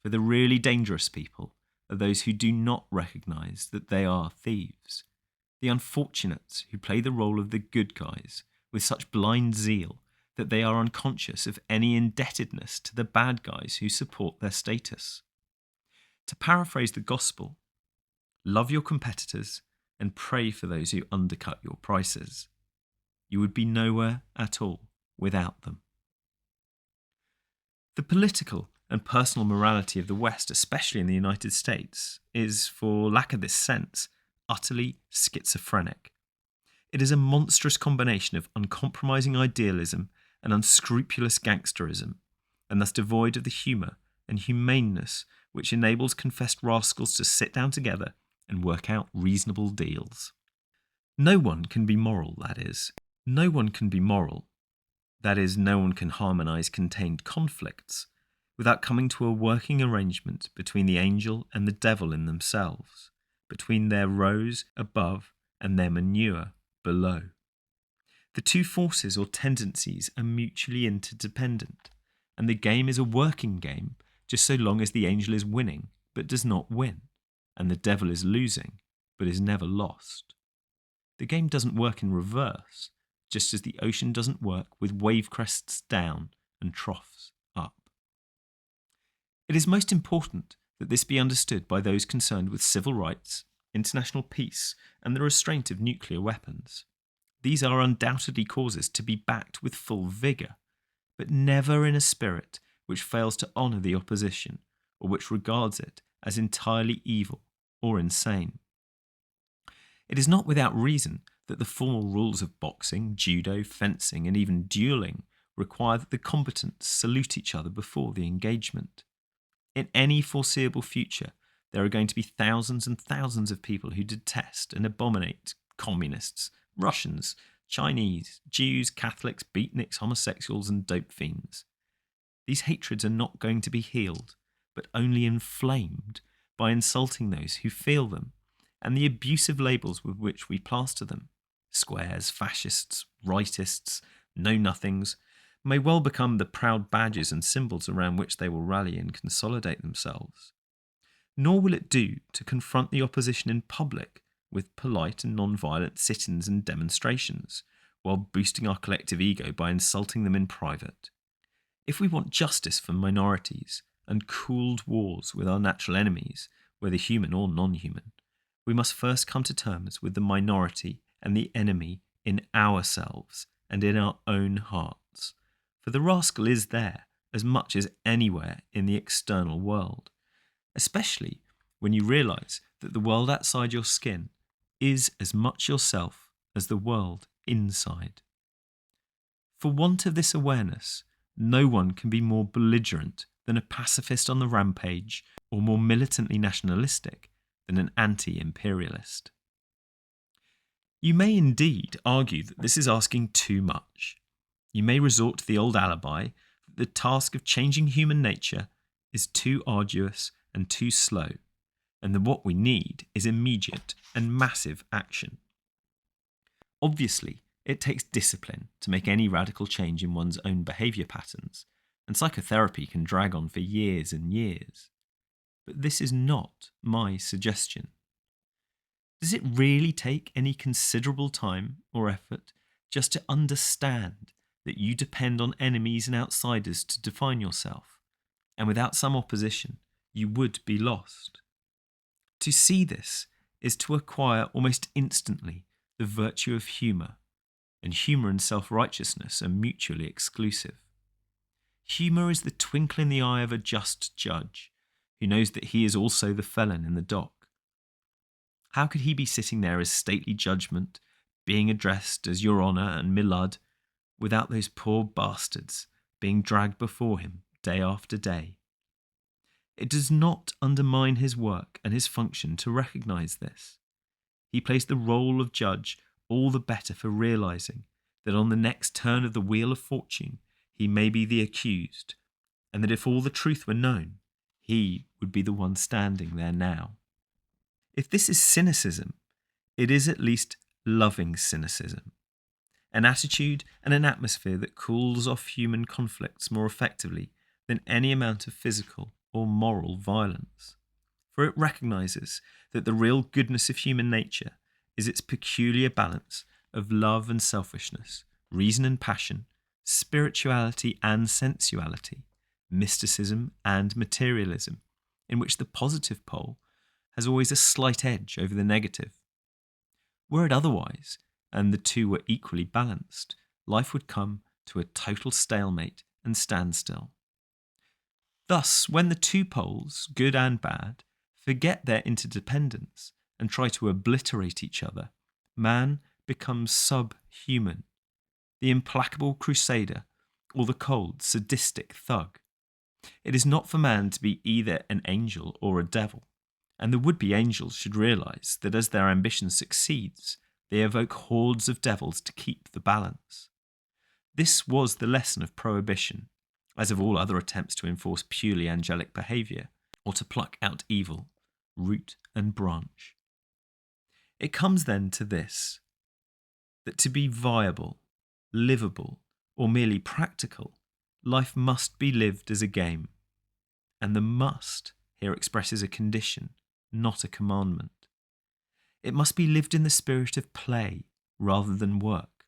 for the really dangerous people are those who do not recognise that they are thieves, the unfortunates who play the role of the good guys with such blind zeal that they are unconscious of any indebtedness to the bad guys who support their status. To paraphrase the gospel, love your competitors and pray for those who undercut your prices. You would be nowhere at all without them. The political and personal morality of the West, especially in the United States, is, for lack of this sense, utterly schizophrenic. It is a monstrous combination of uncompromising idealism and unscrupulous gangsterism, and thus devoid of the humour and humaneness which enables confessed rascals to sit down together and work out reasonable deals. No one can be moral, that is. No one can be moral, that is, no one can harmonise contained conflicts, without coming to a working arrangement between the angel and the devil in themselves, between their rose above and their manure below. The two forces or tendencies are mutually interdependent, and the game is a working game just so long as the angel is winning but does not win, and the devil is losing but is never lost. The game doesn't work in reverse, just as the ocean doesn't work with wave crests down and troughs up. It is most important that this be understood by those concerned with civil rights, international peace, and the restraint of nuclear weapons. these are undoubtedly causes to be backed with full vigour, but never in a spirit which fails to honour the opposition or which regards it as entirely evil or insane. It is not without reason that the formal rules of boxing, judo, fencing, and even duelling require that the combatants salute each other before the engagement. In any foreseeable future, there are going to be thousands and thousands of people who detest and abominate communists, Russians, Chinese, Jews, Catholics, beatniks, homosexuals, and dope fiends. These hatreds are not going to be healed, but only inflamed by insulting those who feel them and the abusive labels with which we plaster them. Squares, fascists, rightists, know-nothings may well become the proud badges and symbols around which they will rally and consolidate themselves. Nor will it do to confront the opposition in public with polite and non-violent sit-ins and demonstrations, while boosting our collective ego by insulting them in private. If we want justice for minorities and cooled wars with our natural enemies, whether human or non-human, we must first come to terms with the minority and the enemy in ourselves and in our own hearts. For the rascal is there as much as anywhere in the external world, especially when you realise that the world outside your skin is as much yourself as the world inside. For want of this awareness, no one can be more belligerent than a pacifist on the rampage or more militantly nationalistic than an anti-imperialist. You may indeed argue that this is asking too much. You may resort to the old alibi that the task of changing human nature is too arduous and too slow, and that what we need is immediate and massive action. Obviously, it takes discipline to make any radical change in one's own behaviour patterns, and psychotherapy can drag on for years and years. But this is not my suggestion. Does it really take any considerable time or effort just to understand that you depend on enemies and outsiders to define yourself, and without some opposition, you would be lost? To see this is to acquire almost instantly the virtue of humour, and humour and self-righteousness are mutually exclusive. Humour is the twinkle in the eye of a just judge, who knows that he is also the felon in the dock. How could he be sitting there as stately judgment, being addressed as Your Honour and Milord, without those poor bastards being dragged before him day after day? It does not undermine his work and his function to recognise this. He plays the role of judge all the better for realising that on the next turn of the wheel of fortune he may be the accused, and that if all the truth were known, he would be the one standing there now. If this is cynicism, it is at least loving cynicism, an attitude and an atmosphere that cools off human conflicts more effectively than any amount of physical or moral violence. For it recognises that the real goodness of human nature is its peculiar balance of love and selfishness, reason and passion, spirituality and sensuality, mysticism and materialism, in which the positive pole has always a slight edge over the negative. Were it otherwise, and the two were equally balanced, life would come to a total stalemate and standstill. Thus, when the two poles, good and bad, forget their interdependence and try to obliterate each other, man becomes subhuman, the implacable crusader or the cold, sadistic thug. It is not for man to be either an angel or a devil, and the would-be angels should realise that as their ambition succeeds, they evoke hordes of devils to keep the balance. This was the lesson of prohibition, as of all other attempts to enforce purely angelic behaviour, or to pluck out evil, root and branch. It comes then to this, that to be viable, livable, or merely practical, life must be lived as a game, and the must here expresses a condition, not a commandment. It must be lived in the spirit of play rather than work,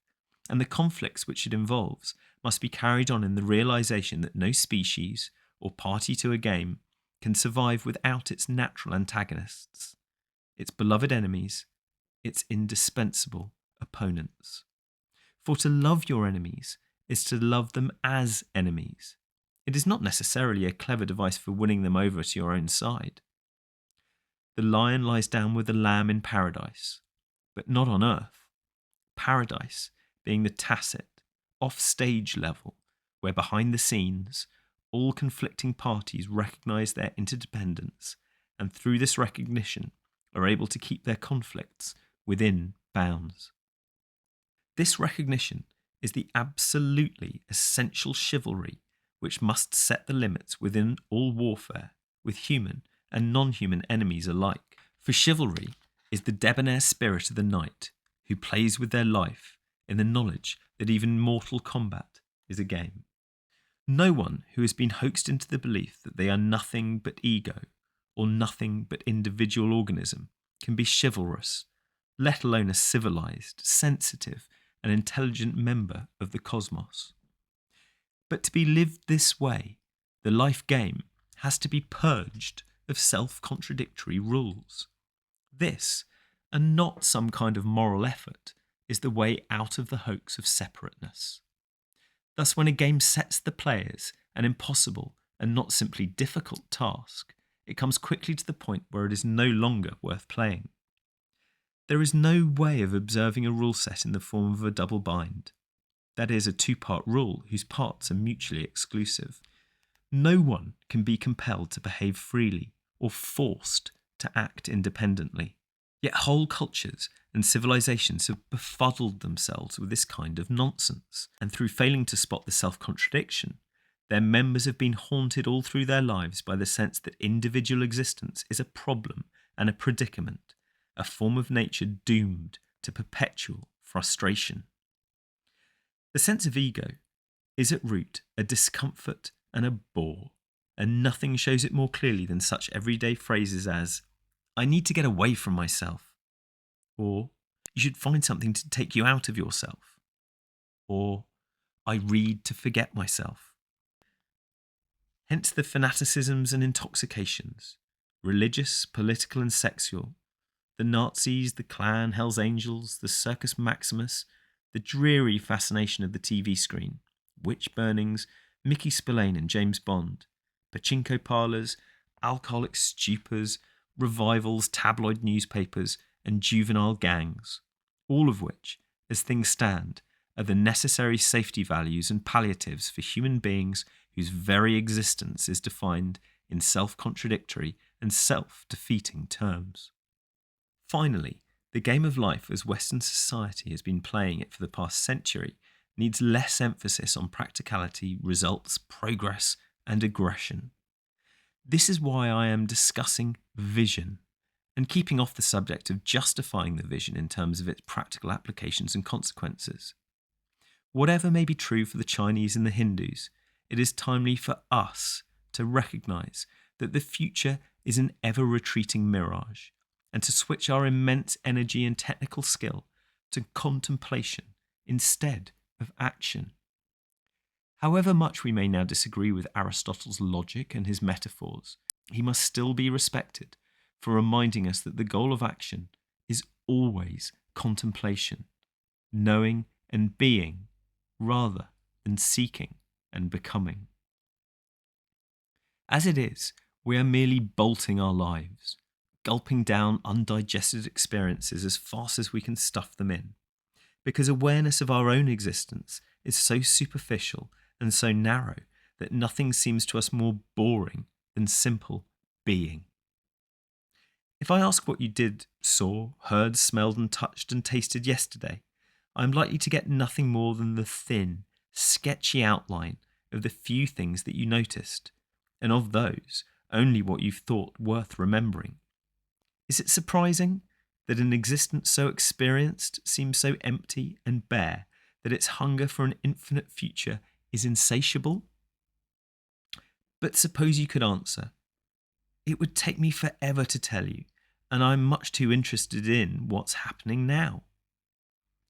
and the conflicts which it involves must be carried on in the realisation that no species or party to a game can survive without its natural antagonists, its beloved enemies, its indispensable opponents. For to love your enemies is to love them as enemies. It is not necessarily a clever device for winning them over to your own side. The lion lies down with the lamb in paradise, but not on earth. Paradise being the tacit, off-stage level, where behind the scenes, all conflicting parties recognise their interdependence, and through this recognition are able to keep their conflicts within bounds. This recognition is the absolutely essential chivalry which must set the limits within all warfare with human and non-human enemies alike. For chivalry is the debonair spirit of the knight who plays with their life in the knowledge that even mortal combat is a game. No one who has been hoaxed into the belief that they are nothing but ego or nothing but individual organism can be chivalrous, let alone a civilized, sensitive, and intelligent member of the cosmos. But to be lived this way, the life game has to be purged of self-contradictory rules. This, and not some kind of moral effort, is the way out of the hoax of separateness. Thus, when a game sets the players an impossible and not simply difficult task, it comes quickly to the point where it is no longer worth playing. There is no way of observing a rule set in the form of a double bind. That is, a two-part rule whose parts are mutually exclusive. No one can be compelled to behave freely or forced to act independently. Yet whole cultures and civilizations have befuddled themselves with this kind of nonsense, and through failing to spot the self-contradiction, their members have been haunted all through their lives by the sense that individual existence is a problem and a predicament, a form of nature doomed to perpetual frustration. The sense of ego is at root a discomfort and a bore, and nothing shows it more clearly than such everyday phrases as, "I need to get away from myself," or "You should find something to take you out of yourself," or "I read to forget myself." Hence the fanaticisms and intoxications, religious, political and sexual, the Nazis, the Klan, Hell's Angels, the Circus Maximus, the dreary fascination of the TV screen, witch burnings, Mickey Spillane and James Bond, pachinko parlours, alcoholic stupors, revivals, tabloid newspapers, and juvenile gangs, all of which, as things stand, are the necessary safety values and palliatives for human beings whose very existence is defined in self-contradictory and self-defeating terms. Finally, the game of life as Western society has been playing it for the past century needs less emphasis on practicality, results, progress, and aggression. This is why I am discussing vision and keeping off the subject of justifying the vision in terms of its practical applications and consequences. Whatever may be true for the Chinese and the Hindus, it is timely for us to recognise that the future is an ever-retreating mirage, and to switch our immense energy and technical skill to contemplation instead of action. However much we may now disagree with Aristotle's logic and his metaphors, he must still be respected for reminding us that the goal of action is always contemplation, knowing and being, rather than seeking and becoming. As it is, we are merely bolting our lives, gulping down undigested experiences as fast as we can stuff them in, because awareness of our own existence is so superficial and so narrow that nothing seems to us more boring than simple being. If I ask what you did, saw, heard, smelled and touched and tasted yesterday, I am likely to get nothing more than the thin, sketchy outline of the few things that you noticed, and of those, only what you've thought worth remembering. Is it surprising that an existence so experienced seems so empty and bare that its hunger for an infinite future is insatiable? But suppose you could answer. It would take me forever to tell you, and I'm much too interested in what's happening now.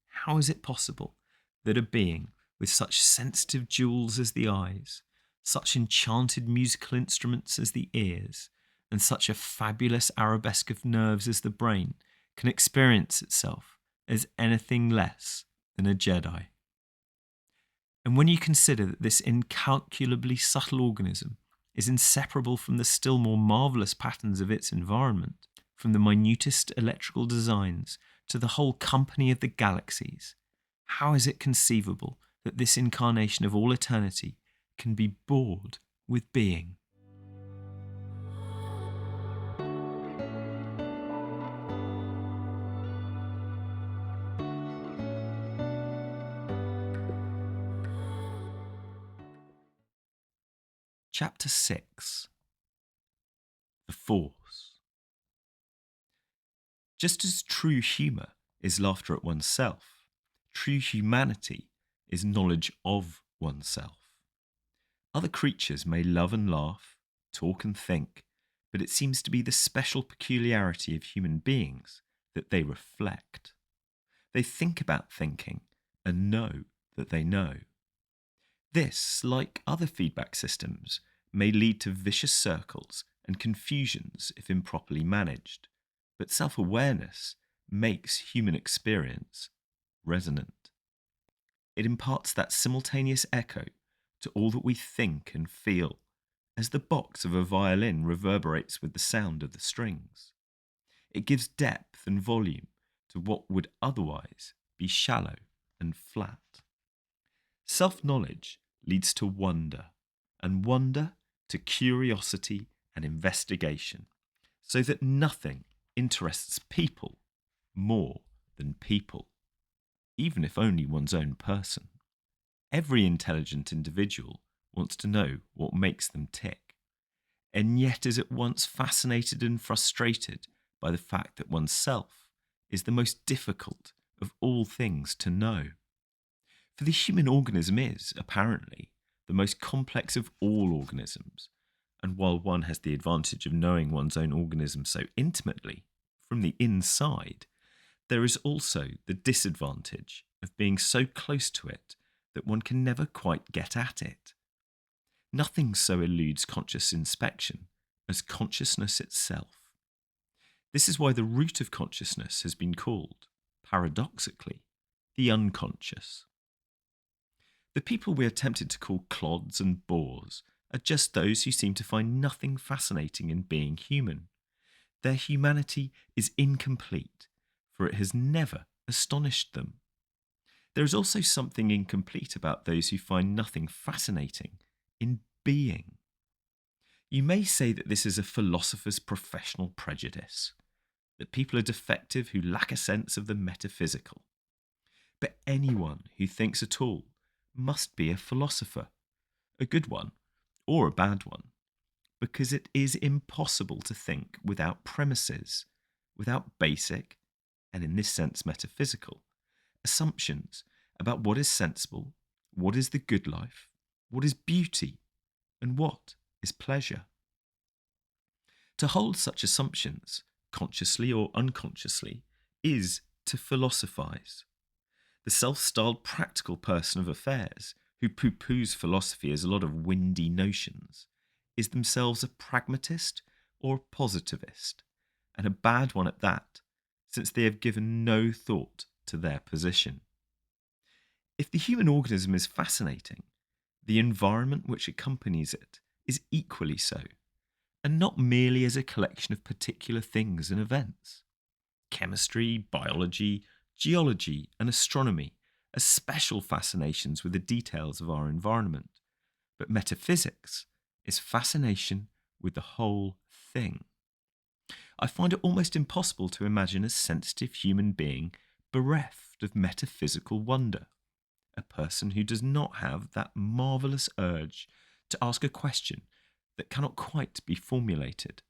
How is it possible that a being with such sensitive jewels as the eyes, such enchanted musical instruments as the ears, and such a fabulous arabesque of nerves as the brain can experience itself as anything less than a Jedi? And when you consider that this incalculably subtle organism is inseparable from the still more marvellous patterns of its environment, from the minutest electrical designs to the whole company of the galaxies, how is it conceivable that this incarnation of all eternity can be bored with being? Chapter 6. The Force. Just as true humour is laughter at oneself, true humanity is knowledge of oneself. Other creatures may love and laugh, talk and think, but it seems to be the special peculiarity of human beings that they reflect. They think about thinking and know that they know. This, like other feedback systems, may lead to vicious circles and confusions if improperly managed, but self-awareness makes human experience resonant. It imparts that simultaneous echo to all that we think and feel, as the box of a violin reverberates with the sound of the strings. It gives depth and volume to what would otherwise be shallow and flat. Self-knowledge leads to wonder, and wonder to curiosity and investigation, so that nothing interests people more than people, even if only one's own person. Every intelligent individual wants to know what makes them tick, and yet is at once fascinated and frustrated by the fact that oneself is the most difficult of all things to know. For the human organism is, apparently, the most complex of all organisms, and while one has the advantage of knowing one's own organism so intimately, from the inside, there is also the disadvantage of being so close to it that one can never quite get at it. Nothing so eludes conscious inspection as consciousness itself. This is why the root of consciousness has been called, paradoxically, the unconscious. The people we are tempted to call clods and bores are just those who seem to find nothing fascinating in being human. Their humanity is incomplete, for it has never astonished them. There is also something incomplete about those who find nothing fascinating in being. You may say that this is a philosopher's professional prejudice, that people are defective who lack a sense of the metaphysical. But anyone who thinks at all must be a philosopher, a good one or a bad one, because it is impossible to think without premises, without basic, and in this sense metaphysical, assumptions about what is sensible, what is the good life, what is beauty, and what is pleasure. To hold such assumptions, consciously or unconsciously, is to philosophize. The self-styled practical person of affairs, who poo-poos philosophy as a lot of windy notions, is themselves a pragmatist or a positivist, and a bad one at that, since they have given no thought to their position. If the human organism is fascinating, the environment which accompanies it is equally so, and not merely as a collection of particular things and events. Chemistry, biology, geology, and astronomy are special fascinations with the details of our environment, but metaphysics is fascination with the whole thing. I find it almost impossible to imagine a sensitive human being bereft of metaphysical wonder, a person who does not have that marvellous urge to ask a question that cannot quite be formulated.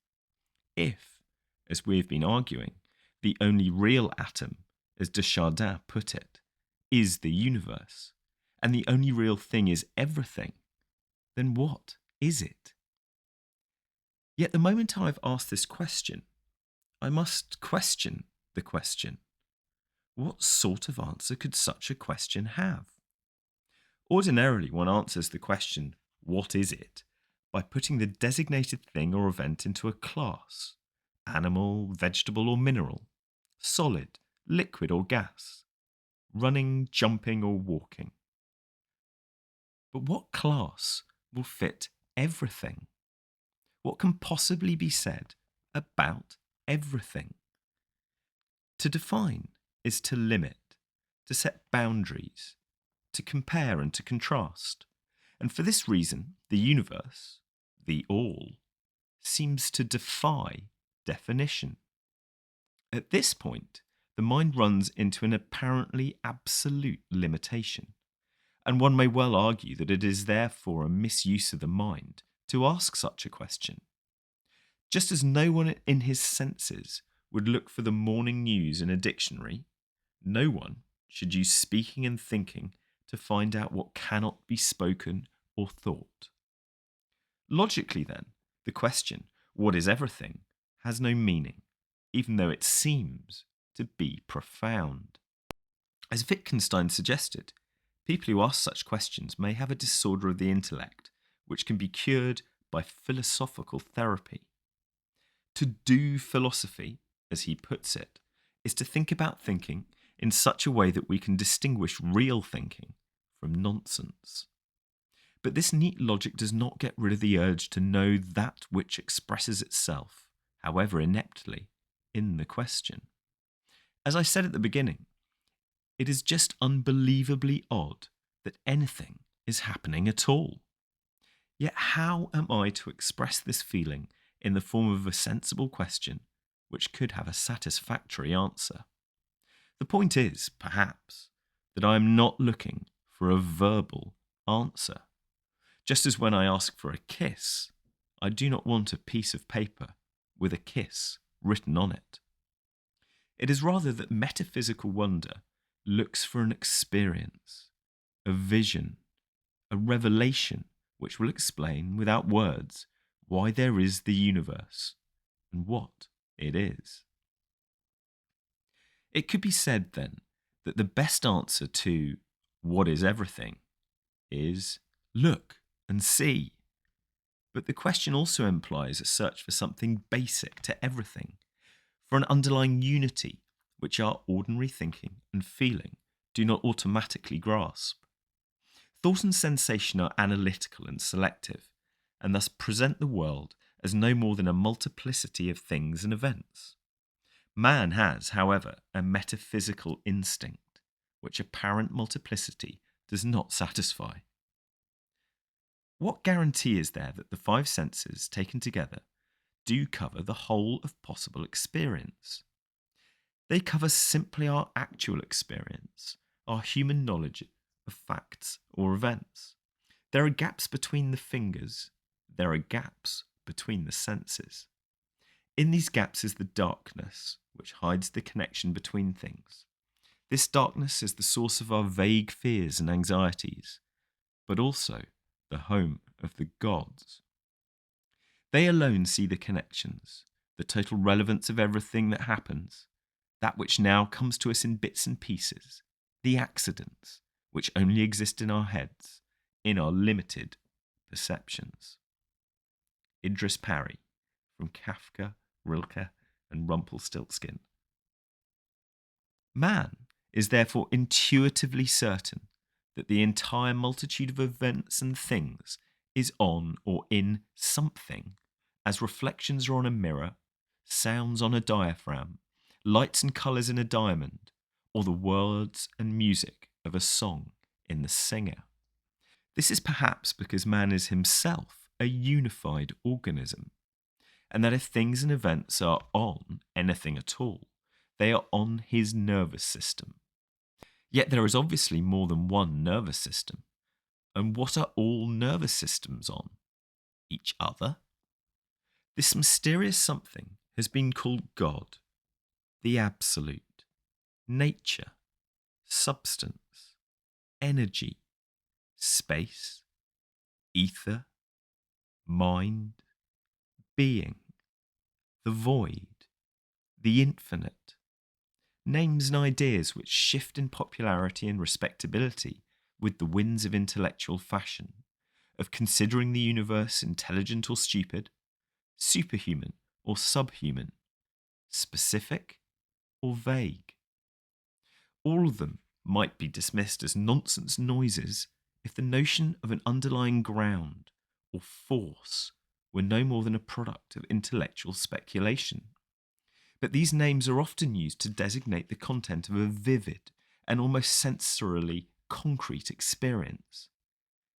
If, as we have been arguing, the only real atom, as Desjardins put it, is the universe, and the only real thing is everything, then what is it? Yet the moment I have asked this question, I must question the question. What sort of answer could such a question have? Ordinarily, one answers the question, what is it, by putting the designated thing or event into a class: animal, vegetable or mineral, solid, liquid or gas, running, jumping or walking. But what class will fit everything? What can possibly be said about everything? To define is to limit, to set boundaries, to compare and to contrast. And for this reason, the universe, the all, seems to defy definition. At this point, the mind runs into an apparently absolute limitation, and one may well argue that it is therefore a misuse of the mind to ask such a question. Just as no one in his senses would look for the morning news in a dictionary, no one should use speaking and thinking to find out what cannot be spoken or thought. Logically, then, the question, what is everything, has no meaning, even though it seems to be profound. As Wittgenstein suggested, people who ask such questions may have a disorder of the intellect, which can be cured by philosophical therapy. To do philosophy, as he puts it, is to think about thinking in such a way that we can distinguish real thinking from nonsense. But this neat logic does not get rid of the urge to know that which expresses itself, however ineptly, in the question. As I said at the beginning, it is just unbelievably odd that anything is happening at all. Yet how am I to express this feeling in the form of a sensible question which could have a satisfactory answer? The point is, perhaps, that I am not looking for a verbal answer. Just as when I ask for a kiss, I do not want a piece of paper with a kiss written on it. It is rather that metaphysical wonder looks for an experience, a vision, a revelation which will explain without words why there is the universe and what it is. It could be said, then, that the best answer to what is everything is look and see. But the question also implies a search for something basic to everything, for an underlying unity which our ordinary thinking and feeling do not automatically grasp. Thought and sensation are analytical and selective, and thus present the world as no more than a multiplicity of things and events. Man has, however, a metaphysical instinct, which apparent multiplicity does not satisfy. What guarantee is there that the five senses, taken together, do cover the whole of possible experience? They cover simply our actual experience, our human knowledge of facts or events. There are gaps between the fingers, there are gaps between the senses. In these gaps is the darkness, which hides the connection between things. This darkness is the source of our vague fears and anxieties, but also the home of the gods. They alone see the connections, the total relevance of everything that happens, that which now comes to us in bits and pieces, the accidents which only exist in our heads, in our limited perceptions. Idris Parry, from Kafka, Rilke, and Rumpelstiltskin. Man is therefore intuitively certain that the entire multitude of events and things is on or in something, as reflections are on a mirror, sounds on a diaphragm, lights and colours in a diamond, or the words and music of a song in the singer. This is perhaps because man is himself a unified organism, and that if things and events are on anything at all, they are on his nervous system. Yet there is obviously more than one nervous system. And what are all nervous systems on? Each other? This mysterious something has been called God, the Absolute, nature, substance, energy, space, ether, mind, being, the void, the infinite. Names and ideas which shift in popularity and respectability with the winds of intellectual fashion, of considering the universe intelligent or stupid, superhuman or subhuman, specific or vague. All of them might be dismissed as nonsense noises if the notion of an underlying ground or force were no more than a product of intellectual speculation. But these names are often used to designate the content of a vivid and almost sensorily concrete experience,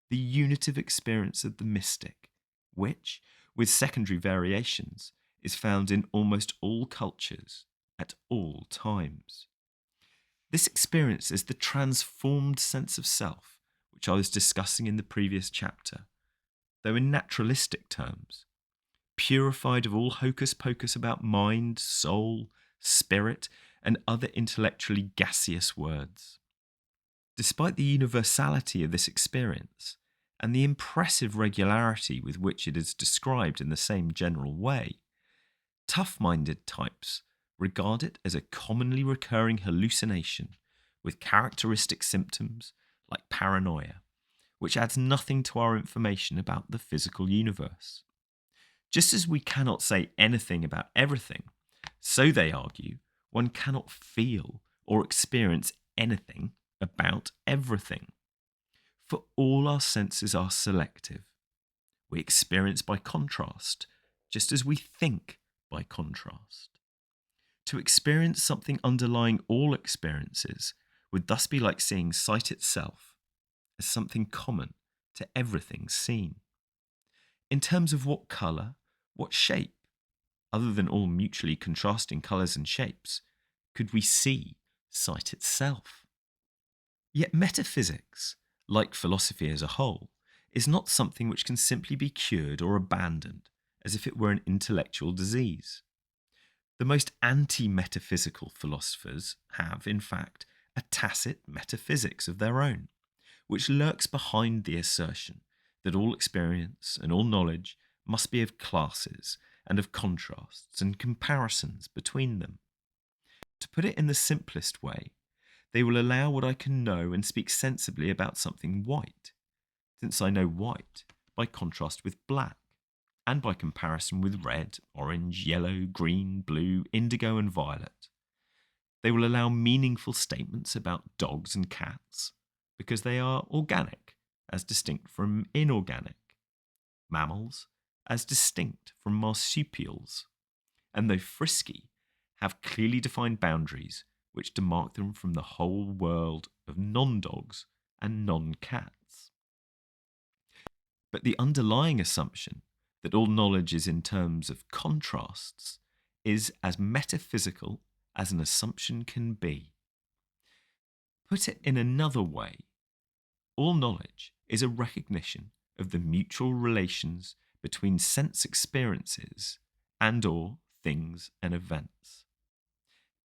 the unitive experience of the mystic, which, with secondary variations, is found in almost all cultures at all times. This experience is the transformed sense of self, which I was discussing in the previous chapter, though in naturalistic terms, purified of all hocus pocus about mind, soul, spirit, and other intellectually gaseous words. Despite the universality of this experience and the impressive regularity with which it is described in the same general way, tough-minded types regard it as a commonly recurring hallucination with characteristic symptoms like paranoia, which adds nothing to our information about the physical universe. Just as we cannot say anything about everything, so they argue, one cannot feel or experience anything about everything. For all our senses are selective. We experience by contrast, just as we think by contrast. To experience something underlying all experiences would thus be like seeing sight itself as something common to everything seen. In terms of what colour, what shape, other than all mutually contrasting colours and shapes, could we see sight itself? Yet metaphysics, like philosophy as a whole, is not something which can simply be cured or abandoned as if it were an intellectual disease. The most anti-metaphysical philosophers have, in fact, a tacit metaphysics of their own, which lurks behind the assertion that all experience and all knowledge must be of classes and of contrasts and comparisons between them. To put it in the simplest way, they will allow what I can know and speak sensibly about something white, since I know white by contrast with black, and by comparison with red, orange, yellow, green, blue, indigo, and violet. They will allow meaningful statements about dogs and cats, because they are organic, as distinct from inorganic, mammals, as distinct from marsupials, and though frisky, have clearly defined boundaries which demark them from the whole world of non-dogs and non-cats. But the underlying assumption that all knowledge is in terms of contrasts is as metaphysical as an assumption can be. Put it in another way, all knowledge is a recognition of the mutual relations between sense experiences and/or things and events.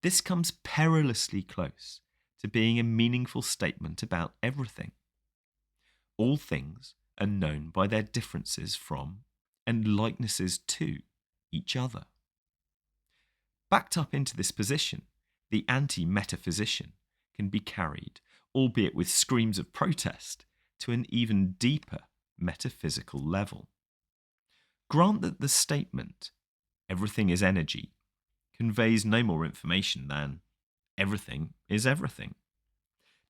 This comes perilously close to being a meaningful statement about everything. All things are known by their differences from and likenesses to each other. Backed up into this position, the anti-metaphysician can be carried, albeit with screams of protest, to an even deeper metaphysical level. Grant that the statement, everything is energy, conveys no more information than everything is everything.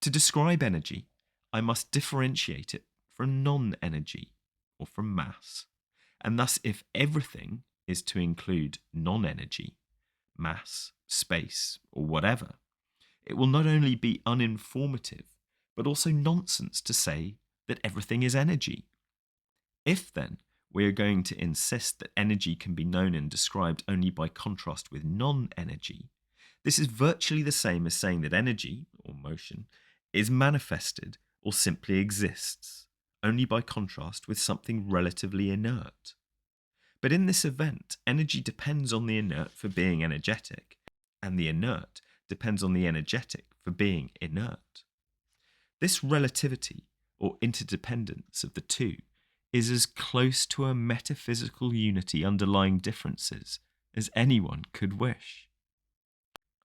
To describe energy, I must differentiate it from non-energy, or from mass. And thus, if everything is to include non-energy, mass, space, or whatever, it will not only be uninformative, but also nonsense to say that everything is energy. If, then, we are going to insist that energy can be known and described only by contrast with non-energy, this is virtually the same as saying that energy, or motion, is manifested or simply exists, only by contrast with something relatively inert. But in this event, energy depends on the inert for being energetic, and the inert depends on the energetic for being inert. This relativity, or interdependence of the two, is as close to a metaphysical unity underlying differences as anyone could wish.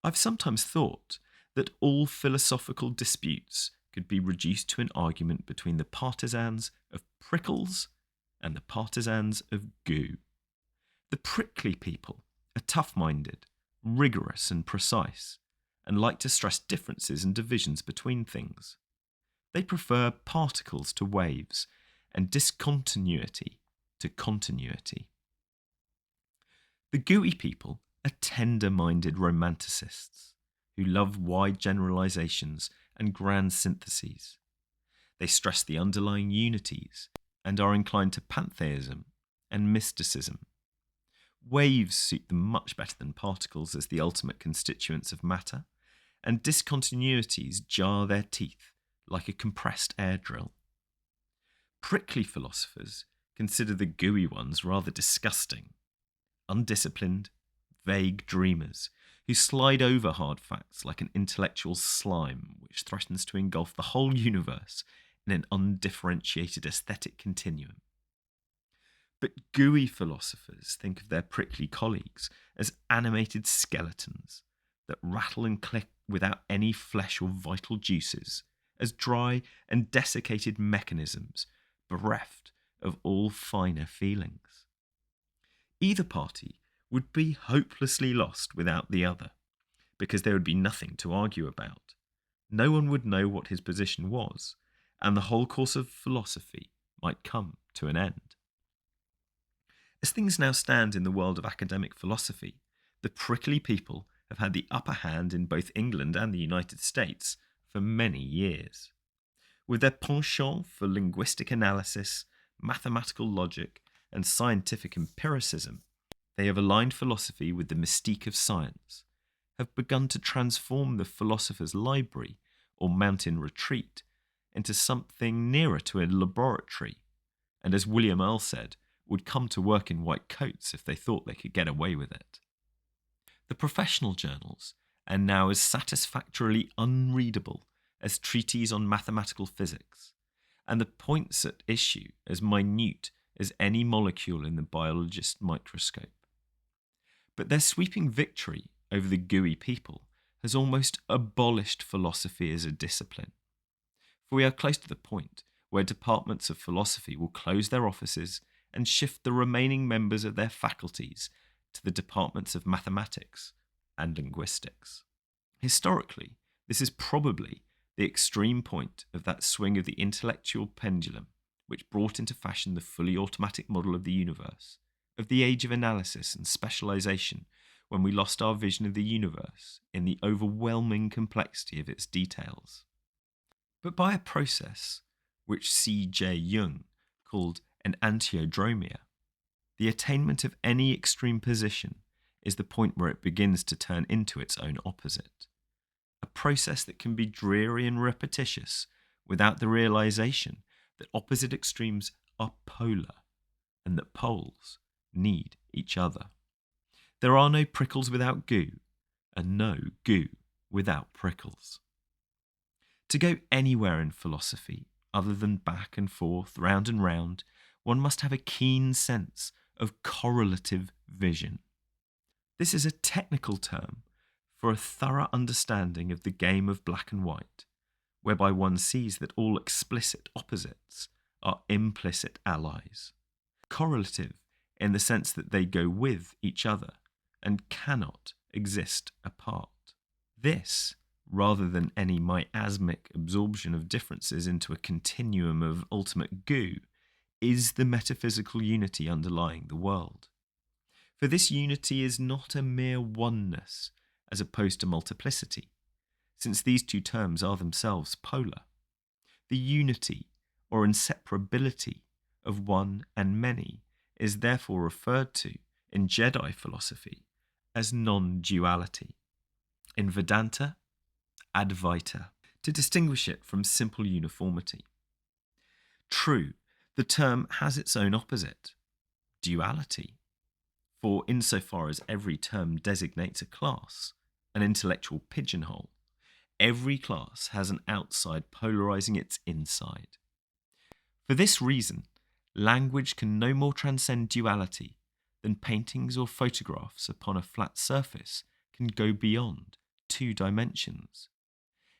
I've sometimes thought that all philosophical disputes could be reduced to an argument between the partisans of prickles and the partisans of goo. The prickly people are tough-minded, rigorous and precise, and like to stress differences and divisions between things. They prefer particles to waves and discontinuity to continuity. The gooey people are tender-minded romanticists who love wide generalizations and grand syntheses. They stress the underlying unities and are inclined to pantheism and mysticism. Waves suit them much better than particles as the ultimate constituents of matter, and discontinuities jar their teeth like a compressed air drill. Prickly philosophers consider the gooey ones rather disgusting. Undisciplined, vague dreamers who slide over hard facts like an intellectual slime which threatens to engulf the whole universe in an undifferentiated aesthetic continuum. But gooey philosophers think of their prickly colleagues as animated skeletons that rattle and click without any flesh or vital juices, as dry and desiccated mechanisms bereft of all finer feelings. Either party would be hopelessly lost without the other, because there would be nothing to argue about. No one would know what his position was, and the whole course of philosophy might come to an end. As things now stand in the world of academic philosophy, the prickly people have had the upper hand in both England and the United States for many years. With their penchant for linguistic analysis, mathematical logic, and scientific empiricism, they have aligned philosophy with the mystique of science, have begun to transform the philosopher's library or mountain retreat into something nearer to a laboratory, and as William Earle said, would come to work in white coats if they thought they could get away with it. The professional journals are now as satisfactorily unreadable as treatises on mathematical physics, and the points at issue as minute as any molecule in the biologist's microscope. But their sweeping victory over the gooey people has almost abolished philosophy as a discipline. For we are close to the point where departments of philosophy will close their offices and shift the remaining members of their faculties to the departments of mathematics and linguistics. Historically, this is probably the extreme point of that swing of the intellectual pendulum which brought into fashion the fully automatic model of the universe, of the age of analysis and specialization, when we lost our vision of the universe in the overwhelming complexity of its details. But by a process which C.J. Jung called an antiodromia, the attainment of any extreme position is the point where it begins to turn into its own opposite. A process that can be dreary and repetitious without the realization that opposite extremes are polar and that poles need each other. There are no prickles without goo, and no goo without prickles. To go anywhere in philosophy other than back and forth, round and round, one must have a keen sense of correlative vision. This is a technical term for a thorough understanding of the game of black and white, whereby one sees that all explicit opposites are implicit allies. Correlative in the sense that they go with each other and cannot exist apart. This, rather than any miasmic absorption of differences into a continuum of ultimate goo, is the metaphysical unity underlying the world. For this unity is not a mere oneness as opposed to multiplicity, since these two terms are themselves polar. The unity or inseparability of one and many is therefore referred to in Jedi philosophy as non-duality, in Vedanta, Advaita, to distinguish it from simple uniformity. True, the term has its own opposite, duality, for insofar as every term designates a class, an intellectual pigeonhole, every class has an outside polarizing its inside. For this reason, language can no more transcend duality than paintings or photographs upon a flat surface can go beyond 2 dimensions.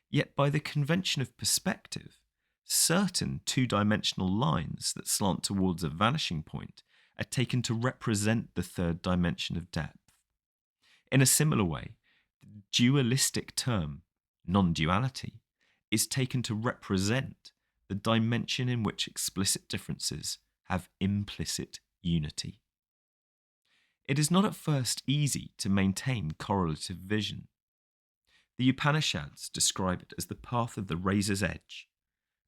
Yet by the convention of perspective, certain 2-dimensional lines that slant towards a vanishing point are taken to represent the 3rd dimension of depth. In a similar way, the dualistic term, non-duality, is taken to represent the dimension in which explicit differences have implicit unity. It is not at first easy to maintain correlative vision. The Upanishads describe it as the path of the razor's edge,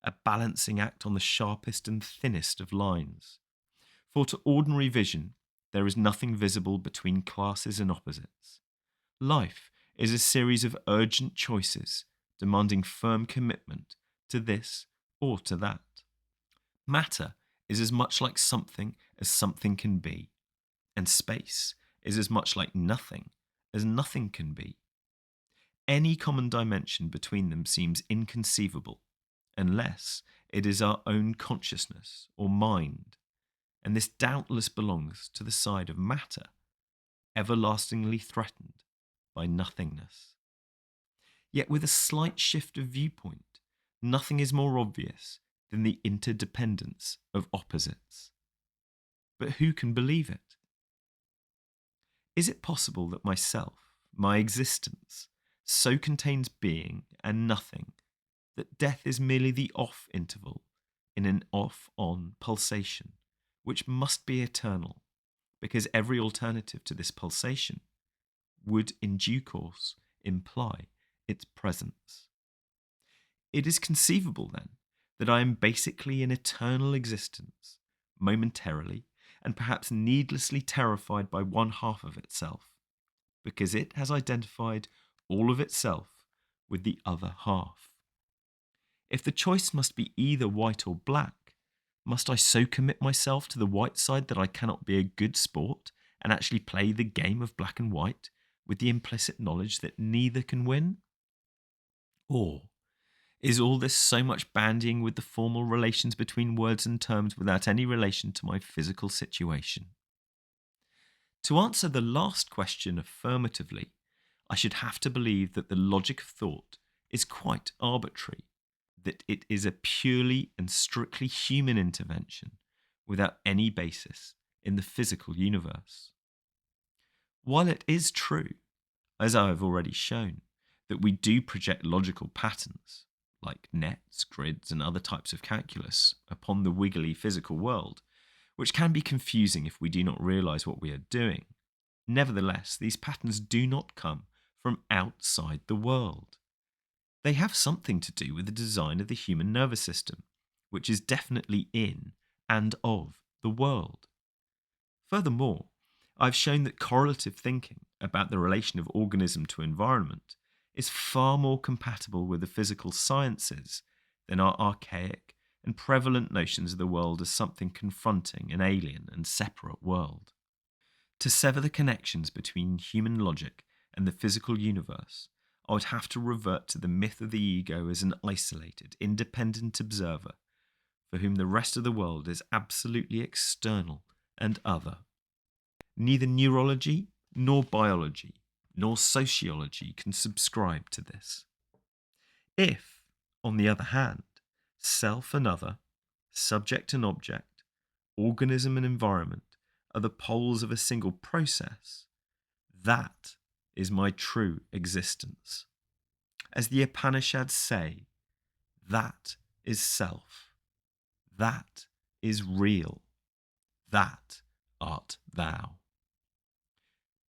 a balancing act on the sharpest and thinnest of lines. For to ordinary vision, there is nothing visible between classes and opposites. Life is a series of urgent choices demanding firm commitment to this or to that. Matter is as much like something as something can be, and space is as much like nothing as nothing can be. Any common dimension between them seems inconceivable, unless it is our own consciousness or mind, and this doubtless belongs to the side of matter, everlastingly threatened by nothingness. Yet with a slight shift of viewpoint, nothing is more obvious than the interdependence of opposites. But who can believe it? Is it possible that myself, my existence, so contains being and nothing that death is merely the off interval in an off-on pulsation, which must be eternal, because every alternative to this pulsation would in due course imply its presence? It is conceivable, then, that I am basically an eternal existence, momentarily and perhaps needlessly terrified by one half of itself, because it has identified all of itself with the other half. If the choice must be either white or black, must I so commit myself to the white side that I cannot be a good sport and actually play the game of black and white with the implicit knowledge that neither can win? Or is all this so much bandying with the formal relations between words and terms without any relation to my physical situation? To answer the last question affirmatively, I should have to believe that the logic of thought is quite arbitrary, that it is a purely and strictly human intervention without any basis in the physical universe. While it is true, as I have already shown, that we do project logical patterns, like nets, grids, and other types of calculus, upon the wiggly physical world, which can be confusing if we do not realize what we are doing. Nevertheless, these patterns do not come from outside the world. They have something to do with the design of the human nervous system, which is definitely in and of the world. Furthermore, I've shown that correlative thinking about the relation of organism to environment is far more compatible with the physical sciences than our archaic and prevalent notions of the world as something confronting an alien and separate world. To sever the connections between human logic and the physical universe, I would have to revert to the myth of the ego as an isolated, independent observer for whom the rest of the world is absolutely external and other. Neither neurology, nor biology, nor sociology can subscribe to this. If, on the other hand, self and other, subject and object, organism and environment are the poles of a single process, that is my true existence. As the Upanishads say, that is self, that is real, that art thou.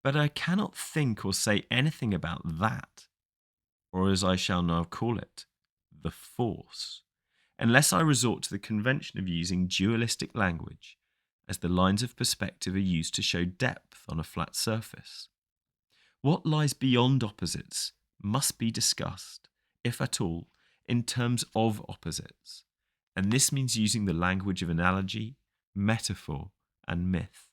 But I cannot think or say anything about that, or as I shall now call it, the force, unless I resort to the convention of using dualistic language, as the lines of perspective are used to show depth on a flat surface. What lies beyond opposites must be discussed, if at all, in terms of opposites, and this means using the language of analogy, metaphor, and myth.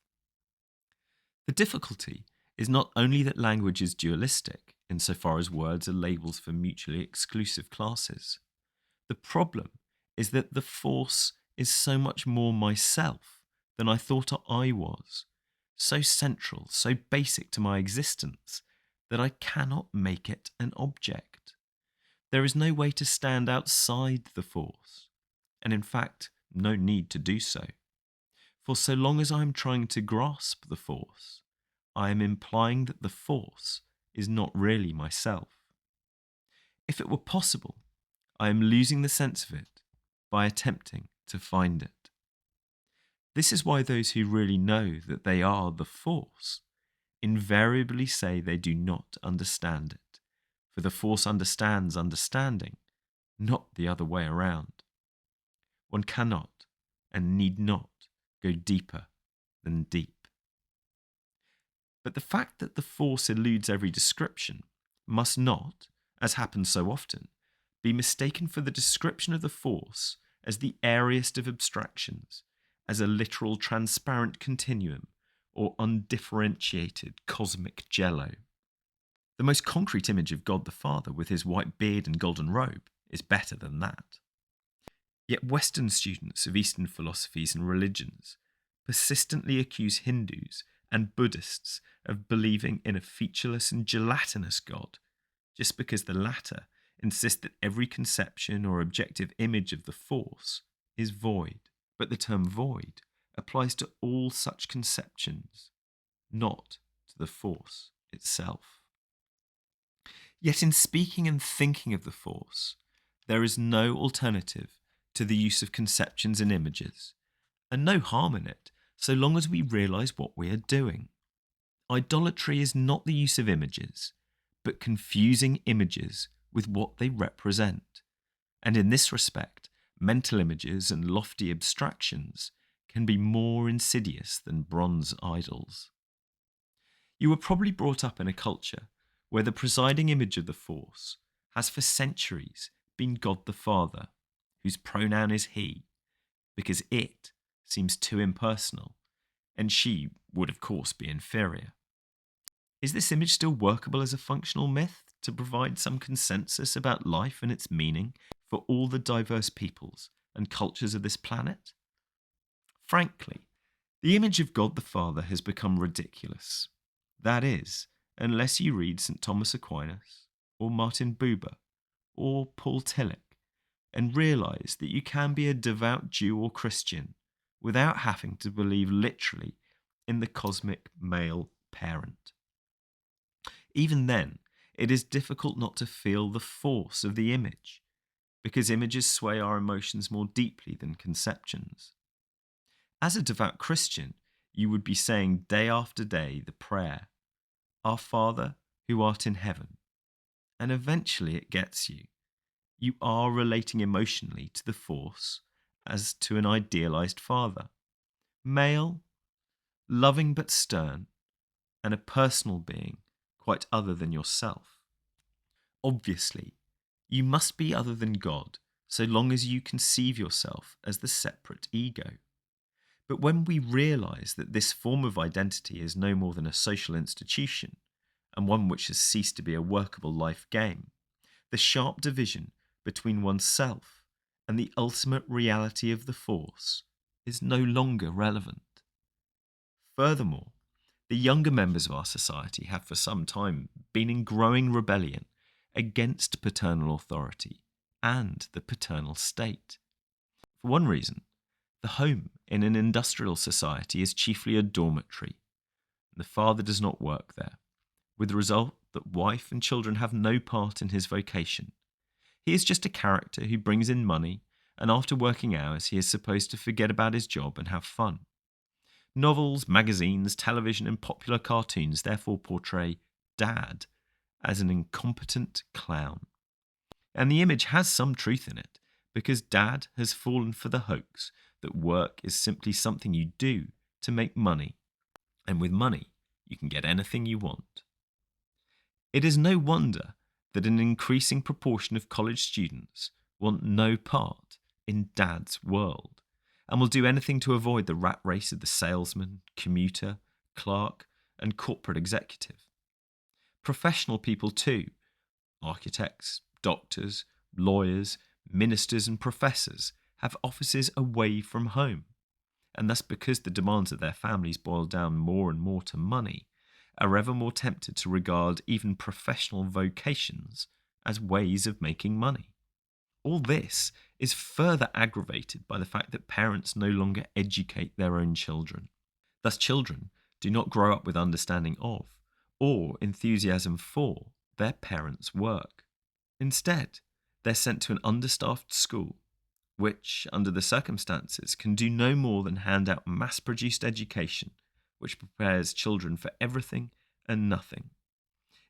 The difficulty is not only that language is dualistic, insofar as words are labels for mutually exclusive classes. The problem is that the force is so much more myself than I thought I was, so central, so basic to my existence, that I cannot make it an object. There is no way to stand outside the force, and in fact, no need to do so. For so long as I am trying to grasp the force, I am implying that the force is not really myself. If it were possible, I am losing the sense of it by attempting to find it. This is why those who really know that they are the Force invariably say they do not understand it, for the Force understands understanding, not the other way around. One cannot and need not go deeper than deep. But the fact that the Force eludes every description must not, as happens so often, be mistaken for the description of the Force as the airiest of abstractions, as a literal transparent continuum or undifferentiated cosmic jello. The most concrete image of God the Father with his white beard and golden robe is better than that. Yet Western students of Eastern philosophies and religions persistently accuse Hindus and Buddhists of believing in a featureless and gelatinous God, just because the latter insist that every conception or objective image of the Force is void. But the term void applies to all such conceptions, not to the Force itself. Yet in speaking and thinking of the Force, there is no alternative to the use of conceptions and images, and no harm in it so long as we realise what we are doing. Idolatry is not the use of images, but confusing images with what they represent. And in this respect, mental images and lofty abstractions can be more insidious than bronze idols. You were probably brought up in a culture where the presiding image of the Force has for centuries been God the Father, whose pronoun is he, because it seems too impersonal, and she would of course be inferior. Is this image still workable as a functional myth to provide some consensus about life and its meaning for all the diverse peoples and cultures of this planet? Frankly, the image of God the Father has become ridiculous. That is, unless you read St. Thomas Aquinas, or Martin Buber, or Paul Tillich, and realise that you can be a devout Jew or Christian without having to believe literally in the cosmic male parent. Even then, it is difficult not to feel the force of the image, because images sway our emotions more deeply than conceptions. As a devout Christian, you would be saying day after day the prayer, Our Father who art in heaven, and eventually it gets you. You are relating emotionally to the Force as to an idealized father, male, loving but stern, and a personal being quite other than yourself. Obviously, you must be other than God so long as you conceive yourself as the separate ego. But when we realize that this form of identity is no more than a social institution, and one which has ceased to be a workable life game, the sharp division between oneself and the ultimate reality of the Force is no longer relevant. Furthermore, the younger members of our society have for some time been in growing rebellion against paternal authority and the paternal state. For one reason, the home in an industrial society is chiefly a dormitory, and the father does not work there, with the result that wife and children have no part in his vocation. He is just a character who brings in money, and after working hours he is supposed to forget about his job and have fun. Novels, magazines, television, and popular cartoons therefore portray Dad as an incompetent clown. And the image has some truth in it, because Dad has fallen for the hoax that work is simply something you do to make money, and with money you can get anything you want. It is no wonder that an increasing proportion of college students want no part in Dad's world, and will do anything to avoid the rat race of the salesman, commuter, clerk, and corporate executive. Professional people too, architects, doctors, lawyers, ministers, and professors, have offices away from home, and thus, because the demands of their families boil down more and more to money, are ever more tempted to regard even professional vocations as ways of making money. All this is further aggravated by the fact that parents no longer educate their own children. Thus, children do not grow up with understanding of, or enthusiasm for, their parents' work. Instead, They're sent to an understaffed school, which, under the circumstances, can do no more than hand out mass-produced education, which prepares children for everything and nothing.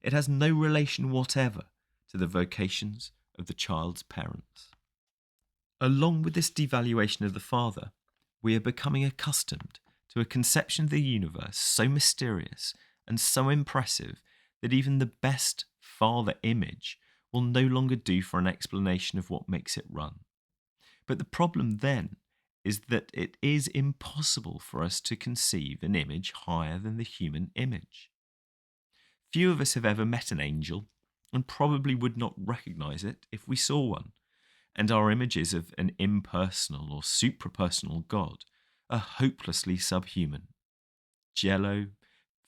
It has no relation whatever to the vocations of the child's parents. Along with this devaluation of the father, we are becoming accustomed to a conception of the universe so mysterious and so impressive that even the best father image will no longer do for an explanation of what makes it run. But the problem then is that it is impossible for us to conceive an image higher than the human image. Few of us have ever met an angel, and probably would not recognise it if we saw one, and our images of an impersonal or suprapersonal God are hopelessly subhuman. Jello,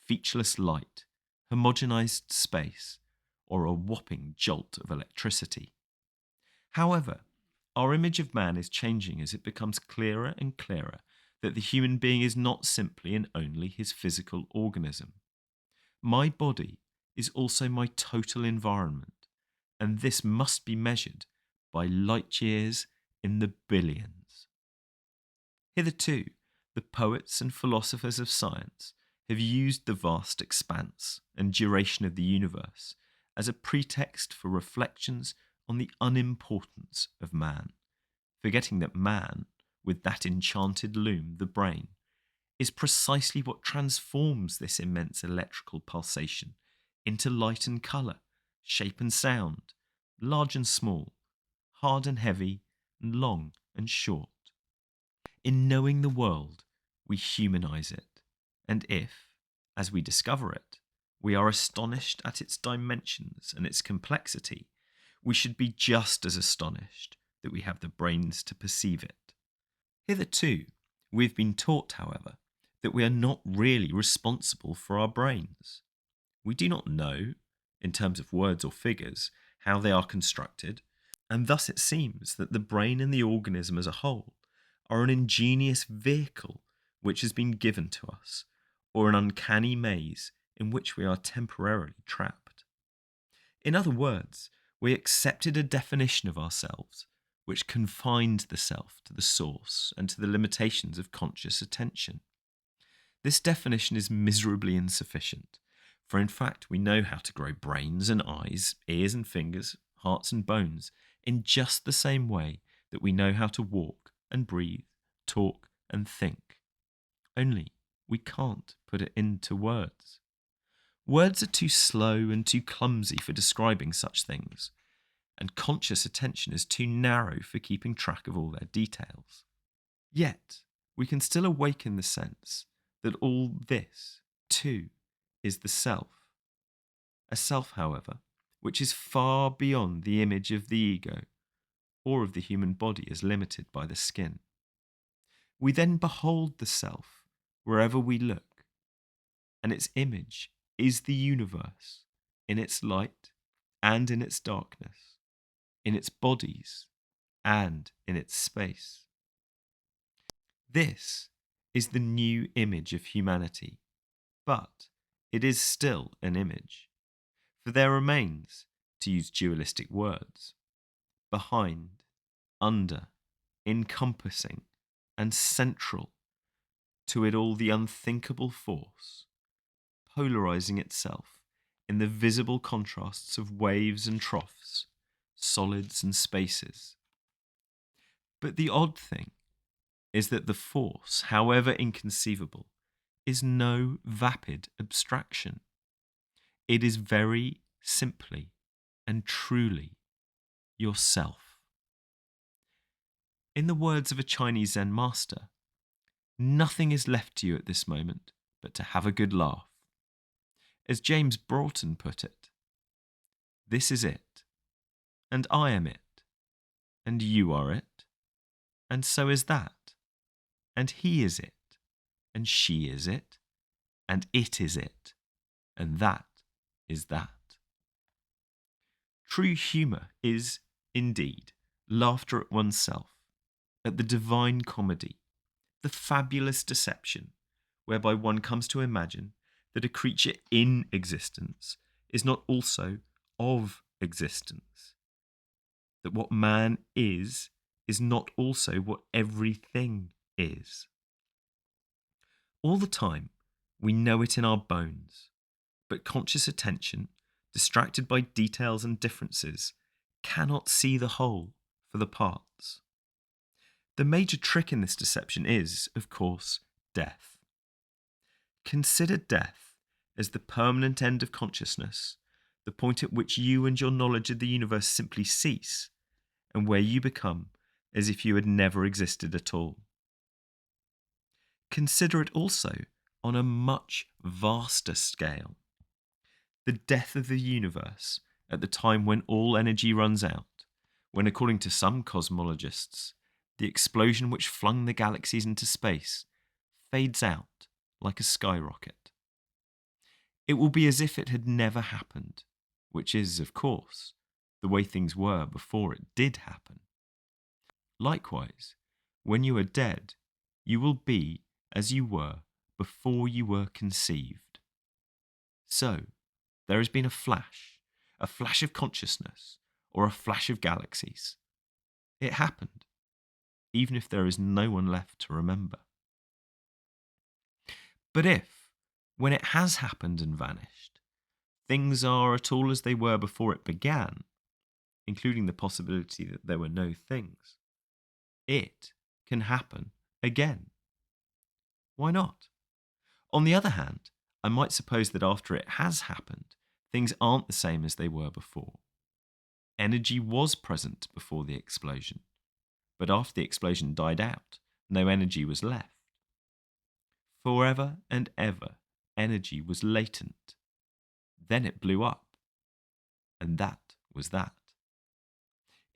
featureless light, homogenized space, or a whopping jolt of electricity. However, our image of man is changing as it becomes clearer and clearer that the human being is not simply and only his physical organism. My body is also my total environment, and this must be measured by light years in the billions. Hitherto, the poets and philosophers of science have used the vast expanse and duration of the universe as a pretext for reflections on the unimportance of man, forgetting that man, with that enchanted loom, the brain, is precisely what transforms this immense electrical pulsation into light and colour, shape and sound, large and small, hard and heavy, and long and short. In knowing the world, we humanise it, and if, as we discover it, we are astonished at its dimensions and its complexity, we should be just as astonished that we have the brains to perceive it. Hitherto, we have been taught, however, that we are not really responsible for our brains. We do not know, in terms of words or figures, how they are constructed, and thus it seems that the brain and the organism as a whole are an ingenious vehicle which has been given to us, or an uncanny maze in which we are temporarily trapped. In other words, we accepted a definition of ourselves which confined the self to the source and to the limitations of conscious attention. This definition is miserably insufficient, for in fact we know how to grow brains and eyes, ears and fingers, hearts and bones, in just the same way that we know how to walk and breathe, talk and think. Only we can't put it into words. Words are too slow and too clumsy for describing such things, and conscious attention is too narrow for keeping track of all their details. Yet, we can still awaken the sense that all this, too, is the self. A self, however, which is far beyond the image of the ego, or of the human body as limited by the skin. We then behold the self wherever we look, and its image is the universe, in its light and in its darkness, in its bodies and in its space. This is the new image of humanity, but it is still an image, for there remains, to use dualistic words, behind, under, encompassing, and central to it all the unthinkable force, polarizing itself in the visible contrasts of waves and troughs, solids and spaces. But the odd thing is that the force, however inconceivable, is no vapid abstraction. It is very simply and truly yourself. In the words of a Chinese Zen master, nothing is left to you at this moment but to have a good laugh. As James Broughton put it, this is it, and I am it, and you are it, and so is that, and he is it, and she is it, and it is it, and that is that. True humour is, indeed, laughter at oneself, at the divine comedy, the fabulous deception whereby one comes to imagine that a creature in existence is not also of existence. that what man is not also what everything is. All the time, we know it in our bones, but conscious attention, distracted by details and differences, cannot see the whole for the parts. The major trick in this deception is, of course, death. Consider death as the permanent end of consciousness, the point at which you and your knowledge of the universe simply cease, and where you become as if you had never existed at all. Consider it also on a much vaster scale. The death of the universe at the time when all energy runs out, when, according to some cosmologists, the explosion which flung the galaxies into space fades out like a skyrocket. It will be as if it had never happened, which is, of course, the way things were before it did happen. Likewise, when you are dead, you will be as you were before you were conceived. So, there has been a flash of consciousness, or a flash of galaxies. It happened, even if there is no one left to remember. But if, when it has happened and vanished, things are at all as they were before it began, including the possibility that there were no things, it can happen again. Why not? On the other hand, I might suppose that after it has happened, things aren't the same as they were before. Energy was present before the explosion, but after the explosion died out, no energy was left. Forever and ever, energy was latent. Then it blew up. And that was that.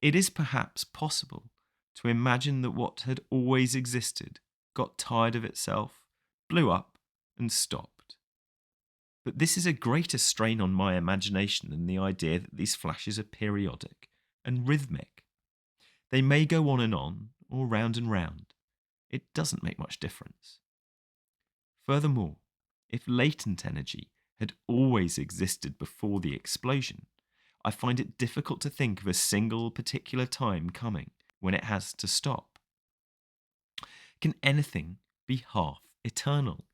It is perhaps possible to imagine that what had always existed got tired of itself, blew up, and stopped. But this is a greater strain on my imagination than the idea that these flashes are periodic and rhythmic. They may go on, or round and round. It doesn't make much difference. Furthermore, if latent energy had always existed before the explosion, I find it difficult to think of a single particular time coming when it has to stop. Can anything be half eternal?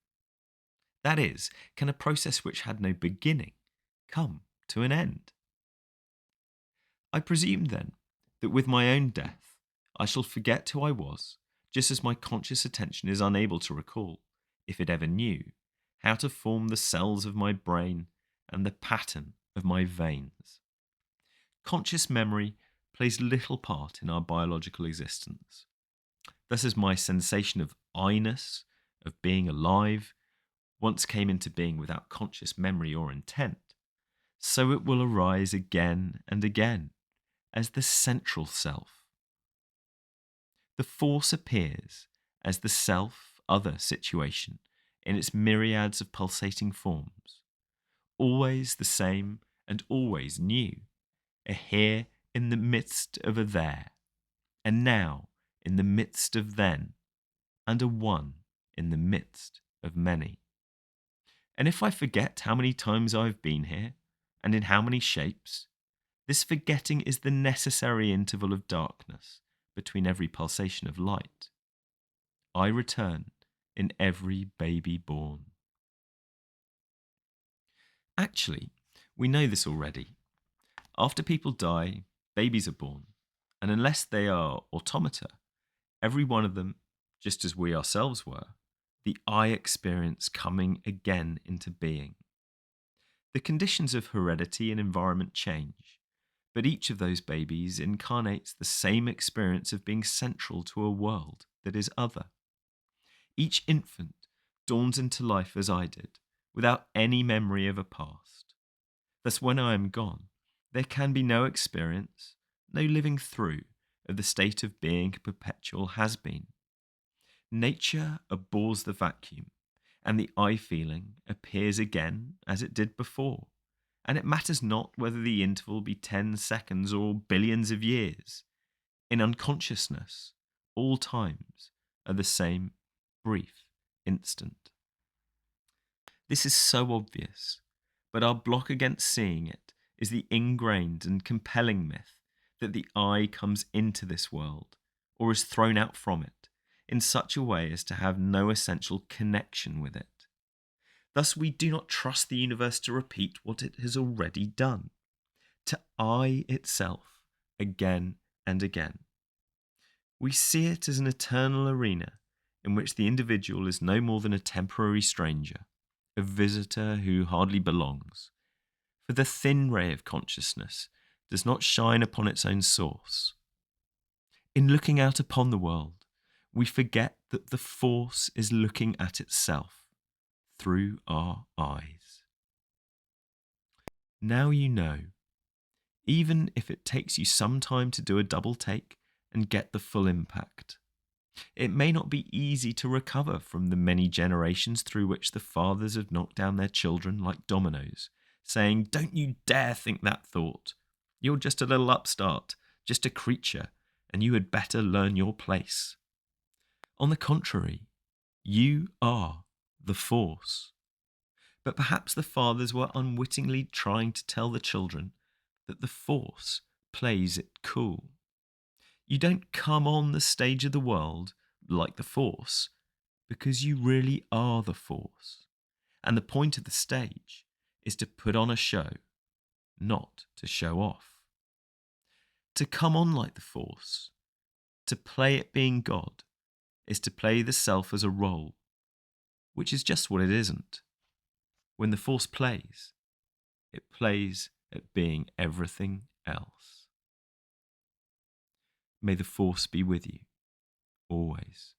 That is, can a process which had no beginning come to an end? I presume, then, that with my own death, I shall forget who I was, just as my conscious attention is unable to recall, if it ever knew, how to form the cells of my brain and the pattern of my veins. Conscious memory plays little part in our biological existence. Thus, as my sensation of I-ness, of being alive, once came into being without conscious memory or intent, so it will arise again and again as the central self. The force appears as the self-other situation in its myriads of pulsating forms, always the same and always new, a here in the midst of a there, and now in the midst of then, and a one in the midst of many. And if I forget how many times I've been here, and in how many shapes, this forgetting is the necessary interval of darkness between every pulsation of light. I return in every baby born. Actually, we know this already. After people die, babies are born, and unless they are automata, every one of them, just as we ourselves were, the I experience coming again into being. The conditions of heredity and environment change, but each of those babies incarnates the same experience of being central to a world that is other. Each infant dawns into life as I did, without any memory of a past. Thus, when I am gone, there can be no experience, no living through of the state of being a perpetual has-been. Nature abhors the vacuum, and the I feeling appears again as it did before, and it matters not whether the interval be 10 seconds or billions of years. In unconsciousness, all times are the same brief instant. This is so obvious, but our block against seeing it is the ingrained and compelling myth that the I comes into this world, or is thrown out from it, in such a way as to have no essential connection with it. Thus, we do not trust the universe to repeat what it has already done, to I itself again and again. We see it as an eternal arena in which the individual is no more than a temporary stranger, a visitor who hardly belongs. For the thin ray of consciousness does not shine upon its own source. In looking out upon the world, we forget that the force is looking at itself through our eyes. Now you know, even if it takes you some time to do a double take and get the full impact. It may not be easy to recover from the many generations through which the fathers have knocked down their children like dominoes, saying, "Don't you dare think that thought. You're just a little upstart, just a creature, and you had better learn your place." On the contrary, you are the force. But perhaps the fathers were unwittingly trying to tell the children that the force plays it cool. You don't come on the stage of the world like the force because you really are the force. And the point of the stage is to put on a show, not to show off. To come on like the force, to play at being God, is to play the self as a role, which is just what it isn't. When the force plays, it plays at being everything else. May the force be with you, always.